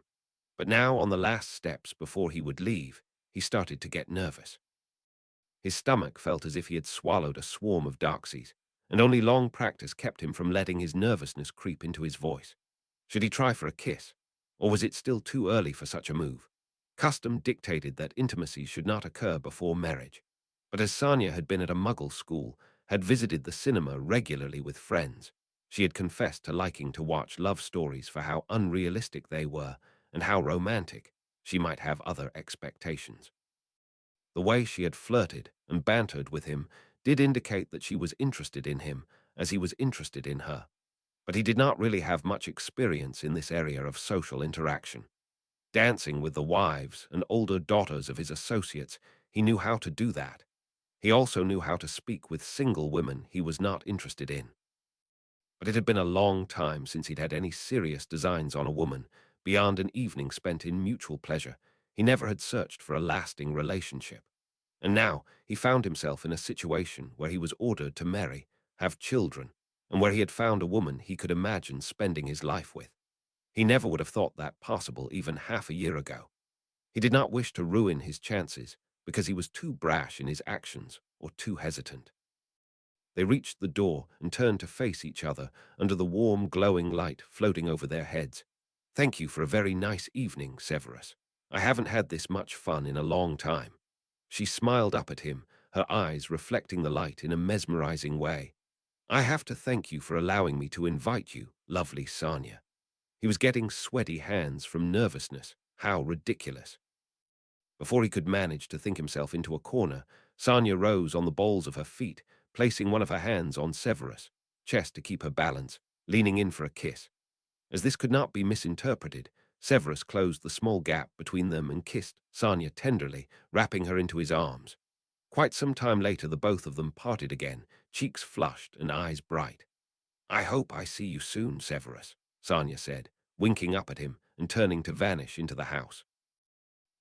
But now, on the last steps before he would leave, he started to get nervous. His stomach felt as if he had swallowed a swarm of Darksies, and only long practice kept him from letting his nervousness creep into his voice. Should he try for a kiss, or was it still too early for such a move? Custom dictated that intimacy should not occur before marriage. But as Sanya had been at a muggle school, had visited the cinema regularly with friends, she had confessed to liking to watch love stories for how unrealistic they were and how romantic. She might have other expectations. The way she had flirted and bantered with him did indicate that she was interested in him as he was interested in her. But he did not really have much experience in this area of social interaction. Dancing with the wives and older daughters of his associates, he knew how to do that. He also knew how to speak with single women he was not interested in. But it had been a long time since he'd had any serious designs on a woman, beyond an evening spent in mutual pleasure. He never had searched for a lasting relationship. And now he found himself in a situation where he was ordered to marry, have children, and where he had found a woman he could imagine spending his life with. He never would have thought that possible even half a year ago. He did not wish to ruin his chances because he was too brash in his actions or too hesitant. They reached the door and turned to face each other under the warm, glowing light floating over their heads. "Thank you for a very nice evening, Severus. I haven't had this much fun in a long time." She smiled up at him, her eyes reflecting the light in a mesmerizing way. "I have to thank you for allowing me to invite you, lovely Sanya." He was getting sweaty hands from nervousness. How ridiculous. Before he could manage to think himself into a corner, Sanya rose on the balls of her feet, placing one of her hands on Severus' chest to keep her balance, leaning in for a kiss. As this could not be misinterpreted, Severus closed the small gap between them and kissed Sanya tenderly, wrapping her into his arms. Quite some time later, the both of them parted again, cheeks flushed and eyes bright. "I hope I see you soon, Severus," Sanya said, winking up at him and turning to vanish into the house.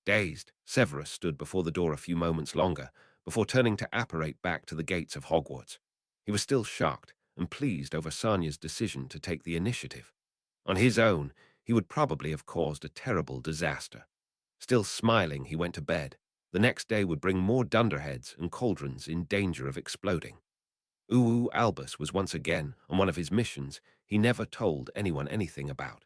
Dazed, Severus stood before the door a few moments longer, before turning to apparate back to the gates of Hogwarts. He was still shocked and pleased over Sanya's decision to take the initiative. On his own, he would probably have caused a terrible disaster. Still smiling, he went to bed. The next day would bring more dunderheads and cauldrons in danger of exploding. Uwu Albus was once again on one of his missions he never told anyone anything about.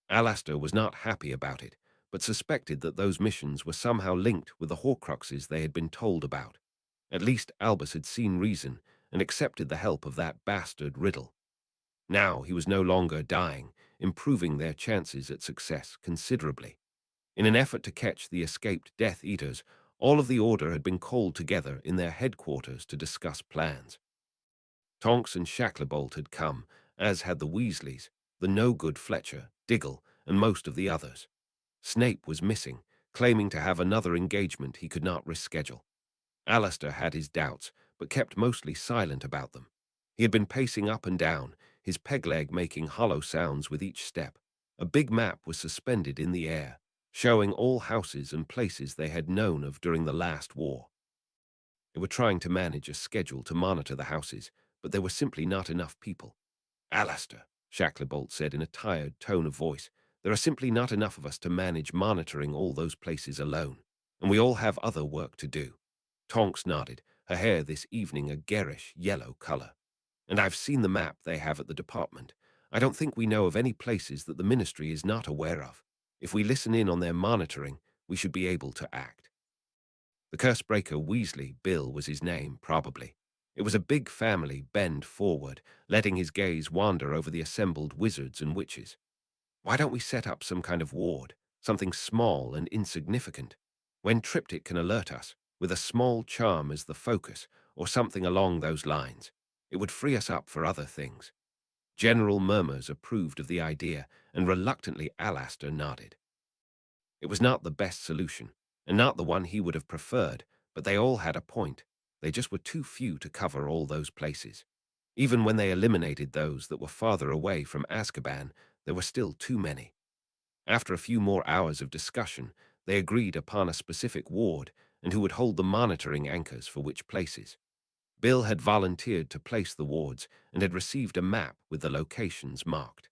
Alastair was not happy about it, but suspected that those missions were somehow linked with the Horcruxes they had been told about. At least Albus had seen reason and accepted the help of that bastard Riddle. Now he was no longer dying, improving their chances at success considerably. In an effort to catch the escaped Death Eaters, all of the Order had been called together in their headquarters to discuss plans. Tonks and Shacklebolt had come, as had the Weasleys, the no-good Fletcher, Diggle, and most of the others. Snape was missing, claiming to have another engagement he could not reschedule. Alistair had his doubts, but kept mostly silent about them. He had been pacing up and down, his peg leg making hollow sounds with each step. A big map was suspended in the air, showing all houses and places they had known of during the last war. They were trying to manage a schedule to monitor the houses, but there were simply not enough people. "Alistair," Shacklebolt said in a tired tone of voice, "there are simply not enough of us to manage monitoring all those places alone, and we all have other work to do." Tonks nodded, her hair this evening a garish yellow color. "And I've seen the map they have at the department. I don't think we know of any places that the Ministry is not aware of. If we listen in on their monitoring, we should be able to act." The Cursebreaker Weasley, Bill was his name, probably. It was a big family bend forward, letting his gaze wander over the assembled wizards and witches. "Why don't we set up some kind of ward, something small and insignificant? When Triptych can alert us, with a small charm as the focus, or something along those lines. It would free us up for other things." General murmurs approved of the idea, and reluctantly Alastair nodded. It was not the best solution, and not the one he would have preferred, but they all had a point. They just were too few to cover all those places. Even when they eliminated those that were farther away from Azkaban, there were still too many. After a few more hours of discussion, they agreed upon a specific ward and who would hold the monitoring anchors for which places. Bill had volunteered to place the wards and had received a map with the locations marked.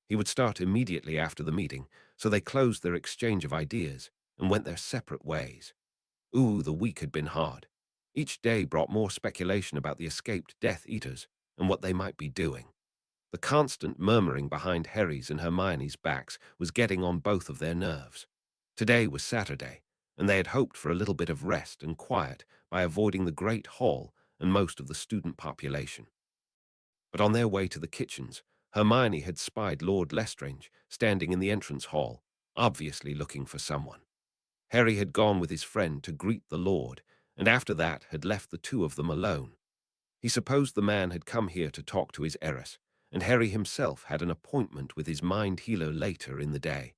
He would start immediately after the meeting, so they closed their exchange of ideas and went their separate ways. The week had been hard. Each day brought more speculation about the escaped Death Eaters and what they might be doing. The constant murmuring behind Harry's and Hermione's backs was getting on both of their nerves. Today was Saturday, and they had hoped for a little bit of rest and quiet by avoiding the Great Hall and most of the student population. But on their way to the kitchens, Hermione had spied Lord Lestrange standing in the entrance hall, obviously looking for someone. Harry had gone with his friend to greet the Lord, and after that had left the two of them alone. He supposed the man had come here to talk to his heiress, and Harry himself had an appointment with his mind healer later in the day.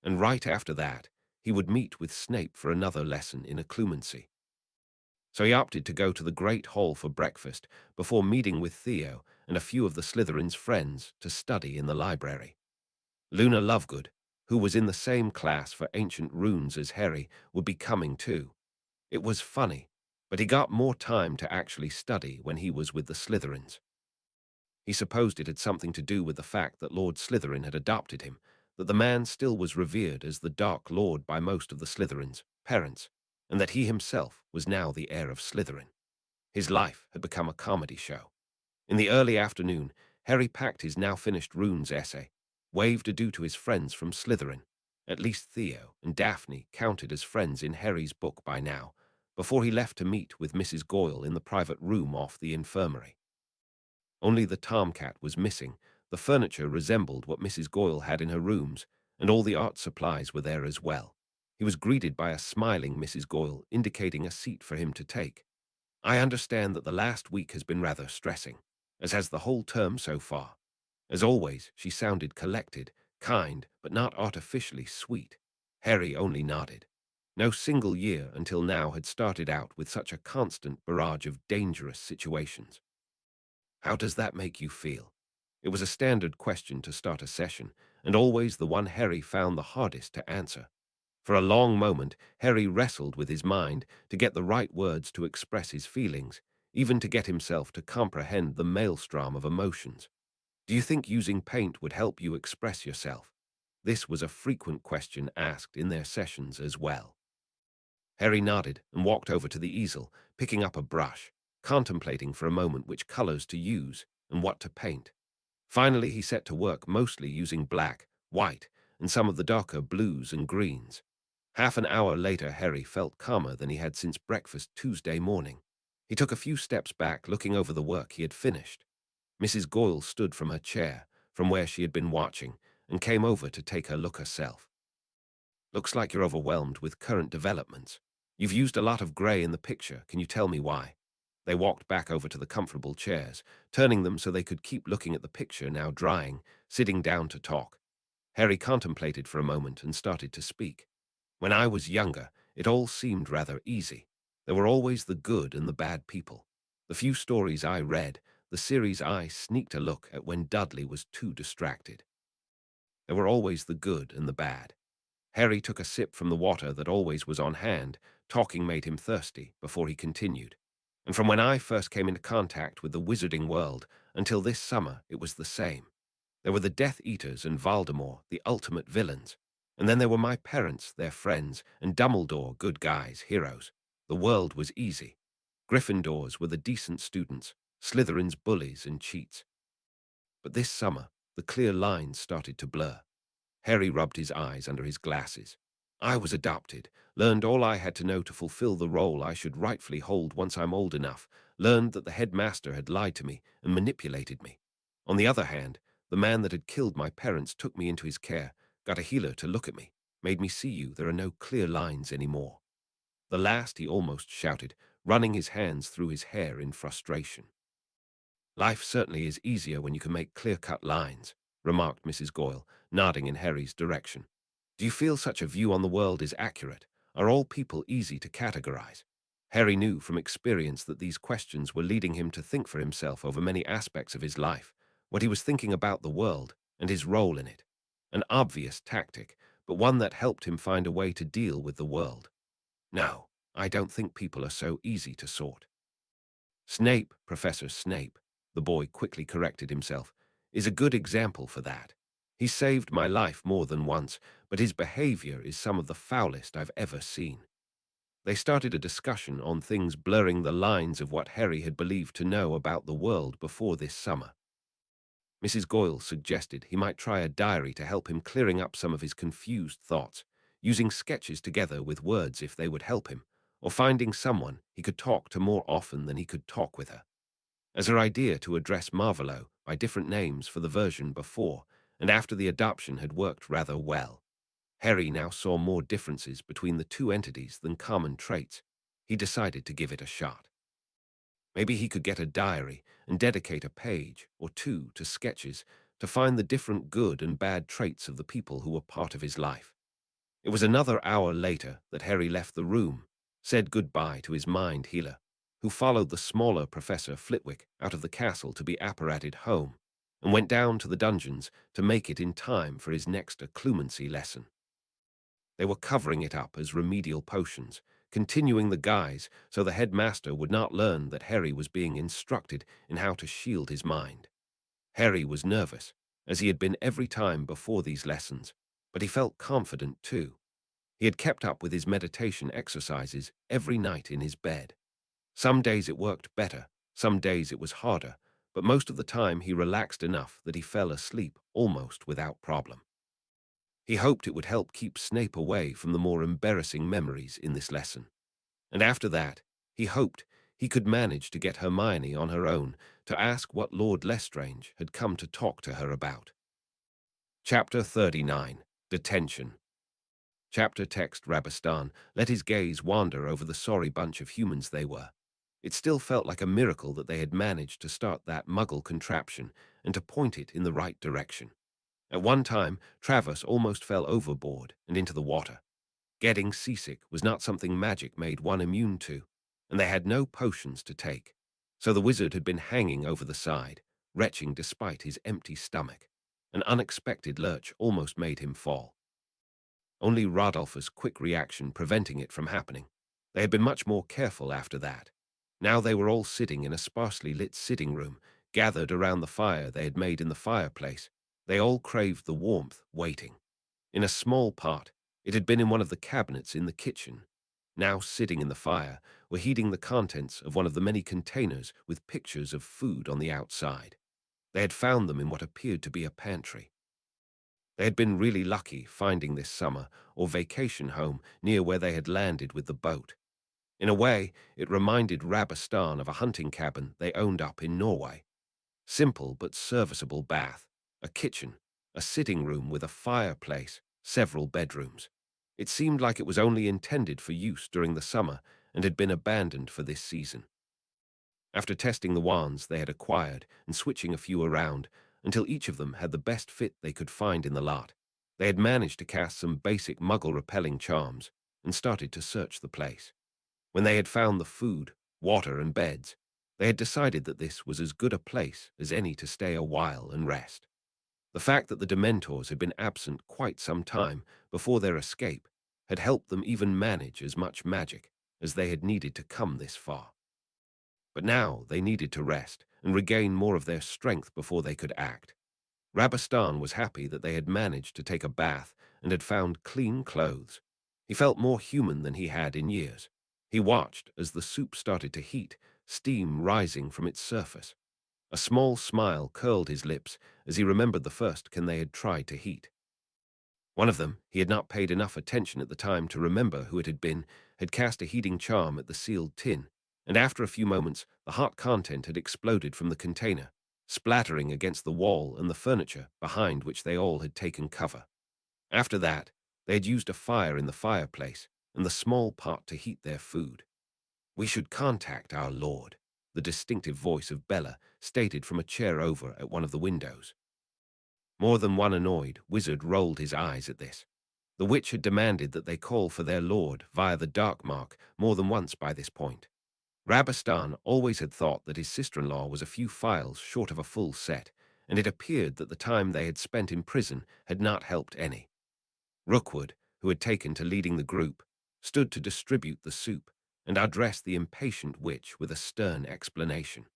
And right after that, he would meet with Snape for another lesson in occlumency. So he opted to go to the Great Hall for breakfast before meeting with Theo and a few of the Slytherin's friends to study in the library. Luna Lovegood, who was in the same class for ancient runes as Harry, would be coming too. It was funny, but he got more time to actually study when he was with the Slytherins. He supposed it had something to do with the fact that Lord Slytherin had adopted him, that the man still was revered as the Dark Lord by most of the Slytherins' parents, and that he himself was now the heir of Slytherin. His life had become a comedy show. In the early afternoon, Harry packed his now-finished runes essay, waved adieu to his friends from Slytherin. At least Theo and Daphne counted as friends in Harry's book by now, before he left to meet with Mrs. Goyle in the private room off the infirmary. Only the tomcat was missing. The furniture resembled what Mrs. Goyle had in her rooms, and all the art supplies were there as well. He was greeted by a smiling Mrs. Goyle, indicating a seat for him to take. I understand that the last week has been rather stressing, as has the whole term so far. As always, she sounded collected, kind, but not artificially sweet. Harry only nodded. No single year until now had started out with such a constant barrage of dangerous situations. How does that make you feel? It was a standard question to start a session, and always the one Harry found the hardest to answer. For a long moment, Harry wrestled with his mind to get the right words to express his feelings, even to get himself to comprehend the maelstrom of emotions. Do you think using paint would help you express yourself? This was a frequent question asked in their sessions as well. Harry nodded and walked over to the easel, picking up a brush, contemplating for a moment which colors to use and what to paint. Finally, he set to work, mostly using black, white, and some of the darker blues and greens. Half an hour later, Harry felt calmer than he had since breakfast Tuesday morning. He took a few steps back, looking over the work he had finished. Mrs. Goyle stood from her chair, from where she had been watching, and came over to take a look herself. Looks like you're overwhelmed with current developments. You've used a lot of grey in the picture. Can you tell me why? They walked back over to the comfortable chairs, turning them so they could keep looking at the picture now drying, sitting down to talk. Harry contemplated for a moment and started to speak. When I was younger, it all seemed rather easy. There were always the good and the bad people. The few stories I read, the series I sneaked a look at when Dudley was too distracted. There were always the good and the bad. Harry took a sip from the water that always was on hand. Talking made him thirsty before he continued. And from when I first came into contact with the wizarding world until this summer, it was the same. There were the Death Eaters and Voldemort, the ultimate villains. And then there were my parents, their friends, and Dumbledore, good guys, heroes. The world was easy. Gryffindors were the decent students, Slytherin's bullies and cheats. But this summer, the clear lines started to blur. Harry rubbed his eyes under his glasses. I was adopted, learned all I had to know to fulfill the role I should rightfully hold once I'm old enough, learned that the headmaster had lied to me and manipulated me. On the other hand, the man that had killed my parents took me into his care, got a healer to look at me, made me see you, there are no clear lines anymore. The last he almost shouted, running his hands through his hair in frustration. Life certainly is easier when you can make clear-cut lines, remarked Mrs. Goyle, nodding in Harry's direction. Do you feel such a view on the world is accurate? Are all people easy to categorize? Harry knew from experience that these questions were leading him to think for himself over many aspects of his life, what he was thinking about the world and his role in it. An obvious tactic, but one that helped him find a way to deal with the world. No, I don't think people are so easy to sort. Snape, Professor Snape, the boy quickly corrected himself, is a good example for that. He saved my life more than once, but his behavior is some of the foulest I've ever seen. They started a discussion on things blurring the lines of what Harry had believed to know about the world before this summer. Mrs. Goyle suggested he might try a diary to help him clearing up some of his confused thoughts, using sketches together with words if they would help him, or finding someone he could talk to more often than he could talk with her. As her idea to address Marvolo by different names for the version before and after the adoption had worked rather well. Harry now saw more differences between the two entities than common traits. He decided to give it a shot. Maybe he could get a diary and dedicate a page or two to sketches to find the different good and bad traits of the people who were part of his life. It was another hour later that Harry left the room, said goodbye to his mind healer, who followed the smaller Professor Flitwick out of the castle to be apparated home, and went down to the dungeons to make it in time for his next occlumency lesson. They were covering it up as remedial potions, continuing the guise so the headmaster would not learn that Harry was being instructed in how to shield his mind. Harry was nervous, as he had been every time before these lessons, but he felt confident too. He had kept up with his meditation exercises every night in his bed. Some days it worked better, some days it was harder, but most of the time he relaxed enough that he fell asleep almost without problem. He hoped it would help keep Snape away from the more embarrassing memories in this lesson. And after that, he hoped he could manage to get Hermione on her own to ask what Lord Lestrange had come to talk to her about. Chapter 39. Detention. Chapter text Rabastan let his gaze wander over the sorry bunch of humans they were. It still felt like a miracle that they had managed to start that muggle contraption and to point it in the right direction. At one time, Travis almost fell overboard and into the water. Getting seasick was not something magic made one immune to, and they had no potions to take. So the wizard had been hanging over the side, retching despite his empty stomach. An unexpected lurch almost made him fall. Only Rodolphus' quick reaction preventing it from happening. They had been much more careful after that. Now they were all sitting in a sparsely lit sitting room, gathered around the fire they had made in the fireplace. They all craved the warmth, waiting. In a small part, it had been in one of the cabinets in the kitchen. Now sitting in the fire, were heating the contents of one of the many containers with pictures of food on the outside. They had found them in what appeared to be a pantry. They had been really lucky finding this summer or vacation home near where they had landed with the boat. In a way, it reminded Rabastan of a hunting cabin they owned up in Norway. Simple but serviceable bath, a kitchen, a sitting room with a fireplace, several bedrooms. It seemed like it was only intended for use during the summer and had been abandoned for this season. After testing the wands they had acquired and switching a few around until each of them had the best fit they could find in the lot, they had managed to cast some basic muggle-repelling charms and started to search the place. When they had found the food, water, and beds, they had decided that this was as good a place as any to stay a while and rest. The fact that the Dementors had been absent quite some time before their escape had helped them even manage as much magic as they had needed to come this far. But now they needed to rest and regain more of their strength before they could act. Rabastan was happy that they had managed to take a bath and had found clean clothes. He felt more human than he had in years. He watched as the soup started to heat, steam rising from its surface. A small smile curled his lips as he remembered the first can they had tried to heat. One of them, he had not paid enough attention at the time to remember who it had been, had cast a heating charm at the sealed tin, and after a few moments the hot content had exploded from the container, splattering against the wall and the furniture behind which they all had taken cover. After that, they had used a fire in the fireplace and the small pot to heat their food. "We should contact our lord," the distinctive voice of Bella stated from a chair over at one of the windows. More than one annoyed wizard rolled his eyes at this. The witch had demanded that they call for their lord via the dark mark more than once by this point. Rabastan always had thought that his sister-in-law was a few files short of a full set, and it appeared that the time they had spent in prison had not helped any. Rookwood, who had taken to leading the group, stood to distribute the soup and addressed the impatient witch with a stern explanation.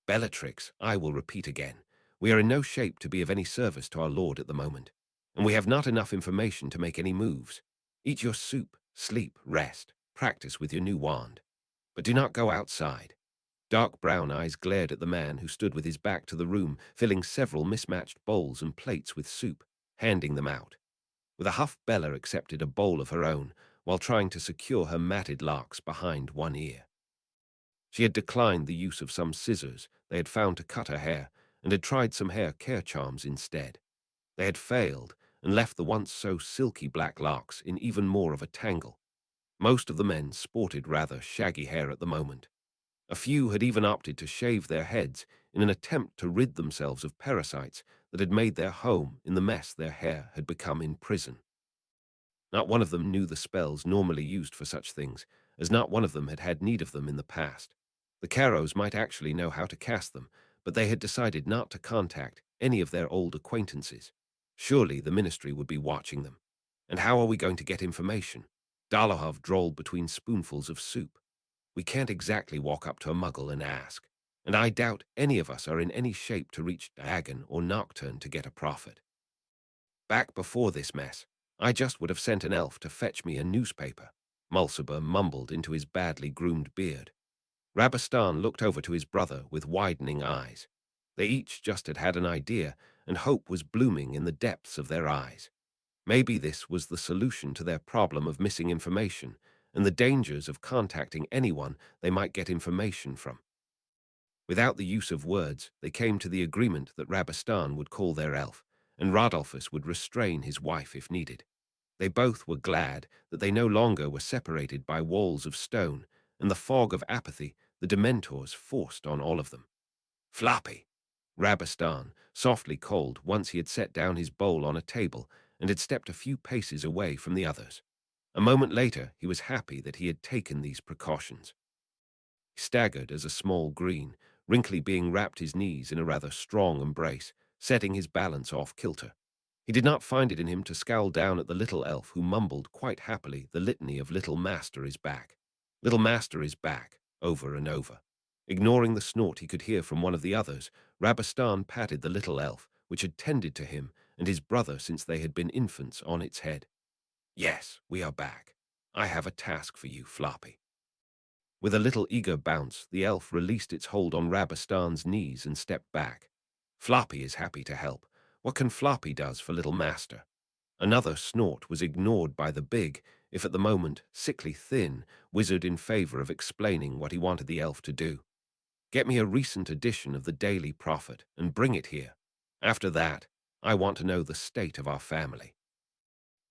"Bellatrix, I will repeat again. We are in no shape to be of any service to our lord at the moment, and we have not enough information to make any moves. Eat your soup, sleep, rest, practice with your new wand. But do not go outside." Dark brown eyes glared at the man who stood with his back to the room, filling several mismatched bowls and plates with soup, handing them out. With a huff, Bella accepted a bowl of her own, while trying to secure her matted locks behind one ear. She had declined the use of some scissors they had found to cut her hair, and had tried some hair care charms instead. They had failed, and left the once so silky black locks in even more of a tangle. Most of the men sported rather shaggy hair at the moment. A few had even opted to shave their heads in an attempt to rid themselves of parasites that had made their home in the mess their hair had become in prison. Not one of them knew the spells normally used for such things, as not one of them had had need of them in the past. The Carrows might actually know how to cast them, but they had decided not to contact any of their old acquaintances. Surely the ministry would be watching them. And how are we going to get information? Dolohov drawled between spoonfuls of soup. We can't exactly walk up to a muggle and ask, and I doubt any of us are in any shape to reach Dagon or Nocturne to get a profit. Back before this mess, I just would have sent an elf to fetch me a newspaper, Mulciber mumbled into his badly groomed beard. Rabastan looked over to his brother with widening eyes. They each just had had an idea, and hope was blooming in the depths of their eyes. Maybe this was the solution to their problem of missing information and the dangers of contacting anyone they might get information from. Without the use of words, they came to the agreement that Rabastan would call their elf, and Rodolphus would restrain his wife if needed. They both were glad that they no longer were separated by walls of stone and the fog of apathy the Dementors forced on all of them. Floppy! Rabastan softly called once he had set down his bowl on a table and had stepped a few paces away from the others. A moment later, he was happy that he had taken these precautions. He staggered as a small green, wrinkly being wrapped his knees in a rather strong embrace, setting his balance off kilter. He did not find it in him to scowl down at the little elf who mumbled quite happily the litany of Little Master is back. Little Master is back, over and over. Ignoring the snort he could hear from one of the others, Rabastan patted the little elf, which had tended to him and his brother since they had been infants, on its head. Yes, we are back. I have a task for you, Floppy. With a little eager bounce, the elf released its hold on Rabastan's knees and stepped back. Floppy is happy to help. What can Floppy does for little master? Another snort was ignored by the big, if at the moment sickly thin, wizard in favor of explaining what he wanted the elf to do. Get me a recent edition of the Daily Prophet and bring it here. After that, I want to know the state of our family.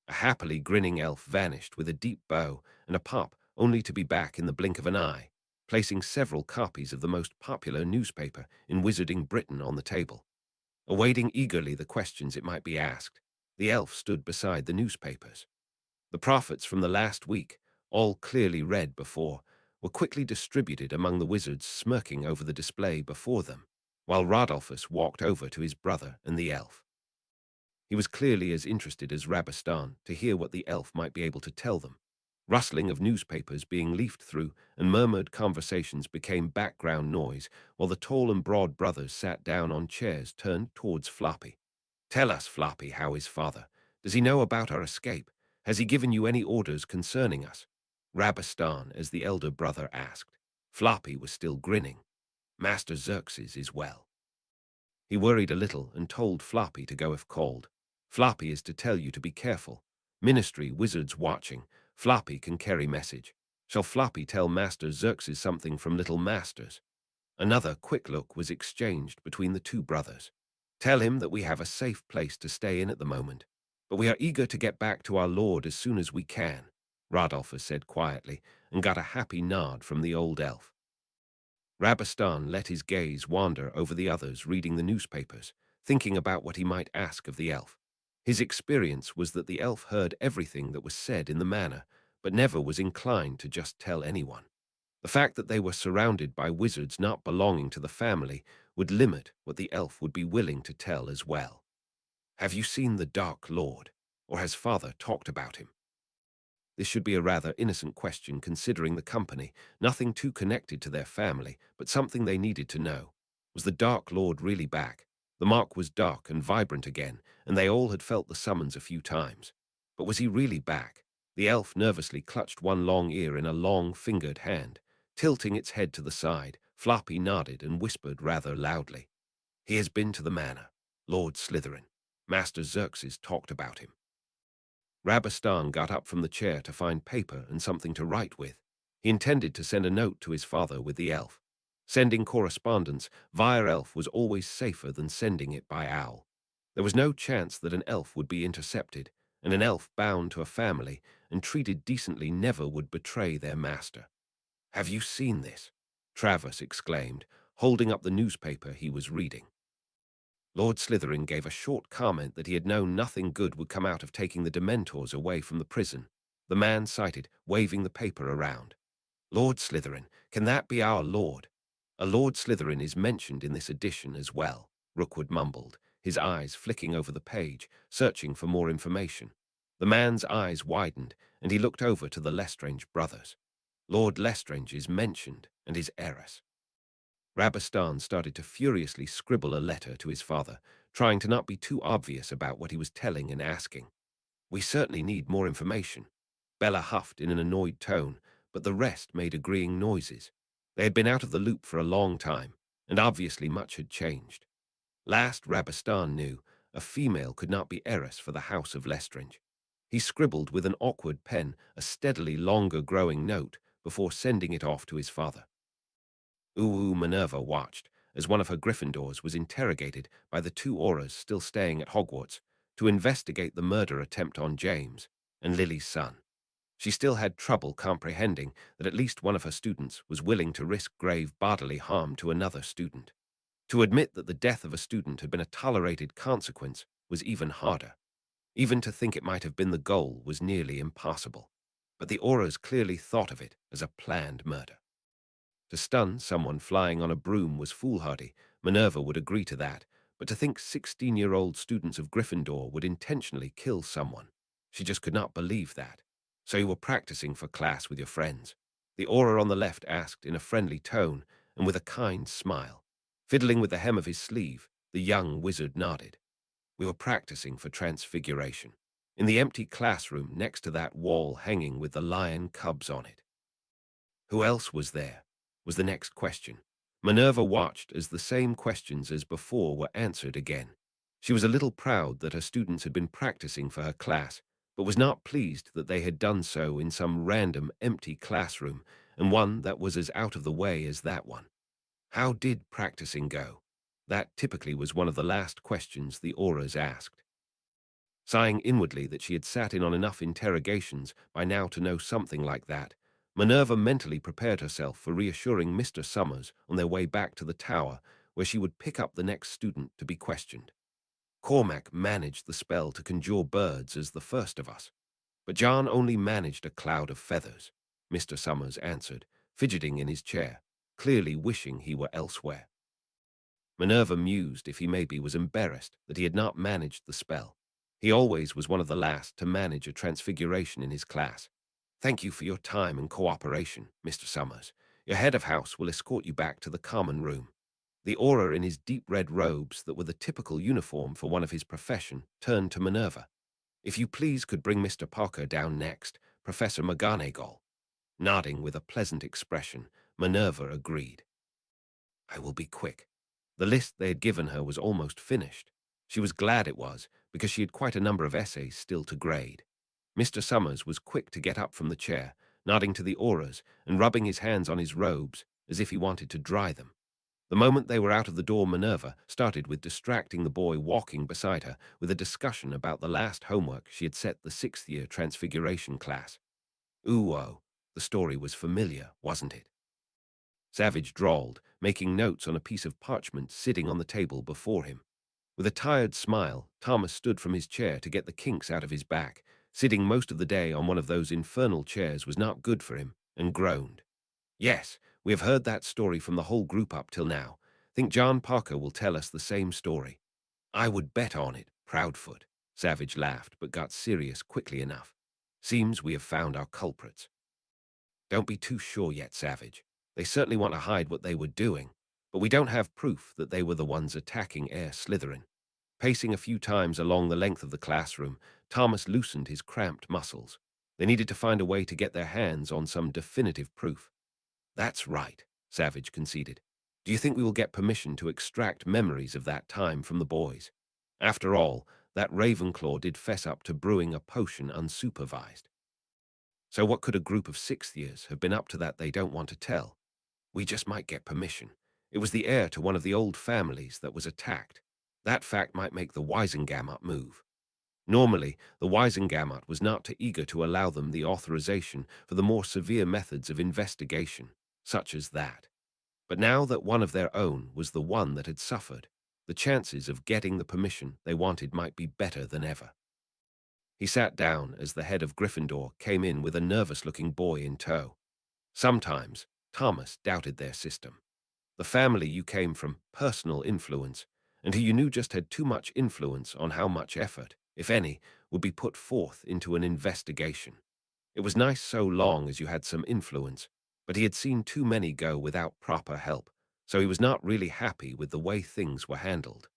A happily grinning elf vanished with a deep bow and a pop, only to be back in the blink of an eye, placing several copies of the most popular newspaper in Wizarding Britain on the table. Awaiting eagerly the questions it might be asked, the elf stood beside the newspapers. The prophets from the last week, all clearly read before, were quickly distributed among the wizards smirking over the display before them, while Rodolphus walked over to his brother and the elf. He was clearly as interested as Rabastan to hear what the elf might be able to tell them. Rustling of newspapers being leafed through and murmured conversations became background noise while the tall and broad brothers sat down on chairs turned towards Floppy. Tell us, Floppy, how is father? Does he know about our escape? Has he given you any orders concerning us? Rabastan, as the elder brother asked. Floppy was still grinning. Master Xerxes is well. He worried a little and told Floppy to go if called. Floppy is to tell you to be careful. Ministry, wizards watching. Floppy can carry message. Shall Floppy tell Master Xerxes something from Little Masters? Another quick look was exchanged between the two brothers. Tell him that we have a safe place to stay in at the moment, but we are eager to get back to our lord as soon as we can, Rodolphus said quietly, and got a happy nod from the old elf. Rabastan let his gaze wander over the others reading the newspapers, thinking about what he might ask of the elf. His experience was that the elf heard everything that was said in the manor, but never was inclined to just tell anyone. The fact that they were surrounded by wizards not belonging to the family would limit what the elf would be willing to tell as well. Have you seen the Dark Lord, or has father talked about him? This should be a rather innocent question considering the company, nothing too connected to their family, but something they needed to know. Was the Dark Lord really back? The mark was dark and vibrant again, and they all had felt the summons a few times. But was he really back? The elf nervously clutched one long ear in a long-fingered hand. Tilting its head to the side, Floppy nodded and whispered rather loudly. He has been to the manor. Lord Slytherin. Master Xerxes talked about him. Rabastan got up from the chair to find paper and something to write with. He intended to send a note to his father with the elf. Sending correspondence via elf was always safer than sending it by owl. There was no chance that an elf would be intercepted, and an elf bound to a family and treated decently never would betray their master. Have you seen this? Travis exclaimed, holding up the newspaper he was reading. Lord Slytherin gave a short comment that he had known nothing good would come out of taking the Dementors away from the prison. The man cited, waving the paper around. Lord Slytherin, can that be our lord? A Lord Slytherin is mentioned in this edition as well, Rookwood mumbled, his eyes flicking over the page, searching for more information. The man's eyes widened, and he looked over to the Lestrange brothers. Lord Lestrange is mentioned, and his heiress. Rabastan started to furiously scribble a letter to his father, trying to not be too obvious about what he was telling and asking. We certainly need more information. Bella huffed in an annoyed tone, but the rest made agreeing noises. They had been out of the loop for a long time, and obviously much had changed. Last Rabastan knew, a female could not be heiress for the house of Lestrange. He scribbled with an awkward pen a steadily longer-growing note before sending it off to his father. Minerva watched as one of her Gryffindors was interrogated by the two Auras still staying at Hogwarts to investigate the murder attempt on James and Lily's son. She still had trouble comprehending that at least one of her students was willing to risk grave bodily harm to another student. To admit that the death of a student had been a tolerated consequence was even harder. Even to think it might have been the goal was nearly impossible. But the Auras clearly thought of it as a planned murder. To stun someone flying on a broom was foolhardy. Minerva would agree to that, but to think 16-year-old students of Gryffindor would intentionally kill someone, she just could not believe that. So you were practicing for class with your friends? The Aura on the left asked in a friendly tone and with a kind smile. Fiddling with the hem of his sleeve, the young wizard nodded. We were practicing for transfiguration, in the empty classroom next to that wall hanging with the lion cubs on it. Who else was there? Was the next question. Minerva watched as the same questions as before were answered again. She was a little proud that her students had been practicing for her class, but was not pleased that they had done so in some random empty classroom, and one that was as out of the way as that one. How did practicing go? That typically was one of the last questions the Auras asked. Sighing inwardly that she had sat in on enough interrogations by now to know something like that, Minerva mentally prepared herself for reassuring Mr. Summers on their way back to the tower, where she would pick up the next student to be questioned. Cormac managed the spell to conjure birds as the first of us, but John only managed a cloud of feathers, Mr. Summers answered, fidgeting in his chair, clearly wishing he were elsewhere. Minerva mused if he maybe was embarrassed that he had not managed the spell. He always was one of the last to manage a transfiguration in his class. Thank you for your time and cooperation, Mr. Summers. Your head of house will escort you back to the common room. The Aura in his deep red robes that were the typical uniform for one of his profession turned to Minerva. If you please could bring Mr. Parker down next, Professor McGonagall. Nodding with a pleasant expression, Minerva agreed. I will be quick. The list they had given her was almost finished. She was glad it was, because she had quite a number of essays still to grade. Mr. Summers was quick to get up from the chair, nodding to the Auras and rubbing his hands on his robes as if he wanted to dry them. The moment they were out of the door, Minerva started with distracting the boy walking beside her with a discussion about the last homework she had set the sixth-year Transfiguration class. Ooh-oh, the story was familiar, wasn't it? Savage drawled, making notes on a piece of parchment sitting on the table before him. With a tired smile, Thomas stood from his chair to get the kinks out of his back. Sitting most of the day on one of those infernal chairs was not good for him, and groaned. Yes, we have heard that story from the whole group up till now. Think John Parker will tell us the same story. I would bet on it, Proudfoot. Savage laughed, but got serious quickly enough. Seems we have found our culprits. Don't be too sure yet, Savage. They certainly want to hide what they were doing, but we don't have proof that they were the ones attacking Heir Slytherin. Pacing a few times along the length of the classroom, Thomas loosened his cramped muscles. They needed to find a way to get their hands on some definitive proof. That's right, Savage conceded. Do you think we will get permission to extract memories of that time from the boys? After all, that Ravenclaw did fess up to brewing a potion unsupervised. So what could a group of sixth-years have been up to that they don't want to tell? We just might get permission. It was the heir to one of the old families that was attacked. That fact might make the Wisengamot move. Normally, the Wisengamot was not too eager to allow them the authorization for the more severe methods of investigation, such as that. But now that one of their own was the one that had suffered, the chances of getting the permission they wanted might be better than ever. He sat down as the head of Gryffindor came in with a nervous-looking boy in tow. Sometimes Thomas doubted their system. The family you came from, personal influence, and who you knew just had too much influence on how much effort, if any, would be put forth into an investigation. It was nice so long as you had some influence, but he had seen too many go without proper help, so he was not really happy with the way things were handled.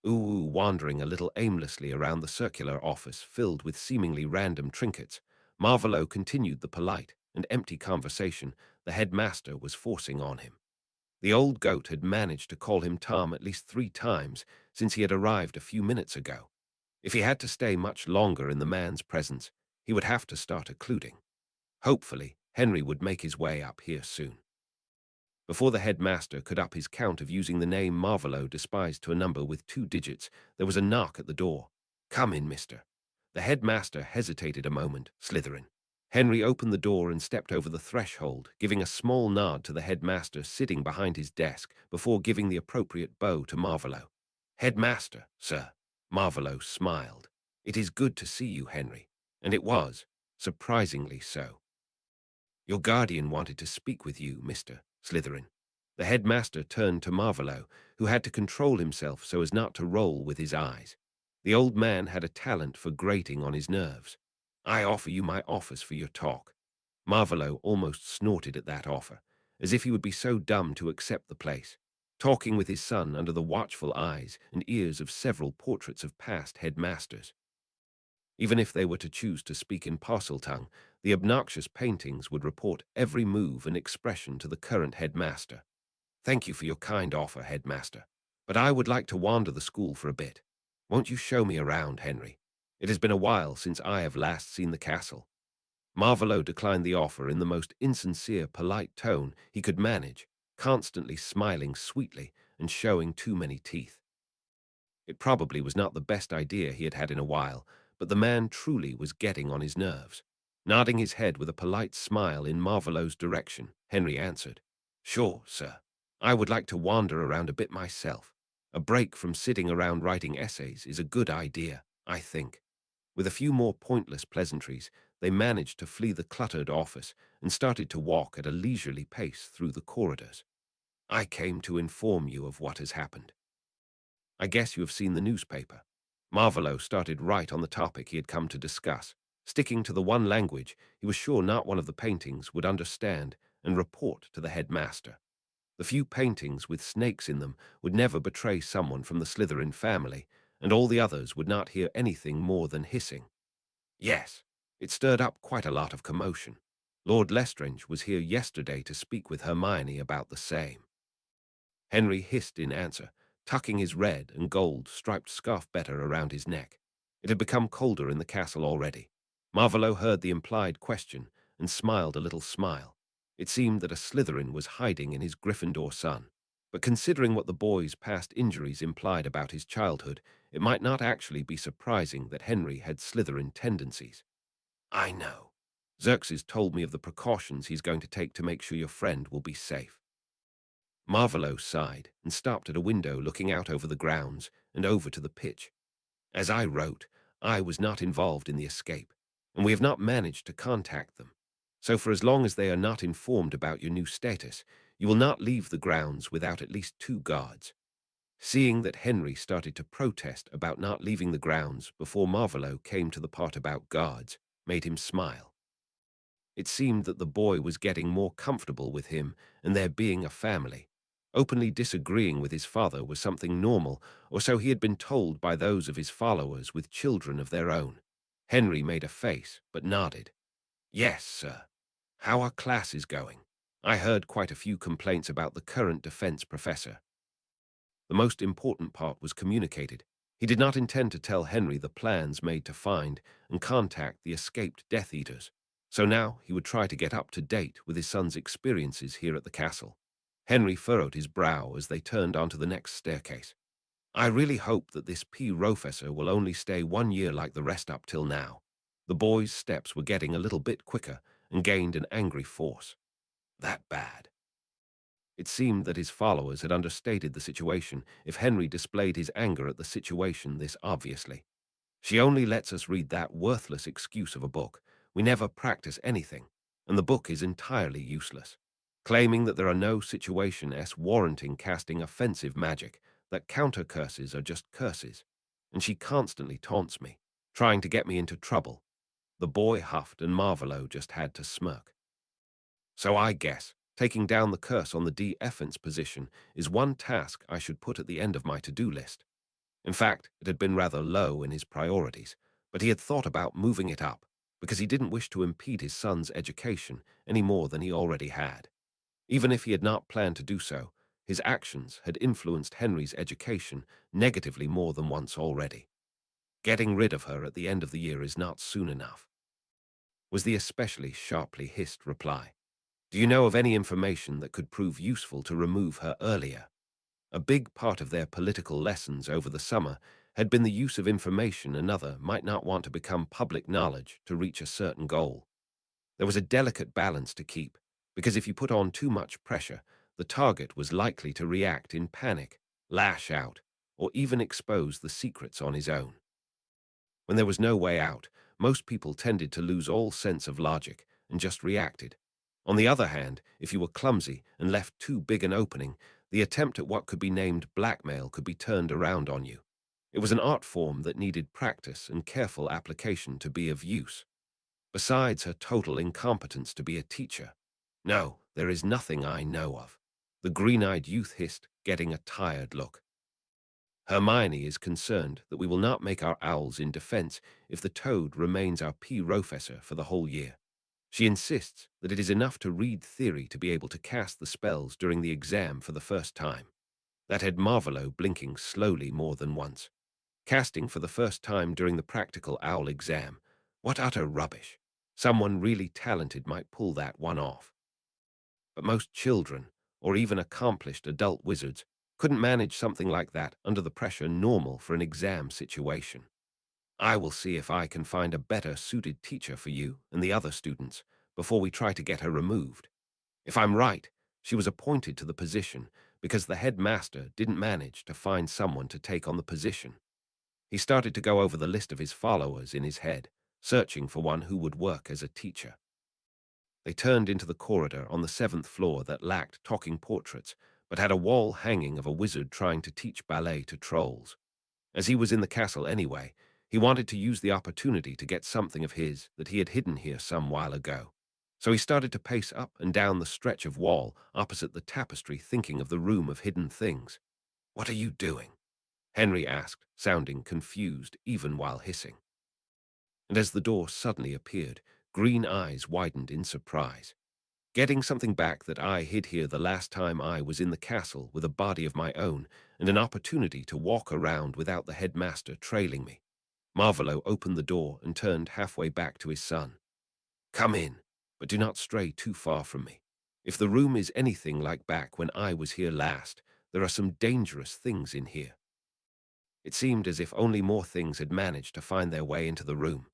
Wandering a little aimlessly around the circular office filled with seemingly random trinkets, Marvolo continued the polite and empty conversation the headmaster was forcing on him. The old goat had managed to call him Tom at least 3 times since he had arrived a few minutes ago. If he had to stay much longer in the man's presence, he would have to start occluding. Hopefully, Henry would make his way up here soon. Before the headmaster could up his count of using the name Marvolo despised to a number with 2 digits, there was a knock at the door. "Come in, mister." The headmaster hesitated a moment, Slytherin. Henry opened the door and stepped over the threshold, giving a small nod to the headmaster sitting behind his desk before giving the appropriate bow to Marvolo. "Headmaster, sir." Marvolo smiled. "It is good to see you, Henry." And it was, surprisingly so. "Your guardian wanted to speak with you, Mr. Slytherin." The headmaster turned to Marvolo, who had to control himself so as not to roll with his eyes. The old man had a talent for grating on his nerves. "I offer you my office for your talk." Marvolo almost snorted at that offer, as if he would be so dumb to accept the place, talking with his son under the watchful eyes and ears of several portraits of past headmasters. Even if they were to choose to speak in Parseltongue, the obnoxious paintings would report every move and expression to the current headmaster. "Thank you for your kind offer, headmaster, but I would like to wander the school for a bit. Won't you show me around, Henry? It has been a while since I have last seen the castle." Marvolo declined the offer in the most insincere, polite tone he could manage, constantly smiling sweetly and showing too many teeth. It probably was not the best idea he had had in a while, but the man truly was getting on his nerves. Nodding his head with a polite smile in Marvolo's direction, Henry answered, "Sure, sir. I would like to wander around a bit myself. A break from sitting around writing essays is a good idea, I think." With a few more pointless pleasantries, they managed to flee the cluttered office and started to walk at a leisurely pace through the corridors. "I came to inform you of what has happened. I guess you have seen the newspaper." Marvolo started right on the topic he had come to discuss, sticking to the one language he was sure not one of the paintings would understand and report to the headmaster. The few paintings with snakes in them would never betray someone from the Slytherin family, and all the others would not hear anything more than hissing. Yes, it stirred up quite a lot of commotion. Lord Lestrange was here yesterday to speak with Hermione about the same. Henry hissed in answer, tucking his red and gold striped scarf better around his neck. It had become colder in the castle already. Marvolo heard the implied question and smiled a little smile. It seemed that a Slytherin was hiding in his Gryffindor son. But considering what the boy's past injuries implied about his childhood, it might not actually be surprising that Henry had Slytherin tendencies. "I know. Xerxes told me of the precautions he's going to take to make sure your friend will be safe." Marvolo sighed and stopped at a window looking out over the grounds and over to the pitch. "As I wrote, I was not involved in the escape, and we have not managed to contact them. So for as long as they are not informed about your new status, you will not leave the grounds without at least 2 guards." Seeing that Henry started to protest about not leaving the grounds before Marvolo came to the part about guards, made him smile. It seemed that the boy was getting more comfortable with him and their being a family. Openly disagreeing with his father was something normal, or so he had been told by those of his followers with children of their own. Henry made a face, but nodded. "Yes, sir. How are classes going? I heard quite a few complaints about the current defense professor." The most important part was communicated. He did not intend to tell Henry the plans made to find and contact the escaped Death Eaters, so now he would try to get up to date with his son's experiences here at the castle. Henry furrowed his brow as they turned onto the next staircase. "I really hope that this Professor will only stay 1 year like the rest up till now." The boy's steps were getting a little bit quicker and gained an angry force. "That bad?" It seemed that his followers had understated the situation if Henry displayed his anger at the situation this obviously. "She only lets us read that worthless excuse of a book. We never practice anything." and the book is entirely useless, claiming that there are no situation S warranting casting offensive magic, that counter curses are just curses, and she constantly taunts me, trying to get me into trouble. The boy huffed, and Marvolo just had to smirk. So I guess taking down the curse on the defense position is one task I should put at the end of my to-do list. In fact, it had been rather low in his priorities, but he had thought about moving it up because he didn't wish to impede his son's education any more than he already had. Even if he had not planned to do so, his actions had influenced Henry's education negatively more than once already. Getting rid of her at the end of the year is not soon enough, was the especially sharply hissed reply. Do you know of any information that could prove useful to remove her earlier? A big part of their political lessons over the summer had been the use of information another might not want to become public knowledge to reach a certain goal. There was a delicate balance to keep, because if you put on too much pressure, the target was likely to react in panic, lash out, or even expose the secrets on his own. When there was no way out, most people tended to lose all sense of logic and just reacted. On the other hand, if you were clumsy and left too big an opening, the attempt at what could be named blackmail could be turned around on you. It was an art form that needed practice and careful application to be of use. Besides her total incompetence to be a teacher. No, there is nothing I know of. The green-eyed youth hissed, getting a tired look. Hermione is concerned that we will not make our owls in defense if the toad remains our professor for the whole year. She insists that it is enough to read theory to be able to cast the spells during the exam for the first time. That had Marvolo blinking slowly more than once. Casting for the first time during the practical owl exam. What utter rubbish. Someone really talented might pull that one off. But most children, or even accomplished adult wizards, couldn't manage something like that under the pressure normal for an exam situation. I will see if I can find a better suited teacher for you and the other students before we try to get her removed. If I'm right, she was appointed to the position because the headmaster didn't manage to find someone to take on the position. He started to go over the list of his followers in his head, searching for one who would work as a teacher. They turned into the corridor on the 7th floor that lacked talking portraits, but had a wall hanging of a wizard trying to teach ballet to trolls. As he was in the castle anyway, he wanted to use the opportunity to get something of his that he had hidden here some while ago. So he started to pace up and down the stretch of wall opposite the tapestry, thinking of the room of hidden things. "What are you doing?" Henry asked, sounding confused even while hissing. And as the door suddenly appeared, green eyes widened in surprise. "Getting something back that I hid here the last time I was in the castle with a body of my own and an opportunity to walk around without the headmaster trailing me." Marvolo opened the door and turned halfway back to his son. "Come in, but do not stray too far from me. If the room is anything like back when I was here last, there are some dangerous things in here." It seemed as if only more things had managed to find their way into the room,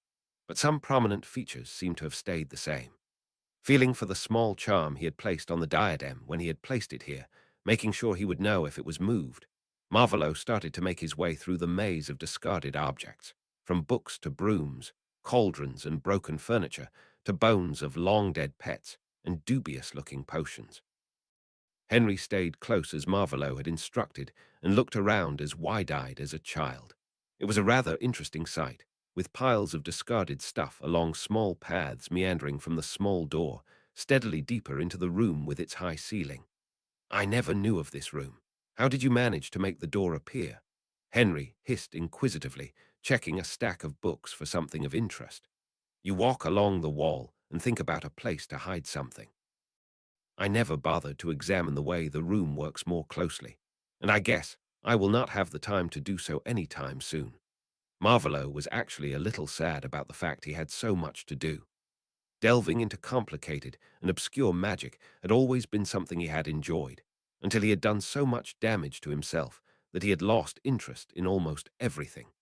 but some prominent features seemed to have stayed the same. Feeling for the small charm he had placed on the diadem when he had placed it here, making sure he would know if it was moved, Marvolo started to make his way through the maze of discarded objects, from books to brooms, cauldrons and broken furniture, to bones of long-dead pets and dubious-looking potions. Henry stayed close as Marvolo had instructed and looked around as wide-eyed as a child. It was a rather interesting sight, with piles of discarded stuff along small paths meandering from the small door, steadily deeper into the room with its high ceiling. "I never knew of this room. How did you manage to make the door appear?" Henry hissed inquisitively, checking a stack of books for something of interest. "You walk along the wall and think about a place to hide something." I never bothered to examine the way the room works more closely, and I guess I will not have the time to do so any time soon. Marvolo was actually a little sad about the fact he had so much to do. Delving into complicated and obscure magic had always been something he had enjoyed, until he had done so much damage to himself that he had lost interest in almost everything.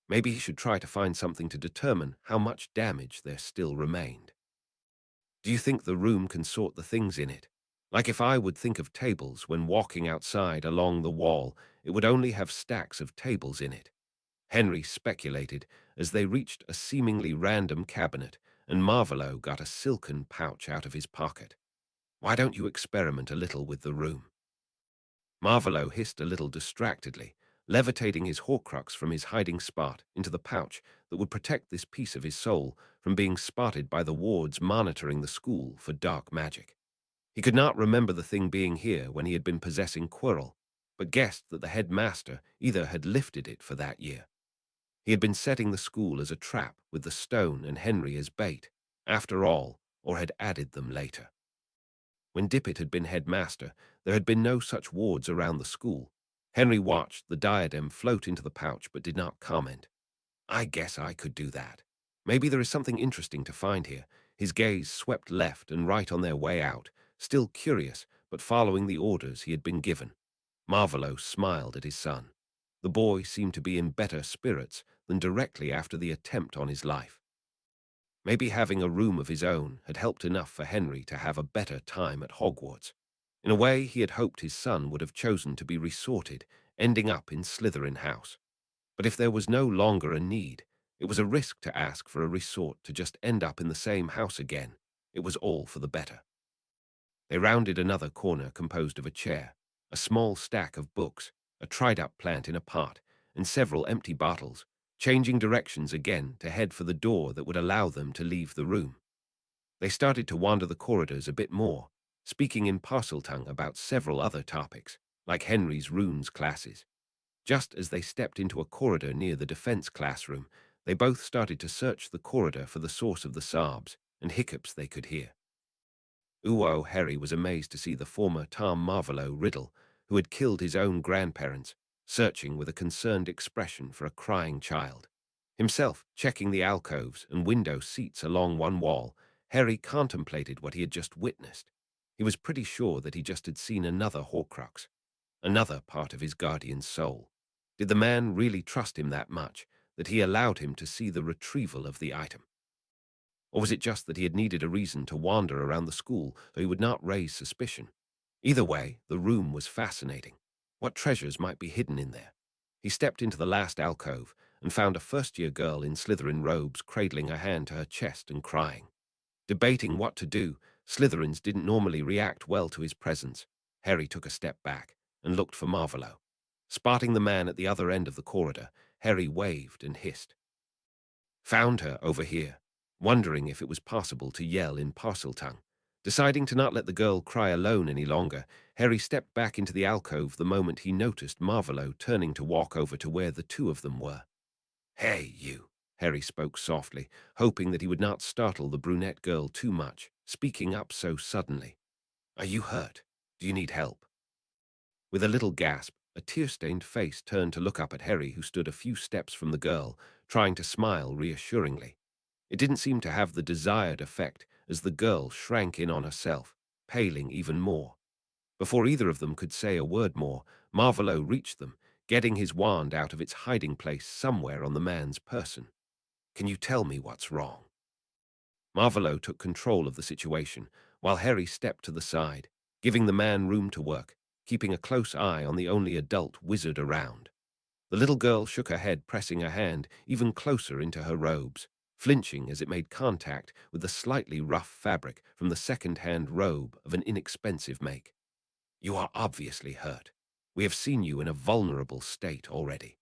Maybe he should try to find something to determine how much damage there still remained. Do you think the room can sort the things in it? Like if I would think of tables when walking outside along the wall, it would only have stacks of tables in it. Henry speculated as they reached a seemingly random cabinet and Marvolo got a silken pouch out of his pocket. "Why don't you experiment a little with the room?" Marvolo hissed a little distractedly, levitating his Horcrux from his hiding spot into the pouch that would protect this piece of his soul from being spotted by the wards monitoring the school for dark magic. He could not remember the thing being here when he had been possessing Quirrell, but guessed that the headmaster either had lifted it for that year. He had been setting the school as a trap with the stone and Henry as bait, after all, or had added them later. When Dippet had been headmaster, there had been no such wards around the school. Henry watched the diadem float into the pouch but did not comment. "I guess I could do that. Maybe there is something interesting to find here." His gaze swept left and right on their way out, still curious but following the orders he had been given. Marvolo smiled at his son. The boy seemed to be in better spirits than directly after the attempt on his life. Maybe having a room of his own had helped enough for Henry to have a better time at Hogwarts. In a way, he had hoped his son would have chosen to be resorted, ending up in Slytherin House. But if there was no longer a need, it was a risk to ask for a resort to just end up in the same house again. It was all for the better. They rounded another corner composed of a chair, a small stack of books, a dried-up plant in a pot, and several empty bottles, changing directions again to head for the door that would allow them to leave the room. They started to wander the corridors a bit more, speaking in Parseltongue about several other topics, like Henry's runes classes. Just as they stepped into a corridor near the defense classroom, they both started to search the corridor for the source of the sobs and hiccups they could hear. Harry was amazed to see the former Tom Marvolo Riddle, who had killed his own grandparents, searching with a concerned expression for a crying child. Himself checking the alcoves and window seats along one wall, Harry contemplated what he had just witnessed. He was pretty sure that he just had seen another Horcrux, another part of his guardian's soul. Did the man really trust him that much that he allowed him to see the retrieval of the item? Or was it just that he had needed a reason to wander around the school so he would not raise suspicion? Either way, the room was fascinating. What treasures might be hidden in there? He stepped into the last alcove and found a first-year girl in Slytherin robes cradling her hand to her chest and crying. Debating what to do, Slytherins didn't normally react well to his presence. Harry took a step back and looked for Marvolo. Spotting the man at the other end of the corridor, Harry waved and hissed. "Found her over here," wondering if it was possible to yell in Parseltongue. Deciding to not let the girl cry alone any longer, Harry stepped back into the alcove the moment he noticed Marvolo turning to walk over to where the two of them were. "Hey, you," Harry spoke softly, hoping that he would not startle the brunette girl too much, speaking up so suddenly. "Are you hurt? Do you need help?" With a little gasp, a tear-stained face turned to look up at Harry, who stood a few steps from the girl, trying to smile reassuringly. It didn't seem to have the desired effect, as the girl shrank in on herself, paling even more. Before either of them could say a word more, Marvolo reached them, getting his wand out of its hiding place somewhere on the man's person. "Can you tell me what's wrong?" Marvolo took control of the situation, while Harry stepped to the side, giving the man room to work, keeping a close eye on the only adult wizard around. The little girl shook her head, pressing her hand even closer into her robes, flinching as it made contact with the slightly rough fabric from the second-hand robe of an inexpensive make. "You are obviously hurt. We have seen you in a vulnerable state already.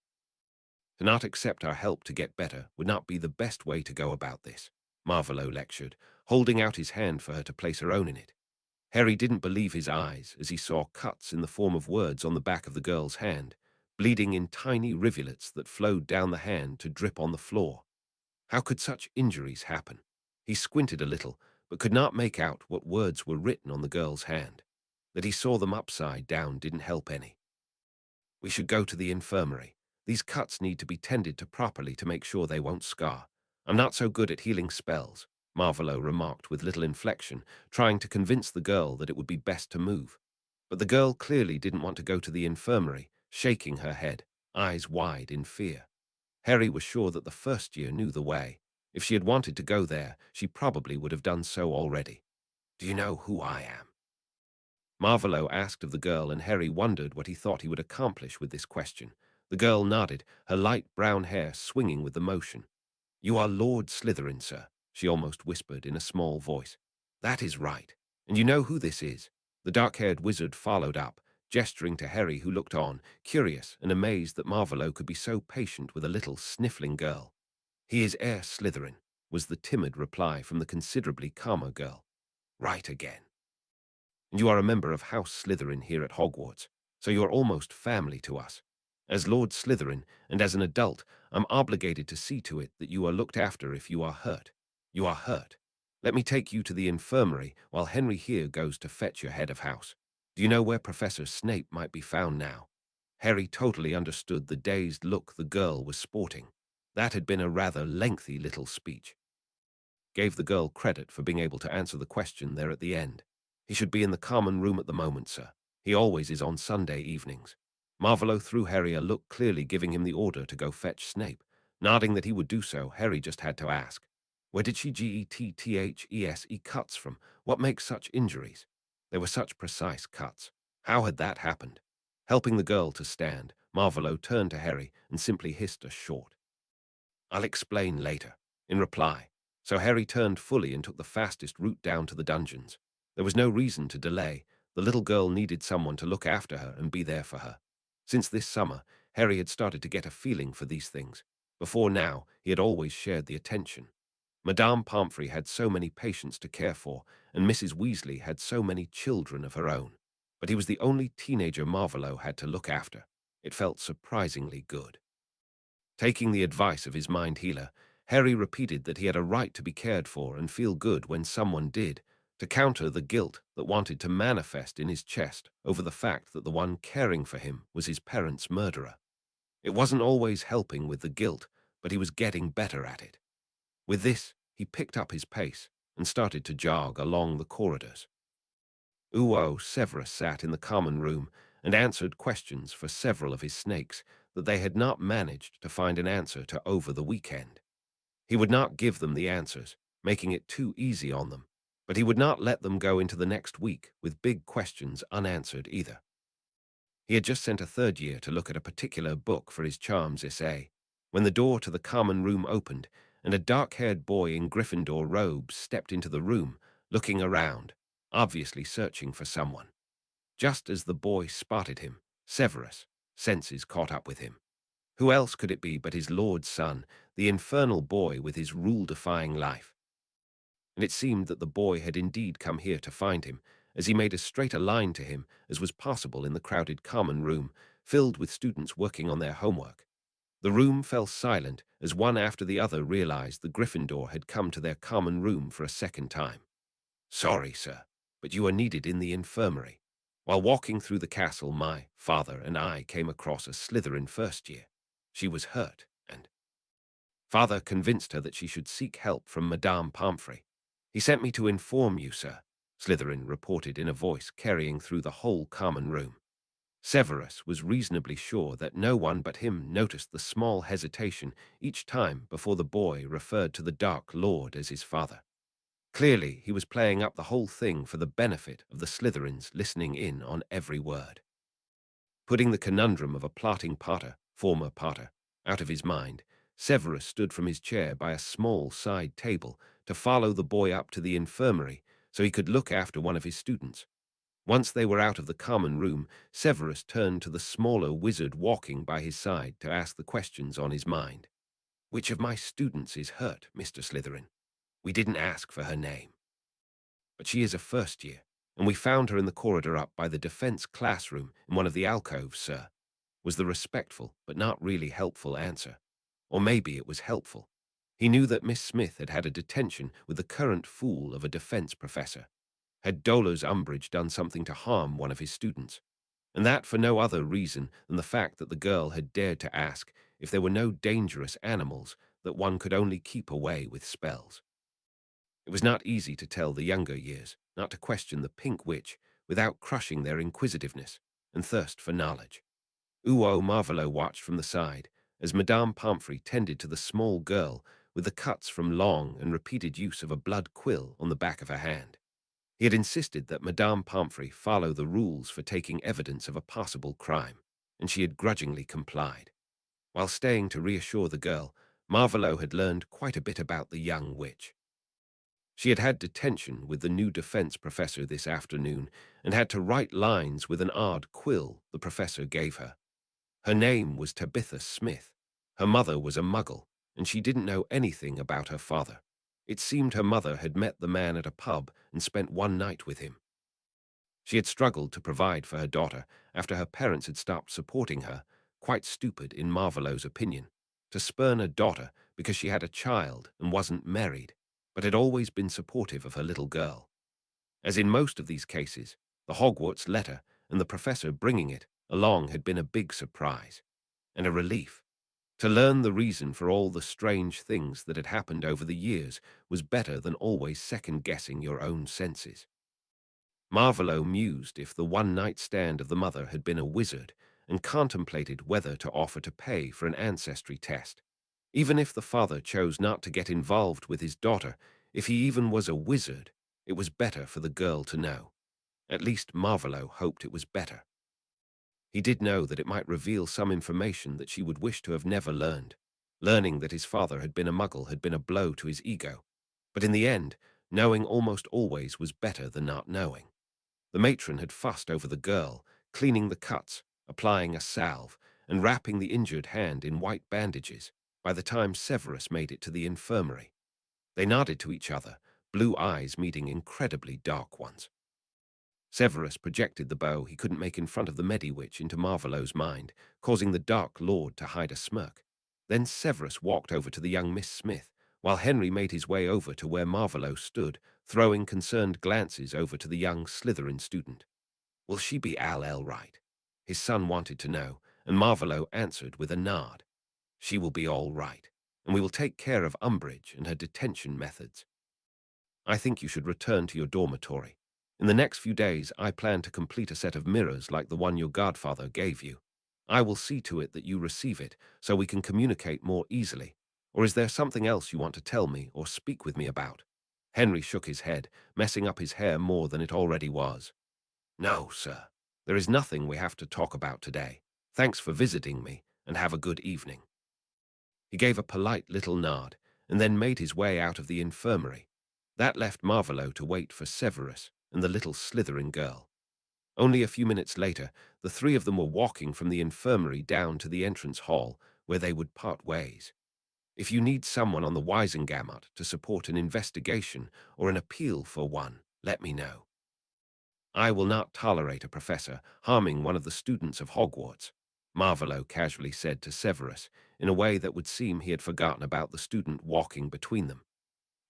To not accept our help to get better would not be the best way to go about this," Marvolo lectured, holding out his hand for her to place her own in it. Harry didn't believe his eyes as he saw cuts in the form of words on the back of the girl's hand, bleeding in tiny rivulets that flowed down the hand to drip on the floor. How could such injuries happen? He squinted a little, but could not make out what words were written on the girl's hand. That he saw them upside down didn't help any. "We should go to the infirmary. These cuts need to be tended to properly to make sure they won't scar. I'm not so good at healing spells," Marvolo remarked with little inflection, trying to convince the girl that it would be best to move. But the girl clearly didn't want to go to the infirmary, shaking her head, eyes wide in fear. Harry was sure that the first year knew the way. If she had wanted to go there, she probably would have done so already. "Do you know who I am?" Marvolo asked of the girl, and Harry wondered what he thought he would accomplish with this question. The girl nodded, her light brown hair swinging with the motion. "You are Lord Slytherin, sir," she almost whispered in a small voice. That is right. And you know who this is? The dark-haired wizard followed up, gesturing to Harry, who looked on, curious and amazed that Marvolo could be so patient with a little sniffling girl. He is Heir Slytherin, was the timid reply from the considerably calmer girl. Right again. And you are a member of House Slytherin here at Hogwarts, so you are almost family to us. As Lord Slytherin, and as an adult, I'm obligated to see to it that you are looked after if you are hurt. You are hurt. Let me take you to the infirmary while Henry here goes to fetch your head of house. Do you know where Professor Snape might be found now? Harry totally understood the dazed look the girl was sporting. That had been a rather lengthy little speech. Gave the girl credit for being able to answer the question there at the end. He should be in the common room at the moment, sir. He always is on Sunday evenings. Marvolo threw Harry a look, clearly giving him the order to go fetch Snape. Nodding that he would do so, Harry just had to ask, where did she get cuts from? What makes such injuries? They were such precise cuts. How had that happened? Helping the girl to stand, Marvolo turned to Harry and simply hissed a short, I'll explain later, in reply. So Harry turned fully and took the fastest route down to the dungeons. There was no reason to delay. The little girl needed someone to look after her and be there for her. Since this summer, Harry had started to get a feeling for these things. Before now, he had always shared the attention. Madame Pomfrey had so many patients to care for, and Mrs. Weasley had so many children of her own. But he was the only teenager Marvolo had to look after. It felt surprisingly good. Taking the advice of his mind healer, Harry repeated that he had a right to be cared for and feel good when someone did, to counter the guilt that wanted to manifest in his chest over the fact that the one caring for him was his parents' murderer. It wasn't always helping with the guilt, but he was getting better at it. With this, he picked up his pace and started to jog along the corridors. Severus sat in the common room and answered questions for several of his snakes that they had not managed to find an answer to over the weekend. He would not give them the answers, making it too easy on them, but he would not let them go into the next week with big questions unanswered either. He had just sent a third year to look at a particular book for his charms essay, when the door to the common room opened and a dark-haired boy in Gryffindor robes stepped into the room, looking around, obviously searching for someone. Just as the boy spotted him, Severus' senses caught up with him. Who else could it be but his lord's son, the infernal boy with his rule-defying life? And it seemed that the boy had indeed come here to find him, as he made as straight a line to him as was possible in the crowded common room, filled with students working on their homework. The room fell silent as one after the other realized the Gryffindor had come to their common room for a second time. Sorry, sir, but you are needed in the infirmary. While walking through the castle, my father and I came across a Slytherin first year. She was hurt, and father convinced her that she should seek help from Madame Pomfrey. He sent me to inform you, sir, Slytherin reported in a voice carrying through the whole common room. Severus was reasonably sure that no one but him noticed the small hesitation each time before the boy referred to the Dark Lord as his father. Clearly, he was playing up the whole thing for the benefit of the Slytherins listening in on every word. Putting the conundrum of a plotting former Potter, out of his mind, Severus stood from his chair by a small side table to follow the boy up to the infirmary so he could look after one of his students. Once they were out of the common room, Severus turned to the smaller wizard walking by his side to ask the questions on his mind. Which of my students is hurt, Mr. Slytherin? We didn't ask for her name. But she is a first year, and we found her in the corridor up by the defense classroom in one of the alcoves, sir, was the respectful but not really helpful answer. Or maybe it was helpful. He knew that Miss Smith had had a detention with the current fool of a defense professor. Had Dolor's Umbridge done something to harm one of his students? And that for no other reason than the fact that the girl had dared to ask if there were no dangerous animals that one could only keep away with spells. It was not easy to tell the younger years not to question the Pink Witch without crushing their inquisitiveness and thirst for knowledge. Marvolo watched from the side as Madame Pomfrey tended to the small girl with the cuts from long and repeated use of a blood quill on the back of her hand. He had insisted that Madame Pomfrey follow the rules for taking evidence of a possible crime, and she had grudgingly complied. While staying to reassure the girl, Marvolo had learned quite a bit about the young witch. She had had detention with the new defense professor this afternoon and had to write lines with an odd quill the professor gave her. Her name was Tabitha Smith. Her mother was a muggle, and she didn't know anything about her father. It seemed her mother had met the man at a pub and spent one night with him. She had struggled to provide for her daughter after her parents had stopped supporting her, quite stupid in Marvellow's opinion, to spurn a daughter because she had a child and wasn't married, but had always been supportive of her little girl. As in most of these cases, the Hogwarts letter and the professor bringing it along had been a big surprise and a relief. To learn the reason for all the strange things that had happened over the years was better than always second-guessing your own senses. Marvolo mused if the one-night stand of the mother had been a wizard and contemplated whether to offer to pay for an ancestry test. Even if the father chose not to get involved with his daughter, if he even was a wizard, it was better for the girl to know. At least Marvolo hoped it was better. He did know that it might reveal some information that she would wish to have never learned. Learning that his father had been a muggle had been a blow to his ego. But in the end, knowing almost always was better than not knowing. The matron had fussed over the girl, cleaning the cuts, applying a salve, and wrapping the injured hand in white bandages by the time Severus made it to the infirmary. They nodded to each other, blue eyes meeting incredibly dark ones. Severus projected the bow he couldn't make in front of the Mediwitch into Marvellow's mind, causing the Dark Lord to hide a smirk. Then Severus walked over to the young Miss Smith, while Henry made his way over to where Marvolo stood, throwing concerned glances over to the young Slytherin student. Will she be Al Elright? His son wanted to know, and Marvolo answered with a nod. She will be all right, and we will take care of Umbridge and her detention methods. I think you should return to your dormitory. In the next few days, I plan to complete a set of mirrors like the one your godfather gave you. I will see to it that you receive it, so we can communicate more easily. Or is there something else you want to tell me or speak with me about? Henry shook his head, messing up his hair more than it already was. No, sir. There is nothing we have to talk about today. Thanks for visiting me, and have a good evening. He gave a polite little nod, and then made his way out of the infirmary. That left Marvolo to wait for Severus and the little Slytherin girl. Only a few minutes later, the three of them were walking from the infirmary down to the entrance hall, where they would part ways. If you need someone on the Wisengamot to support an investigation or an appeal for one, let me know. I will not tolerate a professor harming one of the students of Hogwarts, Marvolo casually said to Severus, in a way that would seem he had forgotten about the student walking between them.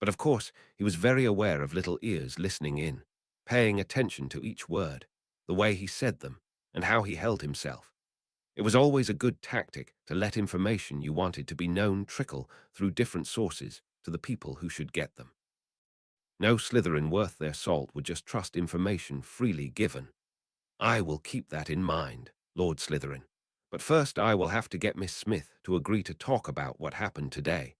But of course, he was very aware of little ears listening in, paying attention to each word, the way he said them, and how he held himself. It was always a good tactic to let information you wanted to be known trickle through different sources to the people who should get them. No Slytherin worth their salt would just trust information freely given. I will keep that in mind, Lord Slytherin. But first I will have to get Miss Smith to agree to talk about what happened today,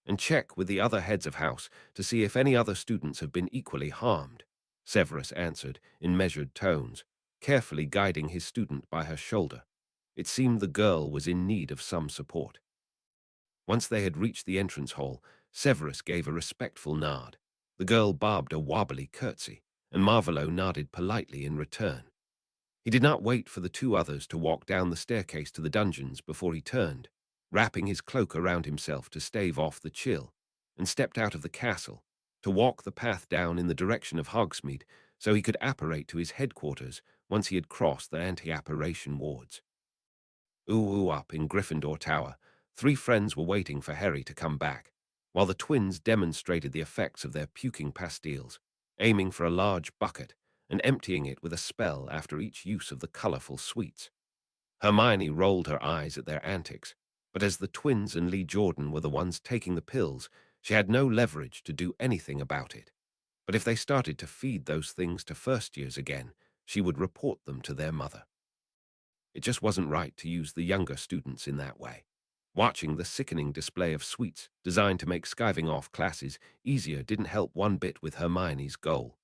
and check with the other heads of house to see if any other students have been equally harmed, Severus answered in measured tones, carefully guiding his student by her shoulder. It seemed the girl was in need of some support. Once they had reached the entrance hall, Severus gave a respectful nod. The girl bobbed a wobbly curtsy, and Marvolo nodded politely in return. He did not wait for the two others to walk down the staircase to the dungeons before he turned, wrapping his cloak around himself to stave off the chill, and stepped out of the castle to walk the path down in the direction of Hogsmeade so he could apparate to his headquarters once he had crossed the anti-apparition wards. Up in Gryffindor Tower, three friends were waiting for Harry to come back, while the twins demonstrated the effects of their puking pastilles, aiming for a large bucket and emptying it with a spell after each use of the colorful sweets. Hermione rolled her eyes at their antics, but as the twins and Lee Jordan were the ones taking the pills, she had no leverage to do anything about it. But if they started to feed those things to first years again, she would report them to their mother. It just wasn't right to use the younger students in that way. Watching the sickening display of sweets designed to make skiving off classes easier didn't help one bit with Hermione's goal.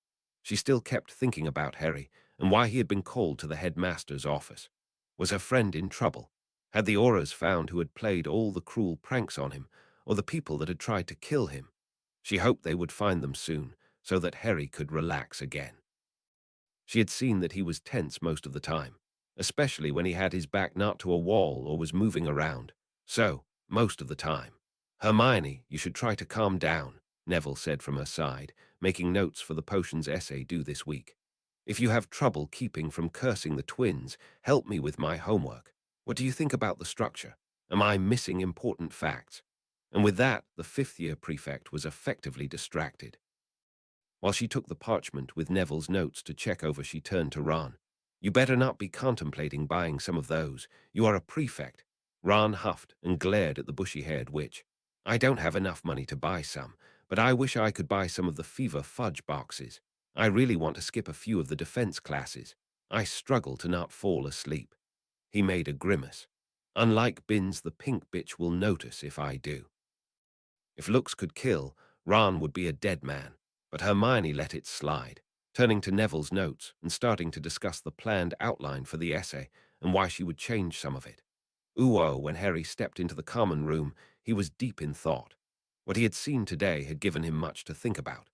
She still kept thinking about Harry and why he had been called to the headmaster's office. Was her friend in trouble? Had the Aurors found who had played all the cruel pranks on him, or the people that had tried to kill him? She hoped they would find them soon, so that Harry could relax again. She had seen that he was tense most of the time, especially when he had his back not to a wall or was moving around. So, most of the time. Hermione, you should try to calm down, Neville said from her side, making notes for the potions essay due this week. If you have trouble keeping from cursing the twins, help me with my homework. What do you think about the structure? Am I missing important facts? And with that, the fifth-year prefect was effectively distracted. While she took the parchment with Neville's notes to check over, she turned to Ron. You better not be contemplating buying some of those. You are a prefect. Ron huffed and glared at the bushy-haired witch. I don't have enough money to buy some, but I wish I could buy some of the fever fudge boxes. I really want to skip a few of the defense classes. I struggle to not fall asleep. He made a grimace. Unlike Binns, the pink bitch will notice if I do. If looks could kill, Ron would be a dead man, but Hermione let it slide, turning to Neville's notes and starting to discuss the planned outline for the essay and why she would change some of it. Ooh, when Harry stepped into the common room, he was deep in thought. What he had seen today had given him much to think about.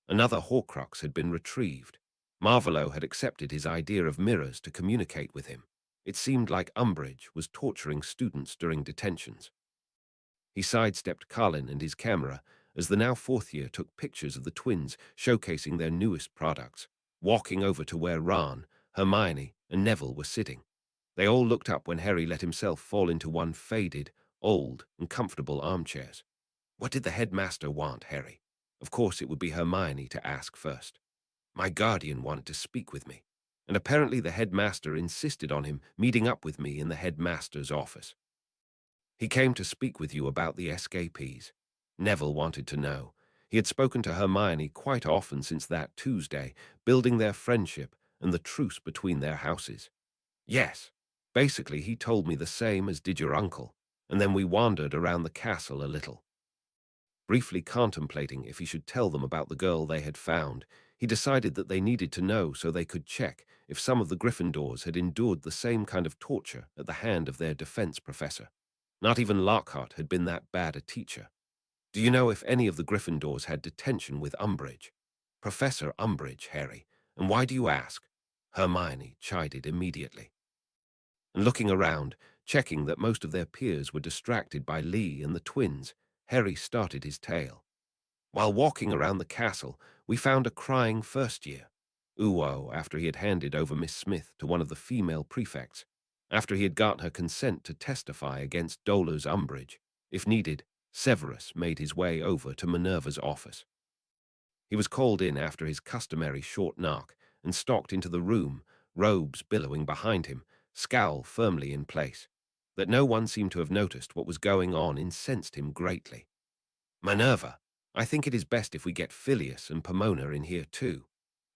Another Horcrux had been retrieved. Marvolo had accepted his idea of mirrors to communicate with him. It seemed like Umbridge was torturing students during detentions. He sidestepped Carlin and his camera as the now fourth year took pictures of the twins showcasing their newest products, walking over to where Ron, Hermione, and Neville were sitting. They all looked up when Harry let himself fall into one faded, old, and comfortable armchairs. What did the headmaster want, Harry? Of course it would be Hermione to ask first. My guardian wanted to speak with me, and apparently the headmaster insisted on him meeting up with me in the headmaster's office. He came to speak with you about the escapees. Neville wanted to know. He had spoken to Hermione quite often since that Tuesday, building their friendship and the truce between their houses. Yes, basically he told me the same as did your uncle, and then we wandered around the castle a little. Briefly contemplating if he should tell them about the girl they had found, he decided that they needed to know so they could check if some of the Gryffindors had endured the same kind of torture at the hand of their defense professor. Not even Lockhart had been that bad a teacher. Do you know if any of the Gryffindors had detention with Umbridge? Professor Umbridge, Harry. And why do you ask? Hermione chided immediately. And looking around, checking that most of their peers were distracted by Lee and the twins, Harry started his tale. While walking around the castle, we found a crying first year. Uwo, after he had handed over Miss Smith to one of the female prefects, after he had got her consent to testify against Dolor's Umbridge. If needed, Severus made his way over to Minerva's office. He was called in after his customary short knock and stalked into the room, robes billowing behind him, scowl firmly in place. That no one seemed to have noticed what was going on incensed him greatly. Minerva, I think it is best if we get Phileas and Pomona in here too.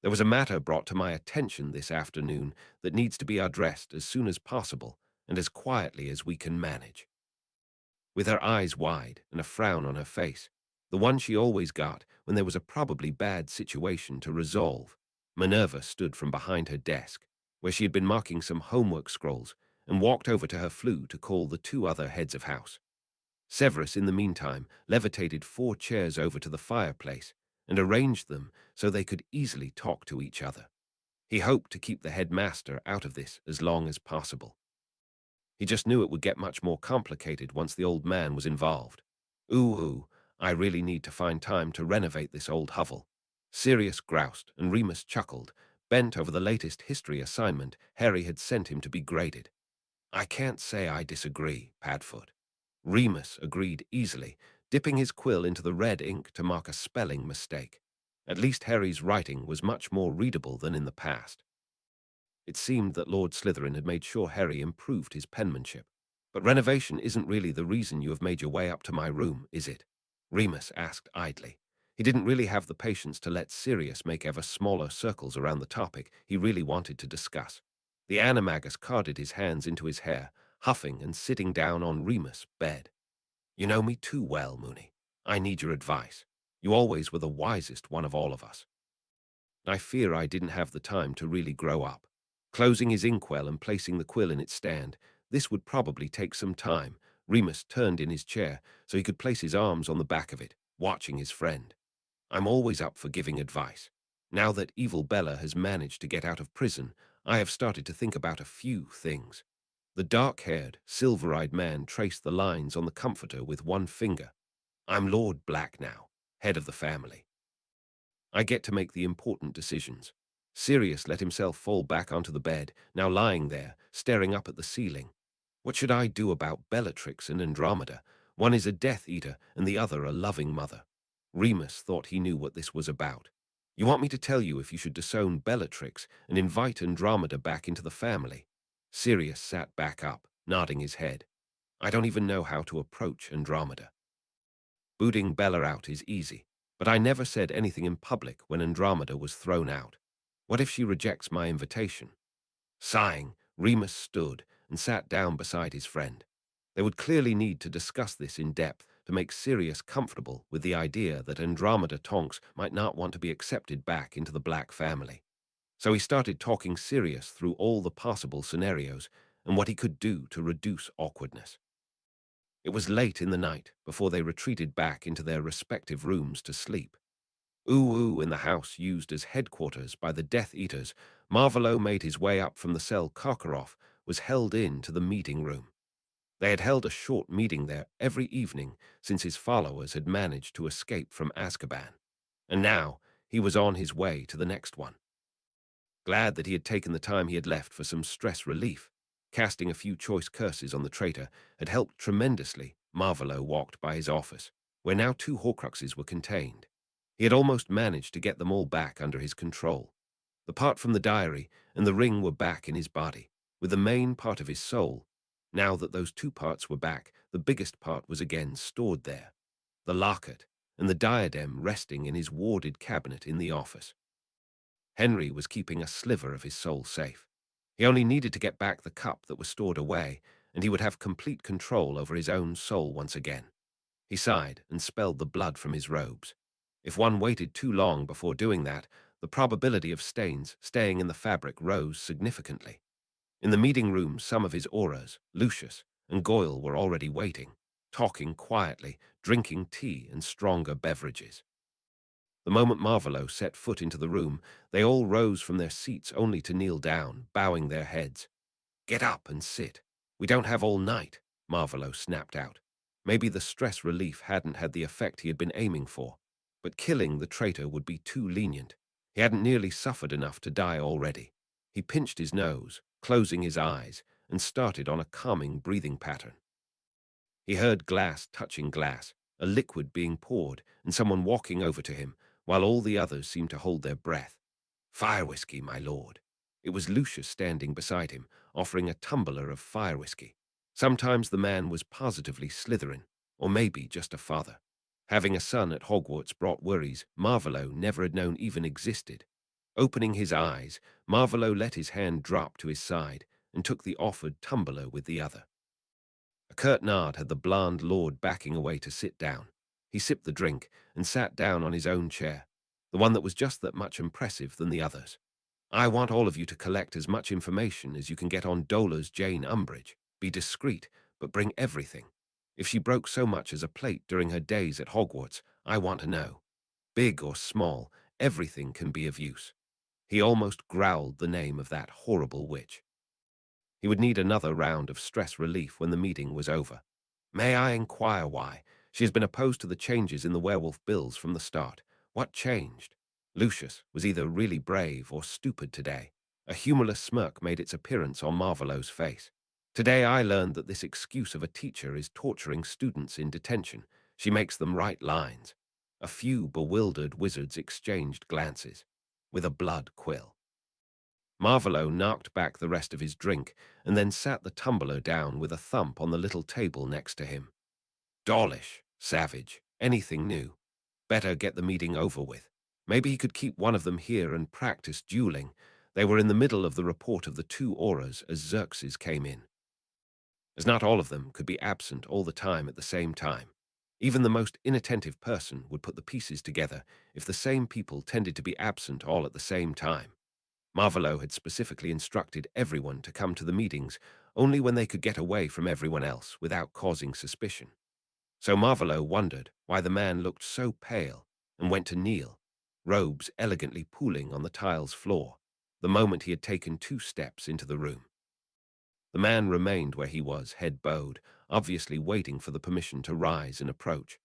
There was a matter brought to my attention this afternoon that needs to be addressed as soon as possible and as quietly as we can manage. With her eyes wide and a frown on her face, the one she always got when there was a probably bad situation to resolve, Minerva stood from behind her desk, where she had been marking some homework scrolls, and walked over to her flue to call the two other heads of house. Severus, in the meantime, levitated 4 chairs over to the fireplace and arranged them so they could easily talk to each other. He hoped to keep the headmaster out of this as long as possible. He just knew it would get much more complicated once the old man was involved. Ooh, I really need to find time to renovate this old hovel. Sirius groused and Remus chuckled, bent over the latest history assignment Harry had sent him to be graded. I can't say I disagree, Padfoot. Remus agreed easily, dipping his quill into the red ink to mark a spelling mistake. At least Harry's writing was much more readable than in the past. It seemed that Lord Slytherin had made sure Harry improved his penmanship. But renovation isn't really the reason you have made your way up to my room, is it? Remus asked idly. He didn't really have the patience to let Sirius make ever smaller circles around the topic he really wanted to discuss. The animagus carded his hands into his hair, huffing and sitting down on Remus' bed. You know me too well, Moony. I need your advice. You always were the wisest one of all of us. I fear I didn't have the time to really grow up. Closing his inkwell and placing the quill in its stand, this would probably take some time. Remus turned in his chair so he could place his arms on the back of it, watching his friend. I'm always up for giving advice. Now that evil Bella has managed to get out of prison, I have started to think about a few things. The dark-haired, silver-eyed man traced the lines on the comforter with one finger. I'm Lord Black now, head of the family. I get to make the important decisions. Sirius let himself fall back onto the bed, now lying there, staring up at the ceiling. What should I do about Bellatrix and Andromeda? One is a Death Eater and the other a loving mother. Remus thought he knew what this was about. You want me to tell you if you should disown Bellatrix and invite Andromeda back into the family? Sirius sat back up, nodding his head. I don't even know how to approach Andromeda. Booting Bella out is easy, but I never said anything in public when Andromeda was thrown out. What if she rejects my invitation? Sighing, Remus stood and sat down beside his friend. They would clearly need to discuss this in depth to make Sirius comfortable with the idea that Andromeda Tonks might not want to be accepted back into the Black family. So he started talking Sirius through all the possible scenarios and what he could do to reduce awkwardness. It was late in the night before they retreated back into their respective rooms to sleep. Ooh, in the house used as headquarters by the Death Eaters, Marvolo made his way up from the cell Karkaroff was held in to the meeting room. They had held a short meeting there every evening since his followers had managed to escape from Azkaban. And now he was on his way to the next one. Glad that he had taken the time he had left for some stress relief, casting a few choice curses on the traitor had helped tremendously. Marvolo walked by his office, where now 2 Horcruxes were contained. He had almost managed to get them all back under his control. The part from the diary and the ring were back in his body, with the main part of his soul. Now that those 2 parts were back, the biggest part was again stored there. The locket and the diadem resting in his warded cabinet in the office. Henry was keeping a sliver of his soul safe. He only needed to get back the cup that was stored away, and he would have complete control over his own soul once again. He sighed and spelled the blood from his robes. If one waited too long before doing that, the probability of stains staying in the fabric rose significantly. In the meeting room, some of his auras, Lucius and Goyle, were already waiting, talking quietly, drinking tea and stronger beverages. The moment Marvolo set foot into the room, they all rose from their seats only to kneel down, bowing their heads. "Get up and sit. We don't have all night," Marvolo snapped out. Maybe the stress relief hadn't had the effect he had been aiming for, but killing the traitor would be too lenient. He hadn't nearly suffered enough to die already. He pinched his nose, closing his eyes, and started on a calming breathing pattern. He heard glass touching glass, a liquid being poured, and someone walking over to him, while all the others seemed to hold their breath. "Fire whiskey, my lord." It was Lucius standing beside him, offering a tumbler of fire whiskey. Sometimes the man was positively Slytherin, or maybe just a father. Having a son at Hogwarts brought worries Marvolo never had known even existed. Opening his eyes, Marvolo let his hand drop to his side and took the offered tumbler with the other. A curt nod had the blond lord backing away to sit down. He sipped the drink and sat down on his own chair, the one that was just that much impressive than the others. "I want all of you to collect as much information as you can get on Dola's Jane Umbridge. Be discreet, but bring everything. If she broke so much as a plate during her days at Hogwarts, I want to know. Big or small, everything can be of use." He almost growled the name of that horrible witch. He would need another round of stress relief when the meeting was over. "May I inquire why? She has been opposed to the changes in the werewolf bills from the start. What changed?" Lucius was either really brave or stupid today. A humorless smirk made its appearance on Marvolo's face. "Today I learned that this excuse of a teacher is torturing students in detention. She makes them write lines." A few bewildered wizards exchanged glances, with a blood quill. Marvolo knocked back the rest of his drink and then sat the tumbler down with a thump on the little table next to him. "Dawlish, savage, anything new. Better get the meeting over with. Maybe he could keep one of them here and practice dueling." They were in the middle of the report of the 2 auras as Xerxes came in. As not all of them could be absent all the time at the same time. Even the most inattentive person would put the pieces together if the same people tended to be absent all at the same time. Marvolo had specifically instructed everyone to come to the meetings only when they could get away from everyone else without causing suspicion. So Marvolo wondered why the man looked so pale and went to kneel, robes elegantly pooling on the tiles floor, the moment he had taken 2 steps into the room. The man remained where he was, head bowed, obviously waiting for the permission to rise and approach.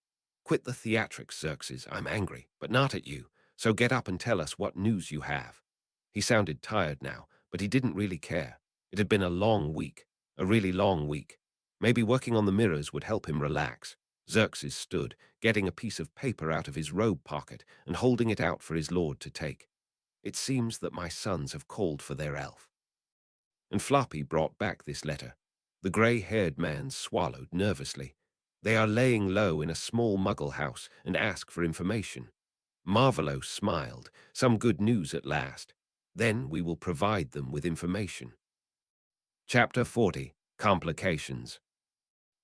"Quit the theatrics, Xerxes. I'm angry, but not at you, so get up and tell us what news you have." He sounded tired now, but he didn't really care. It had been a long week, a really long week. Maybe working on the mirrors would help him relax. Xerxes stood, getting a piece of paper out of his robe pocket and holding it out for his lord to take. "It seems that my sons have called for their elf." And Floppy brought back this letter. The grey-haired man swallowed nervously. "They are laying low in a small muggle house and ask for information." Marvolo smiled. "Some good news at last. Then we will provide them with information." Chapter 40. Complications.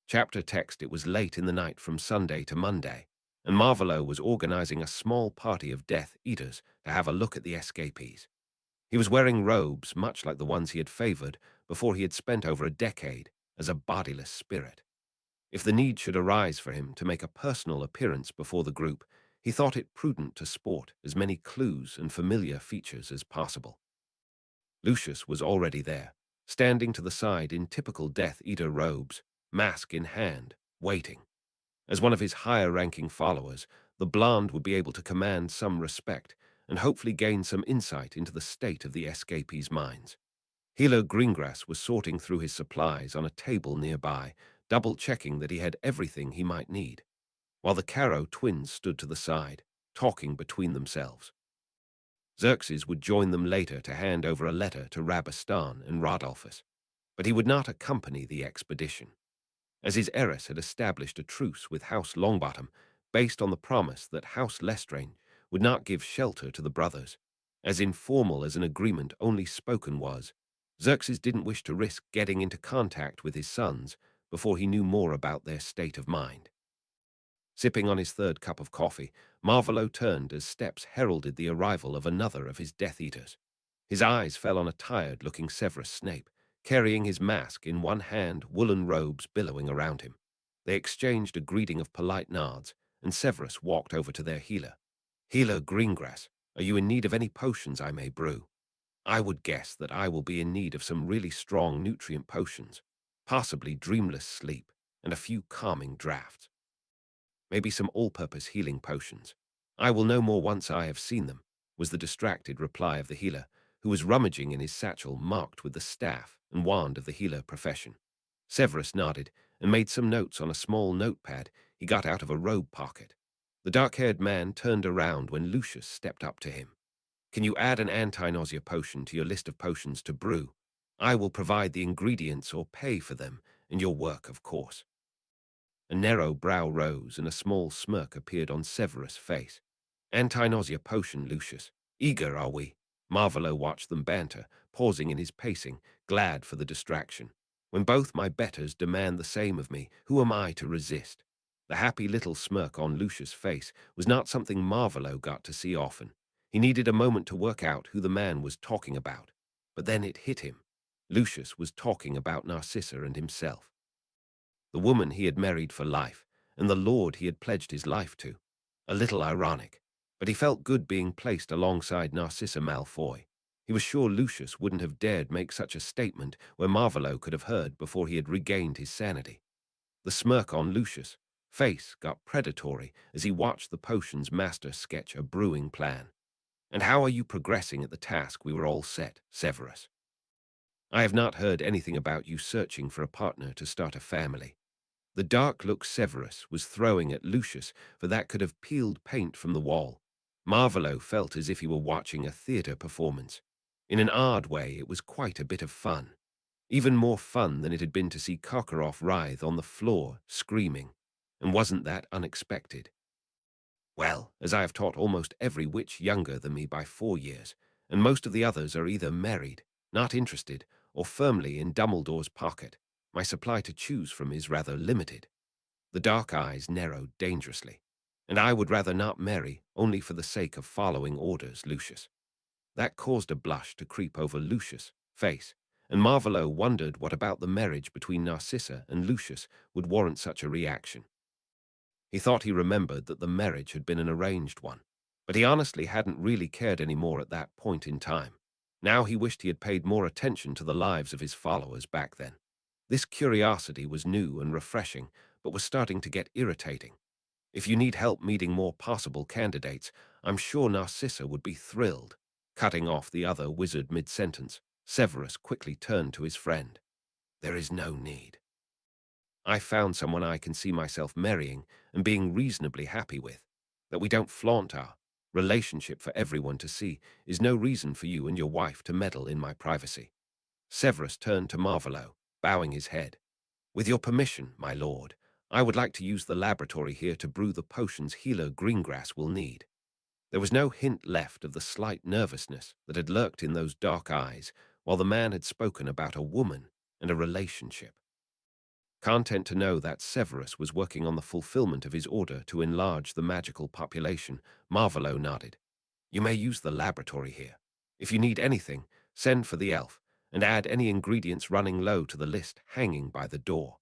Chapter text. It was late in the night from Sunday to Monday, and Marvolo was organizing a small party of Death Eaters to have a look at the escapees. He was wearing robes much like the ones he had favored before he had spent over a decade as a bodiless spirit. If the need should arise for him to make a personal appearance before the group, he thought it prudent to sport as many clues and familiar features as possible. Lucius was already there, standing to the side in typical Death Eater robes, mask in hand, waiting. As one of his higher-ranking followers, the blonde would be able to command some respect and hopefully gain some insight into the state of the escapees' minds. Healer Greengrass was sorting through his supplies on a table nearby, double-checking that he had everything he might need, while the Caro twins stood to the side, talking between themselves. Xerxes would join them later to hand over a letter to Rabastan and Rodolphus, but he would not accompany the expedition, as his heiress had established a truce with House Longbottom based on the promise that House Lestrange would not give shelter to the brothers. As informal as an agreement only spoken was, Xerxes didn't wish to risk getting into contact with his sons before he knew more about their state of mind. Sipping on his 3rd cup of coffee, Marvolo turned as steps heralded the arrival of another of his Death Eaters. His eyes fell on a tired-looking Severus Snape, carrying his mask in one hand, woolen robes billowing around him. They exchanged a greeting of polite nods, and Severus walked over to their healer. "Healer Greengrass, are you in need of any potions I may brew? I would guess that I will be in need of some really strong nutrient potions, possibly dreamless sleep, and a few calming draughts. Maybe some all-purpose healing potions. I will know more once I have seen them," was the distracted reply of the healer, who was rummaging in his satchel marked with the staff and wand of the healer profession. Severus nodded and made some notes on a small notepad he got out of a robe pocket. The dark-haired man turned around when Lucius stepped up to him. "Can you add an anti-nausea potion to your list of potions to brew? I will provide the ingredients or pay for them, and your work, of course." A narrow brow rose and a small smirk appeared on Severus' face. "Anti-nausea potion, Lucius. Eager, are we?" Marvolo watched them banter, pausing in his pacing, glad for the distraction. "When both my betters demand the same of me, who am I to resist?" The happy little smirk on Lucius' face was not something Marvolo got to see often. He needed a moment to work out who the man was talking about. But then it hit him. Lucius was talking about Narcissa and himself. The woman he had married for life, and the lord he had pledged his life to. A little ironic, but he felt good being placed alongside Narcissa Malfoy. He was sure Lucius wouldn't have dared make such a statement where Marvolo could have heard before he had regained his sanity. The smirk on Lucius' face got predatory as he watched the potion's master sketch a brewing plan. "And how are you progressing at the task we were all set, Severus? I have not heard anything about you searching for a partner to start a family." The dark look Severus was throwing at Lucius, for that could have peeled paint from the wall. Marvolo felt as if he were watching a theatre performance. In an odd way, it was quite a bit of fun. Even more fun than it had been to see Karkaroff writhe on the floor, screaming. And wasn't that unexpected? "Well, as I have taught almost every witch younger than me by 4 years, and most of the others are either married, not interested, or firmly in Dumbledore's pocket, my supply to choose from is rather limited." The dark eyes narrowed dangerously. "And I would rather not marry, only for the sake of following orders, Lucius." That caused a blush to creep over Lucius' face, and Marvolo wondered what about the marriage between Narcissa and Lucius would warrant such a reaction. He thought he remembered that the marriage had been an arranged one, but he honestly hadn't really cared anymore at that point in time. Now he wished he had paid more attention to the lives of his followers back then. This curiosity was new and refreshing, but was starting to get irritating. If you need help meeting more possible candidates, I'm sure Narcissa would be thrilled. Cutting off the other wizard mid-sentence, Severus quickly turned to his friend. There is no need. I found someone I can see myself marrying and being reasonably happy with. That we don't flaunt our relationship for everyone to see is no reason for you and your wife to meddle in my privacy. Severus turned to Marvolo, bowing his head. With your permission, my lord, I would like to use the laboratory here to brew the potions healer Greengrass will need. There was no hint left of the slight nervousness that had lurked in those dark eyes while the man had spoken about a woman and a relationship. Content to know that Severus was working on the fulfillment of his order to enlarge the magical population, Marvolo nodded. You may use the laboratory here. If you need anything, send for the elf, and add any ingredients running low to the list hanging by the door.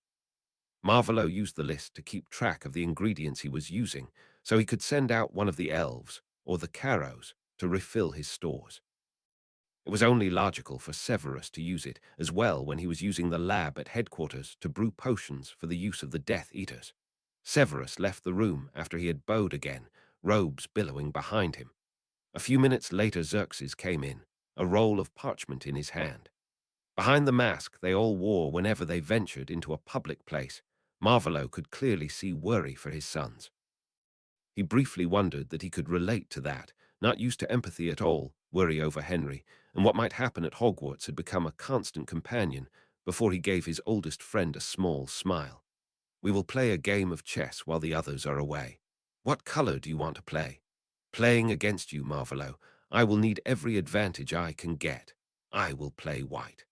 Marvolo used the list to keep track of the ingredients he was using, so he could send out one of the elves, or the Carrows, to refill his stores. It was only logical for Severus to use it as well when he was using the lab at headquarters to brew potions for the use of the Death Eaters. Severus left the room after he had bowed again, robes billowing behind him. A few minutes later Xerxes came in, a roll of parchment in his hand. Behind the mask they all wore whenever they ventured into a public place, Marvolo could clearly see worry for his sons. He briefly wondered that he could relate to that, not used to empathy at all, worry over Henry, and what might happen at Hogwarts had become a constant companion before he gave his oldest friend a small smile. We will play a game of chess while the others are away. What color do you want to play? Playing against you, Marvolo. I will need every advantage I can get. I will play white.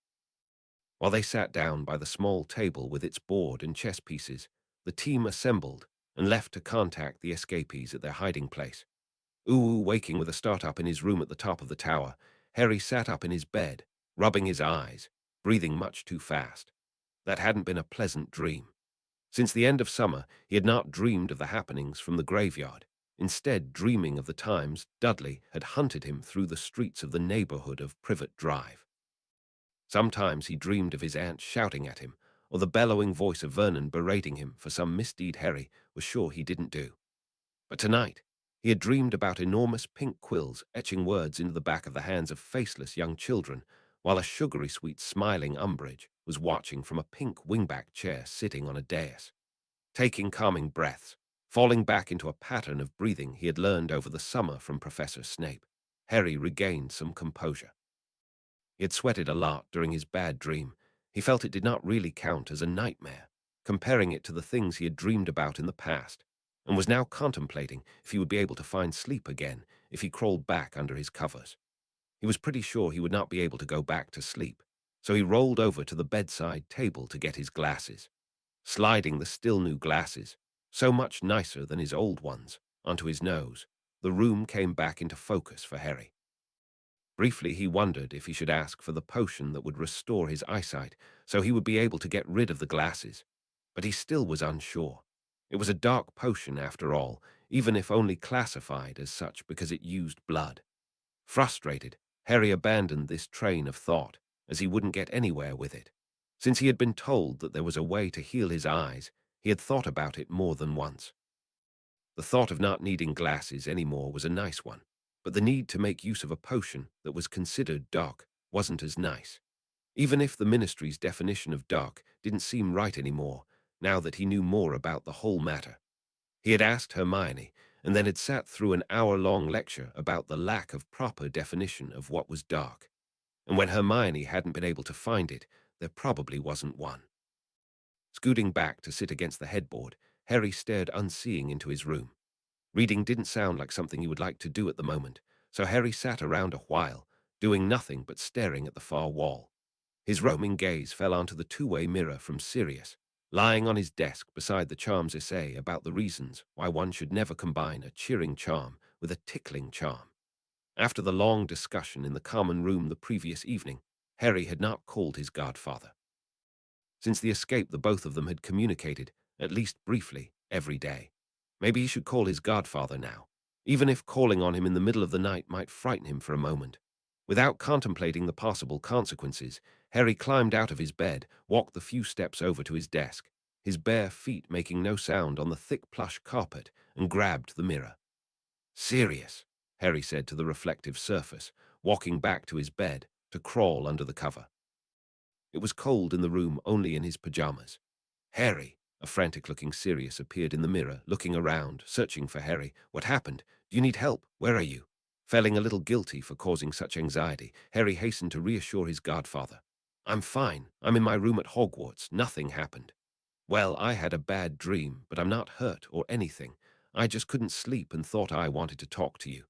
While they sat down by the small table with its board and chess pieces, the team assembled and left to contact the escapees at their hiding place. Waking with a start-up in his room at the top of the tower, Harry sat up in his bed, rubbing his eyes, breathing much too fast. That hadn't been a pleasant dream. Since the end of summer, he had not dreamed of the happenings from the graveyard, instead dreaming of the times Dudley had hunted him through the streets of the neighborhood of Privet Drive. Sometimes he dreamed of his aunt shouting at him, or the bellowing voice of Vernon berating him for some misdeed Harry was sure he didn't do. But tonight, he had dreamed about enormous pink quills etching words into the back of the hands of faceless young children, while a sugary sweet smiling Umbridge was watching from a pink wingback chair sitting on a dais. Taking calming breaths, falling back into a pattern of breathing he had learned over the summer from Professor Snape, Harry regained some composure. He had sweated a lot during his bad dream. He felt it did not really count as a nightmare, comparing it to the things he had dreamed about in the past, and was now contemplating if he would be able to find sleep again if he crawled back under his covers. He was pretty sure he would not be able to go back to sleep, so he rolled over to the bedside table to get his glasses. Sliding the still new glasses, so much nicer than his old ones, onto his nose, the room came back into focus for Harry. Briefly, he wondered if he should ask for the potion that would restore his eyesight so he would be able to get rid of the glasses, but he still was unsure. It was a dark potion, after all, even if only classified as such because it used blood. Frustrated, Harry abandoned this train of thought, as he wouldn't get anywhere with it. Since he had been told that there was a way to heal his eyes, he had thought about it more than once. The thought of not needing glasses anymore was a nice one, but the need to make use of a potion that was considered dark wasn't as nice. Even if the Ministry's definition of dark didn't seem right anymore, now that he knew more about the whole matter. He had asked Hermione, and then had sat through an hour-long lecture about the lack of proper definition of what was dark. And when Hermione hadn't been able to find it, there probably wasn't one. Scooting back to sit against the headboard, Harry stared unseeing into his room. Reading didn't sound like something he would like to do at the moment, so Harry sat around a while, doing nothing but staring at the far wall. His roaming gaze fell onto the two-way mirror from Sirius, lying on his desk beside the charms essay about the reasons why one should never combine a cheering charm with a tickling charm. After the long discussion in the common room the previous evening, Harry had not called his godfather. Since the escape, the both of them had communicated, at least briefly, every day. Maybe he should call his godfather now, even if calling on him in the middle of the night might frighten him for a moment. Without contemplating the possible consequences, Harry climbed out of his bed, walked the few steps over to his desk, his bare feet making no sound on the thick plush carpet, and grabbed the mirror. "Serious," Harry said to the reflective surface, walking back to his bed to crawl under the cover. It was cold in the room, only in his pajamas. "Harry," a frantic-looking Sirius appeared in the mirror, looking around, searching for Harry. "What happened? Do you need help? Where are you?" Feeling a little guilty for causing such anxiety, Harry hastened to reassure his godfather. "I'm fine. I'm in my room at Hogwarts. Nothing happened." "Well, I had a bad dream, but I'm not hurt or anything. I just couldn't sleep and thought I wanted to talk to you."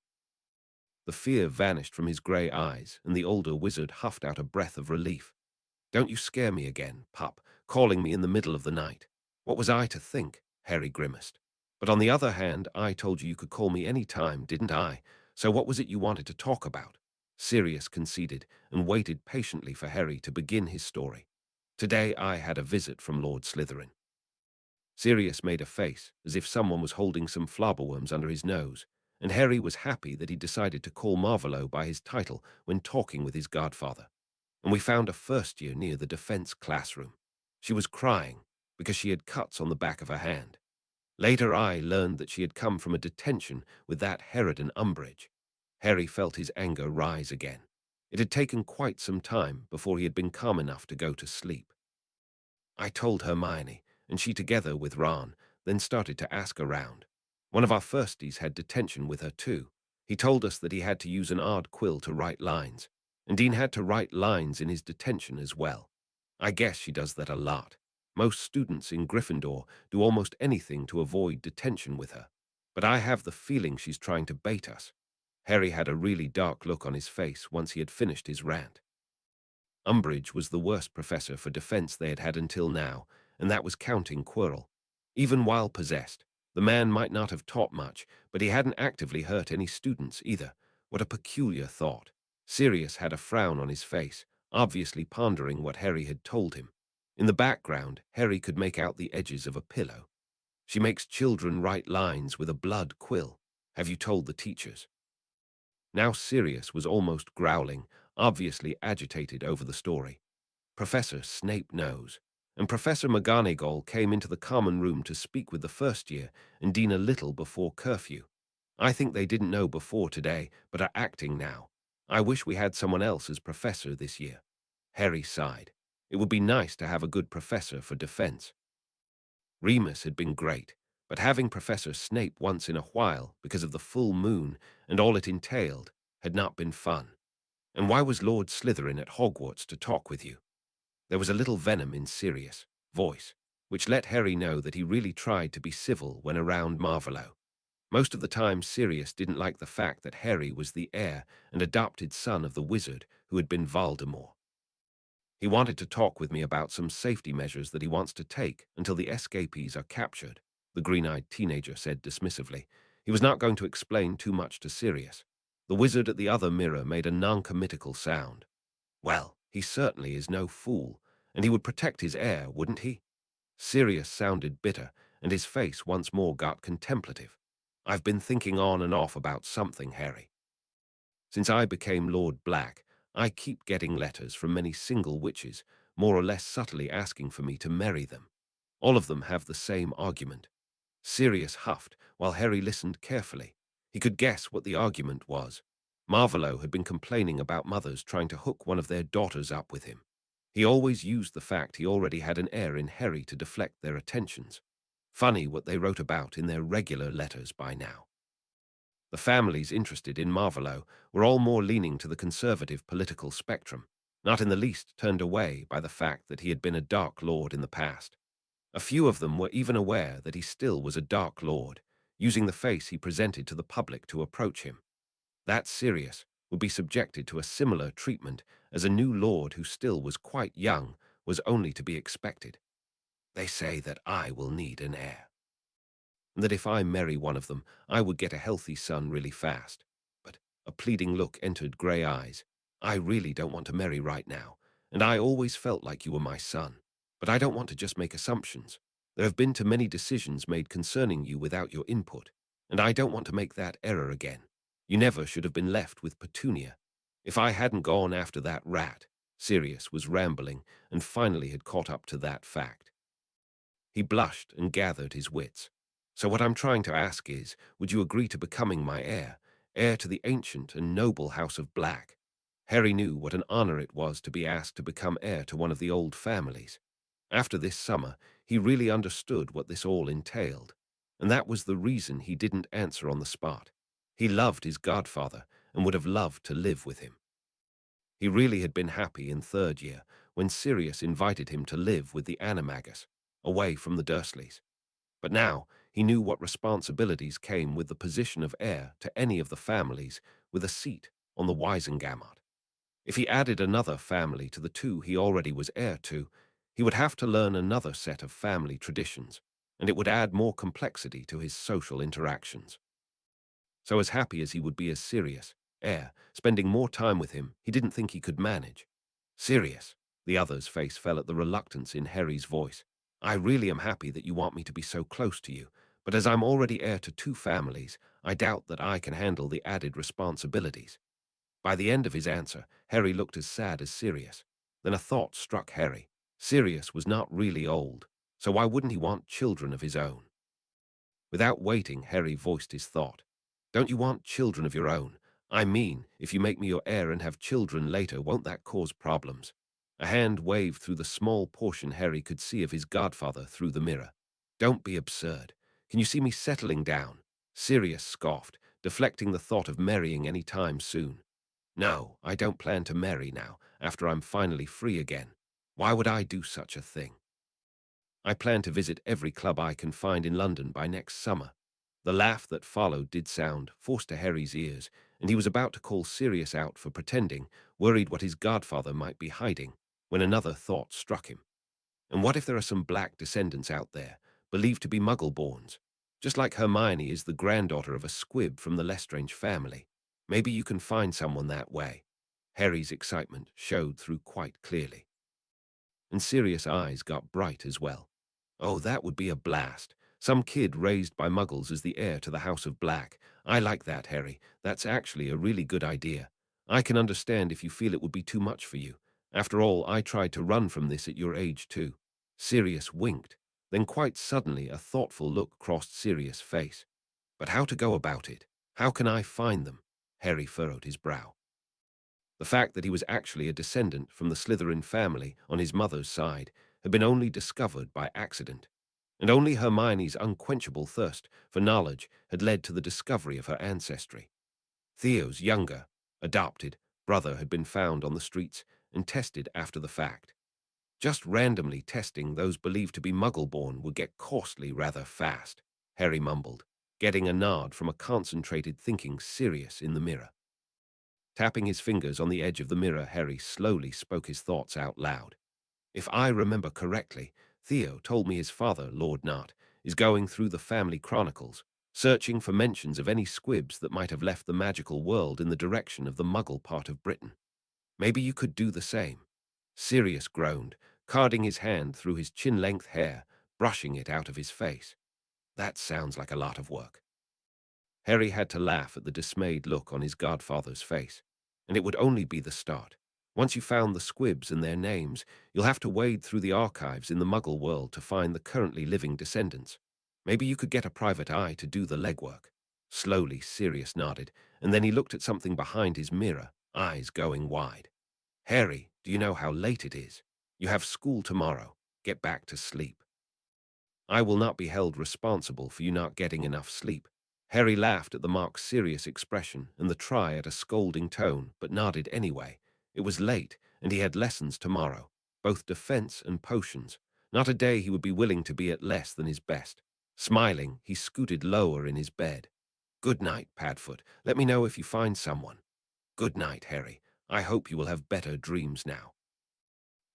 The fear vanished from his grey eyes, and the older wizard huffed out a breath of relief. "Don't you scare me again, pup, calling me in the middle of the night." "What was I to think?" Harry grimaced. "But on the other hand, I told you you could call me any time, didn't I? So what was it you wanted to talk about?" Sirius conceded and waited patiently for Harry to begin his story. "Today I had a visit from Lord Slytherin." Sirius made a face, as if someone was holding some flabberworms under his nose, and Harry was happy that he decided to call Marvolo by his title when talking with his godfather. "And we found a first year near the defense classroom. She was crying because she had cuts on the back of her hand. Later I learned that she had come from a detention with that Herod and Umbridge." Harry felt his anger rise again. It had taken quite some time before he had been calm enough to go to sleep. "I told Hermione, and she, together with Ron, then started to ask around. One of our firsties had detention with her too. He told us that he had to use an art quill to write lines, and Dean had to write lines in his detention as well. I guess she does that a lot. Most students in Gryffindor do almost anything to avoid detention with her. But I have the feeling she's trying to bait us." Harry had a really dark look on his face once he had finished his rant. Umbridge was the worst professor for defense they had had until now, and that was counting Quirrell. Even while possessed, the man might not have taught much, but he hadn't actively hurt any students either. What a peculiar thought. Sirius had a frown on his face, obviously pondering what Harry had told him. In the background, Harry could make out the edges of a pillow. "She makes children write lines with a blood quill. Have you told the teachers?" Now Sirius was almost growling, obviously agitated over the story. "Professor Snape knows, and Professor McGonagall came into the common room to speak with the first year and Dean a little before curfew. I think they didn't know before today, but are acting now. I wish we had someone else as professor this year." Harry sighed. It would be nice to have a good professor for defense. Remus had been great, but having Professor Snape once in a while, because of the full moon and all it entailed, had not been fun. "And why was Lord Slytherin at Hogwarts to talk with you?" There was a little venom in Sirius' voice, which let Harry know that he really tried to be civil when around Marvolo. Most of the time, Sirius didn't like the fact that Harry was the heir and adopted son of the wizard who had been Voldemort. "He wanted to talk with me about some safety measures that he wants to take until the escapees are captured," the green-eyed teenager said dismissively. He was not going to explain too much to Sirius. The wizard at the other mirror made a non-committal sound. "Well, he certainly is no fool, and he would protect his heir, wouldn't he?" Sirius sounded bitter, and his face once more got contemplative. "I've been thinking on and off about something, Harry. Since I became Lord Black, I keep getting letters from many single witches, more or less subtly asking for me to marry them. All of them have the same argument." Sirius huffed, while Harry listened carefully. He could guess what the argument was. Marvolo had been complaining about mothers trying to hook one of their daughters up with him. He always used the fact he already had an heir in Harry to deflect their attentions. Funny what they wrote about in their regular letters by now. The families interested in Marvolo were all more leaning to the conservative political spectrum, not in the least turned away by the fact that he had been a Dark Lord in the past. A few of them were even aware that he still was a Dark Lord, using the face he presented to the public to approach him. That Sirius would be subjected to a similar treatment as a new lord who still was quite young was only to be expected. "They say that I will need an heir, and that if I marry one of them, I would get a healthy son really fast." But a pleading look entered grey eyes. "I really don't want to marry right now, and I always felt like you were my son. But I don't want to just make assumptions. There have been too many decisions made concerning you without your input, and I don't want to make that error again. You never should have been left with Petunia. If I hadn't gone after that rat, Sirius was rambling and finally had caught up to that fact. He blushed and gathered his wits. So what I'm trying to ask is, would you agree to becoming my heir to the ancient and noble House of Black? Harry knew what an honor it was to be asked to become heir to one of the old families. After this summer, he really understood what this all entailed, and that was the reason he didn't answer on the spot. He loved his godfather and would have loved to live with him. He really had been happy in third year when Sirius invited him to live with the Animagus, away from the Dursleys. But now he knew what responsibilities came with the position of heir to any of the families with a seat on the Wisengamot. If he added another family to the two he already was heir to, he would have to learn another set of family traditions, and it would add more complexity to his social interactions. So as happy as he would be as Sirius, heir, spending more time with him, he didn't think he could manage. Sirius, the other's face fell at the reluctance in Harry's voice. I really am happy that you want me to be so close to you, but as I'm already heir to two families, I doubt that I can handle the added responsibilities. By the end of his answer, Harry looked as sad as Sirius. Then a thought struck Harry. Sirius was not really old, so why wouldn't he want children of his own? Without waiting, Harry voiced his thought. Don't you want children of your own? I mean, if you make me your heir and have children later, won't that cause problems? A hand waved through the small portion Harry could see of his godfather through the mirror. Don't be absurd. Can you see me settling down? Sirius scoffed, deflecting the thought of marrying any time soon. No, I don't plan to marry now, after I'm finally free again. Why would I do such a thing? I plan to visit every club I can find in London by next summer. The laugh that followed did sound forced to Harry's ears, and he was about to call Sirius out for pretending, worried what his godfather might be hiding, when another thought struck him. And what if there are some black descendants out there, believed to be Muggle-borns? Just like Hermione is the granddaughter of a squib from the Lestrange family. Maybe you can find someone that way. Harry's excitement showed through quite clearly. And Sirius' eyes got bright as well. Oh, that would be a blast. Some kid raised by Muggles as the heir to the House of Black. I like that, Harry. That's actually a really good idea. I can understand if you feel it would be too much for you. After all, I tried to run from this at your age too. Sirius winked. Then quite suddenly a thoughtful look crossed Sirius' face. But how to go about it? How can I find them? Harry furrowed his brow. The fact that he was actually a descendant from the Slytherin family on his mother's side had been only discovered by accident, and only Hermione's unquenchable thirst for knowledge had led to the discovery of her ancestry. Theo's younger, adopted, brother had been found on the streets and tested after the fact. Just randomly testing those believed to be Muggle-born would get costly rather fast, Harry mumbled, getting a nod from a concentrated thinking Sirius in the mirror. Tapping his fingers on the edge of the mirror, Harry slowly spoke his thoughts out loud. If I remember correctly, Theo told me his father, Lord Nart, is going through the family chronicles, searching for mentions of any squibs that might have left the magical world in the direction of the Muggle part of Britain. Maybe you could do the same. Sirius groaned, carding his hand through his chin-length hair, brushing it out of his face. That sounds like a lot of work. Harry had to laugh at the dismayed look on his godfather's face, and it would only be the start. Once you found the squibs and their names, you'll have to wade through the archives in the Muggle world to find the currently living descendants. Maybe you could get a private eye to do the legwork. Slowly, Sirius nodded, and then he looked at something behind his mirror, eyes going wide. Harry, do you know how late it is? You have school tomorrow. Get back to sleep. I will not be held responsible for you not getting enough sleep. Harry laughed at the mock's serious expression and the try at a scolding tone, but nodded anyway. It was late, and he had lessons tomorrow, both defense and potions. Not a day he would be willing to be at less than his best. Smiling, he scooted lower in his bed. Good night, Padfoot. Let me know if you find someone. Good night, Harry. I hope you will have better dreams now.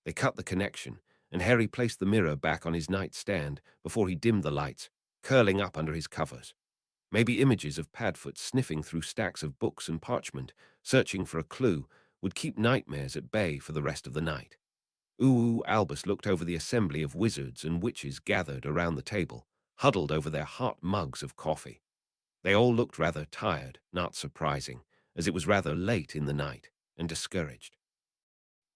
They cut the connection, and Harry placed the mirror back on his nightstand before he dimmed the lights, curling up under his covers. Maybe images of Padfoot sniffing through stacks of books and parchment, searching for a clue, would keep nightmares at bay for the rest of the night. Albus looked over the assembly of wizards and witches gathered around the table, huddled over their hot mugs of coffee. They all looked rather tired, not surprising, as it was rather late in the night, and discouraged.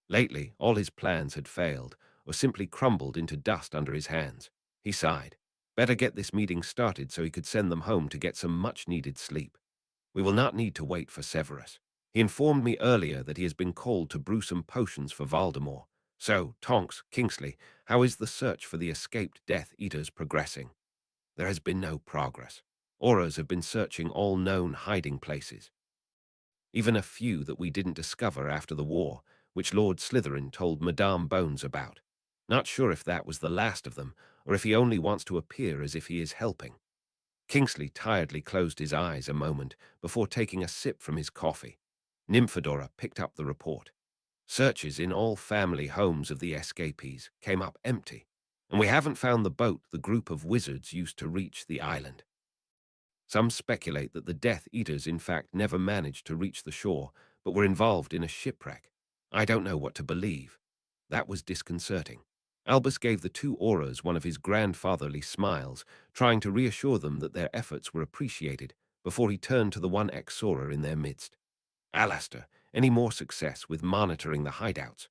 Lately, all his plans had failed, or simply crumbled into dust under his hands. He sighed. Better get this meeting started so he could send them home to get some much-needed sleep. We will not need to wait for Severus. He informed me earlier that he has been called to brew some potions for Voldemort. So, Tonks, Kingsley, how is the search for the escaped Death Eaters progressing? There has been no progress. Aurors have been searching all known hiding places, even a few that we didn't discover after the war, which Lord Slytherin told Madame Bones about. Not sure if that was the last of them, or if he only wants to appear as if he is helping. Kingsley tiredly closed his eyes a moment before taking a sip from his coffee. Nymphadora picked up the report. Searches in all family homes of the escapees came up empty, and we haven't found the boat the group of wizards used to reach the island. Some speculate that the Death Eaters in fact never managed to reach the shore, but were involved in a shipwreck. I don't know what to believe. That was disconcerting. Albus gave the two Aurors one of his grandfatherly smiles, trying to reassure them that their efforts were appreciated, before he turned to the one ex-Auror in their midst. Alastair, any more success with monitoring the hideouts?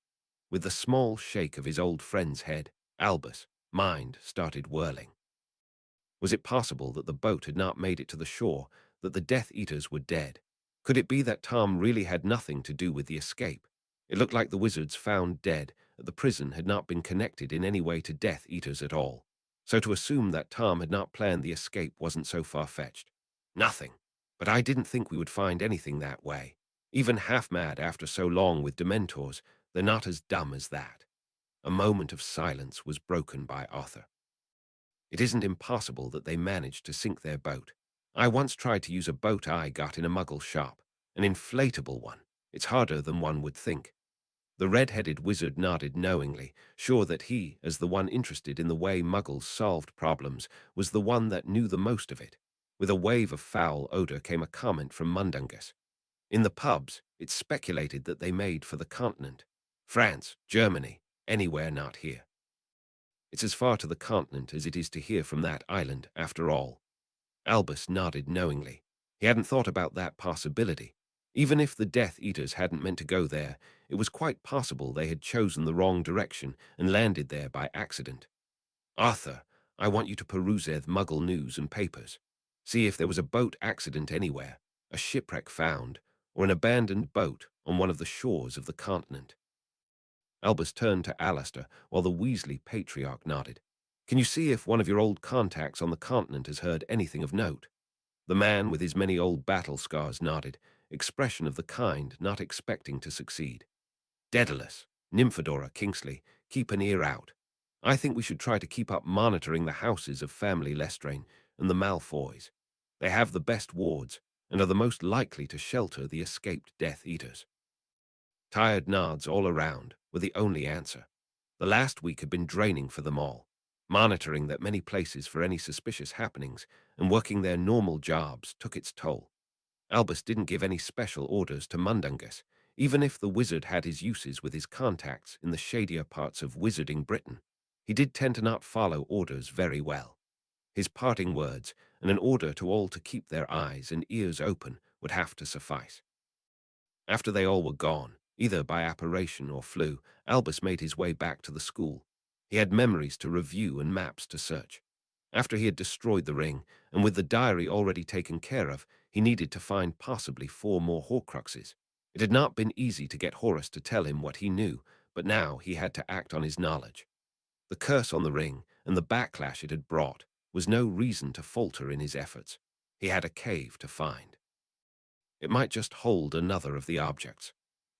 With the small shake of his old friend's head, Albus' mind started whirling. Was it possible that the boat had not made it to the shore, that the Death Eaters were dead? Could it be that Tom really had nothing to do with the escape? It looked like the wizards found dead at the prison had not been connected in any way to Death Eaters at all. So to assume that Tom had not planned the escape wasn't so far-fetched. Nothing. But I didn't think we would find anything that way. Even half-mad after so long with Dementors, they're not as dumb as that. A moment of silence was broken by Arthur. It isn't impossible that they managed to sink their boat. I once tried to use a boat I got in a muggle shop, an inflatable one. It's harder than one would think. The red-headed wizard nodded knowingly, sure that he, as the one interested in the way muggles solved problems, was the one that knew the most of it. With a wave of foul odor came a comment from Mundungus. In the pubs, it's speculated that they made for the continent. France, Germany, anywhere not here. It's as far to the continent as it is to here from that island, after all. Albus nodded knowingly. He hadn't thought about that possibility. Even if the Death Eaters hadn't meant to go there, it was quite possible they had chosen the wrong direction and landed there by accident. Arthur, I want you to peruse the Muggle news and papers. See if there was a boat accident anywhere, a shipwreck found, or an abandoned boat on one of the shores of the continent. Albus turned to Alastair while the Weasley patriarch nodded. Can you see if one of your old contacts on the continent has heard anything of note? The man with his many old battle scars nodded, expression of the kind not expecting to succeed. Daedalus, Nymphadora, Kingsley, keep an ear out. I think we should try to keep up monitoring the houses of family Lestrain and the Malfoys. They have the best wards and are the most likely to shelter the escaped Death Eaters. Tired nods all around were the only answer. The last week had been draining for them all, monitoring that many places for any suspicious happenings and working their normal jobs took its toll. Albus didn't give any special orders to Mundungus, even if the wizard had his uses with his contacts in the shadier parts of wizarding Britain. He did tend to not follow orders very well. His parting words and an order to all to keep their eyes and ears open would have to suffice. After they all were gone, either by apparition or flu, Albus made his way back to the school. He had memories to review and maps to search. After he had destroyed the ring, and with the diary already taken care of, he needed to find possibly 4 more Horcruxes. It had not been easy to get Horace to tell him what he knew, but now he had to act on his knowledge. The curse on the ring, and the backlash it had brought, was no reason to falter in his efforts. He had a cave to find. It might just hold another of the objects.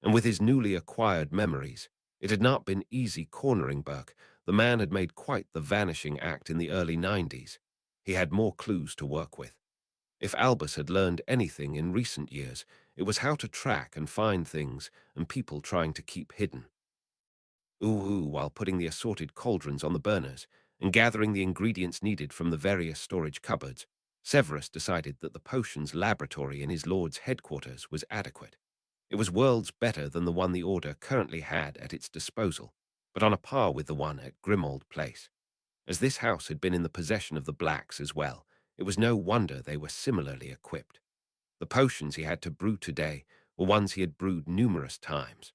And with his newly acquired memories, it had not been easy cornering Burke. The man had made quite the vanishing act in the early 90s. He had more clues to work with. If Albus had learned anything in recent years, it was how to track and find things and people trying to keep hidden. While putting the assorted cauldrons on the burners and gathering the ingredients needed from the various storage cupboards, Severus decided that the potions laboratory in his lord's headquarters was adequate. It was worlds better than the one the Order currently had at its disposal. but on a par with the one at Grimmauld Place. As this house had been in the possession of the Blacks as well, it was no wonder they were similarly equipped. The potions he had to brew today were ones he had brewed numerous times.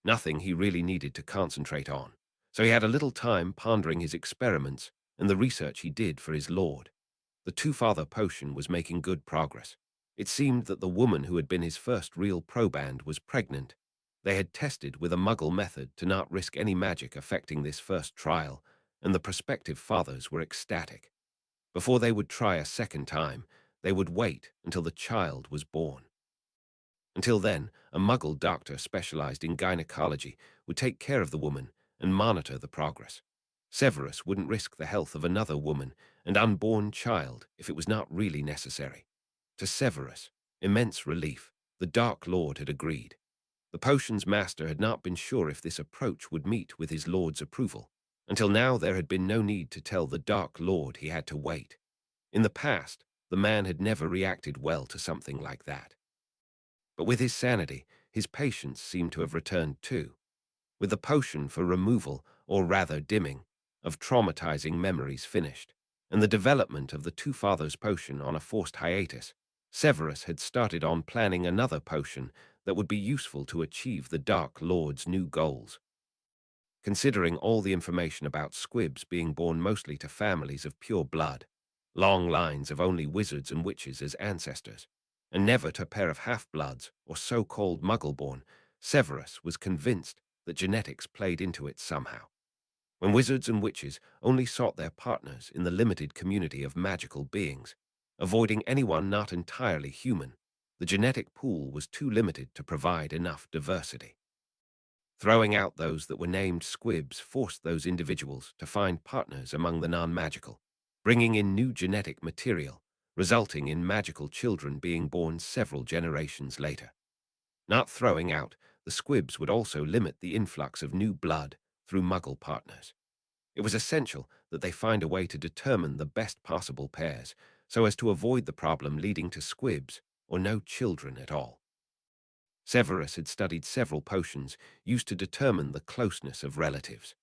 Nothing he really needed to concentrate on, so he had a little time pondering his experiments and the research he did for his lord. The two-father potion was making good progress. It seemed that the woman who had been his first real proband was pregnant. They had tested with a muggle method to not risk any magic affecting this first trial, and the prospective fathers were ecstatic. Before they would try a second time, they would wait until the child was born. Until then, a muggle doctor specialized in gynecology would take care of the woman and monitor the progress. Severus wouldn't risk the health of another woman and unborn child if it was not really necessary. To Severus' immense relief, the Dark Lord had agreed. The potion's master had not been sure if this approach would meet with his lord's approval. Until now, there had been no need to tell the Dark Lord he had to wait. In the past, the man had never reacted well to something like that. But with his sanity, his patience seemed to have returned too. With the potion for removal, or rather dimming, of traumatizing memories finished, and the development of the Two Fathers potion on a forced hiatus, Severus had started on planning another potion that would be useful to achieve the Dark Lord's new goals. Considering all the information about squibs being born mostly to families of pure blood, long lines of only wizards and witches as ancestors, and never to a pair of half-bloods or so-called muggle-born, Severus was convinced that genetics played into it somehow. When wizards and witches only sought their partners in the limited community of magical beings, avoiding anyone not entirely human, the genetic pool was too limited to provide enough diversity. Throwing out those that were named squibs forced those individuals to find partners among the non-magical, bringing in new genetic material, resulting in magical children being born several generations later. Not throwing out, the squibs would also limit the influx of new blood through muggle partners. It was essential that they find a way to determine the best possible pairs so as to avoid the problem leading to squibs or no children at all. Severus had studied several potions used to determine the closeness of relatives.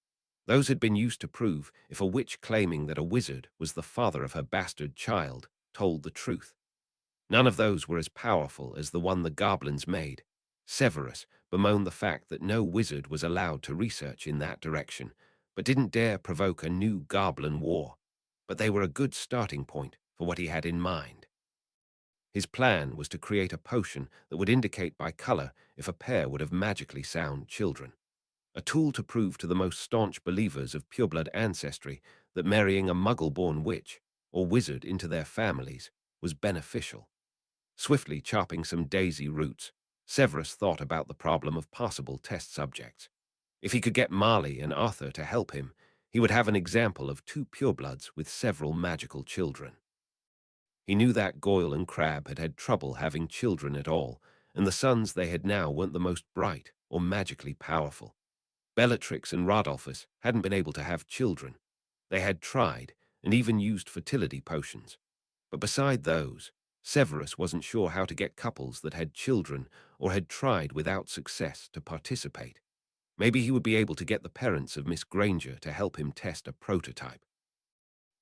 Those had been used to prove if a witch claiming that a wizard was the father of her bastard child told the truth. None of those were as powerful as the one the goblins made. Severus bemoaned the fact that no wizard was allowed to research in that direction, but didn't dare provoke a new goblin war. But they were a good starting point for what he had in mind. His plan was to create a potion that would indicate by color if a pair would have magically sound children. A tool to prove to the most staunch believers of pureblood ancestry that marrying a muggle-born witch or wizard into their families was beneficial. Swiftly chopping some daisy roots, Severus thought about the problem of possible test subjects. If he could get Marley and Arthur to help him, he would have an example of two purebloods with several magical children. He knew that Goyle and Crabbe had had trouble having children at all, and the sons they had now weren't the most bright or magically powerful. Bellatrix and Rodolphus hadn't been able to have children. They had tried, and even used fertility potions. But beside those, Severus wasn't sure how to get couples that had children or had tried without success to participate. Maybe he would be able to get the parents of Miss Granger to help him test a prototype.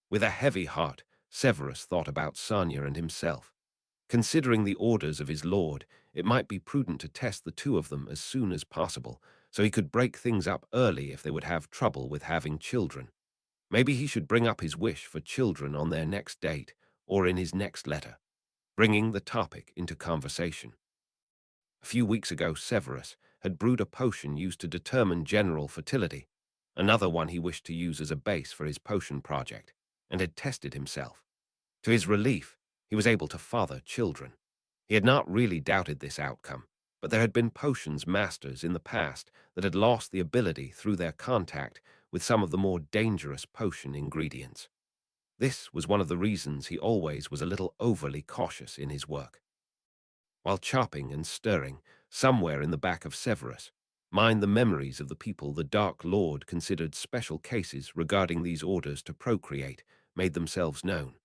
With a heavy heart, Severus thought about Sonia and himself. Considering the orders of his lord, it might be prudent to test the two of them as soon as possible, so he could break things up early if they would have trouble with having children. Maybe he should bring up his wish for children on their next date or in his next letter, bringing the topic into conversation. A few weeks ago, Severus had brewed a potion used to determine general fertility, another one he wished to use as a base for his potion project, and had tested himself. To his relief, he was able to father children. He had not really doubted this outcome, but there had been potions masters in the past that had lost the ability through their contact with some of the more dangerous potion ingredients. This was one of the reasons he always was a little overly cautious in his work. While chopping and stirring, somewhere in the back of Severus, mind the memories of the people the Dark Lord considered special cases regarding these orders to procreate made themselves known.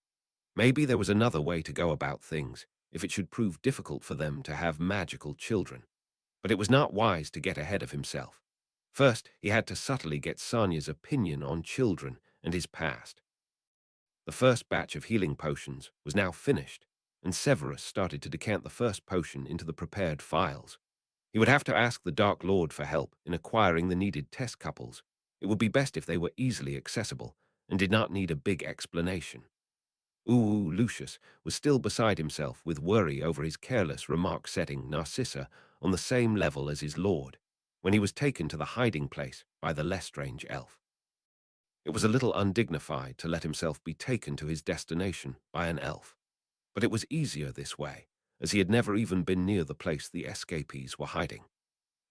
Maybe there was another way to go about things, if it should prove difficult for them to have magical children. But it was not wise to get ahead of himself. First, he had to subtly get Sanya's opinion on children and his past. The first batch of healing potions was now finished, and Severus started to decant the first potion into the prepared phials. He would have to ask the Dark Lord for help in acquiring the needed test couples. It would be best if they were easily accessible and did not need a big explanation. Lucius was still beside himself with worry over his careless remark setting Narcissa on the same level as his lord, when he was taken to the hiding place by the Lestrange elf. It was a little undignified to let himself be taken to his destination by an elf, but it was easier this way, as he had never even been near the place the escapees were hiding.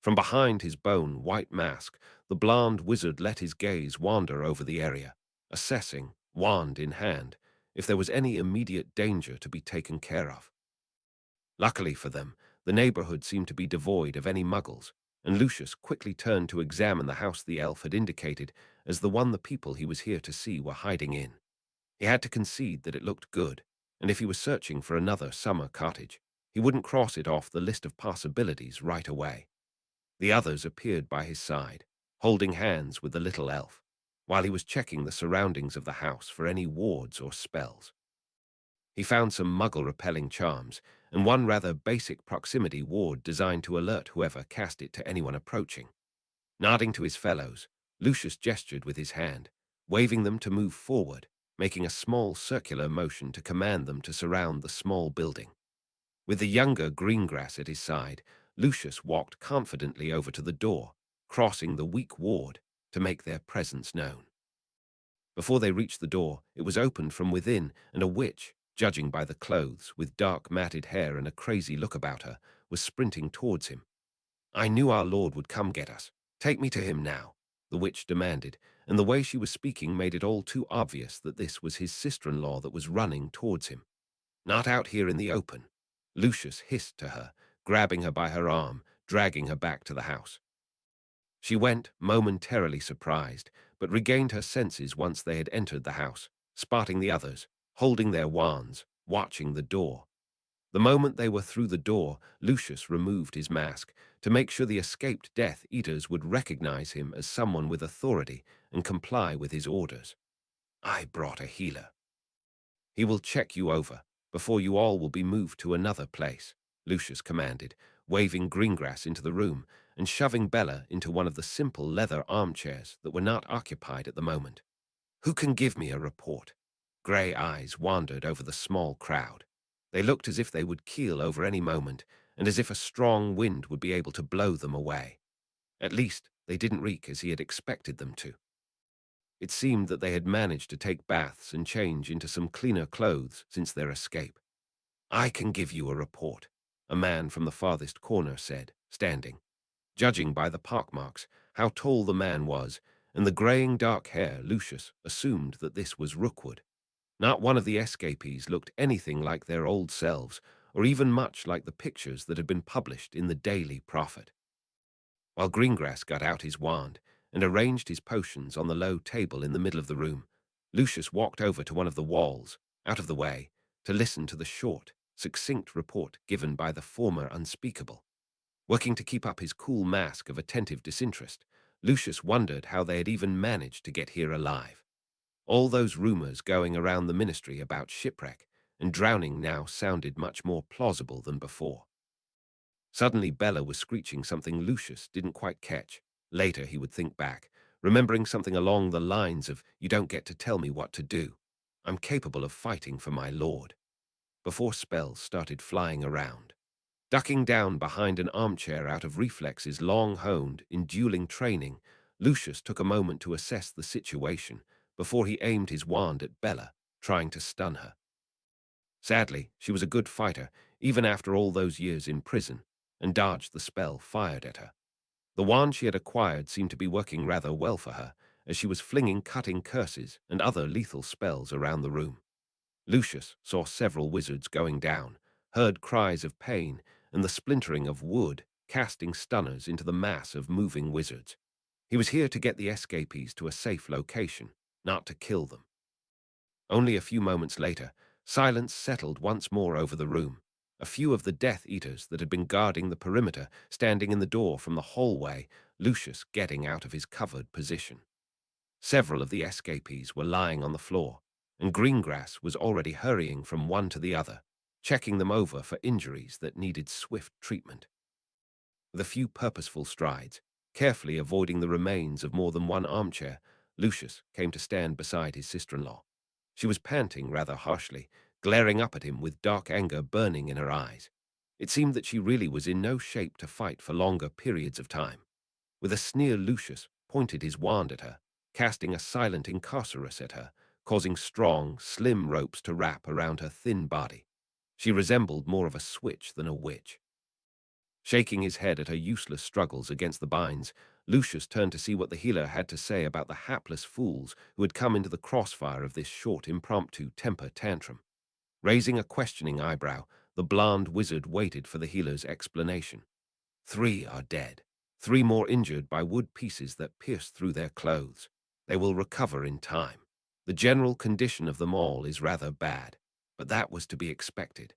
From behind his bone white mask, the blond wizard let his gaze wander over the area, assessing, wand in hand, if there was any immediate danger to be taken care of. Luckily for them, the neighborhood seemed to be devoid of any muggles, and Lucius quickly turned to examine the house the elf had indicated as the one the people he was here to see were hiding in. He had to concede that it looked good, and if he was searching for another summer cottage, he wouldn't cross it off the list of possibilities right away. The others appeared by his side, holding hands with the little elf, while he was checking the surroundings of the house for any wards or spells. He found some muggle-repelling charms, and one rather basic proximity ward designed to alert whoever cast it to anyone approaching. Nodding to his fellows, Lucius gestured with his hand, waving them to move forward, making a small circular motion to command them to surround the small building. With the younger Greengrass at his side, Lucius walked confidently over to the door, crossing the weak ward to make their presence known. Before they reached the door, it was opened from within, and a witch, judging by the clothes, with dark matted hair and a crazy look about her, was sprinting towards him. "I knew our Lord would come get us. Take me to him now," the witch demanded, and the way she was speaking made it all too obvious that this was his sister-in-law that was running towards him. "Not out here in the open," Lucius hissed to her, grabbing her by her arm, dragging her back to the house. She went, momentarily surprised, but regained her senses once they had entered the house, spotting the others, holding their wands, watching the door. The moment they were through the door, Lucius removed his mask to make sure the escaped Death Eaters would recognize him as someone with authority and comply with his orders. "I brought a healer. He will check you over before you all will be moved to another place," Lucius commanded, waving Greengrass into the room and shoving Bella into one of the simple leather armchairs that were not occupied at the moment. "Who can give me a report?" Grey eyes wandered over the small crowd. They looked as if they would keel over any moment, and as if a strong wind would be able to blow them away. At least, they didn't reek as he had expected them to. It seemed that they had managed to take baths and change into some cleaner clothes since their escape. "I can give you a report," a man from the farthest corner said, standing. Judging by the pockmarks, how tall the man was, and the graying dark hair, Lucius assumed that this was Rookwood. Not one of the escapees looked anything like their old selves, or even much like the pictures that had been published in the Daily Prophet. While Greengrass got out his wand and arranged his potions on the low table in the middle of the room, Lucius walked over to one of the walls, out of the way, to listen to the short, succinct report given by the former unspeakable. Working to keep up his cool mask of attentive disinterest, Lucius wondered how they had even managed to get here alive. All those rumors going around the ministry about shipwreck and drowning now sounded much more plausible than before. Suddenly Bella was screeching something Lucius didn't quite catch. Later he would think back, remembering something along the lines of, "You don't get to tell me what to do. I'm capable of fighting for my lord," before spells started flying around. Ducking down behind an armchair out of reflexes long honed in dueling training, Lucius took a moment to assess the situation before he aimed his wand at Bella, trying to stun her. Sadly, she was a good fighter, even after all those years in prison, and dodged the spell fired at her. The wand she had acquired seemed to be working rather well for her, as she was flinging cutting curses and other lethal spells around the room. Lucius saw several wizards going down, heard cries of pain, and the splintering of wood, casting stunners into the mass of moving wizards. He was here to get the escapees to a safe location, not to kill them. Only a few moments later, silence settled once more over the room. A few of the Death Eaters that had been guarding the perimeter, standing in the door from the hallway, Lucius getting out of his covered position. Several of the escapees were lying on the floor, and Greengrass was already hurrying from one to the other, checking them over for injuries that needed swift treatment. With a few purposeful strides, carefully avoiding the remains of more than one armchair, Lucius came to stand beside his sister-in-law. She was panting rather harshly, glaring up at him with dark anger burning in her eyes. It seemed that she really was in no shape to fight for longer periods of time. With a sneer, Lucius pointed his wand at her, casting a silent incarcerus at her, causing strong, slim ropes to wrap around her thin body. She resembled more of a switch than a witch. Shaking his head at her useless struggles against the binds, Lucius turned to see what the healer had to say about the hapless fools who had come into the crossfire of this short, impromptu temper tantrum. Raising a questioning eyebrow, the blonde wizard waited for the healer's explanation. 3 are dead. 3 more injured by wood pieces that pierced through their clothes. They will recover in time. The general condition of them all is rather bad, but that was to be expected.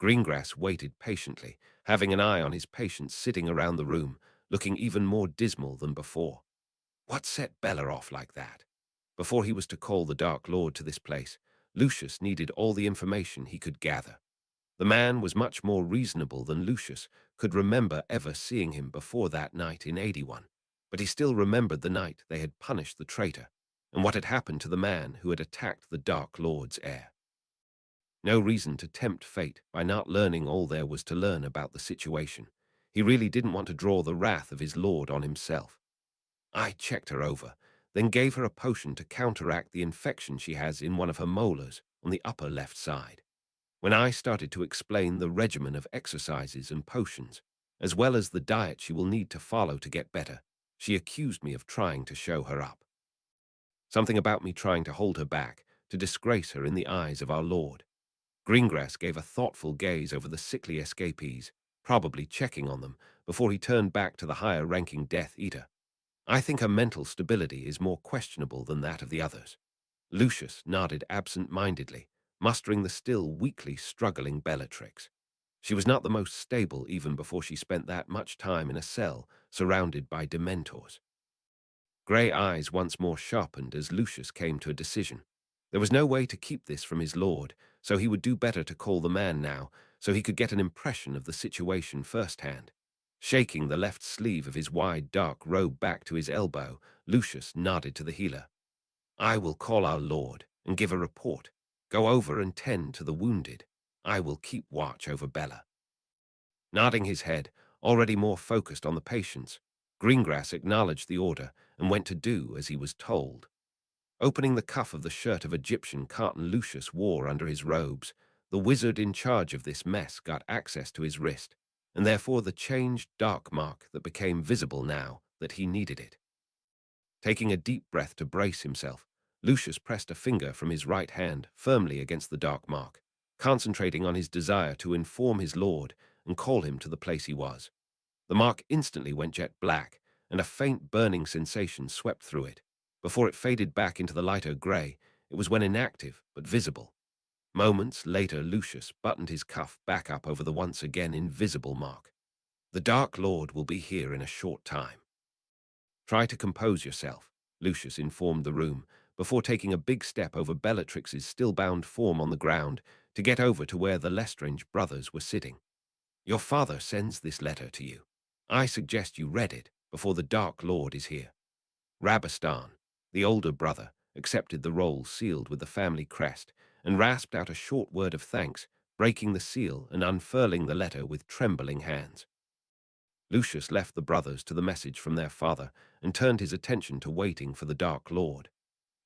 Greengrass waited patiently, having an eye on his patients sitting around the room, looking even more dismal than before. What set Bella off like that? Before he was to call the Dark Lord to this place, Lucius needed all the information he could gather. The man was much more reasonable than Lucius could remember ever seeing him before that night in 81, but he still remembered the night they had punished the traitor, and what had happened to the man who had attacked the Dark Lord's heir. No reason to tempt fate by not learning all there was to learn about the situation. He really didn't want to draw the wrath of his lord on himself. I checked her over, then gave her a potion to counteract the infection she has in one of her molars on the upper left side. When I started to explain the regimen of exercises and potions, as well as the diet she will need to follow to get better, she accused me of trying to show her up. Something about me trying to hold her back, to disgrace her in the eyes of our Lord. Greengrass gave a thoughtful gaze over the sickly escapees, probably checking on them, before he turned back to the higher-ranking Death Eater. I think her mental stability is more questionable than that of the others. Lucius nodded absent-mindedly, mustering the still weakly struggling Bellatrix. She was not the most stable even before she spent that much time in a cell surrounded by dementors. Grey eyes once more sharpened as Lucius came to a decision. There was no way to keep this from his lord, so he would do better to call the man now, so he could get an impression of the situation firsthand. Shaking the left sleeve of his wide dark robe back to his elbow, Lucius nodded to the healer. I will call our lord and give a report. Go over and tend to the wounded. I will keep watch over Bella. Nodding his head, already more focused on the patients, Greengrass acknowledged the order and went to do as he was told. Opening the cuff of the shirt of Egyptian cotton Lucius wore under his robes, the wizard in charge of this mess got access to his wrist, and therefore the changed dark mark that became visible now that he needed it. Taking a deep breath to brace himself, Lucius pressed a finger from his right hand firmly against the dark mark, concentrating on his desire to inform his lord and call him to the place he was. The mark instantly went jet black, and a faint burning sensation swept through it. Before it faded back into the lighter gray, it was when inactive but visible. Moments later, Lucius buttoned his cuff back up over the once again invisible mark. The Dark Lord will be here in a short time. Try to compose yourself, Lucius informed the room, before taking a big step over Bellatrix's still-bound form on the ground to get over to where the Lestrange brothers were sitting. Your father sends this letter to you. I suggest you read it before the Dark Lord is here. Rabastan, the older brother, accepted the roll sealed with the family crest and rasped out a short word of thanks, breaking the seal and unfurling the letter with trembling hands. Lucius left the brothers to the message from their father and turned his attention to waiting for the Dark Lord.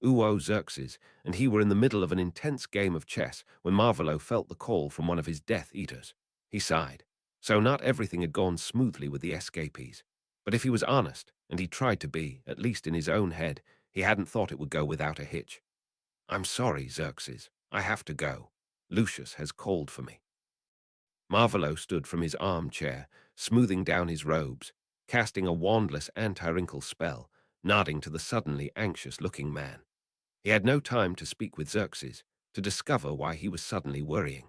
Uo Xerxes and he were in the middle of an intense game of chess when Marvolo felt the call from one of his Death Eaters. He sighed. So not everything had gone smoothly with the escapees. But if he was honest, and he tried to be, at least in his own head, he hadn't thought it would go without a hitch. I'm sorry, Xerxes. I have to go. Lucius has called for me. Marvolo stood from his armchair, smoothing down his robes, casting a wandless anti-wrinkle spell, nodding to the suddenly anxious-looking man. He had no time to speak with Xerxes, to discover why he was suddenly worrying.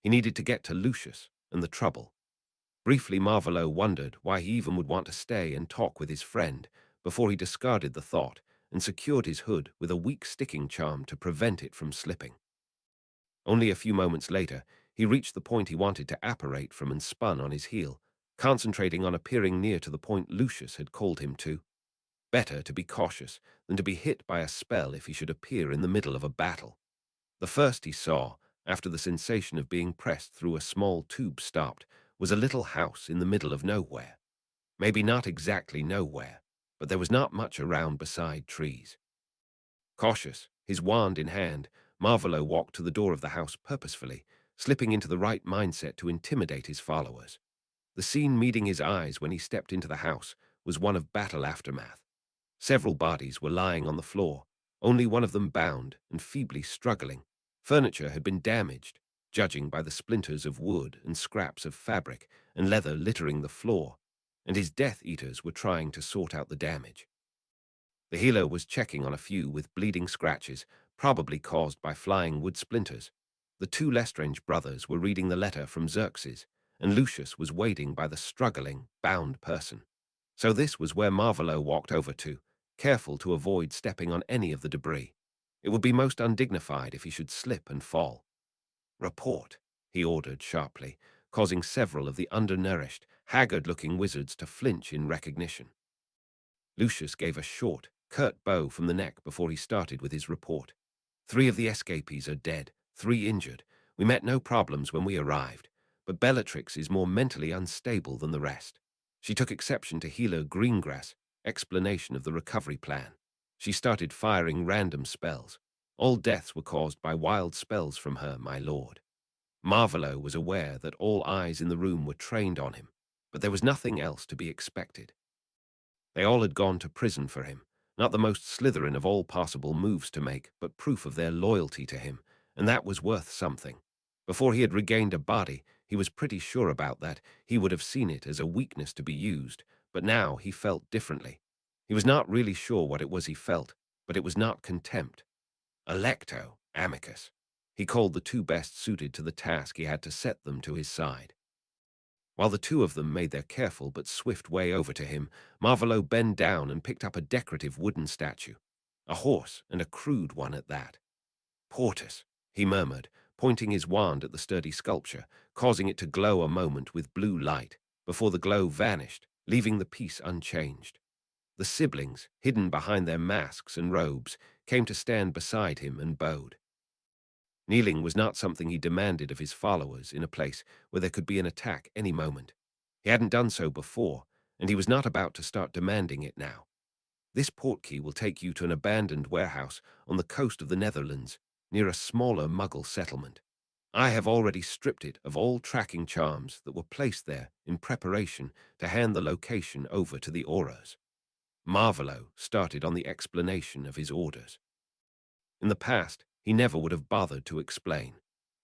He needed to get to Lucius and the trouble. Briefly, Marvolo wondered why he even would want to stay and talk with his friend before he discarded the thought and secured his hood with a weak sticking charm to prevent it from slipping. Only a few moments later, he reached the point he wanted to apparate from and spun on his heel, concentrating on appearing near to the point Lucius had called him to. Better to be cautious than to be hit by a spell if he should appear in the middle of a battle. The first he saw, after the sensation of being pressed through a small tube stopped, was a little house in the middle of nowhere. Maybe not exactly nowhere, but there was not much around beside trees. Cautious, his wand in hand, Marvolo walked to the door of the house purposefully, slipping into the right mindset to intimidate his followers. The scene meeting his eyes when he stepped into the house was one of battle aftermath. Several bodies were lying on the floor, only one of them bound and feebly struggling. Furniture had been damaged, judging by the splinters of wood and scraps of fabric and leather littering the floor, and his Death Eaters were trying to sort out the damage. The healer was checking on a few with bleeding scratches, probably caused by flying wood splinters. The two Lestrange brothers were reading the letter from Xerxes, and Lucius was waiting by the struggling, bound person. So this was where Marvolo walked over to, careful to avoid stepping on any of the debris. It would be most undignified if he should slip and fall. "Report," he ordered sharply, causing several of the undernourished, haggard-looking wizards to flinch in recognition. Lucius gave a short, curt bow from the neck before he started with his report. "3 of the escapees are dead, 3 injured. We met no problems when we arrived, but Bellatrix is more mentally unstable than the rest. She took exception to Healer Greengrass' explanation of the recovery plan. She started firing random spells. All deaths were caused by wild spells from her, my lord." Marvolo was aware that all eyes in the room were trained on him, but there was nothing else to be expected. They all had gone to prison for him, not the most Slytherin of all possible moves to make, but proof of their loyalty to him, and that was worth something. Before he had regained a body, he was pretty sure about that. He would have seen it as a weakness to be used, but now he felt differently. He was not really sure what it was he felt, but it was not contempt. Electo, amicus. He called the 2 best suited to the task he had to set them to his side. While the 2 of them made their careful but swift way over to him, Marvolo bent down and picked up a decorative wooden statue. A horse, and a crude one at that. "Portus," he murmured, pointing his wand at the sturdy sculpture, causing it to glow a moment with blue light, before the glow vanished, leaving the piece unchanged. The siblings, hidden behind their masks and robes, came to stand beside him and bowed. Kneeling was not something he demanded of his followers in a place where there could be an attack any moment. He hadn't done so before, and he was not about to start demanding it now. "This portkey will take you to an abandoned warehouse on the coast of the Netherlands, near a smaller Muggle settlement. I have already stripped it of all tracking charms that were placed there in preparation to hand the location over to the Aurors." Marvolo started on the explanation of his orders. In the past, he never would have bothered to explain,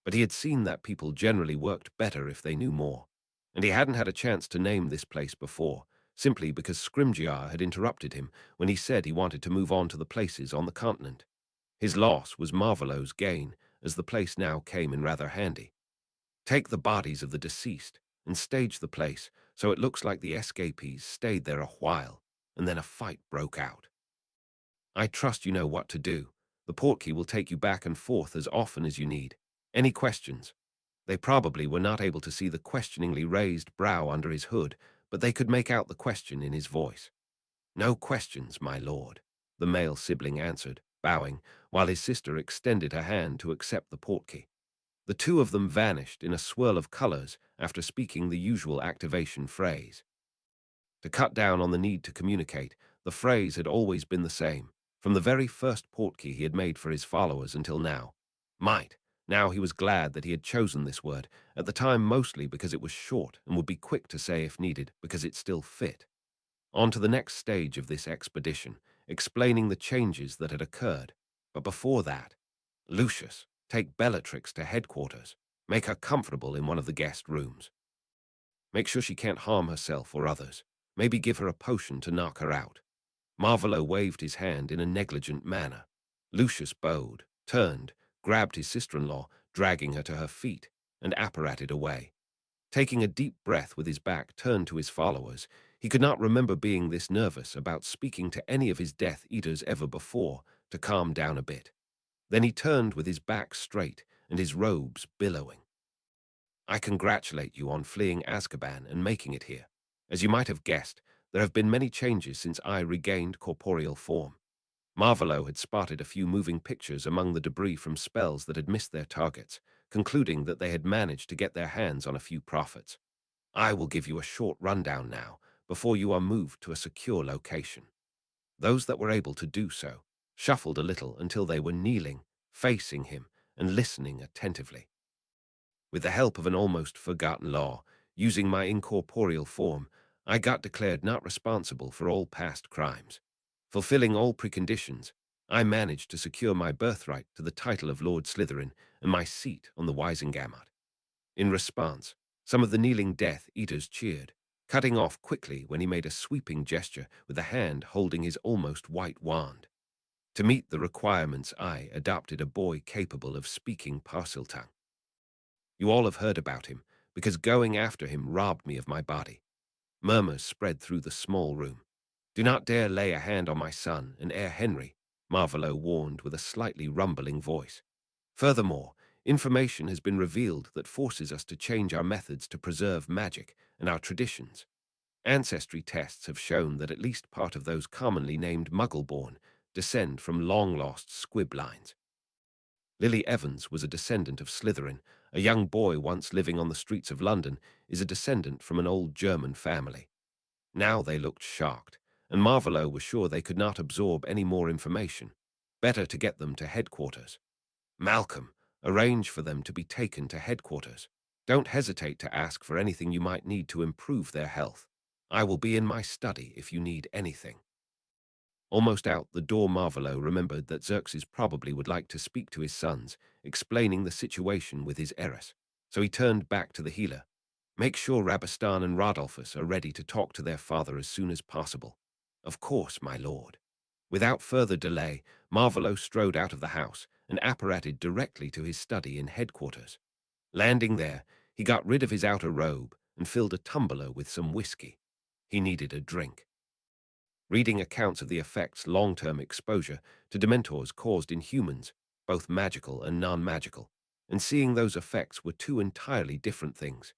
but he had seen that people generally worked better if they knew more, and he hadn't had a chance to name this place before, simply because Scrimgeour had interrupted him when he said he wanted to move on to the places on the continent. His loss was Marvolo's gain, as the place now came in rather handy. "Take the bodies of the deceased and stage the place so it looks like the escapees stayed there a while, and then a fight broke out. I trust you know what to do. The portkey will take you back and forth as often as you need. Any questions?" They probably were not able to see the questioningly raised brow under his hood, but they could make out the question in his voice. "No questions, my lord," the male sibling answered, bowing, while his sister extended her hand to accept the portkey. The 2 of them vanished in a swirl of colors after speaking the usual activation phrase. To cut down on the need to communicate, the phrase had always been the same, from the very first portkey he had made for his followers until now. Might. Now he was glad that he had chosen this word, at the time mostly because it was short and would be quick to say if needed, because it still fit. On to the next stage of this expedition, explaining the changes that had occurred. But before that, "Lucius, take Bellatrix to headquarters. Make her comfortable in one of the guest rooms. Make sure she can't harm herself or others. Maybe give her a potion to knock her out." Marvolo waved his hand in a negligent manner. Lucius bowed, turned, grabbed his sister-in-law, dragging her to her feet, and apparated away. Taking a deep breath with his back turned to his followers, he could not remember being this nervous about speaking to any of his Death Eaters ever before to calm down a bit. Then he turned with his back straight and his robes billowing. I congratulate you on fleeing Azkaban and making it here. As you might have guessed, there have been many changes since I regained corporeal form. Marvolo had spotted a few moving pictures among the debris from spells that had missed their targets, concluding that they had managed to get their hands on a few profits. I will give you a short rundown now, before you are moved to a secure location. Those that were able to do so shuffled a little until they were kneeling, facing him, and listening attentively. With the help of an almost forgotten law, using my incorporeal form, I got declared not responsible for all past crimes. Fulfilling all preconditions, I managed to secure my birthright to the title of Lord Slytherin and my seat on the Wisengamot. In response, some of the kneeling Death Eaters cheered, cutting off quickly when he made a sweeping gesture with a hand holding his almost white wand. To meet the requirements, I adopted a boy capable of speaking Parseltongue. You all have heard about him, because going after him robbed me of my body. Murmurs spread through the small room. Do not dare lay a hand on my son and heir Henry, Marvolo warned with a slightly rumbling voice. Furthermore, information has been revealed that forces us to change our methods to preserve magic and our traditions. Ancestry tests have shown that at least part of those commonly named Muggle-born descend from long-lost squib lines. Lily Evans was a descendant of Slytherin. A young boy once living on the streets of London is a descendant from an old German family. Now they looked shocked, and Marvolo was sure they could not absorb any more information. Better to get them to headquarters. Malcolm, arrange for them to be taken to headquarters. Don't hesitate to ask for anything you might need to improve their health. I will be in my study if you need anything. Almost out the door, Marvolo remembered that Xerxes probably would like to speak to his sons, explaining the situation with his heiress. So he turned back to the healer. Make sure Rabastan and Rodolphus are ready to talk to their father as soon as possible. Of course, my lord. Without further delay, Marvolo strode out of the house and apparated directly to his study in headquarters. Landing there, he got rid of his outer robe and filled a tumbler with some whiskey. He needed a drink. Reading accounts of the effects long-term exposure to Dementors caused in humans, both magical and non-magical, and seeing those effects were two entirely different things,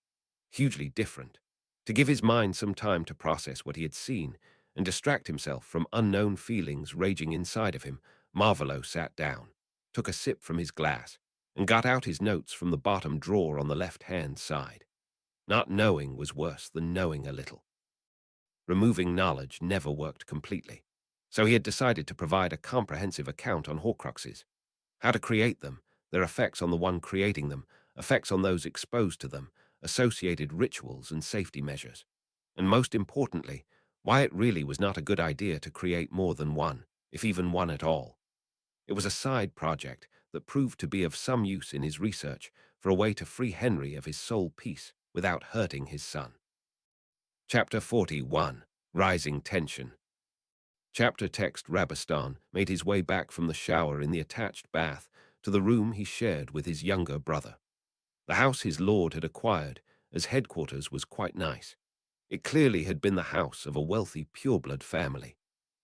hugely different. To give his mind some time to process what he had seen and distract himself from unknown feelings raging inside of him, Marvolo sat down, took a sip from his glass, and got out his notes from the bottom drawer on the left-hand side. Not knowing was worse than knowing a little. Removing knowledge never worked completely, so he had decided to provide a comprehensive account on Horcruxes, how to create them, their effects on the one creating them, effects on those exposed to them, associated rituals and safety measures, and most importantly, why it really was not a good idea to create more than one, if even one at all. It was a side project that proved to be of some use in his research for a way to free Henry of his soul peace without hurting his son. Chapter 41. Rising Tension. Chapter text. Rabastan made his way back from the shower in the attached bath to the room he shared with his younger brother. The house his lord had acquired as headquarters was quite nice. It clearly had been the house of a wealthy pureblood family.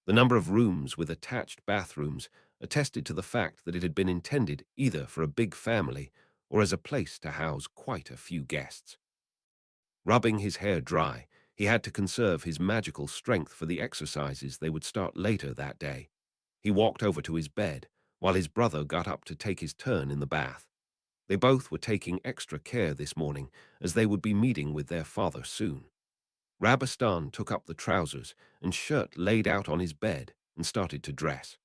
The number of rooms with attached bathrooms attested to the fact that it had been intended either for a big family or as a place to house quite a few guests. Rubbing his hair dry, he had to conserve his magical strength for the exercises they would start later that day. He walked over to his bed, while his brother got up to take his turn in the bath. They both were taking extra care this morning, as they would be meeting with their father soon. Rabastan took up the trousers and shirt laid out on his bed and started to dress.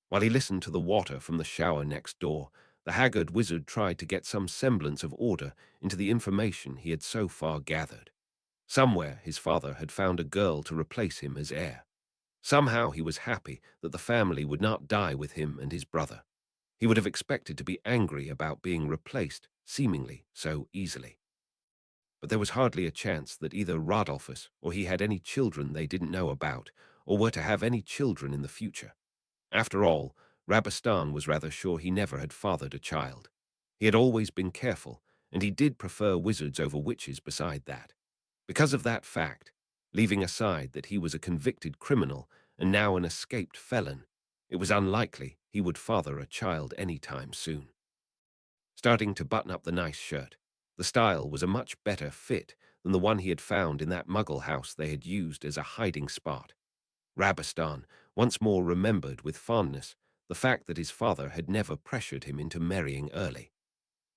While he listened to the water from the shower next door, the haggard wizard tried to get some semblance of order into the information he had so far gathered. Somewhere his father had found a girl to replace him as heir. Somehow he was happy that the family would not die with him and his brother. He would have expected to be angry about being replaced, seemingly so easily. But there was hardly a chance that either Rodolphus or he had any children they didn't know about, or were to have any children in the future. After all, Rabastan was rather sure he never had fathered a child. He had always been careful, and he did prefer wizards over witches beside that. Because of that fact, leaving aside that he was a convicted criminal and now an escaped felon, it was unlikely he would father a child any time soon. Starting to button up the nice shirt, the style was a much better fit than the one he had found in that muggle house they had used as a hiding spot. Rabastan once more remembered with fondness the fact that his father had never pressured him into marrying early.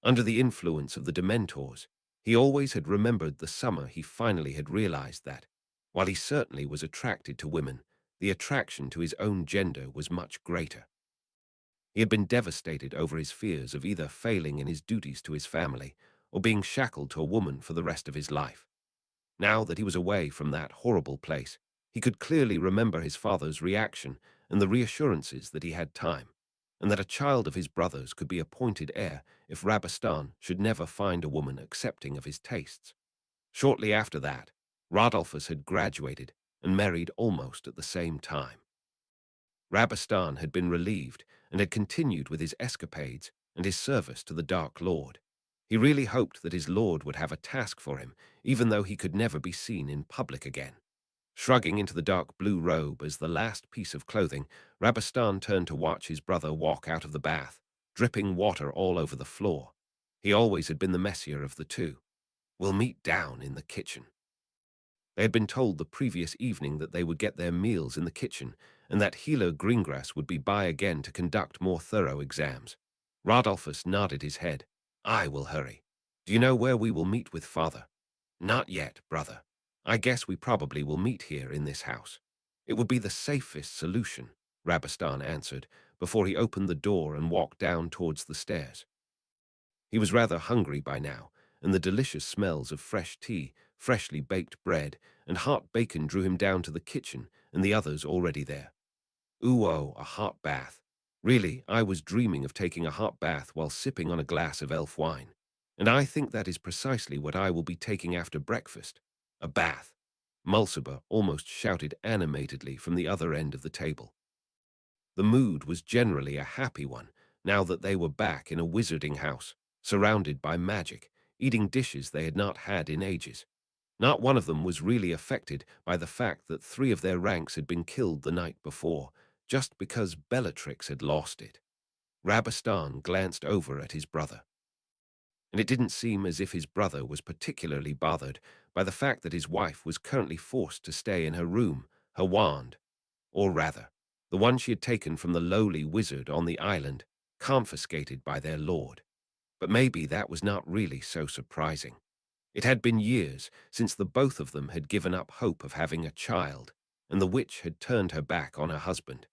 Under the influence of the Dementors, he always had remembered the summer he finally had realized that, while he certainly was attracted to women, the attraction to his own gender was much greater. He had been devastated over his fears of either failing in his duties to his family or being shackled to a woman for the rest of his life. Now that he was away from that horrible place, he could clearly remember his father's reaction and the reassurances that he had time, and that a child of his brother's could be appointed heir if Rabastan should never find a woman accepting of his tastes. Shortly after that, Rodolphus had graduated and married almost at the same time. Rabastan had been relieved and had continued with his escapades and his service to the Dark Lord. He really hoped that his lord would have a task for him, even though he could never be seen in public again. Shrugging into the dark blue robe as the last piece of clothing, Rabastan turned to watch his brother walk out of the bath, dripping water all over the floor. He always had been the messier of the two. "We'll meet down in the kitchen." They had been told the previous evening that they would get their meals in the kitchen and that Healer Greengrass would be by again to conduct more thorough exams. Rodolphus nodded his head. "I will hurry. Do you know where we will meet with father?" "Not yet, brother. I guess we probably will meet here in this house." "It would be the safest solution," Rabastan answered, before he opened the door and walked down towards the stairs. He was rather hungry by now, and the delicious smells of fresh tea, freshly baked bread, and hot bacon drew him down to the kitchen and the others already there. "Ooh, a hot bath. Really, I was dreaming of taking a hot bath while sipping on a glass of elf wine. And I think that is precisely what I will be taking after breakfast. A bath." Mulciber almost shouted animatedly from the other end of the table. The mood was generally a happy one, now that they were back in a wizarding house, surrounded by magic, eating dishes they had not had in ages. Not one of them was really affected by the fact that 3 of their ranks had been killed the night before, just because Bellatrix had lost it. Rabastan glanced over at his brother, and it didn't seem as if his brother was particularly bothered by the fact that his wife was currently forced to stay in her room, her wand, or rather, the one she had taken from the lowly wizard on the island, confiscated by their lord. But maybe that was not really so surprising. It had been years since the both of them had given up hope of having a child, and the witch had turned her back on her husband.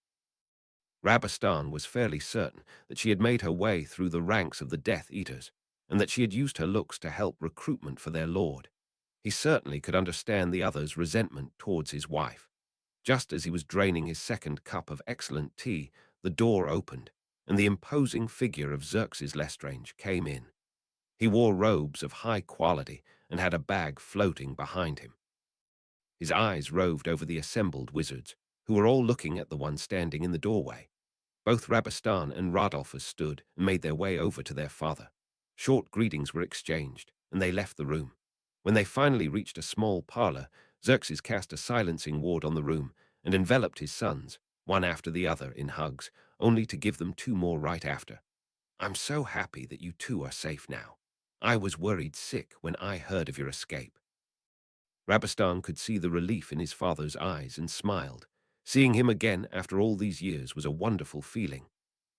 Rabastan was fairly certain that she had made her way through the ranks of the Death Eaters, and that she had used her looks to help recruitment for their lord. He certainly could understand the other's resentment towards his wife. Just as he was draining his second cup of excellent tea, the door opened, and the imposing figure of Xerxes Lestrange came in. He wore robes of high quality and had a bag floating behind him. His eyes roved over the assembled wizards, who were all looking at the one standing in the doorway. Both Rabastan and Rodolphus stood and made their way over to their father. Short greetings were exchanged, and they left the room. When they finally reached a small parlor, Xerxes cast a silencing ward on the room and enveloped his sons, one after the other, in hugs, only to give them 2 more right after. "I'm so happy that you 2 are safe now. I was worried sick when I heard of your escape." Rabastan could see the relief in his father's eyes and smiled. Seeing him again after all these years was a wonderful feeling.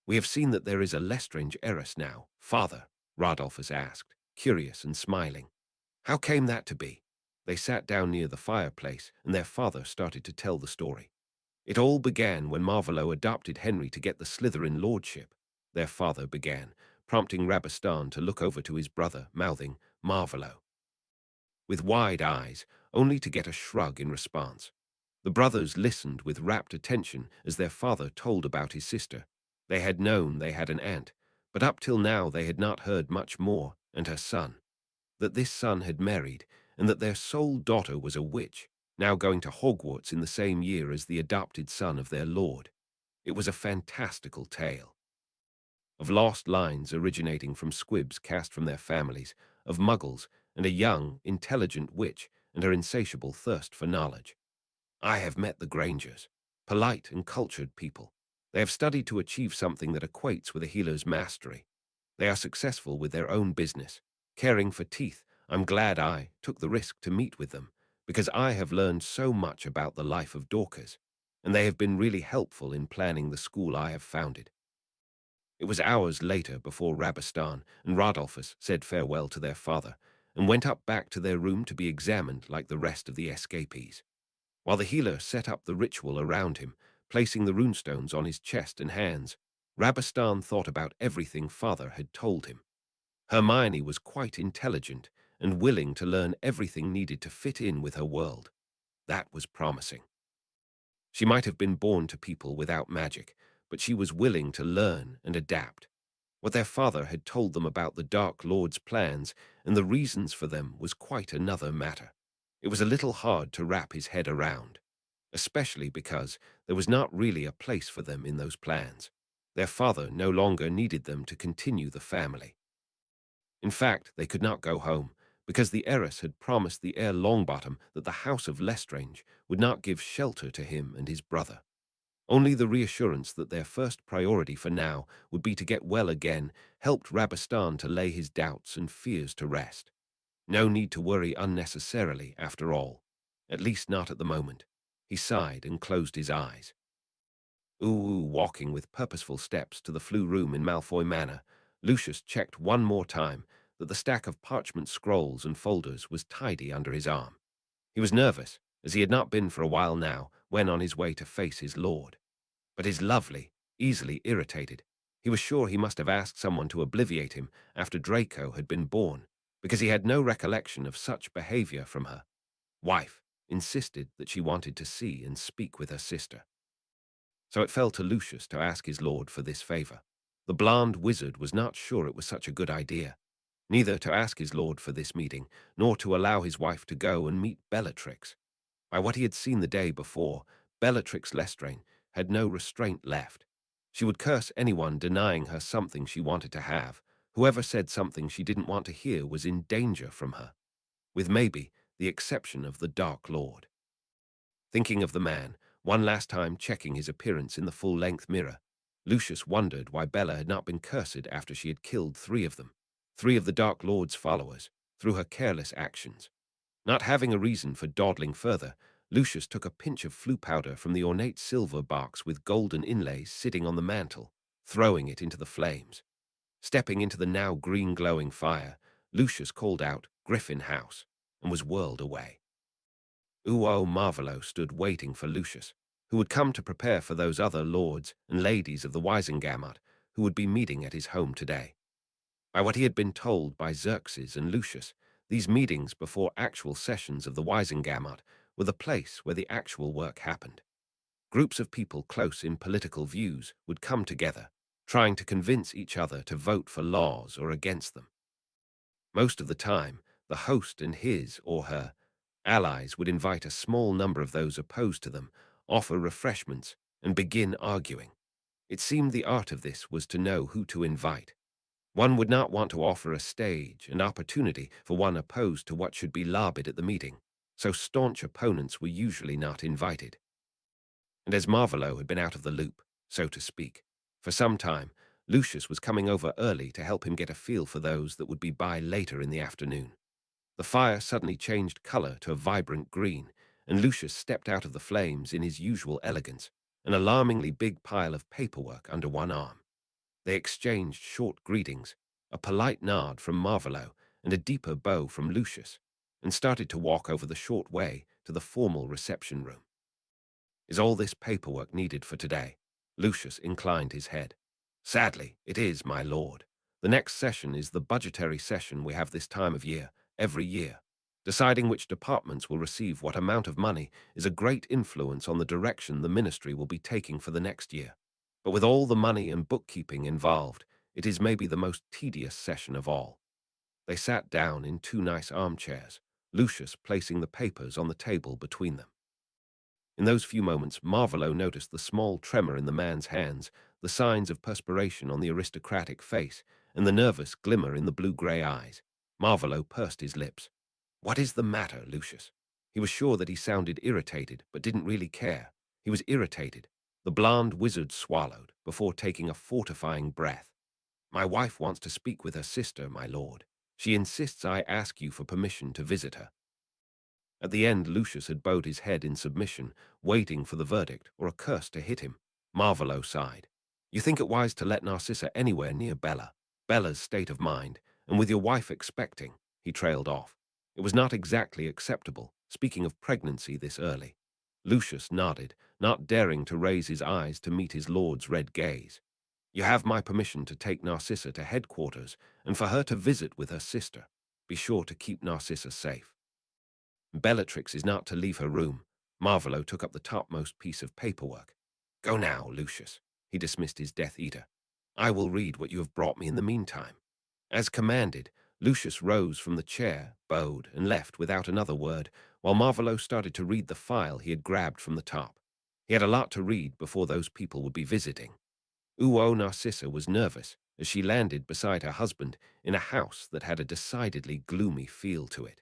"We have seen that there is a Lestrange heiress now, father," Rodolphus asked, curious and smiling. "How came that to be?" They sat down near the fireplace, and their father started to tell the story. "It all began when Marvolo adopted Henry to get the Slytherin lordship," their father began, prompting Rabastan to look over to his brother, mouthing, "Marvolo," with wide eyes, only to get a shrug in response. The brothers listened with rapt attention as their father told about his sister. They had known they had an aunt, but up till now they had not heard much more, and her son. That this son had married, and that their sole daughter was a witch, now going to Hogwarts in the same year as the adopted son of their lord. It was a fantastical tale. of lost lines originating from squibs cast from their families, of muggles, and a young, intelligent witch and her insatiable thirst for knowledge. I have met the Grangers, polite and cultured people. They have studied to achieve something that equates with a healer's mastery. They are successful with their own business, caring for teeth. I'm glad I took the risk to meet with them, because I have learned so much about the life of Dorcas, and they have been really helpful in planning the school I have founded. It was hours later before Rabistan and Rodolphus said farewell to their father and went up back to their room to be examined like the rest of the escapees. While the healer set up the ritual around him, placing the runestones on his chest and hands, Rabistan thought about everything father had told him. Hermione was quite intelligent and willing to learn everything needed to fit in with her world. That was promising. She might have been born to people without magic, but she was willing to learn and adapt. What their father had told them about the Dark Lord's plans and the reasons for them was quite another matter. It was a little hard to wrap his head around, especially because there was not really a place for them in those plans. Their father no longer needed them to continue the family. In fact, they could not go home, because the heiress had promised the heir Longbottom that the house of Lestrange would not give shelter to him and his brother. Only the reassurance that their first priority for now would be to get well again helped Rabistan to lay his doubts and fears to rest. No need to worry unnecessarily, after all. At least not at the moment. He sighed and closed his eyes. Walking with purposeful steps to the Floo room in Malfoy Manor, Lucius checked one more time that the stack of parchment scrolls and folders was tidy under his arm. He was nervous, as he had not been for a while now, when on his way to face his lord. But his lovely, easily irritated. He was sure he must have asked someone to obliviate him after Draco had been born, because he had no recollection of such behavior from her. Wife insisted that she wanted to see and speak with her sister. So it fell to Lucius to ask his lord for this favor. The blonde wizard was not sure it was such a good idea, neither to ask his lord for this meeting, nor to allow his wife to go and meet Bellatrix. By what he had seen the day before, Bellatrix Lestrange had no restraint left. She would curse anyone denying her something she wanted to have. Whoever said something she didn't want to hear was in danger from her, with maybe the exception of the Dark Lord. Thinking of the man, one last time checking his appearance in the full-length mirror, Lucius wondered why Bella had not been cursed after she had killed 3 of them, 3 of the Dark Lord's followers, through her careless actions. Not having a reason for dawdling further, Lucius took a pinch of Floo powder from the ornate silver box with golden inlays sitting on the mantel, throwing it into the flames. Stepping into the now green glowing fire, Lucius called out, "Griffin House," and was whirled away. Uo Marvolo stood waiting for Lucius, who would come to prepare for those other lords and ladies of the Wisengamot who would be meeting at his home today. By what he had been told by Xerxes and Lucius, these meetings before actual sessions of the Wisengamot were the place where the actual work happened. Groups of people close in political views would come together, trying to convince each other to vote for laws or against them. Most of the time, the host and his or her allies would invite a small number of those opposed to them, offer refreshments, and begin arguing. It seemed the art of this was to know who to invite. One would not want to offer a stage and opportunity for one opposed to what should be lobbied at the meeting, so staunch opponents were usually not invited. And as Marvolo had been out of the loop, so to speak, for some time, Lucius was coming over early to help him get a feel for those that would be by later in the afternoon. The fire suddenly changed color to a vibrant green, and Lucius stepped out of the flames in his usual elegance, an alarmingly big pile of paperwork under one arm. They exchanged short greetings, a polite nod from Marvolo and a deeper bow from Lucius, and started to walk over the short way to the formal reception room. Is all this paperwork needed for today? Lucius inclined his head. Sadly, it is, my lord. The next session is the budgetary session we have this time of year, every year. Deciding which departments will receive what amount of money is a great influence on the direction the ministry will be taking for the next year. But with all the money and bookkeeping involved, it is maybe the most tedious session of all. They sat down in 2 nice armchairs, Lucius placing the papers on the table between them. In those few moments, Marvolo noticed the small tremor in the man's hands, the signs of perspiration on the aristocratic face, and the nervous glimmer in the blue-gray eyes. Marvolo pursed his lips. "What is the matter, Lucius?" He was sure that he sounded irritated, but didn't really care. He was irritated. The blonde wizard swallowed, before taking a fortifying breath. "My wife wants to speak with her sister, my lord. She insists I ask you for permission to visit her." At the end, Lucius had bowed his head in submission, waiting for the verdict or a curse to hit him. Marvolo sighed. "You think it wise to let Narcissa anywhere near Bella? Bella's state of mind, and with your wife expecting," he trailed off. It was not exactly acceptable, speaking of pregnancy this early. Lucius nodded, not daring to raise his eyes to meet his lord's red gaze. "You have my permission to take Narcissa to headquarters and for her to visit with her sister. Be sure to keep Narcissa safe." Bellatrix is not to leave her room. Marvolo took up the topmost piece of paperwork. "Go now, Lucius." He dismissed his Death Eater. "I will read what you have brought me in the meantime." As commanded, Lucius rose from the chair, bowed, and left without another word, while Marvolo started to read the file he had grabbed from the top. He had a lot to read before those people would be visiting. Narcissa was nervous as she landed beside her husband in a house that had a decidedly gloomy feel to it.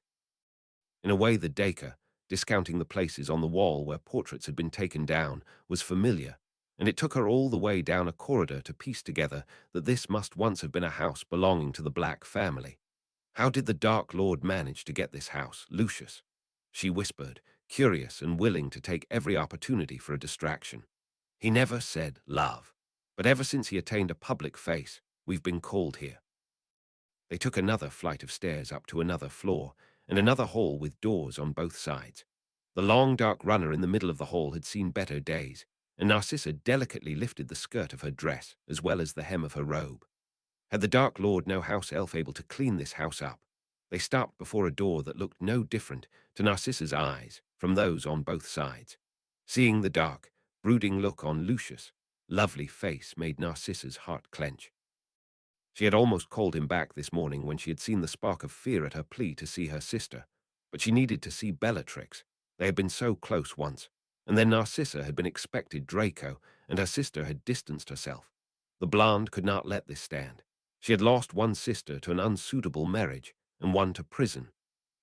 In a way, the Dacre, discounting the places on the wall where portraits had been taken down, was familiar, and it took her all the way down a corridor to piece together that this must once have been a house belonging to the Black family. "How did the Dark Lord manage to get this house, Lucius?" she whispered, curious and willing to take every opportunity for a distraction. "He never said love, but ever since he attained a public face, we've been called here." They took another flight of stairs up to another floor, and another hall with doors on both sides. The long, dark runner in the middle of the hall had seen better days, and Narcissa delicately lifted the skirt of her dress as well as the hem of her robe. Had the Dark Lord no house elf able to clean this house up? They stopped before a door that looked no different to Narcissa's eyes from those on both sides. Seeing the dark, brooding look on Lucius' lovely face made Narcissa's heart clench. She had almost called him back this morning when she had seen the spark of fear at her plea to see her sister, but she needed to see Bellatrix. They had been so close once, and then Narcissa had been expected Draco, and her sister had distanced herself. The blonde could not let this stand. She had lost one sister to an unsuitable marriage, and one to prison.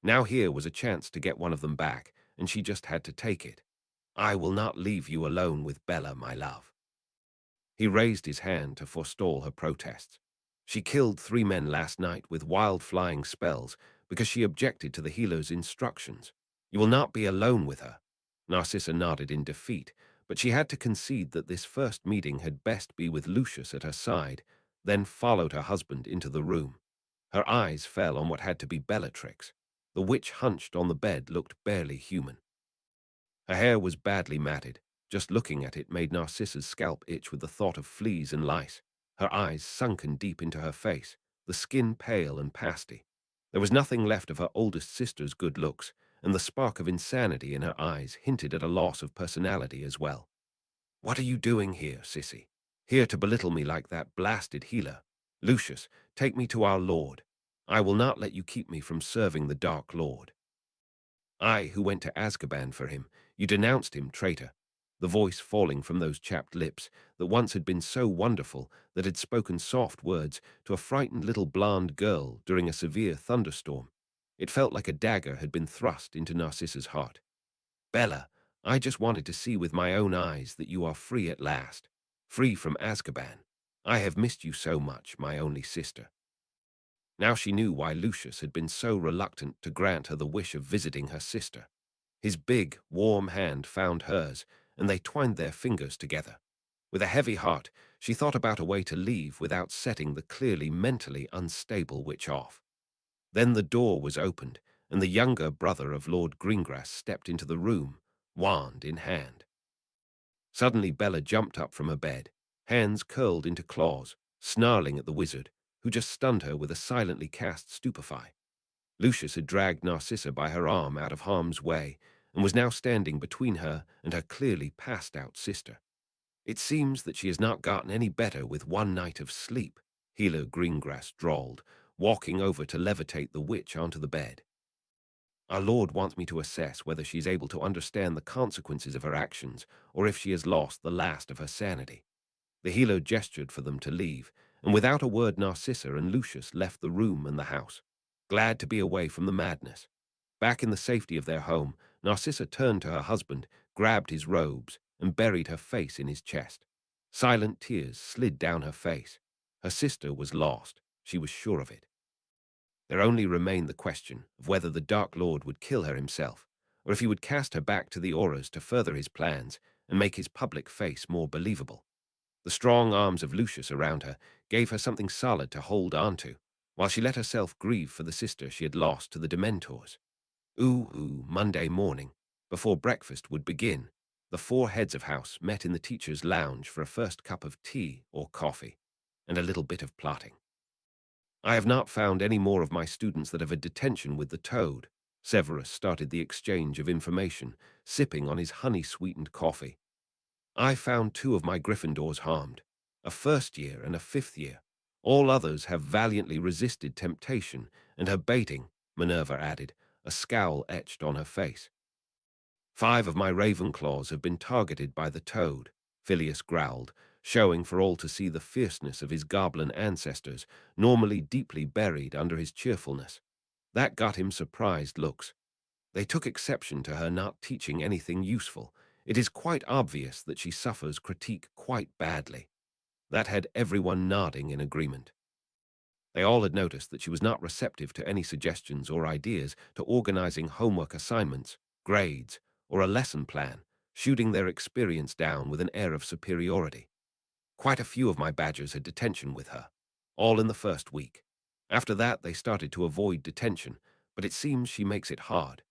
Now here was a chance to get one of them back, and she just had to take it. "I will not leave you alone with Bella, my love." He raised his hand to forestall her protests. "She killed 3 men last night with wild flying spells because she objected to the healer's instructions. You will not be alone with her." Narcissa nodded in defeat, but she had to concede that this first meeting had best be with Lucius at her side, then followed her husband into the room. Her eyes fell on what had to be Bellatrix. The witch hunched on the bed looked barely human. Her hair was badly matted. Just looking at it made Narcissa's scalp itch with the thought of fleas and lice. Her eyes sunken deep into her face, the skin pale and pasty. There was nothing left of her oldest sister's good looks, and the spark of insanity in her eyes hinted at a loss of personality as well. "What are you doing here, sissy? Here to belittle me like that blasted healer? Lucius, take me to our lord. I will not let you keep me from serving the Dark Lord." "I, who went to Azkaban for him. You denounced him, traitor." The voice falling from those chapped lips that once had been so wonderful, that had spoken soft words to a frightened little blonde girl during a severe thunderstorm. It felt like a dagger had been thrust into Narcissa's heart. "Bella, I just wanted to see with my own eyes that you are free at last. Free from Azkaban. I have missed you so much, my only sister." Now she knew why Lucius had been so reluctant to grant her the wish of visiting her sister. His big, warm hand found hers, and they twined their fingers together. With a heavy heart, she thought about a way to leave without setting the clearly mentally unstable witch off. Then the door was opened, and the younger brother of Lord Greengrass stepped into the room, wand in hand. Suddenly Bella jumped up from her bed, hands curled into claws, snarling at the wizard, who just stunned her with a silently cast stupefy. Lucius had dragged Narcissa by her arm out of harm's way, and was now standing between her and her clearly passed-out sister. "It seems that she has not gotten any better with one night of sleep," Healer Greengrass drawled, walking over to levitate the witch onto the bed. Our Lord wants me to assess whether she is able to understand the consequences of her actions or if she has lost the last of her sanity. The healer gestured for them to leave, and without a word Narcissa and Lucius left the room and the house, glad to be away from the madness. Back in the safety of their home, Narcissa turned to her husband, grabbed his robes, and buried her face in his chest. Silent tears slid down her face. Her sister was lost. She was sure of it. There only remained the question of whether the Dark Lord would kill her himself, or if he would cast her back to the Auras to further his plans and make his public face more believable. The strong arms of Lucius around her gave her something solid to hold on to, while she let herself grieve for the sister she had lost to the Dementors. Monday morning, before breakfast would begin, the four heads of house met in the teacher's lounge for a first cup of tea or coffee, and a little bit of plotting. I have not found any more of my students that have had detention with the toad. Severus started the exchange of information, sipping on his honey-sweetened coffee. I found two of my Gryffindors harmed, a first year and a fifth year. All others have valiantly resisted temptation and her baiting, Minerva added, a scowl etched on her face. 5 of my Ravenclaws have been targeted by the toad, Phileas growled, showing for all to see the fierceness of his goblin ancestors, normally deeply buried under his cheerfulness. That got him surprised looks. They took exception to her not teaching anything useful. It is quite obvious that she suffers critique quite badly. That had everyone nodding in agreement. They all had noticed that she was not receptive to any suggestions or ideas to organizing homework assignments, grades, or a lesson plan, shooting their experience down with an air of superiority. Quite a few of my badgers had detention with her, all in the first week. After that, they started to avoid detention, but it seems she makes it hard,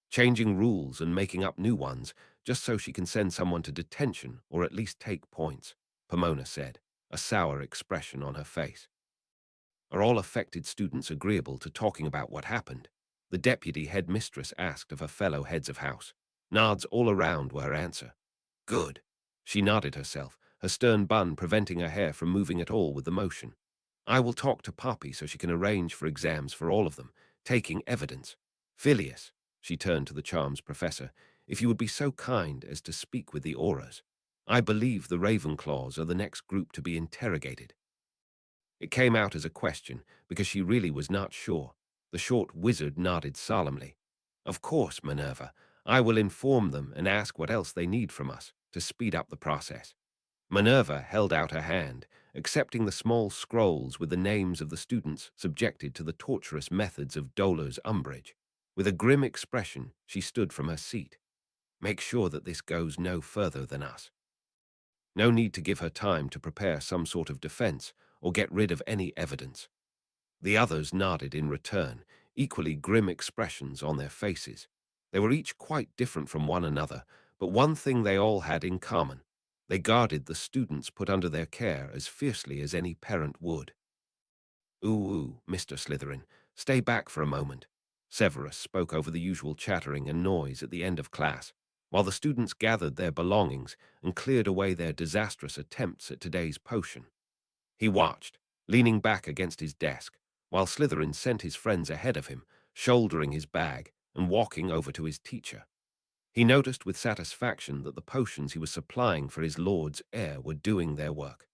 changing rules and making up new ones just so she can send someone to detention or at least take points, Pomona said, a sour expression on her face. Are all affected students agreeable to talking about what happened? The deputy headmistress asked of her fellow heads of house. Nods all around were her answer. Good. She nodded herself, her stern bun preventing her hair from moving at all with the motion. I will talk to Poppy so she can arrange for exams for all of them, taking evidence. Phileas, she turned to the charms professor, if you would be so kind as to speak with the Auras. I believe the Ravenclaws are the next group to be interrogated. It came out as a question, because she really was not sure. The short wizard nodded solemnly. Of course, Minerva. I will inform them and ask what else they need from us to speed up the process. Minerva held out her hand, accepting the small scrolls with the names of the students subjected to the torturous methods of Dolar's umbrage. With a grim expression, she stood from her seat. Make sure that this goes no further than us. No need to give her time to prepare some sort of defense or get rid of any evidence. The others nodded in return, equally grim expressions on their faces. They were each quite different from one another, but one thing they all had in common. They guarded the students put under their care as fiercely as any parent would. Mr. Slytherin, stay back for a moment. Severus spoke over the usual chattering and noise at the end of class, while the students gathered their belongings and cleared away their disastrous attempts at today's potion. He watched, leaning back against his desk, while Slytherin sent his friends ahead of him, shouldering his bag and walking over to his teacher. He noticed with satisfaction that the potions he was supplying for his lord's heir were doing their work.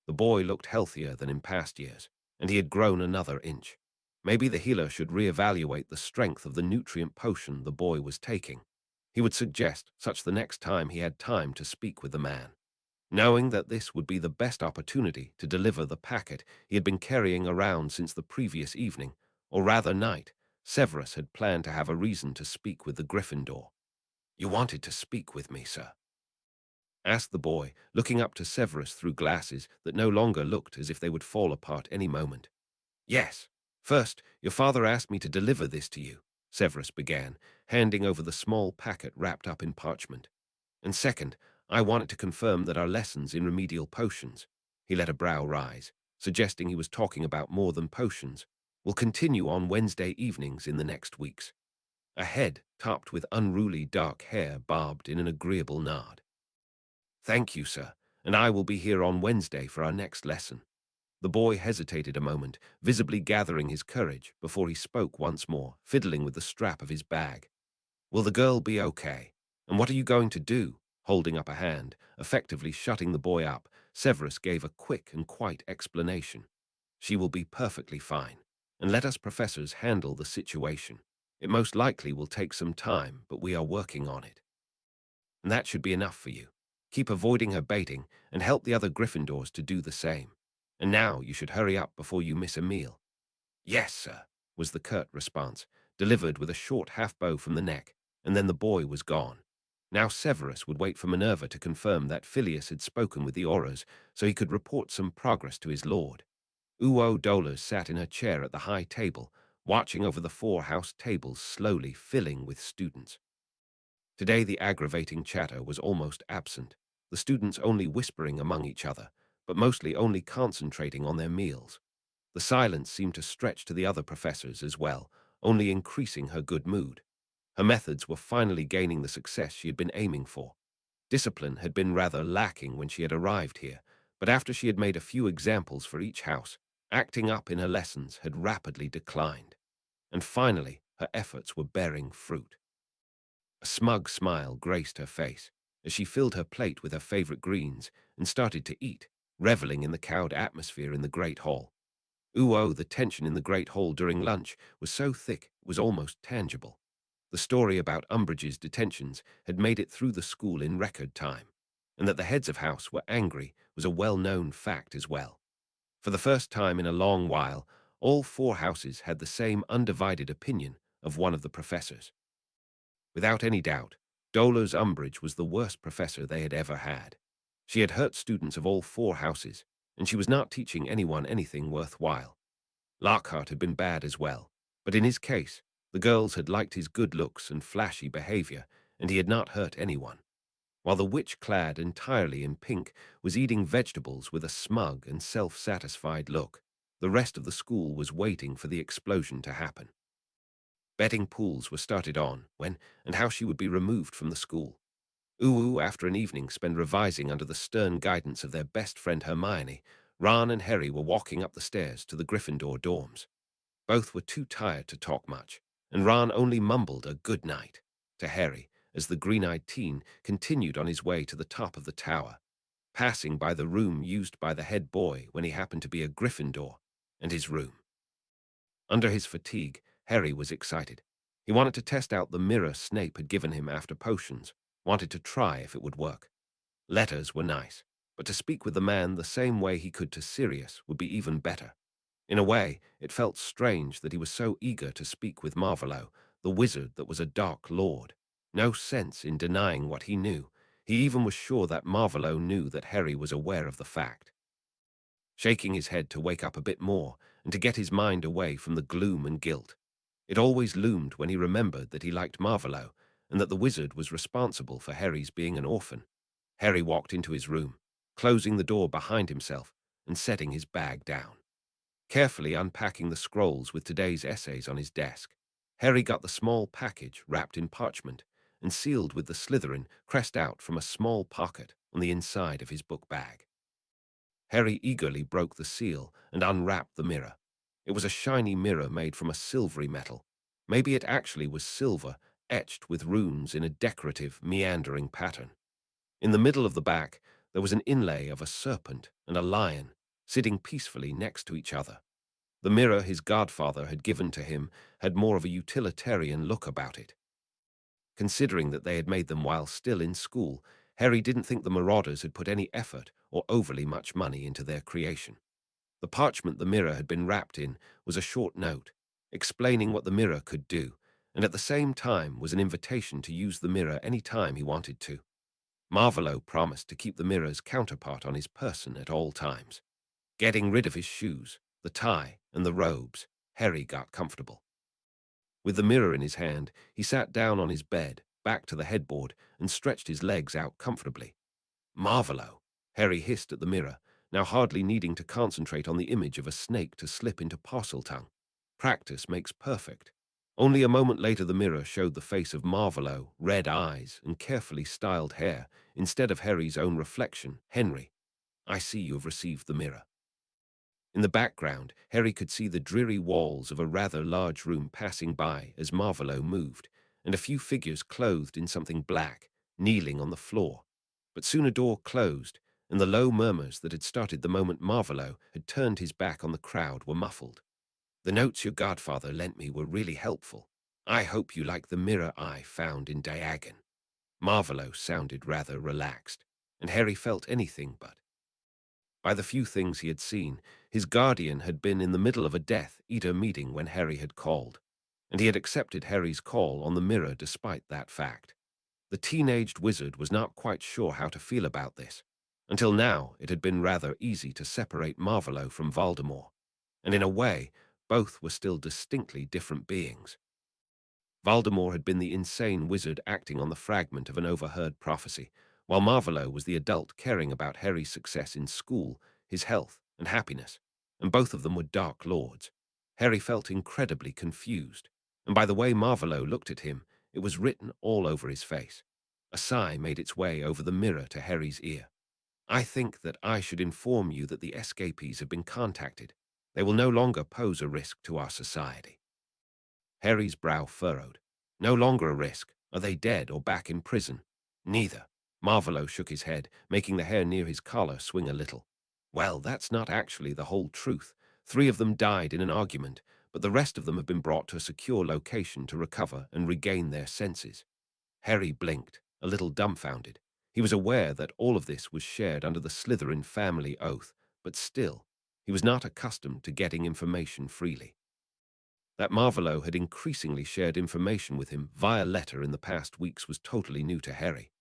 The boy looked healthier than in past years, and he had grown another inch. Maybe the healer should reevaluate the strength of the nutrient potion the boy was taking. He would suggest such the next time he had time to speak with the man. Knowing that this would be the best opportunity to deliver the packet he had been carrying around since the previous evening, or rather night, Severus had planned to have a reason to speak with the Gryffindor. You wanted to speak with me, sir? Asked the boy, looking up to Severus through glasses that no longer looked as if they would fall apart any moment. Yes. First, your father asked me to deliver this to you, Severus began, handing over the small packet wrapped up in parchment. And second, I wanted to confirm that our lessons in remedial potions, he let a brow rise, suggesting he was talking about more than potions, will continue on Wednesday evenings in the next weeks. A head topped with unruly dark hair bobbed in an agreeable nod. Thank you, sir, and I will be here on Wednesday for our next lesson. The boy hesitated a moment, visibly gathering his courage before he spoke once more, fiddling with the strap of his bag. Will the girl be okay? And what are you going to do? Holding up a hand, effectively shutting the boy up, Severus gave a quick and quiet explanation. She will be perfectly fine. And let us professors handle the situation. It most likely will take some time, but we are working on it. And that should be enough for you. Keep avoiding her baiting and help the other Gryffindors to do the same. And now you should hurry up before you miss a meal. Yes, sir, was the curt response, delivered with a short half-bow from the neck, and then the boy was gone. Now Severus would wait for Minerva to confirm that Phileas had spoken with the Aurors so he could report some progress to his lord. Uo Dolors sat in her chair at the high table, watching over the 4 house tables slowly filling with students. Today the aggravating chatter was almost absent, the students only whispering among each other, but mostly only concentrating on their meals. The silence seemed to stretch to the other professors as well, only increasing her good mood. Her methods were finally gaining the success she had been aiming for. Discipline had been rather lacking when she had arrived here, but after she had made a few examples for each house, acting up in her lessons had rapidly declined. And finally, her efforts were bearing fruit. A smug smile graced her face as she filled her plate with her favorite greens and started to eat, reveling in the cowed atmosphere in the great hall. The tension in the great hall during lunch was so thick it was almost tangible. The story about Umbridge's detentions had made it through the school in record time, and that the heads of house were angry was a well-known fact as well. For the first time in a long while, all 4 houses had the same undivided opinion of one of the professors. Without any doubt, Dolores Umbridge was the worst professor they had ever had. She had hurt students of all 4 houses, and she was not teaching anyone anything worthwhile. Lockhart had been bad as well, but in his case, the girls had liked his good looks and flashy behavior, and he had not hurt anyone. While the witch clad entirely in pink was eating vegetables with a smug and self-satisfied look, the rest of the school was waiting for the explosion to happen. Betting pools were started on when and how she would be removed from the school. After an evening spent revising under the stern guidance of their best friend Hermione, Ron and Harry were walking up the stairs to the Gryffindor dorms. Both were too tired to talk much, and Ron only mumbled a good night to Harry as the green-eyed teen continued on his way to the top of the tower, passing by the room used by the head boy when he happened to be a Gryffindor, and his room. Under his fatigue, Harry was excited. He wanted to test out the mirror Snape had given him after potions, wanted to try if it would work. Letters were nice, but to speak with the man the same way he could to Sirius would be even better. In a way, it felt strange that he was so eager to speak with Marvolo, the wizard that was a Dark Lord. No sense in denying what he knew. He even was sure that Marvolo knew that Harry was aware of the fact. Shaking his head to wake up a bit more and to get his mind away from the gloom and guilt. It always loomed when he remembered that he liked Marvolo and that the wizard was responsible for Harry's being an orphan. Harry walked into his room, closing the door behind himself and setting his bag down. Carefully unpacking the scrolls with today's essays on his desk, Harry got the small package wrapped in parchment and sealed with the Slytherin crest out from a small pocket on the inside of his book bag. Harry eagerly broke the seal and unwrapped the mirror. It was a shiny mirror made from a silvery metal. Maybe it actually was silver, etched with runes in a decorative, meandering pattern. In the middle of the back, there was an inlay of a serpent and a lion, sitting peacefully next to each other. The mirror his godfather had given to him had more of a utilitarian look about it. Considering that they had made them while still in school, Harry didn't think the marauders had put any effort or overly much money into their creation. The parchment the mirror had been wrapped in was a short note, explaining what the mirror could do, and at the same time was an invitation to use the mirror any time he wanted to. Marvolo promised to keep the mirror's counterpart on his person at all times. Getting rid of his shoes, the tie, and the robes, Harry got comfortable. With the mirror in his hand, he sat down on his bed, back to the headboard, and stretched his legs out comfortably. Marvolo! Harry hissed at the mirror, now hardly needing to concentrate on the image of a snake to slip into Parseltongue. Practice makes perfect. Only a moment later the mirror showed the face of Marvolo, red eyes, and carefully styled hair, instead of Harry's own reflection, Henry. I see you have received the mirror. In the background, Harry could see the dreary walls of a rather large room passing by as Marvolo moved, and a few figures clothed in something black, kneeling on the floor. But soon a door closed, and the low murmurs that had started the moment Marvolo had turned his back on the crowd were muffled. "The notes your godfather lent me were really helpful. I hope you like the mirror I found in Diagon." Marvolo sounded rather relaxed, and Harry felt anything but. By the few things he had seen, his guardian had been in the middle of a Death Eater meeting when Harry had called, and he had accepted Harry's call on the mirror despite that fact. The teenaged wizard was not quite sure how to feel about this. Until now, it had been rather easy to separate Marvolo from Voldemort, and in a way, both were still distinctly different beings. Voldemort had been the insane wizard acting on the fragment of an overheard prophecy, while Marvolo was the adult caring about Harry's success in school, his health, and happiness, and both of them were Dark Lords. Harry felt incredibly confused, and by the way Marvolo looked at him, it was written all over his face. A sigh made its way over the mirror to Harry's ear. "I think that I should inform you that the escapees have been contacted. They will no longer pose a risk to our society." Harry's brow furrowed. "No longer a risk. Are they dead or back in prison?" "Neither." Marvolo shook his head, making the hair near his collar swing a little. "Well, that's not actually the whole truth. 3 of them died in an argument, but the rest of them have been brought to a secure location to recover and regain their senses." Harry blinked, a little dumbfounded. He was aware that all of this was shared under the Slytherin family oath, but still, he was not accustomed to getting information freely. That Marvolo had increasingly shared information with him via letter in the past weeks was totally new to Harry.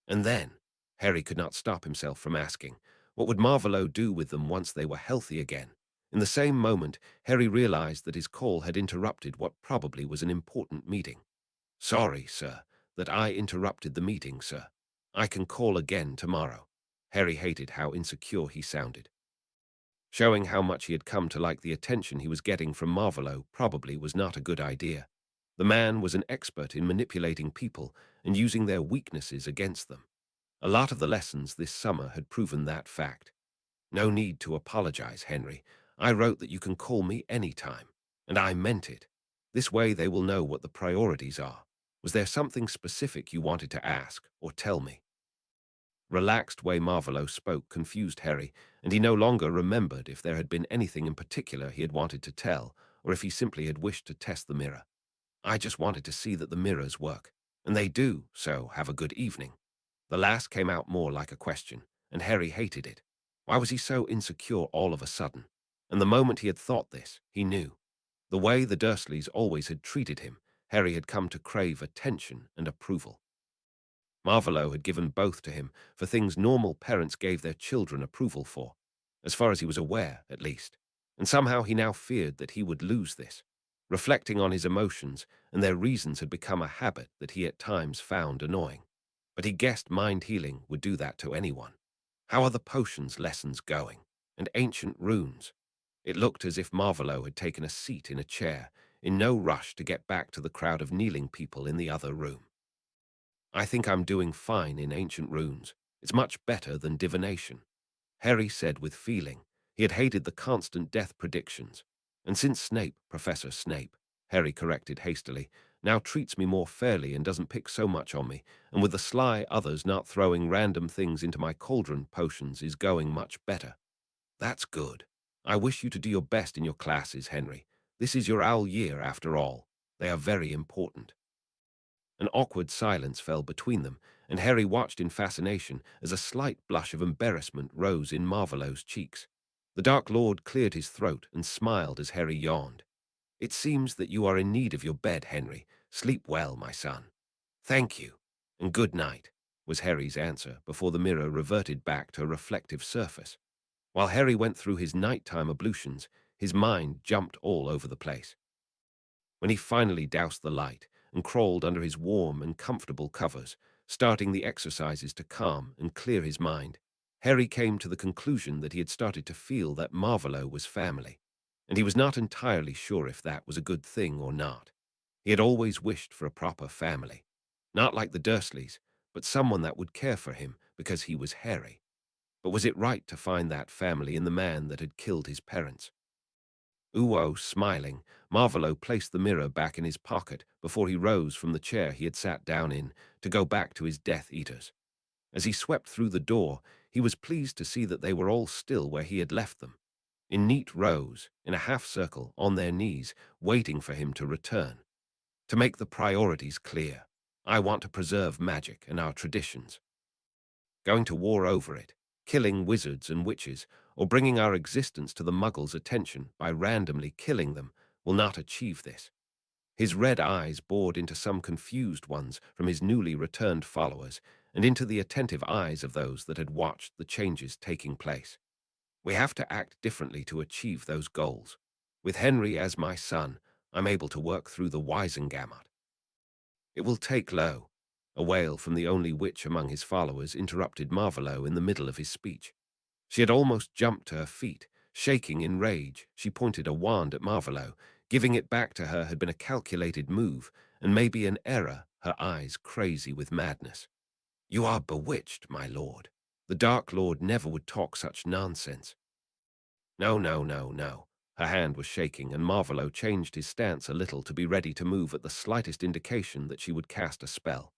And then, Harry could not stop himself from asking, what would Marvolo do with them once they were healthy again? In the same moment, Harry realized that his call had interrupted what probably was an important meeting. "Sorry, sir, that I interrupted the meeting, sir. I can call again tomorrow." Harry hated how insecure he sounded. Showing how much he had come to like the attention he was getting from Marvolo probably was not a good idea. The man was an expert in manipulating people and using their weaknesses against them. A lot of the lessons this summer had proven that fact. "No need to apologize, Henry. I wrote that you can call me any time, and I meant it. This way they will know what the priorities are. Was there something specific you wanted to ask or tell me?" Relaxed way Marvolo spoke confused Harry, and he no longer remembered if there had been anything in particular he had wanted to tell, or if he simply had wished to test the mirror. "I just wanted to see that the mirrors work. And they do, so have a good evening." The last came out more like a question, and Harry hated it. Why was he so insecure all of a sudden? And the moment he had thought this, he knew. The way the Dursleys always had treated him, Harry had come to crave attention and approval. Marvolo had given both to him for things normal parents gave their children approval for, as far as he was aware, at least. And somehow he now feared that he would lose this. Reflecting on his emotions and their reasons had become a habit that he at times found annoying. But he guessed mind healing would do that to anyone. How are the potions lessons going? And ancient runes? It looked as if Marvolo had taken a seat in a chair, in no rush to get back to the crowd of kneeling people in the other room. "I think I'm doing fine in ancient runes. It's much better than divination," Harry said with feeling. He had hated the constant death predictions. And since Snape, Professor Snape, Harry corrected hastily, now treats me more fairly and doesn't pick so much on me, and with the sly others not throwing random things into my cauldron potions is going much better. "That's good. I wish you to do your best in your classes, Henry. This is your owl year, after all. They are very important." An awkward silence fell between them, and Harry watched in fascination as a slight blush of embarrassment rose in Marvolo's cheeks. The Dark Lord cleared his throat and smiled as Harry yawned. "It seems that you are in need of your bed, Henry. Sleep well, my son." "Thank you, and good night," was Harry's answer before the mirror reverted back to a reflective surface. While Harry went through his nighttime ablutions, his mind jumped all over the place. When he finally doused the light and crawled under his warm and comfortable covers, starting the exercises to calm and clear his mind, Harry came to the conclusion that he had started to feel that Marvolo was family, and he was not entirely sure if that was a good thing or not. He had always wished for a proper family, not like the Dursleys, but someone that would care for him because he was Harry. But was it right to find that family in the man that had killed his parents? Uwo, smiling, Marvolo placed the mirror back in his pocket before he rose from the chair he had sat down in to go back to his Death Eaters. As he swept through the door, he was pleased to see that they were all still where he had left them, in neat rows, in a half-circle, on their knees, waiting for him to return. To make the priorities clear, I want to preserve magic and our traditions. Going to war over it, killing wizards and witches, or bringing our existence to the Muggles' attention by randomly killing them will not achieve this. His red eyes bored into some confused ones from his newly returned followers and into the attentive eyes of those that had watched the changes taking place. We have to act differently to achieve those goals. With Henry as my son, I'm able to work through the Wisengamot. It will take Lo. A wail from the only witch among his followers interrupted Marvolo in the middle of his speech. She had almost jumped to her feet. Shaking in rage, she pointed a wand at Marvolo. Giving it back to her had been a calculated move, and maybe an error, her eyes crazy with madness. You are bewitched, my lord. The Dark Lord never would talk such nonsense. No, no, no, no. Her hand was shaking, and Marvolo changed his stance a little to be ready to move at the slightest indication that she would cast a spell.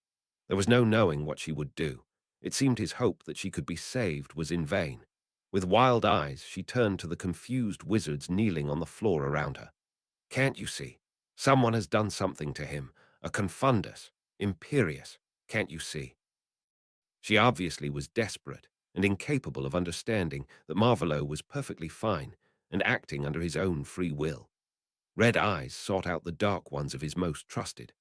There was no knowing what she would do. It seemed his hope that she could be saved was in vain. With wild eyes, she turned to the confused wizards kneeling on the floor around her. Can't you see? Someone has done something to him. A confundus. Imperious. Can't you see? She obviously was desperate and incapable of understanding that Marvolo was perfectly fine and acting under his own free will. Red eyes sought out the dark ones of his most trusted,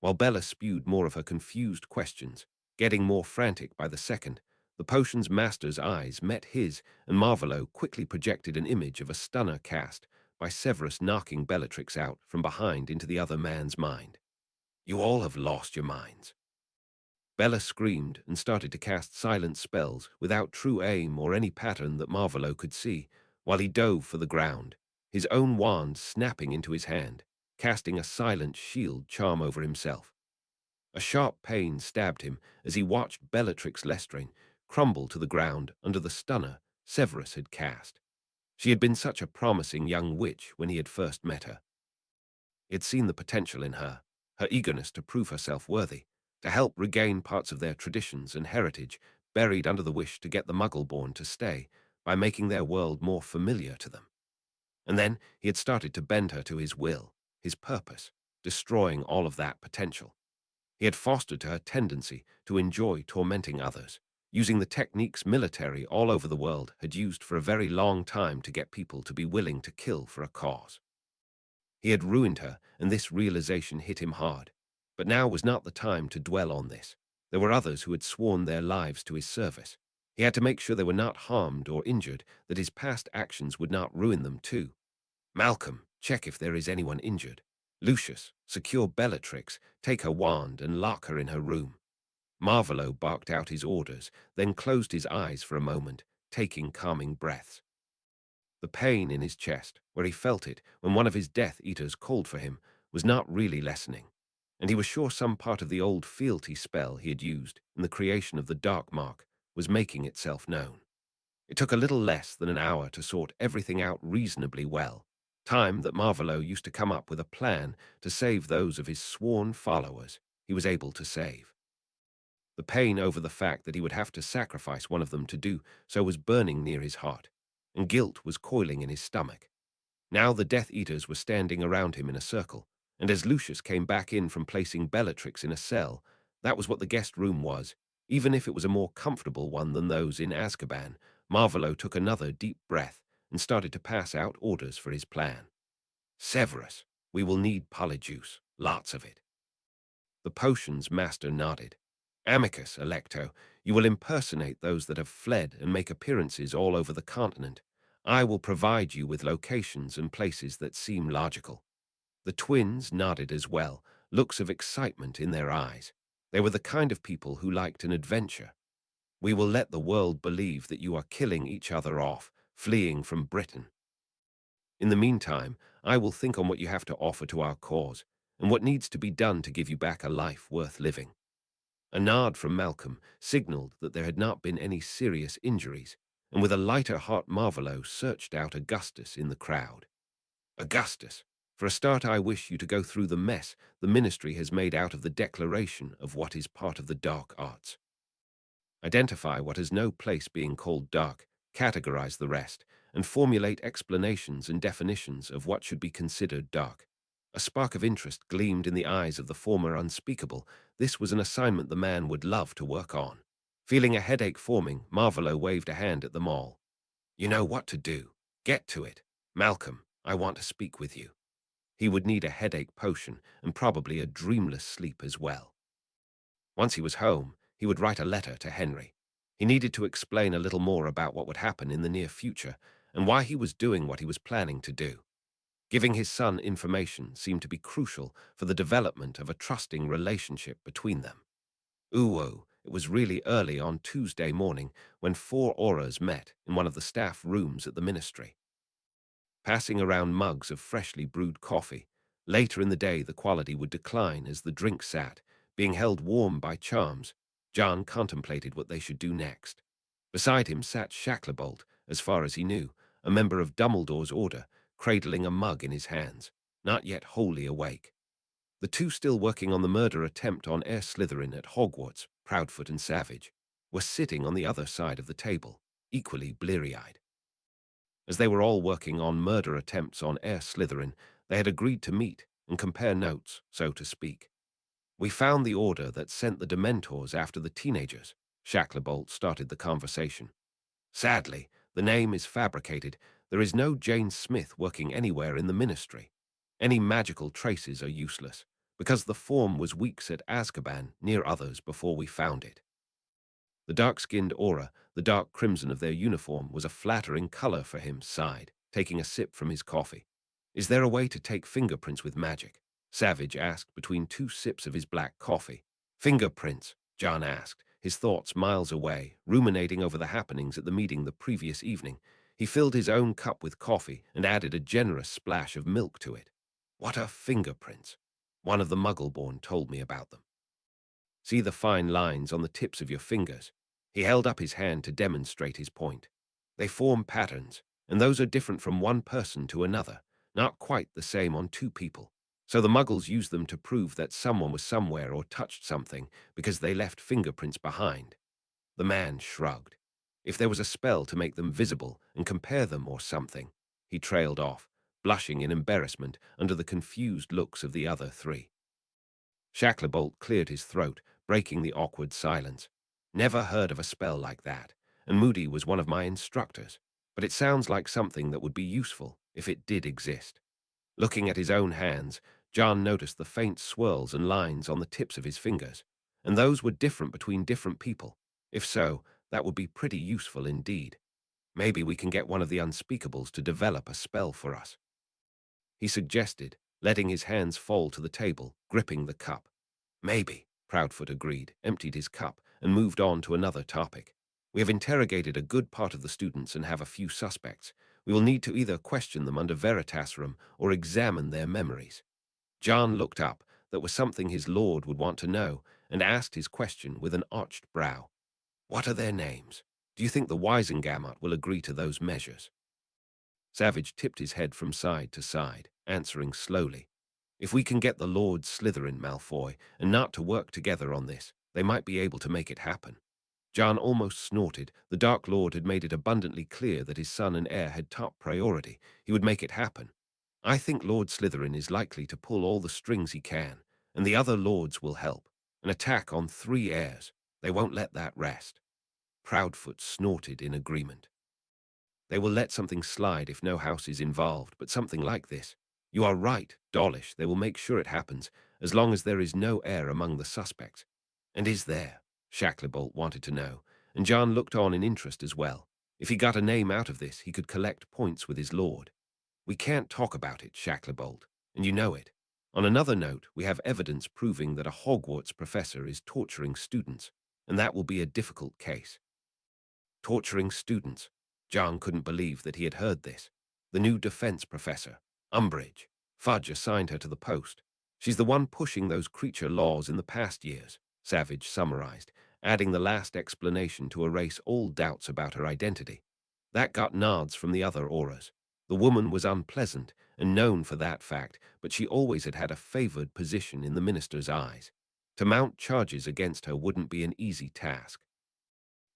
while Bella spewed more of her confused questions, getting more frantic by the second. The potion's master's eyes met his, and Marvolo quickly projected an image of a stunner cast by Severus knocking Bellatrix out from behind into the other man's mind. You all have lost your minds. Bella screamed and started to cast silent spells without true aim or any pattern that Marvolo could see, while he dove for the ground, his own wand snapping into his hand, casting a silent shield charm over himself. A sharp pain stabbed him as he watched Bellatrix Lestrange crumble to the ground under the stunner Severus had cast. She had been such a promising young witch when he had first met her. He had seen the potential in her, her eagerness to prove herself worthy, to help regain parts of their traditions and heritage buried under the wish to get the Muggle-born to stay by making their world more familiar to them. And then he had started to bend her to his will, his purpose, destroying all of that potential. He had fostered her tendency to enjoy tormenting others, using the techniques military all over the world had used for a very long time to get people to be willing to kill for a cause. He had ruined her, and this realization hit him hard. But now was not the time to dwell on this. There were others who had sworn their lives to his service. He had to make sure they were not harmed or injured, that his past actions would not ruin them too. Malcolm, check if there is anyone injured. Lucius, secure Bellatrix, take her wand and lock her in her room. Marvolo barked out his orders, then closed his eyes for a moment, taking calming breaths. The pain in his chest, where he felt it when one of his Death Eaters called for him, was not really lessening, and he was sure some part of the old fealty spell he had used in the creation of the Dark Mark was making itself known. It took a little less than an hour to sort everything out reasonably well, time that Marvolo used to come up with a plan to save those of his sworn followers he was able to save. The pain over the fact that he would have to sacrifice one of them to do so was burning near his heart, and guilt was coiling in his stomach. Now the Death Eaters were standing around him in a circle, and as Lucius came back in from placing Bellatrix in a cell, that was what the guest room was, even if it was a more comfortable one than those in Azkaban. Marvolo took another deep breath and started to pass out orders for his plan. Severus, we will need polyjuice, lots of it. The potion's master nodded. Amicus, Electo, you will impersonate those that have fled and make appearances all over the continent. I will provide you with locations and places that seem logical. The twins nodded as well, looks of excitement in their eyes. They were the kind of people who liked an adventure. We will let the world believe that you are killing each other off, fleeing from Britain. In the meantime, I will think on what you have to offer to our cause, and what needs to be done to give you back a life worth living. A nod from Malcolm signaled that there had not been any serious injuries, and with a lighter heart Marvolo searched out Augustus in the crowd. Augustus, for a start I wish you to go through the mess the ministry has made out of the declaration of what is part of the dark arts. Identify what has no place being called dark, categorize the rest, and formulate explanations and definitions of what should be considered dark. A spark of interest gleamed in the eyes of the former unspeakable. This was an assignment the man would love to work on. Feeling a headache forming, Marvolo waved a hand at them all. You know what to do. Get to it. Malcolm, I want to speak with you. He would need a headache potion and probably a dreamless sleep as well. Once he was home, he would write a letter to Henry. He needed to explain a little more about what would happen in the near future and why he was doing what he was planning to do. Giving his son information seemed to be crucial for the development of a trusting relationship between them. It was really early on Tuesday morning when four auras met in one of the staff rooms at the ministry. Passing around mugs of freshly brewed coffee, later in the day the quality would decline as the drink sat, being held warm by charms. John contemplated what they should do next. Beside him sat Shacklebolt, as far as he knew, a member of Dumbledore's order, cradling a mug in his hands, not yet wholly awake. The two still working on the murder attempt on Heir Slytherin at Hogwarts, Proudfoot and Savage, were sitting on the other side of the table, equally bleary-eyed. As they were all working on murder attempts on Heir Slytherin, they had agreed to meet and compare notes, so to speak. We found the order that sent the Dementors after the teenagers. Shacklebolt started the conversation. Sadly, the name is fabricated. There is no Jane Smith working anywhere in the ministry. Any magical traces are useless, because the form was weeks at Azkaban near others before we found it. The dark-skinned aura, the dark crimson of their uniform, was a flattering color for him, sighed, taking a sip from his coffee. Is there a way to take fingerprints with magic? Savage asked between two sips of his black coffee. Fingerprints, John asked, his thoughts miles away, ruminating over the happenings at the meeting the previous evening. He filled his own cup with coffee and added a generous splash of milk to it. What are fingerprints? One of the Muggle-born told me about them. See the fine lines on the tips of your fingers. He held up his hand to demonstrate his point. They form patterns, and those are different from one person to another, not quite the same on two people. So the Muggles use them to prove that someone was somewhere or touched something because they left fingerprints behind. The man shrugged. If there was a spell to make them visible and compare them or something, he trailed off, blushing in embarrassment under the confused looks of the other three. Shacklebolt cleared his throat, breaking the awkward silence. Never heard of a spell like that, and Moody was one of my instructors, but it sounds like something that would be useful if it did exist. Looking at his own hands, John noticed the faint swirls and lines on the tips of his fingers, and those were different between different people. If so, that would be pretty useful indeed. Maybe we can get one of the unspeakables to develop a spell for us. He suggested, letting his hands fall to the table, gripping the cup. Maybe, Proudfoot agreed, emptied his cup, and moved on to another topic. We have interrogated a good part of the students and have a few suspects. We will need to either question them under Veritasrum or examine their memories. John looked up. That was something his lord would want to know, and asked his question with an arched brow. What are their names? Do you think the Wisengamot will agree to those measures? Savage tipped his head from side to side, answering slowly. If we can get the Lord Slytherin, Malfoy, and not to work together on this, they might be able to make it happen. John almost snorted. The Dark Lord had made it abundantly clear that his son and heir had top priority. He would make it happen. I think Lord Slytherin is likely to pull all the strings he can, and the other lords will help. An attack on 3 heirs. They won't let that rest. Proudfoot snorted in agreement. They will let something slide if no house is involved, but something like this. You are right, Dawlish. They will make sure it happens, as long as there is no heir among the suspects. And is there? Shacklebolt wanted to know, and John looked on in interest as well. If he got a name out of this, he could collect points with his lord. We can't talk about it, Shacklebolt, and you know it. On another note, we have evidence proving that a Hogwarts professor is torturing students, and that will be a difficult case. Torturing students. John couldn't believe that he had heard this. The new defense professor, Umbridge. Fudge assigned her to the post. She's the one pushing those creature laws in the past years, Savage summarized, adding the last explanation to erase all doubts about her identity. That got nods from the other auras. The woman was unpleasant and known for that fact, but she always had had a favored position in the minister's eyes. To mount charges against her wouldn't be an easy task.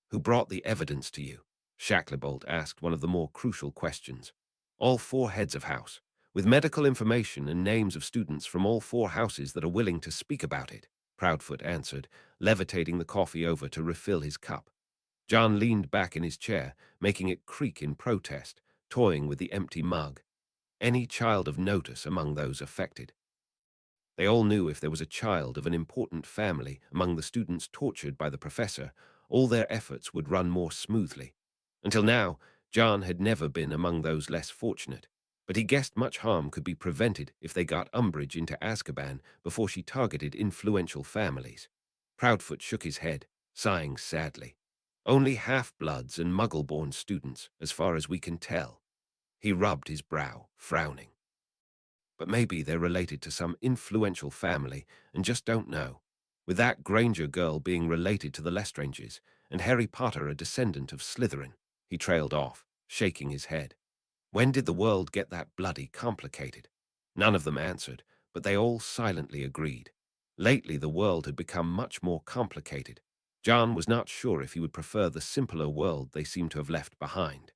Who brought the evidence to you? Shacklebolt asked one of the more crucial questions. All four heads of house, with medical information and names of students from all four houses that are willing to speak about it, Proudfoot answered, levitating the coffee over to refill his cup. John leaned back in his chair, making it creak in protest, toying with the empty mug. Any child of notice among those affected? They all knew if there was a child of an important family among the students tortured by the professor, all their efforts would run more smoothly. Until now, John had never been among those less fortunate, but he guessed much harm could be prevented if they got Umbridge into Azkaban before she targeted influential families. Proudfoot shook his head, sighing sadly. Only half-bloods and muggle-born students, as far as we can tell. He rubbed his brow, frowning. But maybe they're related to some influential family and just don't know. With that Granger girl being related to the Lestranges, and Harry Potter a descendant of Slytherin, he trailed off, shaking his head. When did the world get that bloody complicated? None of them answered, but they all silently agreed. Lately the world had become much more complicated. John was not sure if he would prefer the simpler world they seemed to have left behind.